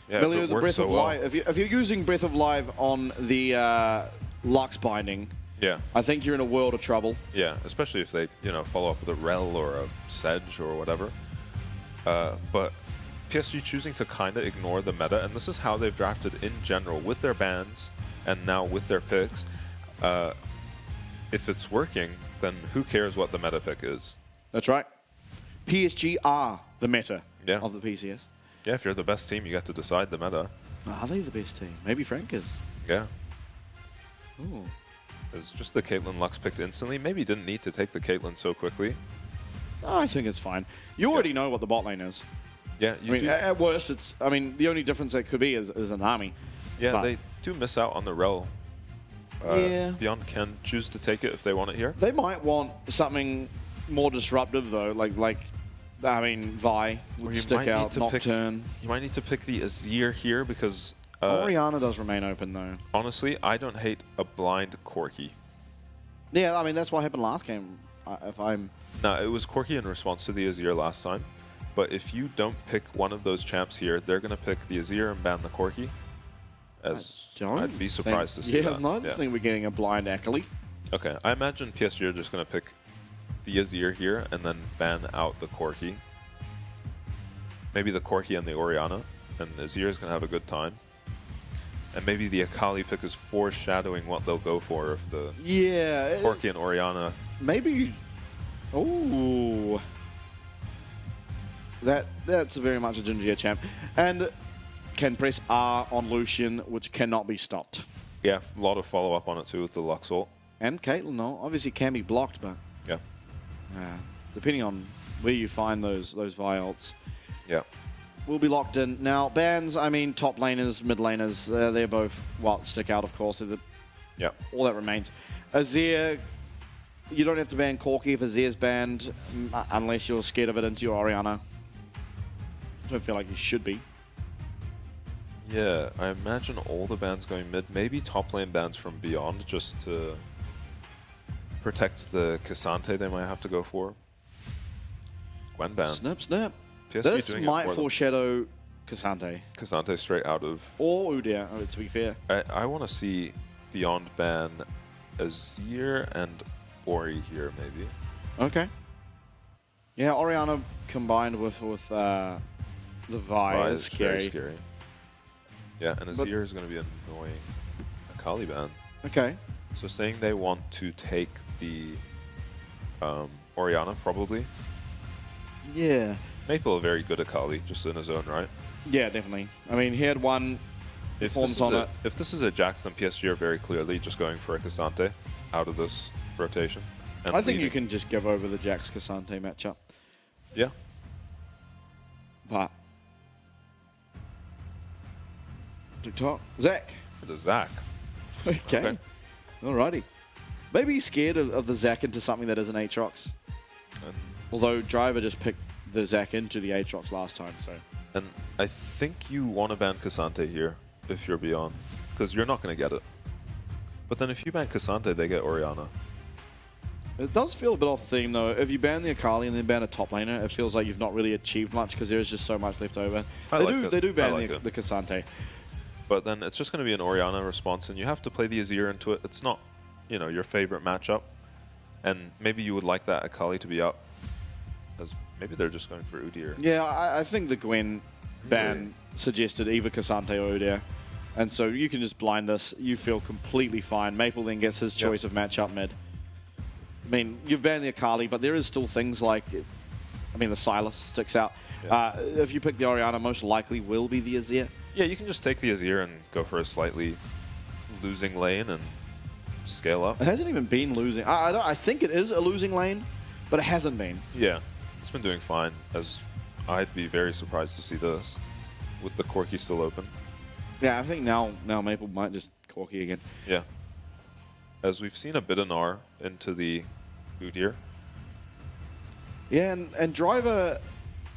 Yeah, Milio, the Breath of Life. If you're using Breath of Life on the Lux binding, I think you're in a world of trouble. Yeah, especially if they, follow up with a Rel or a Sedge or whatever. But PSG choosing to kind of ignore the meta, and this is how they've drafted in general with their bans and now with their picks. If it's working, then who cares what the meta pick is? That's right. PSG are the meta of the PCS. Yeah, if you're the best team, you get to decide the meta. Are they the best team? Maybe Frank is. Yeah. Ooh. It's just the Caitlyn Lux picked instantly. Maybe didn't need to take the Caitlyn so quickly. I think it's fine. You already know what the bot lane is. Yeah, you do. At worst, it's. I mean, the only difference that could be is an army. Yeah, but they do miss out on the Rel. Beyond can choose to take it if they want it here. They might want something more disruptive though, like Vi would stick out, Nocturne. You might need to pick the Azir here because Orianna does remain open, though. Honestly, I don't hate a blind Corki. Yeah, I mean, that's what happened last game, if I'm... No, it was Corki in response to the Azir last time. But if you don't pick one of those champs here, they're going to pick the Azir and ban the Corki. I'd be surprised to see that. I don't think we're getting a blind Akali. Okay, I imagine PSG are just going to pick the Azir here and then ban out the Corki. Maybe the Corki and the Orianna, and Azir is going to have a good time. And maybe the Akali pick is foreshadowing what they'll go for if the Corki and Orianna... Maybe... Ooh. That's very much a Ginger champ. And can press R on Lucian, which cannot be stopped. Yeah, a lot of follow-up on it too with the Lux ult. And Caitlyn, no. Obviously can be blocked, but... Yeah. Depending on where you find those Vi ults. Yeah. Will be locked in. Now, bans, I mean, top laners, mid laners, they're both, stick out, of course. So all that remains. Azir, you don't have to ban Corki if Azir's banned, unless you're scared of it into your Orianna. I don't feel like you should be. Yeah, I imagine all the bans going mid. Maybe top lane bans from Beyond just to protect the Cassante they might have to go for. Gwen ban. Snap, snap. PSG this might foreshadow Cassante. Cassante straight out of... Or Udyr, to be fair. I want to see Beyond ban Azir and Ori here, maybe. Okay. Yeah, Orianna combined with the Vi is scary. Very scary. Yeah, and Azir is going to be annoying. Akali ban. Okay. So saying they want to take the Orianna, probably. Yeah. Maple a very good Akali, just in his own right. Yeah, definitely. I mean, he had one performance on it. If this is a Jax, then PSG are very clearly just going for a Cassante out of this rotation. I think you can just give over the Jax Cassante matchup. Yeah. But TikTok. Zach. For the Zach. Okay. Alrighty. Maybe he's scared of the Zach into something that isn't Aatrox. Although Driver just picked the Zach into the Aatrox last time, so. And I think you want to ban Cassante here if you're Beyond, because you're not going to get it. But then if you ban Cassante, they get Orianna. It does feel a bit off theme, though. If you ban the Akali and then ban a top laner, it feels like you've not really achieved much because there is just so much left over. They do ban the Cassante. But then it's just going to be an Orianna response, and you have to play the Azir into it. It's not, you know, your favorite matchup. And maybe you would like that Akali to be up, as maybe they're just going for Udyr. Yeah, I think the Gwen ban suggested either Cassante or Udyr. And so you can just blind this. You feel completely fine. Maple then gets his choice of matchup mid. I mean, you've banned the Akali, but there is still things like, I mean, the Silas sticks out. Yeah. If you pick the Orianna, most likely will be the Azir. Yeah, you can just take the Azir and go for a slightly losing lane and scale up. It hasn't even been losing. I think it is a losing lane, but it hasn't been. Yeah, it's been doing fine, as I'd be very surprised to see this with the Corki still open. Yeah, I think now Maple might just Corki again. Yeah. As we've seen a bit of Gnar into the Udyr. Yeah, and Driver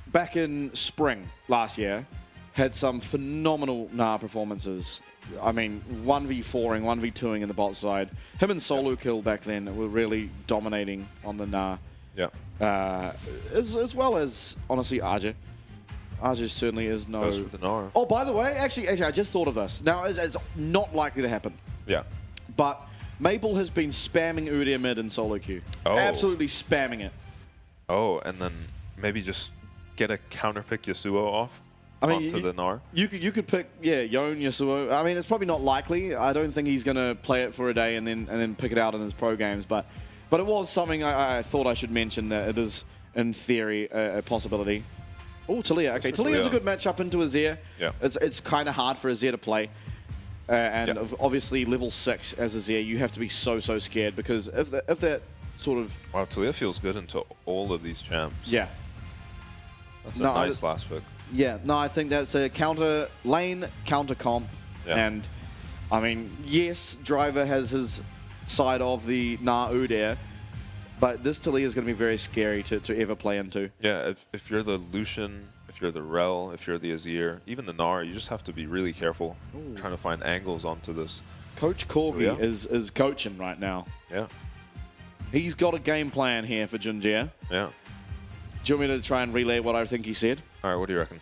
back in spring last year had some phenomenal Gnar performances. I mean, 1v4ing, 1v2ing in the bot side. Him and Solo Kill back then were really dominating on the Gnar. Yeah. As well as, honestly, Arja. Arja certainly is no... Goes for the Gnar. Oh, by the way, actually, I just thought of this. Now, it's not likely to happen. Yeah. But Maple has been spamming Udyr mid and solo queue. Oh. Absolutely spamming it. Oh, and then maybe just get a counterpick Yasuo off onto the Gnar. You could pick, Yone, Yasuo. I mean, it's probably not likely. I don't think he's going to play it for a day and then pick it out in his pro games. But it was something I thought I should mention, that it is, in theory, a possibility. Oh, Talia. Okay, Talia's a good matchup into Azir. Yeah. It's kind of hard for Azir to play. And obviously, level 6 as Azir, you have to be so scared, because if that sort of... Wow, Talia feels good into all of these champs. Yeah. That's a nice last pick. Yeah, no, I think that's a counter lane, counter comp. Yeah. And, I mean, yes, Driver has his side of the Gnar Udyr, but this Talia is going to be very scary to ever play into. Yeah, if you're the Lucian if you're the Rel, if you're the Azir, even the Nara, you just have to be really careful trying to find angles onto this. Coach Corgi is coaching right now. Yeah. He's got a game plan here for Junjie. Yeah. Do you want me to try and relay what I think he said? All right, what do you reckon?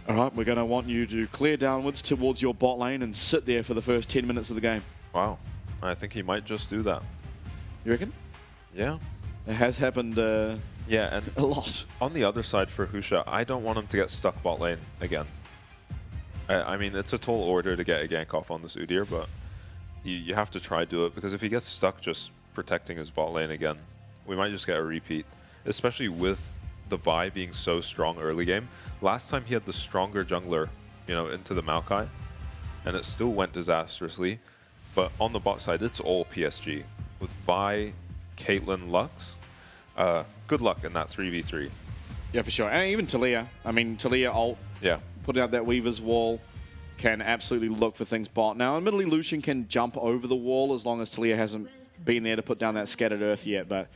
All right, we're going to want you to clear downwards towards your bot lane and sit there for the first 10 minutes of the game. Wow. I think he might just do that. You reckon? Yeah. It has happened yeah, and a lot. On the other side for Husha, I don't want him to get stuck bot lane again. I mean, it's a tall order to get a gank off on this Udyr, but you have to try do it, because if he gets stuck just protecting his bot lane again, we might just get a repeat, especially with the Vi being so strong early game. Last time he had the stronger jungler, you know, into the Maokai, and it still went disastrously. But on the bot side, it's all PSG. With Vi, Caitlyn, Lux, good luck in that 3v3. Yeah, for sure. And even Talia. I mean, Talia ult, putting out that Weaver's wall, can absolutely look for things bot. Now, admittedly, Lucian can jump over the wall as long as Talia hasn't been there to put down that scattered earth yet. But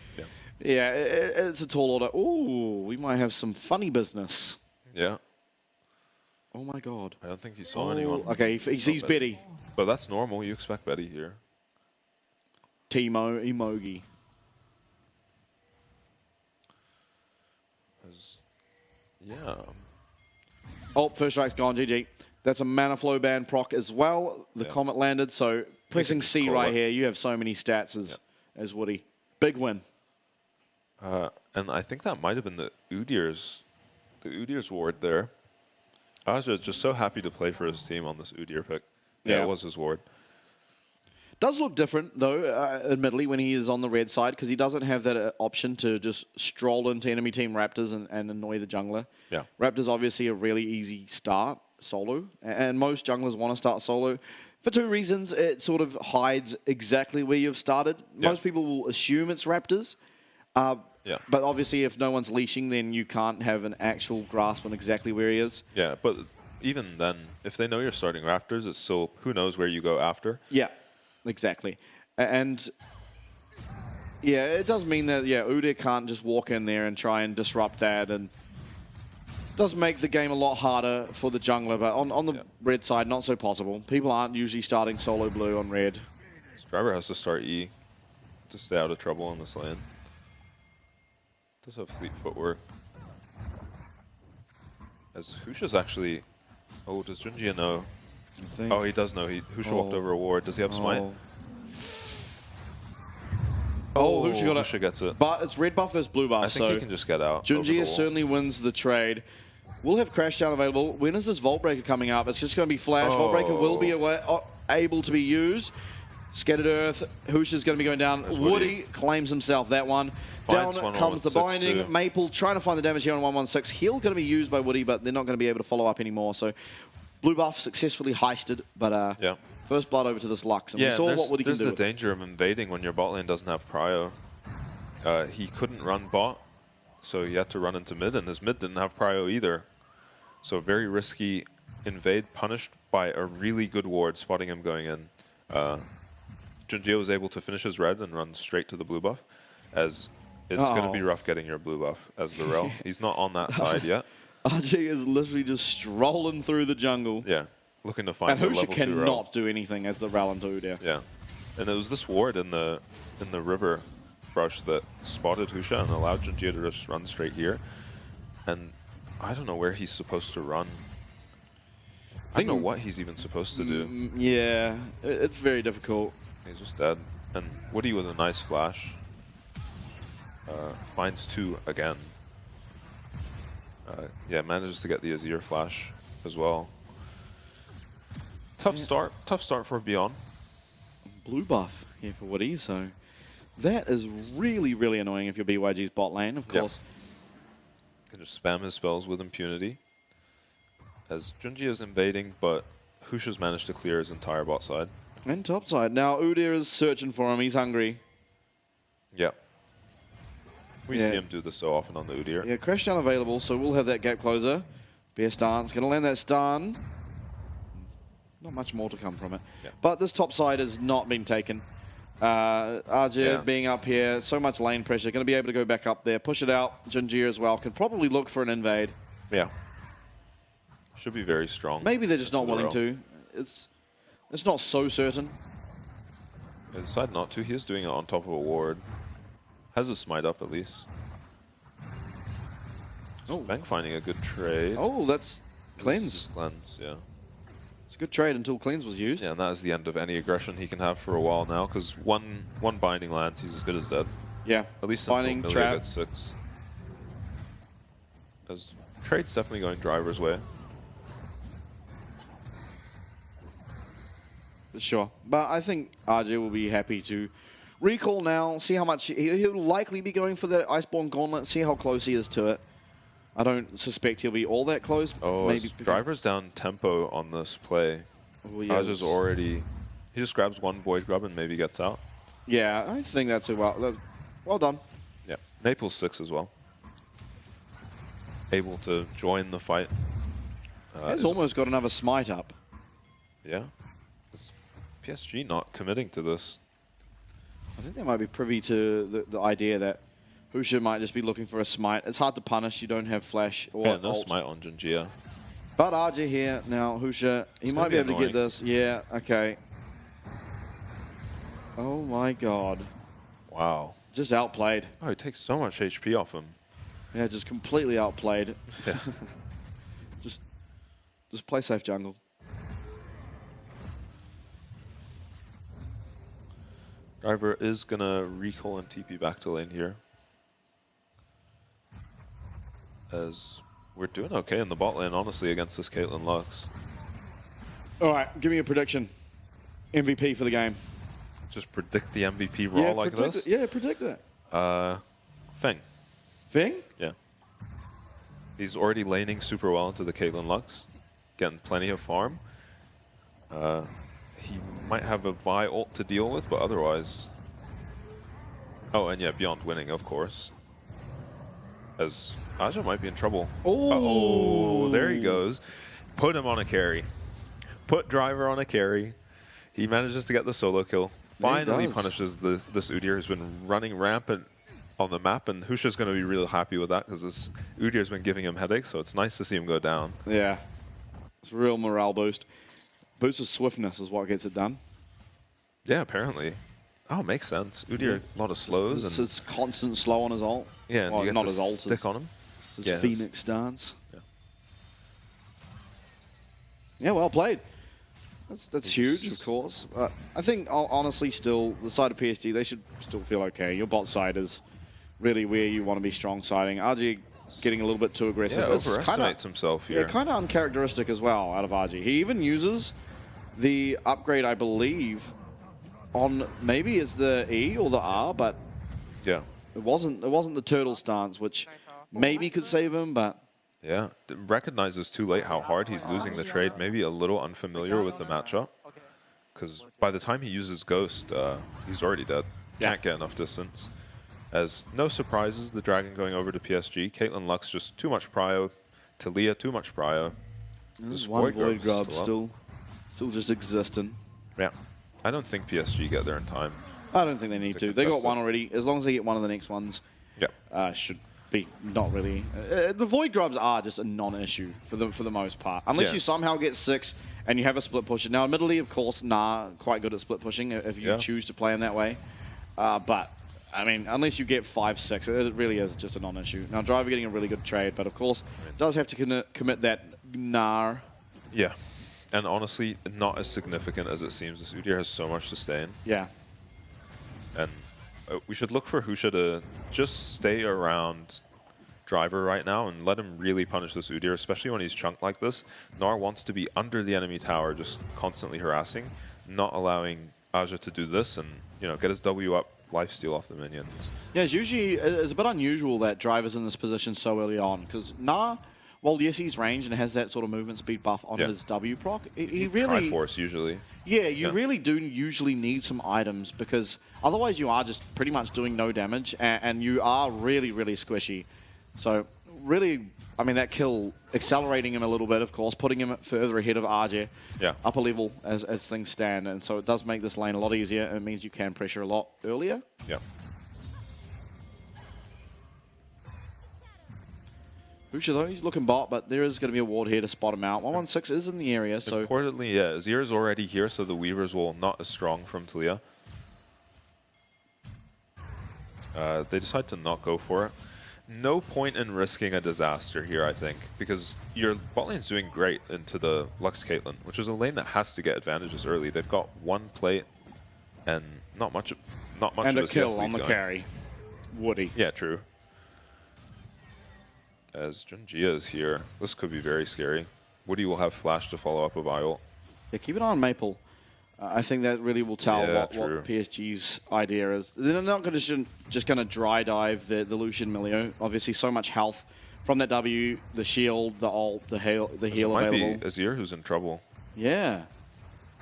yeah, it's a tall order. Ooh, we might have some funny business. Yeah. Oh my god. I don't think he saw anyone. Okay, he sees Betty. But that's normal. You expect Betty here. Timo, Emogi. Yeah. Oh, first strike's gone. GG. That's a mana flow ban proc as well. The comet landed, so pressing C right here. You have so many stats as Woody. Big win. And I think that might have been the Udyr's ward there. I was just so happy to play for his team on this Udyr pick. Yeah, it was his ward. Does look different, though, admittedly, when he is on the red side, because he doesn't have that option to just stroll into enemy team Raptors and annoy the jungler. Yeah. Raptors obviously a really easy start solo, and most junglers want to start solo. For two reasons, it sort of hides exactly where you've started. Most people will assume it's Raptors. But obviously, if no one's leashing, then you can't have an actual grasp on exactly where he is. Yeah, but even then, if they know you're starting Raptors, it's still, who knows where you go after. Yeah, exactly. And yeah, it does mean that, Udyr can't just walk in there and try and disrupt that, and does make the game a lot harder for the jungler, but on the red side, not so possible. People aren't usually starting solo blue on red. This driver has to start E to stay out of trouble in this lane. Does have fleet footwork. As Husha's actually... Oh, does Junjie know? Oh, he does know. Husha walked over a ward. Does he have smite? Husha gets it. But it's red buff versus blue buff, I think he can just get out. Junjie certainly wins the trade. We'll have Crashdown available. When is this Vault Breaker coming up? It's just going to be Flash. Vault Breaker will be able to be used. Scattered Earth. Husha's going to be going down. Woody claims himself that one. Down comes the binding. Too. Maple trying to find the damage here on 116. Heal going to be used by Woody, but they're not going to be able to follow up anymore. So blue buff successfully heisted, but first blood over to this Lux. And we saw what Woody can do. There's the danger of invading when your bot lane doesn't have prio. He couldn't run bot, so he had to run into mid, and his mid didn't have prio either. So very risky invade, punished by a really good ward spotting him going in. Junjie was able to finish his red and run straight to the blue buff, as it's going to be rough getting your blue buff as the Rel. He's not on that side yet. RJ is literally just strolling through the jungle. Yeah, looking to find and the Husha level 2 Rel. cannot do anything as the Rel and Udyr. Yeah, and it was this ward in the river brush that spotted Husha and allowed Junjie to just run straight here. And I don't know where he's supposed to run. I don't know what he's even supposed to do. Yeah, it's very difficult. He's just dead. And Woody with a nice flash. Finds 2 again. Manages to get the Azir flash as well. Tough start for Beyond. Blue buff here for Woody, so that is really, really annoying if you're BYG's bot lane, of course. Can just spam his spells with impunity. As Junjie is invading, but Husha's managed to clear his entire bot side. And top side. Now Udyr is searching for him. He's hungry. Yeah. We see him do this so often on the Udyr. Yeah, Crashdown available, so we'll have that gap closer. Bear stance. Going to land that stun. Not much more to come from it. Yeah. But this top side has not been taken. RJ being up here, so much lane pressure. Going to be able to go back up there, push it out. Junjie as well. Can probably look for an invade. Yeah. Should be very strong. Maybe they're just not willing to. It's not so certain. They decide not to. He is doing it on top of a ward. Has a smite up at least. Oh, Bank finding a good trade. Oh, that's cleanse. Cleanse, yeah. It's a good trade until cleanse was used. Yeah, and that is the end of any aggression he can have for a while now, because one binding lands, he's as good as dead. Yeah. At least binding, until Milia gets 6. As trade's definitely going Driver's way. Sure. But I think RJ will be happy to recall now, see how much he'll likely be going for the Iceborne Gauntlet, see how close he is to it. I don't suspect he'll be all that close. Oh, maybe Driver's down tempo on this play. Oh, yeah, RJ's already... He just grabs one Void Grub and maybe gets out. Yeah, I think that's well done. Yeah. Naples 6 as well. Able to join the fight. He's almost got another smite up. Yeah. Is PSG not committing to this? I think they might be privy to the idea that Husha might just be looking for a smite. It's hard to punish. You don't have flash or Yeah, no ult. smite on Jinjia. But RJ here now, Husha, he might be able to get this. Yeah, okay. Oh my god. Wow. Just outplayed. Oh, he takes so much HP off him. Yeah, just completely outplayed. Yeah. just play safe jungle. Driver is gonna recall and TP back to lane here. As we're doing okay in the bot lane, honestly, against this Caitlyn Lux. All right, give me a prediction. MVP for the game. Just predict the MVP role like this? Yeah, predict it. Feng. Feng? Yeah. He's already laning super well into the Caitlyn Lux, getting plenty of farm. He might have a Vi ult to deal with, but otherwise... Oh, and yeah, Beyond winning, of course. As Aja might be in trouble. Oh, there he goes. Put him on a carry. Put Driver on a carry. He manages to get the solo kill. Finally punishes this Udyr who's been running rampant on the map, and Husha's going to be really happy with that because this Udyr's been giving him headaches, so it's nice to see him go down. Yeah. It's a real morale boost. Boost of swiftness is what gets it done. Yeah, apparently. Oh, makes sense. Udyr, a lot of slows. It's constant slow on his ult. Yeah, and you get not to his ult, stick on him. His Phoenix dance. Yeah. Yeah, well played. That's huge, of course. I think, honestly, still, the side of PSG, they should still feel okay. Your bot side is really where you want to be strong siding. RG getting a little bit too aggressive. Yeah, overestimates himself here. Yeah, kind of uncharacteristic as well out of RG. He even uses the upgrade, I believe, on maybe is the E or the R, but yeah, it wasn't the turtle stance, which maybe could save him, but yeah, recognizes too late how hard he's losing the trade. Maybe a little unfamiliar with the matchup, because by the time he uses Ghost, he's already dead. Can't get enough distance. As no surprises, the Dragon going over to PSG. Caitlyn Lux just too much prio. Talia too much prio. Just one Void Grub still just existing. Yeah. I don't think PSG get there in time. I don't think they need to. They got one already. As long as they get one of the next ones, should be not really. The Void Grubs are just a non-issue for the most part. Unless you somehow get 6 and you have a split pusher. Now, admittedly, of course, quite good at split pushing if you choose to play in that way. But, I mean, unless you get 5, 6, it really is just a non-issue. Now, Driver getting a really good trade, but of course, does have to commit that Gnar. Yeah. And honestly, not as significant as it seems. This Udyr has so much to sustain. Yeah. And we should look for Husha to just stay around Driver right now and let him really punish this Udyr, especially when he's chunked like this. Gnar wants to be under the enemy tower, just constantly harassing, not allowing Aja to do this and, you know, get his W up, lifesteal off the minions. Yeah, it's a bit unusual that Driver's in this position so early on, because Gnar, while yes, he's ranged and has that sort of movement speed buff on his W proc, he really... Triforce, usually. Yeah, you really do usually need some items, because otherwise you are just pretty much doing no damage, and you are really, really squishy. So, really, I mean, that kill accelerating him a little bit, of course, putting him further ahead of RJ, upper level as things stand, and so it does make this lane a lot easier, and it means you can pressure a lot earlier. Yeah. Husha, though, he's looking bot, but there is going to be a ward here to spot him out. 116 is in the area, so... Importantly, yeah, Azir is already here, so the Weavers will not as strong from Talia. They decide to not go for it. No point in risking a disaster here, I think, because your bot lane's doing great into the Lux Caitlyn, which is a lane that has to get advantages early. They've got one plate and not much of and a a kill CS on the lead carry. Woody. Yeah, true. As Junjia is here, this could be very scary. Woody will have flash to follow up a Viol. Yeah, keep an eye on Maple. I think that really will tell what PSG's idea is. They're not going to just going to dry dive the Lucian Milio. Obviously, so much health from that W, the shield, the ult, the heal available. It might be Azir who's in trouble. Yeah.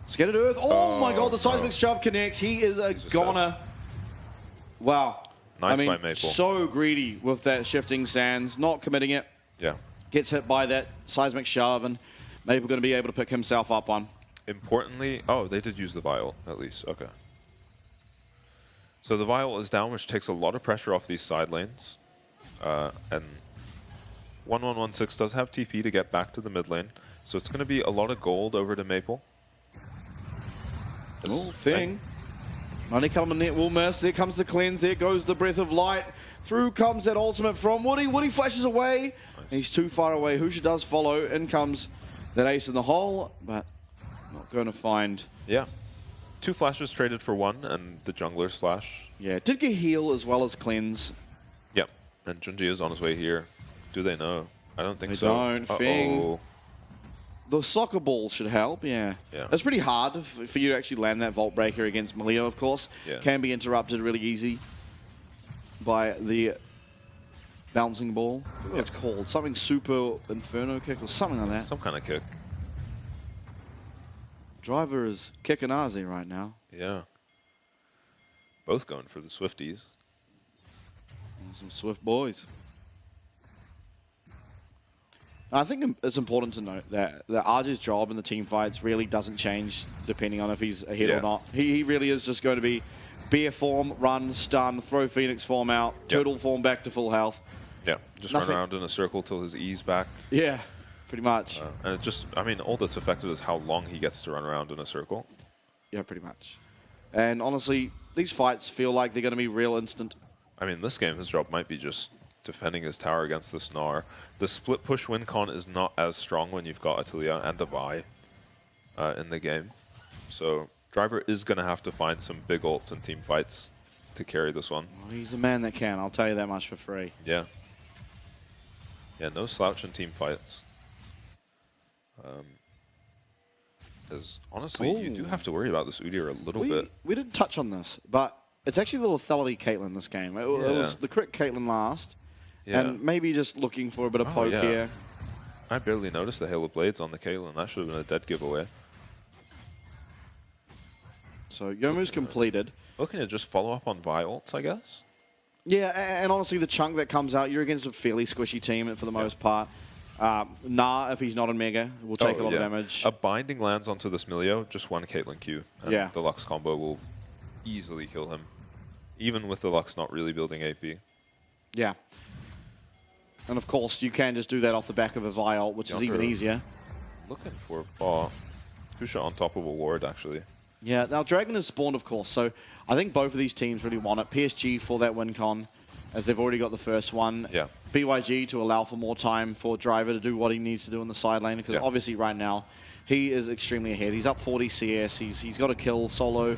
Scattered Earth. Oh my God, the seismic shove connects. He is a goner. Wow. Nice by Maple. So greedy with that shifting sands, not committing it. Yeah. Gets hit by that seismic shove, and Maple going to be able to pick himself up one. Importantly, oh, they did use the Viol, at least. Okay. So the Viol is down, which takes a lot of pressure off these side lanes. And 1116 does have TP to get back to the mid lane. So it's going to be a lot of gold over to Maple. Oh, thing. Money coming net will miss. There comes the cleanse. There goes the breath of light. Through comes that ultimate from Woody. Woody flashes away. Nice. He's too far away. Husha does follow. In comes that ace in the hole, but not going to find. Yeah. 2 flashes traded for 1, and the jungler's flash. Yeah, did get heal as well as cleanse. Yep. And Junji is on his way here. Do they know? I don't think they so. Don't. Fing. The soccer ball should help, yeah. It's pretty hard for you to actually land that Vault Breaker against Milio, of course. Yeah. Can be interrupted really easy by the bouncing ball. What it's called. Something super inferno kick or something like that. Some kind of kick. Driver is kicking Ozzy right now. Yeah. Both going for the Swifties. Some Swift boys. I think it's important to note that RJ's job in the team fights really doesn't change depending on if he's ahead or not. He really is just going to be bear form, run, stun, throw Phoenix form out, turtle form back to full health. Yeah, just run around in a circle till his E's back. Yeah, pretty much. And it just, I mean, all that's affected is how long he gets to run around in a circle. Yeah, pretty much. And honestly, these fights feel like they're going to be real instant. I mean, this game, his job might be just defending his tower against the Snar. The split push win con is not as strong when you've got Atilia and a Vi in the game. So Driver is going to have to find some big ults and team fights to carry this one. Well, he's a man that can, I'll tell you that much for free. Yeah. Yeah, no slouch in team fights. Because honestly, you do have to worry about this Udyr a little bit. We didn't touch on this, but it's actually the lethality Caitlyn this game. It was the crit Caitlyn last. Yeah. And maybe just looking for a bit of poke here. I barely noticed the Halo Blades on the Caitlyn. That should have been a dead giveaway. So Yomu's completed. Looking to just follow up on Vi ults, I guess? Yeah, and honestly, the chunk that comes out, you're against a fairly squishy team for the most part. Nah, if he's not in Mega, will take a lot of damage. A binding lands onto this Milio, just one Caitlyn Q. And the Lux combo will easily kill him. Even with the Lux not really building AP. Yeah. And of course, you can just do that off the back of a Vi ult, which is even easier. Looking for bot. Husha on top of a ward, actually. Yeah, now Dragon is spawned, of course, so I think both of these teams really want it. PSG for that win con, as they've already got the first one. Yeah. BYG to allow for more time for Driver to do what he needs to do in the side lane, because obviously right now, he is extremely ahead. He's up 40 CS, he's got a kill solo.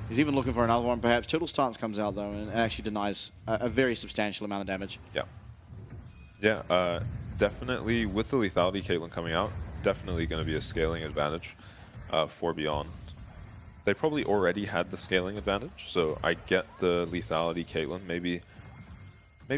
He's even looking for another one, perhaps. Turtle Stance comes out, though, and actually denies a very substantial amount of damage. Yeah. Yeah, definitely with the lethality Caitlyn coming out, definitely going to be a scaling advantage for Beyond. They probably already had the scaling advantage, so I get the lethality Caitlyn. Maybe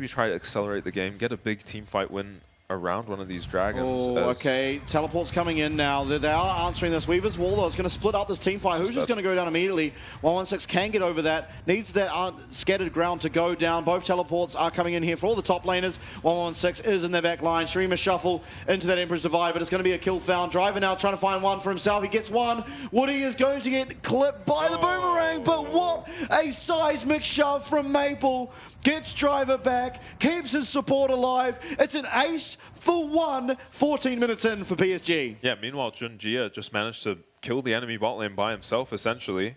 try to accelerate the game, get a big team fight win around one of these dragons. Oh, okay. Teleport's coming in now. They are answering this. Weaver's Wall, though, is going to split up this team fight. Who's just going to go down immediately? 116 can get over that. Needs that scattered ground to go down. Both teleports are coming in here for all the top laners. 116 is in their back line. Shreema shuffle into that Emperor's Divide, but it's going to be a kill found. Driver now trying to find one for himself. He gets one. Woody is going to get clipped by the boomerang, but what a seismic shove from Maple. Gets Driver back, keeps his support alive. It's an ace for 1, 14 minutes in for PSG. Yeah, meanwhile, Junjia just managed to kill the enemy bot lane by himself, essentially.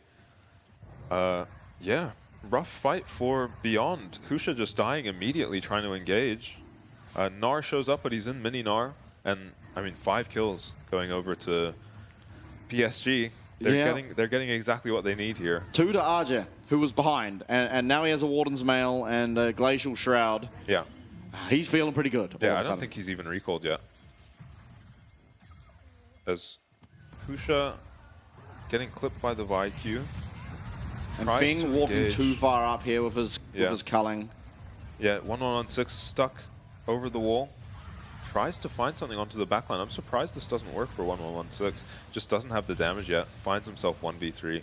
Yeah, rough fight for Beyond. Husha just dying immediately, trying to engage. Gnar shows up, but he's in mini Gnar. And, I mean, 5 kills going over to PSG. They're getting exactly what they need here. 2 to Arja, who was behind. And now he has a Warden's Mail and a Glacial Shroud. Yeah. He's feeling pretty good. Yeah, I don't think he's even recalled yet. As Husha getting clipped by the VIQ. And Feng walking too far up here with his culling. Yeah, 1116 stuck over the wall. Tries to find something onto the backline. I'm surprised this doesn't work for 1116. Just doesn't have the damage yet. Finds himself 1v3.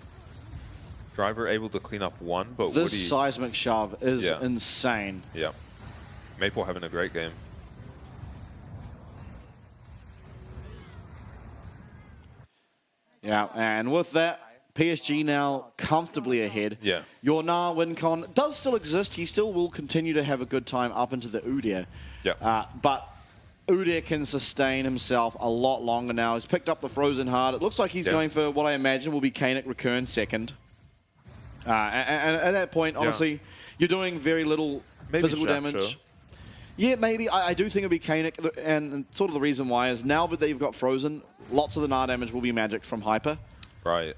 Driver able to clean up 1, but this Woody... seismic shove is insane. Yeah. Maple having a great game. Yeah, and with that, PSG now comfortably ahead. Yeah. Your Gnar WinCon does still exist. He still will continue to have a good time up into the Udyr. Yeah. But Udyr can sustain himself a lot longer now. He's picked up the Frozen Heart. It looks like he's going for what I imagine will be Kanik Recurn second. And at that point, honestly, you're doing very little physical damage. Yeah, maybe. I do think it'll be Kanik, and sort of the reason why is now that you've got Frozen, lots of the Gnar damage will be magic from Hyper. Right.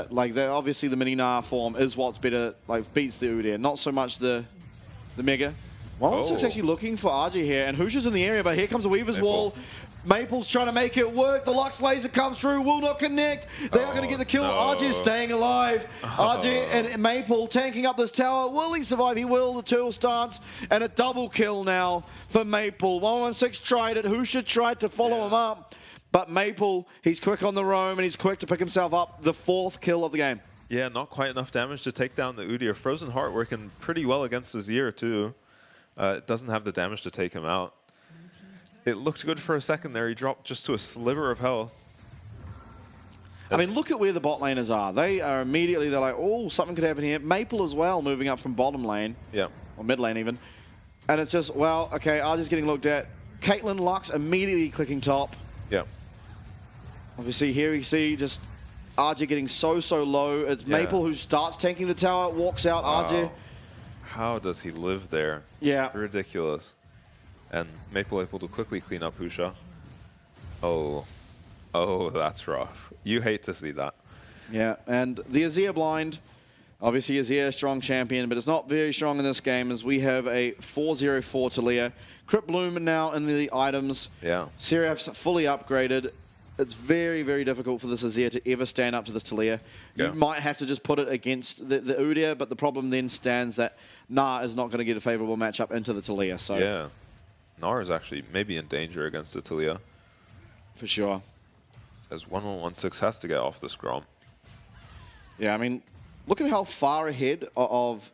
Like, obviously the mini Gnar form is what's better, like, beats the Udyr, not so much the Mega. 116 actually looking for RG here, and Husha's in the area, but here comes a Weaver's Wall. Maple's trying to make it work. The Lux laser comes through, will not connect. They are going to get the kill. RG is staying alive. RG and Maple tanking up this tower. Will he survive? He will. The turtle stance, and a double kill now for Maple. 116 tried it. Husha tried to follow him up, but Maple, he's quick on the roam, and he's quick to pick himself up. The 4th kill of the game. Yeah, not quite enough damage to take down the Udyr. Frozen Heart working pretty well against Azir too. It doesn't have the damage to take him out. It looked good for a second there. He dropped just to a sliver of health. I mean, look at where the bot laners are. They are immediately, they're like, oh, something could happen here. Maple as well, moving up from bottom lane. Yeah. Or mid lane even. And it's just, well, okay, Arja's getting looked at. Caitlyn Lux immediately clicking top. Yeah. Obviously, here you see just Arja getting so low. It's Maple who starts tanking the tower, walks out. Arja. How does he live there? Yeah. Ridiculous. And Maple able to quickly clean up Husha. Oh, that's rough. You hate to see that. Yeah, and the Azir blind. Obviously, Azir a strong champion, but it's not very strong in this game as we have a 4-0-4 Taliyah. Crypt Bloom now in the items. Yeah. Seraph's fully upgraded. It's very, very difficult for this Azir to ever stand up to this Taliyah. You might have to just put it against the Udyr, but the problem then stands that Gnar is not going to get a favorable matchup into the Taliyah. So yeah. Gnar is actually maybe in danger against the Taliyah. For sure. As 1116 has to get off the scrum. Yeah, I mean, look at how far ahead of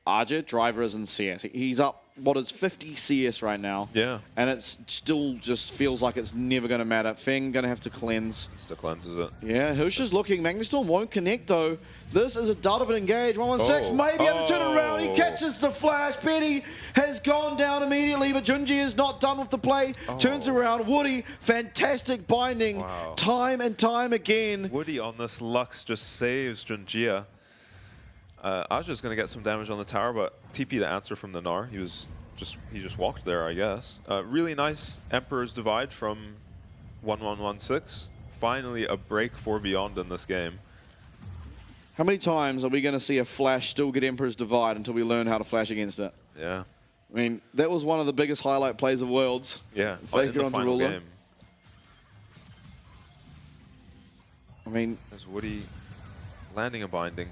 Arja Driver is in CS. He's up, what is 50 CS right now. Yeah. And it still just feels like it's never going to matter. Feng going to have to cleanse. Still cleanses it. Yeah, Husha's looking. Magnustorm won't connect though. This is a dud of an engage. 116 maybe have to turn around. He catches the flash. Penny has gone down immediately, but Junji is not done with the play. Turns around. Woody, fantastic binding. Time and time again. Woody on this Lux just saves Junjia. Aja's going to get some damage on the tower, but TP to answer from the Gnar. He just walked there, I guess. Really nice Emperor's Divide from 1116. Finally a break for Beyond in this game. How many times are we going to see a Flash still get Emperor's Divide until we learn how to flash against it? Yeah. I mean, that was one of the biggest highlight plays of Worlds. Yeah, in the final game. I mean, there's Woody landing a binding.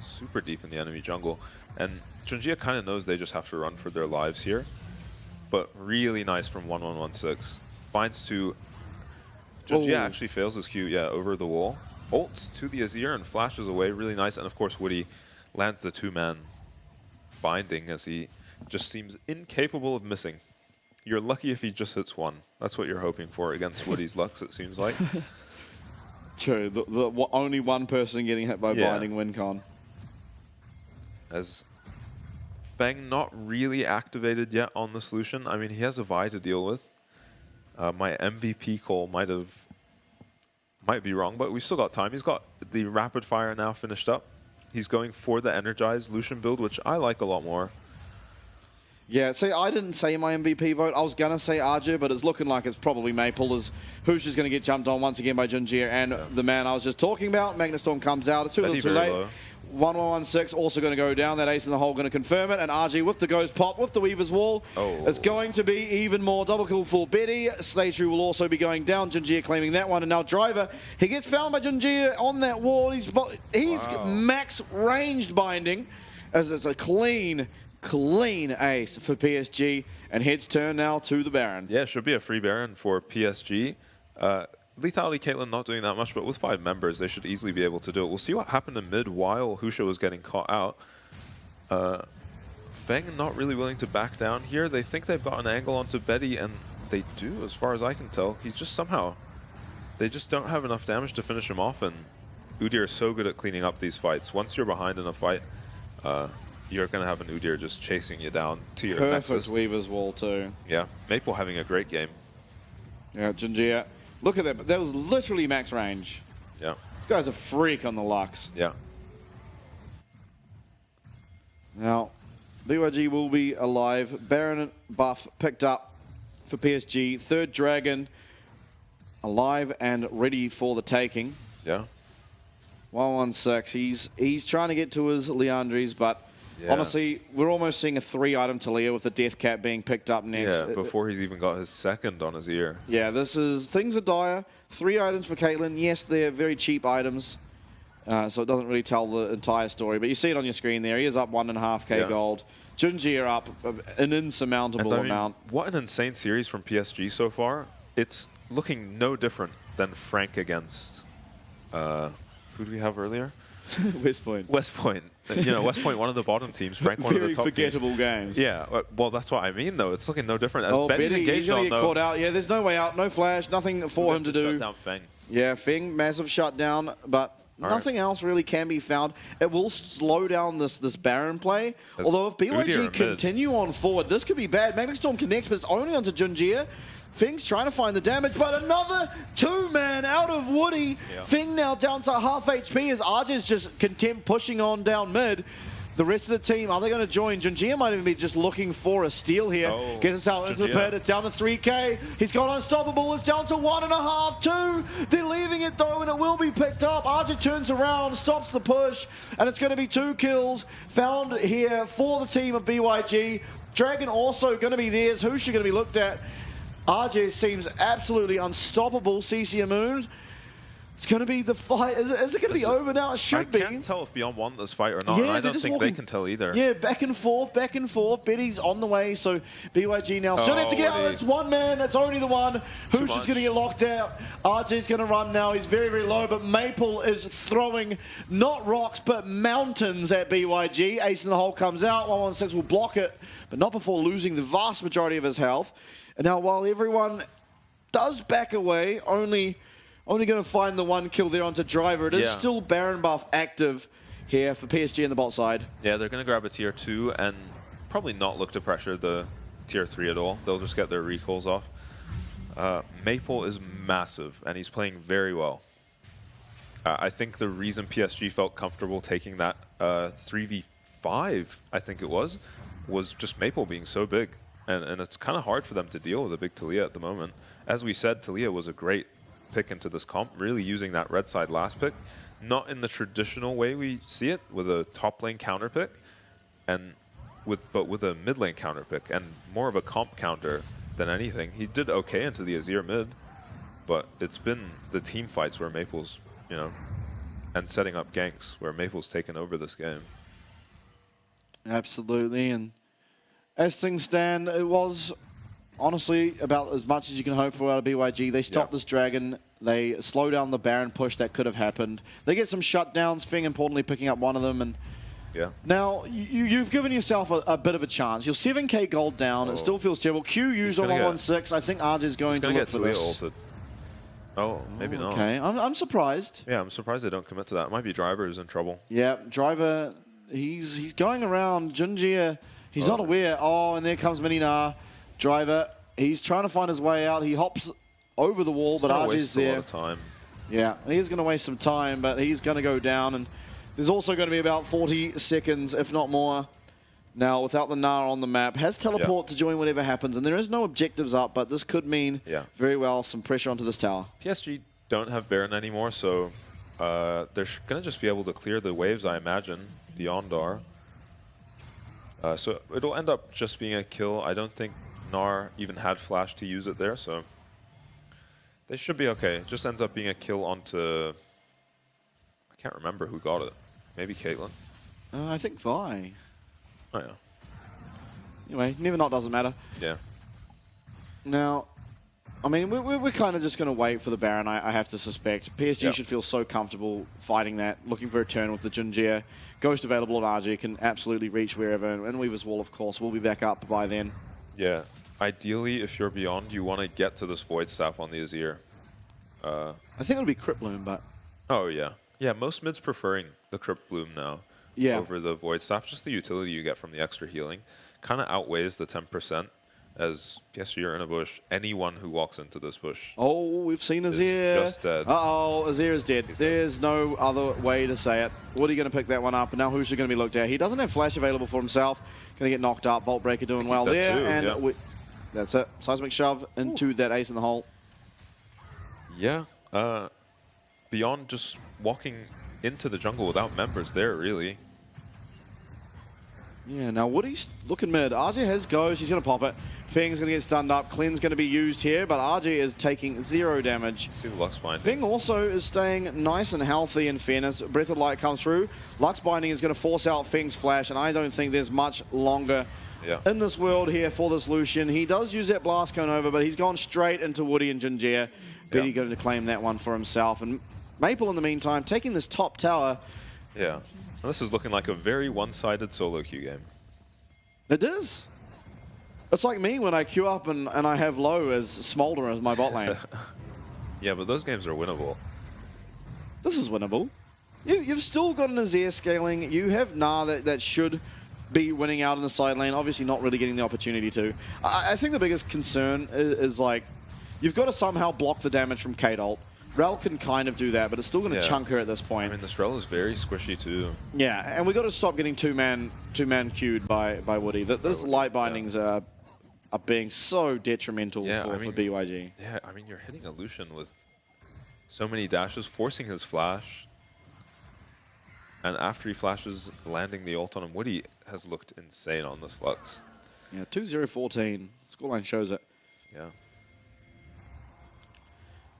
Super deep in the enemy jungle. And Junjia kind of knows they just have to run for their lives here. But really nice from 1116. Finds two. Junjia actually fails his Q, over the wall. Ults to the Azir and flashes away. Really nice. And of course, Woody lands the 2-man binding as he just seems incapable of missing. You're lucky if he just hits one. That's what you're hoping for against Woody's Lux, it seems like. True. The only one person getting hit by binding win con. As Feng not really activated yet on the solution. I mean, he has a Vi to deal with. My MVP call might be wrong, but we've still got time. He's got the rapid fire now finished up. He's going for the energized Lucian build, which I like a lot more. Yeah, see, I didn't say my MVP vote. I was going to say Arju, but it's looking like it's probably Maple, as Hoosh is going to get jumped on once again by Junjia. And the man I was just talking about, Magnastorm, comes out. It's too little too late. 1116 also going to go down. That ace in the hole going to confirm it. And RG with the Ghost Pop, with the Weaver's Wall. It's going to be even more. Double kill for Betty. Stage 2 will also be going down. Junjia claiming that one. And now Driver, he gets found by Junjia on that wall. He's max ranged binding, as it's a clean ace for PSG, and heads turn now to the Baron. Yeah, should be a free Baron for PSG. Lethality Caitlyn not doing that much, but with 5 members, they should easily be able to do it. We'll see what happened in mid while Husha was getting caught out. Feng not really willing to back down here. They think they've got an angle onto Betty, and they do, as far as I can tell. He's just somehow... They just don't have enough damage to finish him off, and Udyr is so good at cleaning up these fights. Once you're behind in a fight, you're going to have an Udyr just chasing you down to your Perfect nexus. Weaver's Wall too. Yeah, Maple having a great game. Yeah, Junjia. Look at that. That was literally max range. Yeah. This guy's a freak on the Lux. Yeah. Now, BYG will be alive. Baron buff picked up for PSG. Third Dragon alive and ready for the taking. Yeah. 116. He's trying to get to his Leandries, but honestly, we're almost seeing a 3-item Talia with the Death Cap being picked up next. Yeah, before he's even got his second on his ear. Yeah, things are dire. 3 items for Caitlyn. Yes, they're very cheap items, so it doesn't really tell the entire story. But you see it on your screen there. He is up 1.5k gold. Junji are up an insurmountable amount. What an insane series from PSG so far. It's looking no different than Frank against... who do we have earlier? West Point. West Point. You know, West Point, one of the bottom teams. Frank, one of the top teams. Very forgettable games. Yeah, well, that's what I mean, though. It's looking no different. As Betty's Betty, engaged he's going to get caught out. Yeah, there's no way out. No flash. Nothing for him to do. Shut down Feng. Yeah, Feng, massive shutdown, but nothing else really can be found. It will slow down this Baron play. Although if BYG continue on forward, this could be bad. Magnastorm connects, but it's only onto Junjia. Feng's trying to find the damage, but another 2-man out of Woody. Yeah. Feng now down to half HP as Arja's just content pushing on down mid. The rest of the team, are they going to join? Junjia might even be just looking for a steal here. Gets himself into the pit. It's down to 3k. He's got Unstoppable. It's down to 1.5, 2. They're leaving it though, and it will be picked up. Arja turns around, stops the push, and it's going to be 2 kills found here for the team of BYG. Dragon also going to be theirs. Who's going to be looked at? RJ seems absolutely unstoppable. CC Moon. It's going to be the fight. Is it going to be over now? It should be. I can't tell if Beyond want this fight or not. Yeah, I don't think they can tell either. Yeah, back and forth, back and forth. Betty's on the way, so BYG now should have to get out. It's 1 man. It's only the one. Who's just going to get locked out? RJ's going to run now. He's very, very low, but Maple is throwing not rocks, but mountains at BYG. Ace in the hole comes out. 116 will block it, but not before losing the vast majority of his health. And now, while everyone does back away, only going to find the 1 kill there onto Driver. It is still Baron buff active here for PSG in the bot side. Yeah, they're going to grab a tier 2 and probably not look to pressure the tier 3 at all. They'll just get their recalls off. Maple is massive, and he's playing very well. I think the reason PSG felt comfortable taking that 3v5, I think it was just Maple being so big. And it's kind of hard for them to deal with a big Talia at the moment. As we said, Talia was a great pick into this comp, really using that red side last pick. Not in the traditional way we see it, with a top lane counter pick, but with a mid lane counter pick, and more of a comp counter than anything. He did okay into the Azir mid, but it's been the team fights where Maple's, and setting up ganks where Maple's taken over this game. Absolutely, and as things stand, it was honestly about as much as you can hope for out of BYG. They stopped this Dragon. They slow down the Baron push that could have happened. They get some shutdowns, Feng importantly picking up one of them. And now you've given yourself a bit of a chance. You're 7k gold down. It still feels terrible. Q used on 116. I think RJ's going to look for this. Ulted. Oh, maybe not. Okay, I'm surprised. Yeah, I'm surprised they don't commit to that. It might be Driver who's in trouble. Yeah, Driver, he's going around. Junjia, He's not aware. Oh, and there comes Minina. Driver, he's trying to find his way out. He hops over the wall, but RJ's there. A lot of time. Yeah, he's going to waste some time, but he's going to go down. And there's also going to be about 40 seconds, if not more. Now, without the Gnar on the map, has teleport to join whatever happens. And there is no objectives up, but this could mean very well some pressure onto this tower. PSG don't have Baron anymore, so they're going to just be able to clear the waves, I imagine, beyond R. So it'll end up just being a kill. I don't think Gnar even had flash to use it there, so they should be okay. It just ends up being a kill onto... I can't remember who got it. Maybe Caitlyn? I think Vi. Oh, yeah. Anyway, never not doesn't matter. Yeah. Now, I mean, we're kind of just going to wait for the Baron, I have to suspect. PSG should feel so comfortable fighting that, looking for a turn with the Junjie. Ghost available on RG, can absolutely reach wherever, and Weaver's Wall, of course, will be back up by then. Yeah. Ideally, if you're beyond, you want to get to this Void Staff on the Azir. I think it'll be Crypt Bloom, but... Oh, yeah. Yeah, most mids preferring the Crypt Bloom now over the Void Staff. Just the utility you get from the extra healing kind of outweighs the 10%. As, yes, you're in a bush. Anyone who walks into this bush... Oh, we've seen Azir. Just dead. Uh-oh, Azir is dead. There's no other way to say it. Woody going to pick that one up, and now who's going to be looked at? He doesn't have flash available for himself. Going to get knocked up. Vault Breaker doing well there. Too, and that's it. Seismic shove into that ace in the hole. Yeah. Beyond just walking into the jungle without members there, really. Yeah, now Woody's looking mid. RJ has goes. He's going to pop it. Feng's going to get stunned up. Clean's going to be used here, but RJ is taking 0 damage. See the Lux Binding. Feng also is staying nice and healthy in fairness. Breath of Light comes through. Lux Binding is going to force out Feng's flash, and I don't think there's much longer in this world here for this Lucian. He does use that Blast Cone over, but he's gone straight into Woody and Junjie. Betty going to claim that one for himself. And Maple, in the meantime, taking this top tower. Yeah. And this is looking like a very one-sided solo queue game. It is. It's like me when I queue up and I have low as Smolder as my bot lane. Yeah, but those games are winnable. This is winnable. You've still got an Azir scaling. You have Gnar that should be winning out in the side lane. Obviously not really getting the opportunity to. I think the biggest concern is like, you've got to somehow block the damage from Kate ult. Rel can kind of do that, but it's still going to chunk her at this point. I mean, this Rel is very squishy too. Yeah, and we got to stop getting two-man queued by Woody. Those light bindings are being so detrimental for BYG. Yeah, I mean, you're hitting a Lucian with so many dashes, forcing his flash. And after he flashes, landing the ult on him, Woody has looked insane on this Lux. Yeah, 2-0-14. Scoreline shows it. Yeah.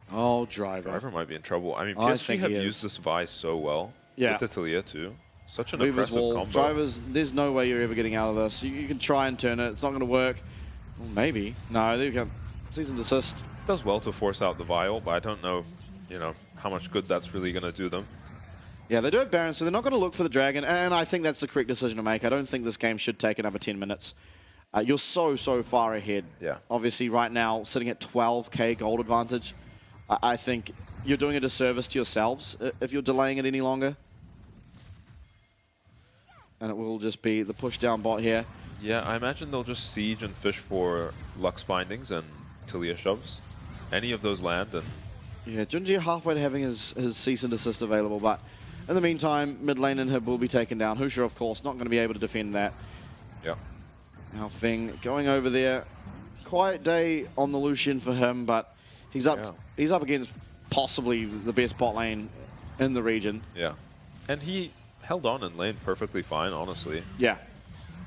Oh, Driver. Driver might be in trouble. I mean, PSG have used this Vi so well. With the Talia too. Such an impressive combo. Drivers, there's no way you're ever getting out of this. You can try and turn it. It's not going to work. Well, maybe. No, there you go. Season desist. Does well to force out the Vial, but I don't know, how much good that's really going to do them. Yeah, they do have Baron, so they're not going to look for the Dragon, and I think that's the correct decision to make. I don't think this game should take another 10 minutes. You're so far ahead. Yeah. Obviously, right now, sitting at 12k gold advantage. I think you're doing a disservice to yourselves if you're delaying it any longer. And it will just be the push down bot here. Yeah, I imagine they'll just siege and fish for Lux Bindings and Talia shoves. Any of those land and... Yeah, Junjie halfway to having his cease and desist available, but in the meantime, mid lane Inhib will be taken down. Husha, of course, not going to be able to defend that. Yeah. Now Feng going over there. Quiet day on the Lucian for him, but he's up against possibly the best bot lane in the region. Yeah. And he held on in lane perfectly fine, honestly. Yeah.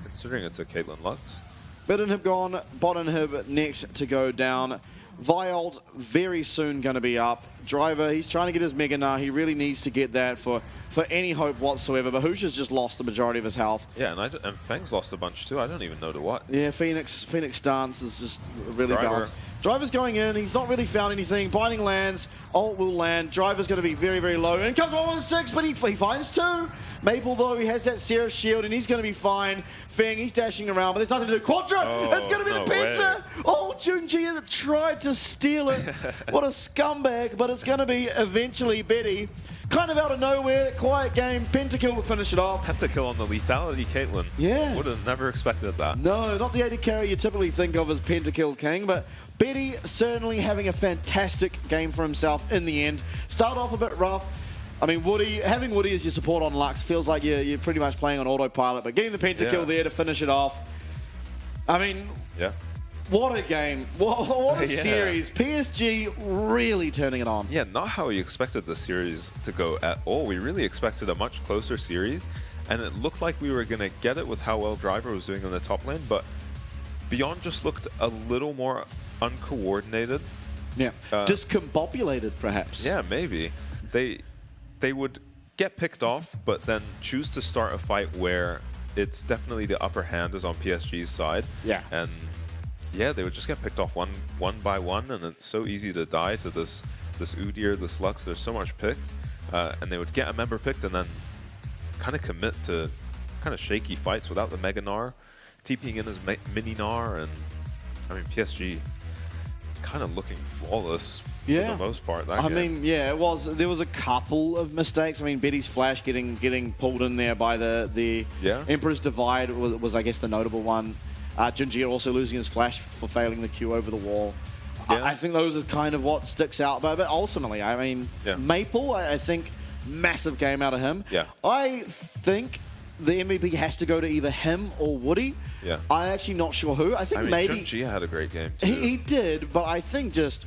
Considering it's a Caitlyn Lux. Mid Inhib gone, bot Inhib next to go down. Vialt very soon going to be up. Driver, he's trying to get his Mega Gnar. He really needs to get that for any hope whatsoever. But Husha's just lost the majority of his health. Yeah, and Feng's lost a bunch too. I don't even know to what. Yeah, Phoenix stance is just really balanced. Driver's going in. He's not really found anything. Binding lands. Ult will land. Driver's going to be very, very low. In comes 1-6, but he finds 2. Maple, though, he has that Seraph Shield, and he's going to be fine. Feng, he's dashing around, but there's nothing to do. Quadra! It's going to be the Penta! Oh, Junjie tried to steal it. What a scumbag, but it's going to be eventually Betty. kind of out of nowhere, quiet game, pentakill to finish it off. Pentakill on the lethality Caitlyn. Yeah. Would have never expected that. No, not the AD carry you typically think of as pentakill king, but Betty certainly having a fantastic game for himself in the end. Start off a bit rough. I mean, having Woody as your support on Lux feels like you're pretty much playing on autopilot, but getting the pentakill there to finish it off. I mean, what a game. What a series. PSG really turning it on. Yeah, not how we expected the series to go at all. We really expected a much closer series, and it looked like we were going to get it with how well Driver was doing in the top lane, but Beyond just looked a little more uncoordinated. Yeah, discombobulated perhaps. Yeah, maybe. They would get picked off, but then choose to start a fight where it's definitely the upper hand is on PSG's side. Yeah. And yeah, they would just get picked off one by one, and it's so easy to die to this Udyr, this Lux. There's so much pick, and they would get a member picked and then kind of commit to kind of shaky fights without the Mega Gnar, TPing in his mini Gnar, and I mean PSG kind of looking flawless for the most part. That game. mean, yeah, it was. There was a couple of mistakes. I mean, Betty's flash getting pulled in there by the Emperor's Divide was I guess the notable one. Junjie also losing his flash for failing the Q over the wall. Yeah. I think those are kind of what sticks out. But ultimately, I mean, Maple, I think massive game out of him. Yeah. I think the MVP has to go to either him or Woody. Yeah. I'm actually not sure who. I think maybe Junjie had a great game too. He did, but I think just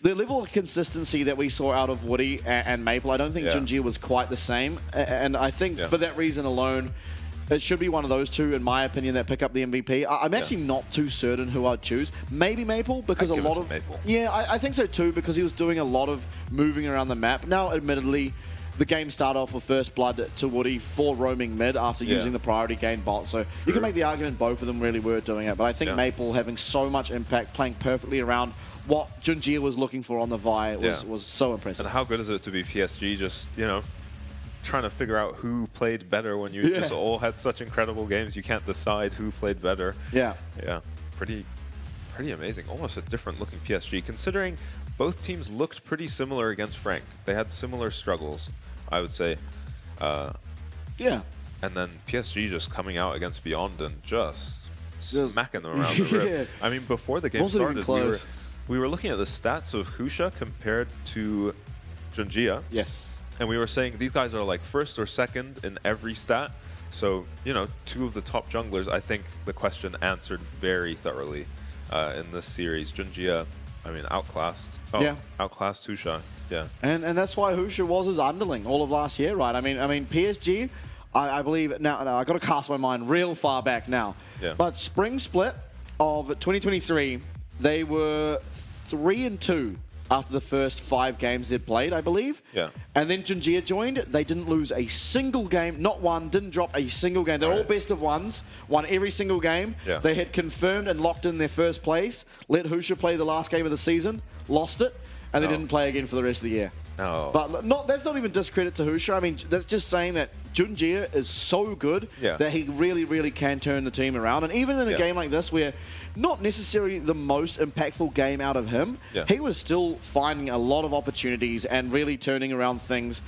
the level of consistency that we saw out of Woody and Maple, I don't think Junjie was quite the same. And I think for that reason alone, it should be one of those two, in my opinion, that pick up the MVP. I'm actually not too certain who I'd choose. Maybe Maple, because a lot of Maple. Yeah, I think so too, because he was doing a lot of moving around the map. Now, admittedly, the game started off with first blood to Woody for roaming mid after using the priority gain bot. So you can make the argument both of them really were doing it. But I think Maple having so much impact, playing perfectly around what Junjie was looking for on the Vi was so impressive. And how good is it to be PSG just, you know, trying to figure out who played better when you just all had such incredible games. You can't decide who played better. Yeah. Yeah. Pretty amazing. Almost a different looking PSG, considering both teams looked pretty similar against Frank. They had similar struggles, I would say. Yeah. And then PSG just coming out against Beyond and just smacking them around the rib. I mean, before the game started, we were looking at the stats of Husha compared to Junjie. Yes. And we were saying these guys are like first or second in every stat. So, you know, two of the top junglers, I think the question answered very thoroughly in this series. Junjie, I mean, outclassed Husha. Yeah. And that's why Husha was his underling all of last year, right? I mean PSG, I believe, now I got to cast my mind real far back now. Yeah. But spring split of 2023, they were 3-2 after the first 5 games they'd played, I believe. Yeah. And then Junjie joined. They didn't lose a single game, not one, didn't drop a single game. They're all best of ones, won every single game. Yeah. They had confirmed and locked in their first place, let Husha play the last game of the season, lost it, and they didn't play again for the rest of the year. No. But that's not even discredit to Husha. I mean, that's just saying that Junjie is so good that he really, really can turn the team around. And even in a game like this, where not necessarily the most impactful game out of him, he was still finding a lot of opportunities and really turning around things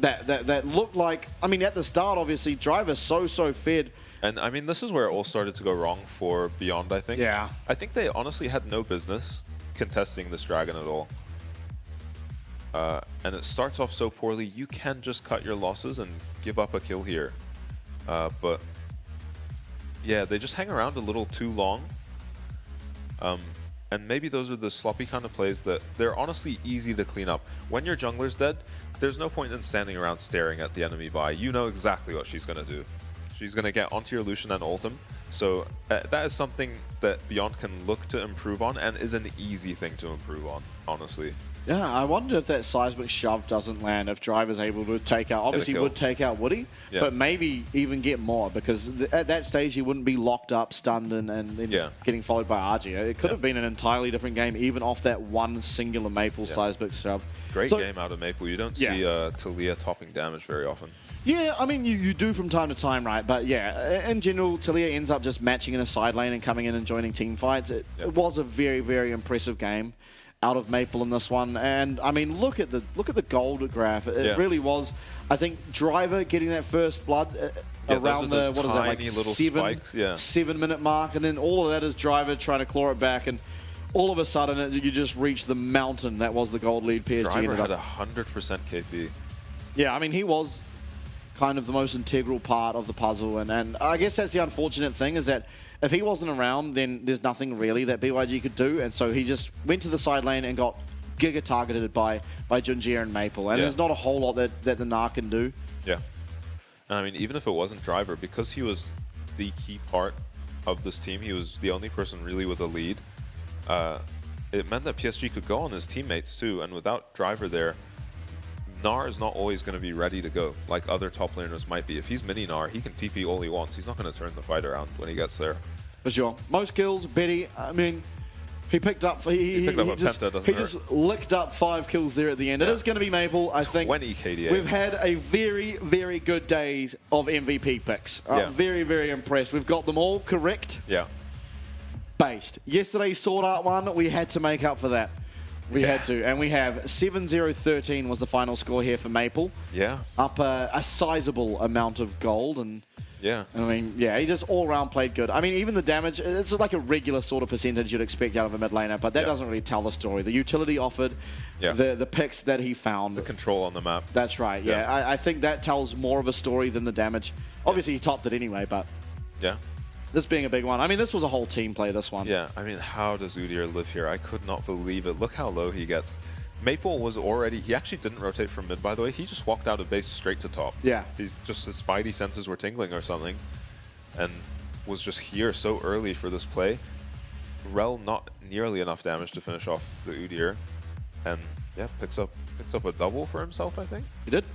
that looked like, I mean, at the start, obviously, Driver so fed. And I mean, this is where it all started to go wrong for Beyond, I think. Yeah. I think they honestly had no business contesting this dragon at all. And it starts off so poorly, you can just cut your losses and give up a kill here. But yeah, they just hang around a little too long. And maybe those are the sloppy kind of plays that they're honestly easy to clean up. When your jungler's dead, there's no point in standing around staring at the enemy Vi. You know exactly what she's going to do. She's going to get onto your Lucian and ult him. So that is something that Beyond can look to improve on and is an easy thing to improve on, honestly. Yeah, I wonder if that seismic shove doesn't land, if Driver's able to take out, obviously would take out Woody, but maybe even get more, because at that stage he wouldn't be locked up, stunned, and then getting followed by RG. It could have been an entirely different game, even off that one singular Maple seismic shove. Great game out of Maple. You don't see Talia topping damage very often. Yeah, I mean, you do from time to time, right? But yeah, in general, Talia ends up just matching in a side lane and coming in and joining team fights. It was a very, very impressive game. out of Maple in this one. And I mean, look at the gold graph. It really was. I think Driver getting that first blood around the what is that, like little 7-minute mark, and then all of that is Driver trying to claw it back, and all of a sudden you just reach the mountain that was the gold lead. PSG Driver had 100% KP. Yeah, I mean, he was kind of the most integral part of the puzzle, and I guess that's the unfortunate thing, is that if he wasn't around, then there's nothing really that BYG could do, and so he just went to the side lane and got giga targeted by Junjie and Maple, and there's not a whole lot that the NAR can do. Yeah. And I mean, even if it wasn't Driver, because he was the key part of this team, he was the only person really with a lead, it meant that PSG could go on his teammates too, and without Driver there, NAR is not always going to be ready to go like other top laners might be. If he's mini NAR, he can TP all he wants. He's not going to turn the fight around when he gets there. For sure. Most kills, Betty, I mean, he picked up, he just licked up 5 kills there at the end. It is going to be Maple, I think. 20 KDA. We've had a very, very good days of MVP picks. Very, very impressed. We've got them all correct. Yeah. Based. Yesterday's Sword Art one, we had to make up for that. We had to. And we have 7-0-13 was the final score here for Maple. Yeah. Up a sizable amount of gold. And I mean, he just all-round played good. I mean, even the damage, it's like a regular sort of percentage you'd expect out of a mid laner, but that doesn't really tell the story. The utility offered, the picks that he found. The control on the map. That's right, I think that tells more of a story than the damage. Obviously, he topped it anyway, but this being a big one. I mean, this was a whole team play, this one. Yeah, I mean, how does Udyr live here? I could not believe it. Look how low he gets. Maple was already, he actually didn't rotate from mid, by the way. He just walked out of base straight to top. Yeah. He's just, his spidey senses were tingling or something, and was just here so early for this play. Rel not nearly enough damage to finish off the Udyr, and picks up a double for himself, I think. He did.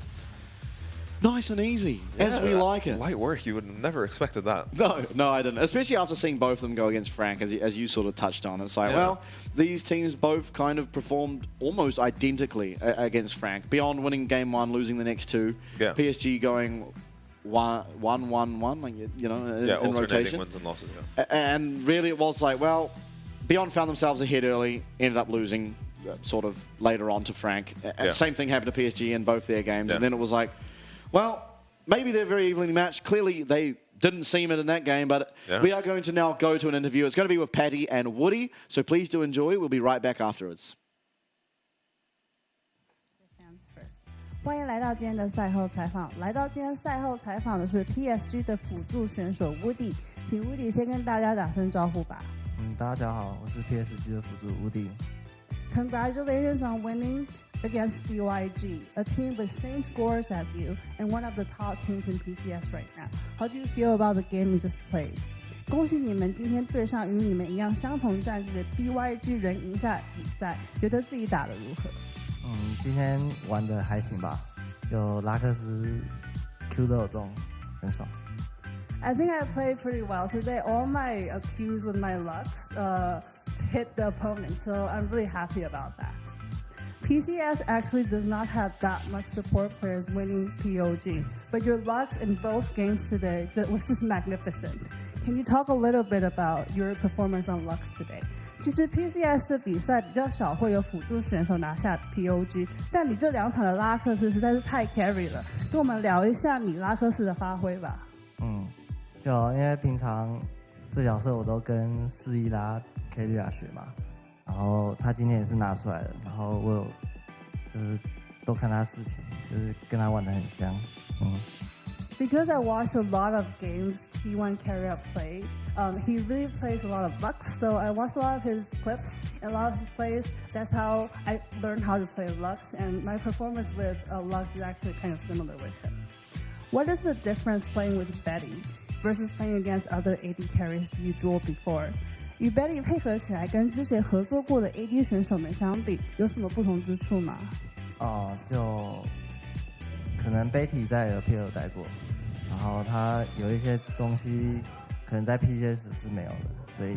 Nice and easy, as we like it. Light work, you would have never expected that. No, I didn't. Especially after seeing both of them go against Frank, as you sort of touched on. It's like, well, these teams both kind of performed almost identically against Frank. Beyond winning game 1, losing the next 2. PSG going 1-1-1, like, you know, in rotation. Wins and losses, And really it was like, well, Beyond found themselves ahead early, ended up losing sort of later on to Frank. Same thing happened to PSG in both their games. And then it was like, well, maybe they're very evenly matched. Clearly, they didn't seem it in that game, but we are going to now go to an interview. It's going to be with Patty and Woody, so please do enjoy. We'll be right back afterwards. 欢迎来到今天的赛后采访。来到今天赛后采访的是 PSG 的辅助选手 Woody， 请 Woody 先跟大家打声招呼吧。大家好，我是 PSG 的辅助 Woody。 Congratulations on winning against BYG, a team with same scores as you and one of the top teams in PCS right now. How do you feel about the game you just played? 恭喜你们今天对上与你们一样相同战绩的 BYG 人赢下比赛，觉得自己打得如何？今天玩得还行吧，有拉克斯 Q 都有中，很爽。I think I played pretty well today. All my Qs with my Lux hit the opponent, so I'm really happy about that. PCS actually does not have that much support players winning POG, but your Lux in both games today was just magnificent. Can you talk a little bit about your performance on Lux today? 其实 PCS 的比赛比较少会有辅助选手拿下 POG， 但你这2场的拉克斯实在是太 carry 了，跟我们聊一下你拉克斯的发挥吧。就因为平常这角色我都跟4-1拉 K 利亚学嘛。然后他今天也是拿出来的，然后我有就是都看他视频，就是跟他玩得很像。Because I watched a lot of games T1 carry up play, he really plays a lot of Lux, so I watched a lot of his clips and a lot of his plays. That's how I learned how to play Lux, and my performance with Lux is actually kind of similar with him. What is the difference playing with Betty versus playing against other AD carries you dueled before? 与 Betty 配合起来，跟之前合作过的 AD 选手们相比，有什么不同之处吗？就可能 Betty 在 LPL 待过，然后他有一些东西可能在 PCS 是没有的，所以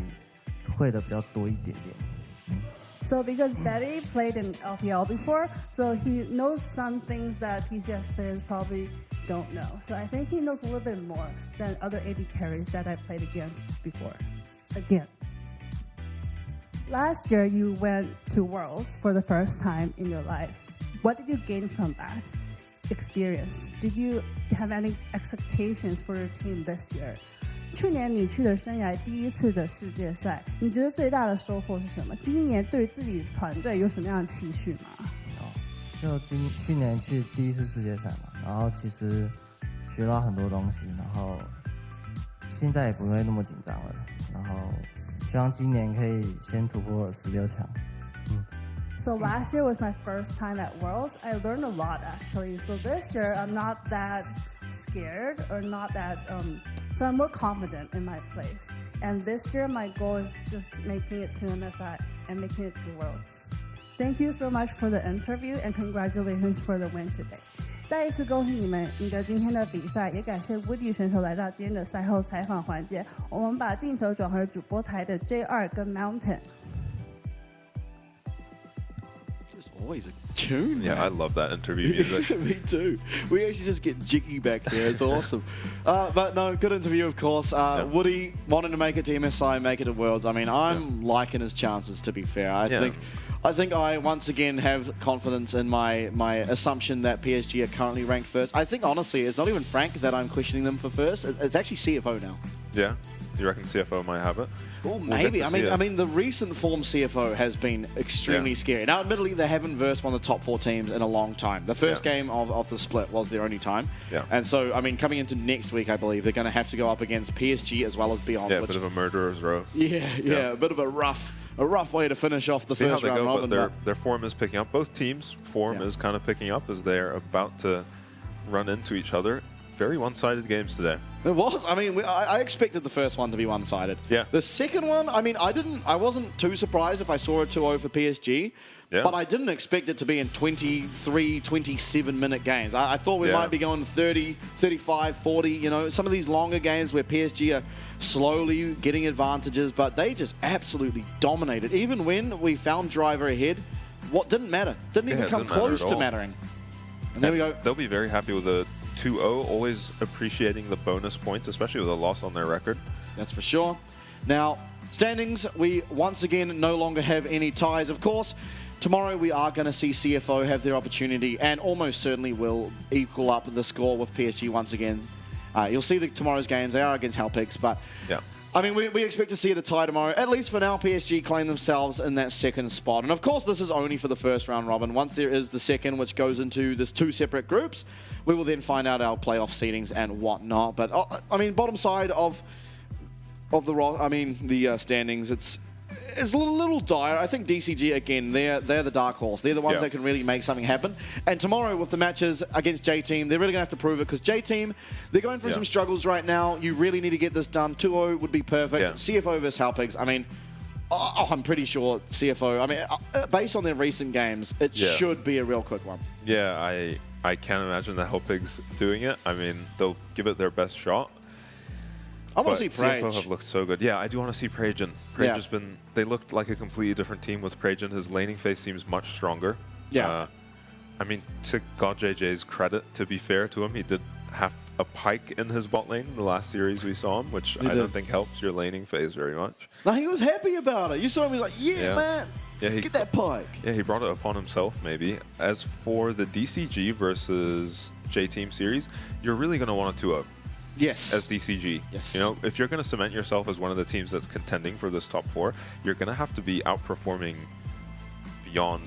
会的比较多一点点。So because Betty played in LPL before, so he knows some things that PCS players probably don't know. So I think he knows a little bit more than other AD carries that I played against before. Again. Last year, you went to Worlds for the first time in your life. What did you gain from that experience? Did you have any expectations for your team this year? 去年你去的生涯第一次的世界赛，你觉得最大的收获是什么？今年对自己团队有什么样的期许吗？就去年去第一次世界赛嘛，然后其实学到很多东西，然后现在也不会那么紧张了，然后希望今年可以先突破16强。So last year was my first time at Worlds. I learned a lot actually. So this year I'm not that scared or not that so I'm more confident in my place. And this year my goal is just making it to MSI and making it to Worlds. Thank you so much for the interview and congratulations for the win today. 再一次恭喜你们赢得今天的比赛，也感谢 Woody 选手来到今天的赛后采访环节。我们把镜头转回主播台的 J2 跟 Mountain。Always a tune. Yeah, I love that interview music. Me too. We actually just get jiggy back there. It's awesome. But no, good interview, of course. Woody wanted to make it to MSI, make it to Worlds. I mean, I'm liking his chances, to be fair. I think I once again have confidence in my assumption that PSG are currently ranked first. I think, honestly, it's not even Frank that I'm questioning them for first. It's actually CFO now. Yeah? You reckon CFO might have it? Well, maybe. I mean, the recent form CFO has been extremely scary. Now, admittedly, they haven't versed one of the top 4 teams in a long time. The first game of the split was their only time. Yeah. And so, I mean, coming into next week, I believe, they're going to have to go up against PSG as well as Beyond. Yeah, a bit of a murderer's row. Yeah, a bit of a rough way to finish off the first round robin. But their form is picking up. Both teams' form is kind of picking up as they're about to run into each other. Very one-sided games today. It was. I mean, I expected the first one to be one-sided. Yeah. The second one, I mean, I wasn't too surprised if I saw a 2-0 for PSG. Yeah. But I didn't expect it to be in 23, 27-minute games. I thought we might be going 30, 35, 40, you know, some of these longer games where PSG are slowly getting advantages, but they just absolutely dominated. Even when we found Driver ahead, what didn't matter. Didn't even come close to mattering. And there we go. They'll be very happy with a 2-0, always appreciating the bonus points, especially with a loss on their record. That's for sure. Now, standings, we once again no longer have any ties. Of course, tomorrow we are going to see CFO have their opportunity and almost certainly will equal up the score with PSG once again. You'll see tomorrow's games. They are against Halpix, but I mean, we expect to see it a tie tomorrow. At least for now, PSG claim themselves in that second spot. And of course, this is only for the first round robin. Once there is the second, which goes into this 2 separate groups, we will then find out our playoff seedings and whatnot. But I mean, bottom side of the standings, it's a little dire. I think DCG, again, they're the dark horse. They're the ones that can really make something happen. And tomorrow with the matches against J-Team, they're really going to have to prove it because J-Team, they're going through some struggles right now. You really need to get this done. 2-0 would be perfect. CFO versus Halpix, I mean, I'm pretty sure CFO, I mean, based on their recent games, it should be a real quick one. Yeah, I can't imagine the Halpix doing it. I mean, they'll give it their best shot. I want to see Prage. CFO have looked so good. Yeah, I do want to see Pragen. Prage has been... They looked like a completely different team with Pragen. His laning phase seems much stronger. Yeah. I mean, to God JJ's credit, to be fair to him, he did have a Pyke in his bot lane in the last series we saw him, which I don't think helps your laning phase very much. No, he was happy about it. You saw him, he was like, man, get that Pyke. Yeah, he brought it upon himself, maybe. As for the DCG versus J-Team series, you're really going to want a 2-0. Yes. As DCG. Yes. You know, if you're going to cement yourself as one of the teams that's contending for this top 4, you're going to have to be outperforming beyond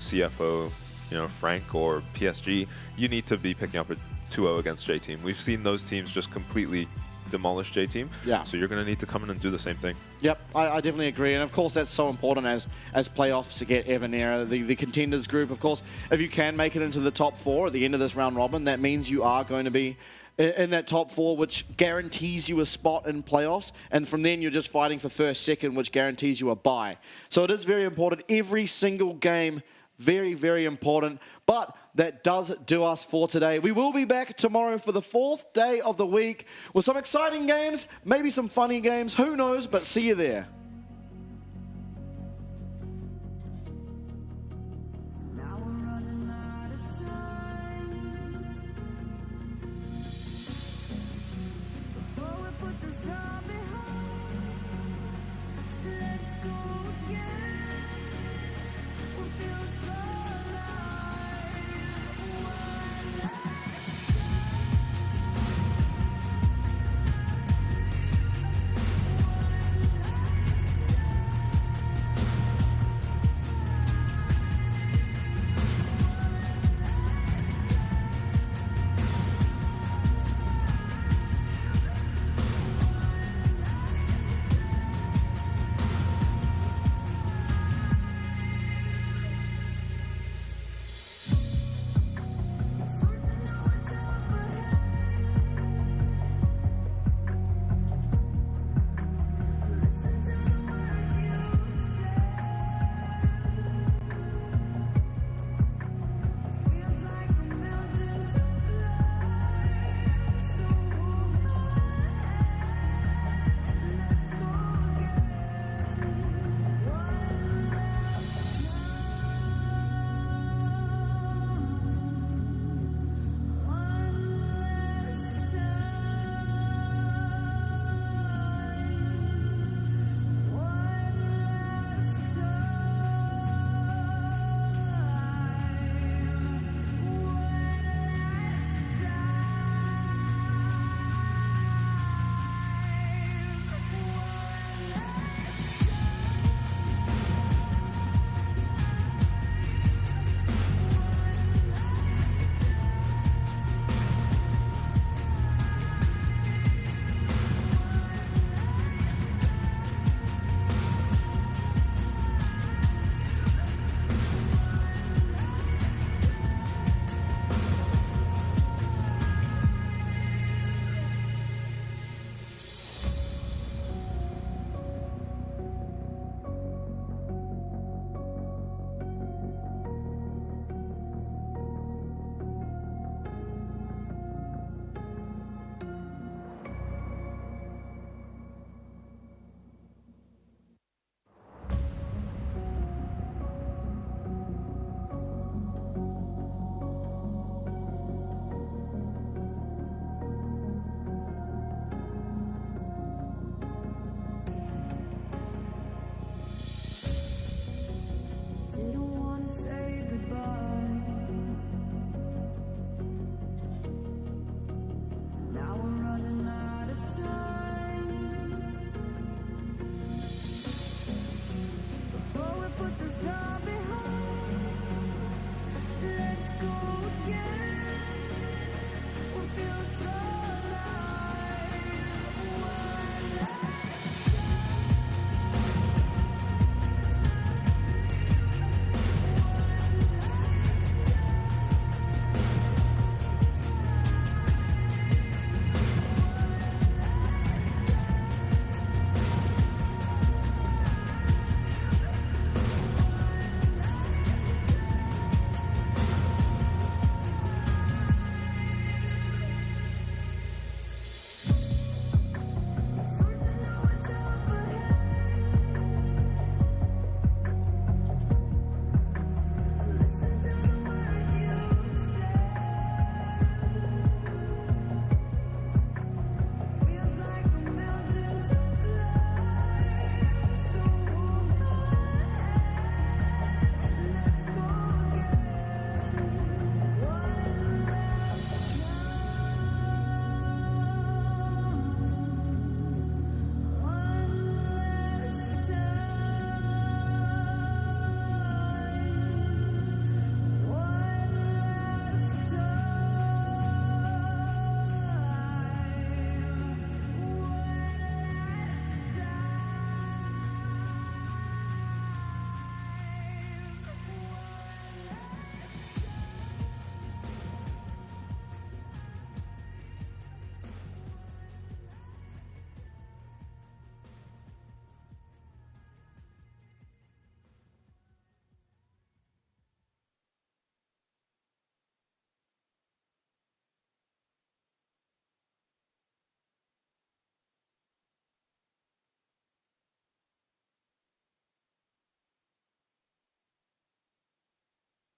CFO, you know, Frank or PSG. You need to be picking up a 2-0 against J-Team. We've seen those teams just completely demolish J-Team. Yeah. So you're going to need to come in and do the same thing. Yep, I definitely agree. And of course, that's so important as playoffs to get ever nearer. The contenders group, of course, if you can make it into the top 4 at the end of this round robin, that means you are going to be in that top 4, which guarantees you a spot in playoffs. And from then, you're just fighting for first, second, which guarantees you a bye. So it is very important. Every single game, very, very important. But that does do us for today. We will be back tomorrow for the 4th day of the week with some exciting games, maybe some funny games. Who knows? But see you there. Now we're running out of time. Before we put this all behind, let's go. go again.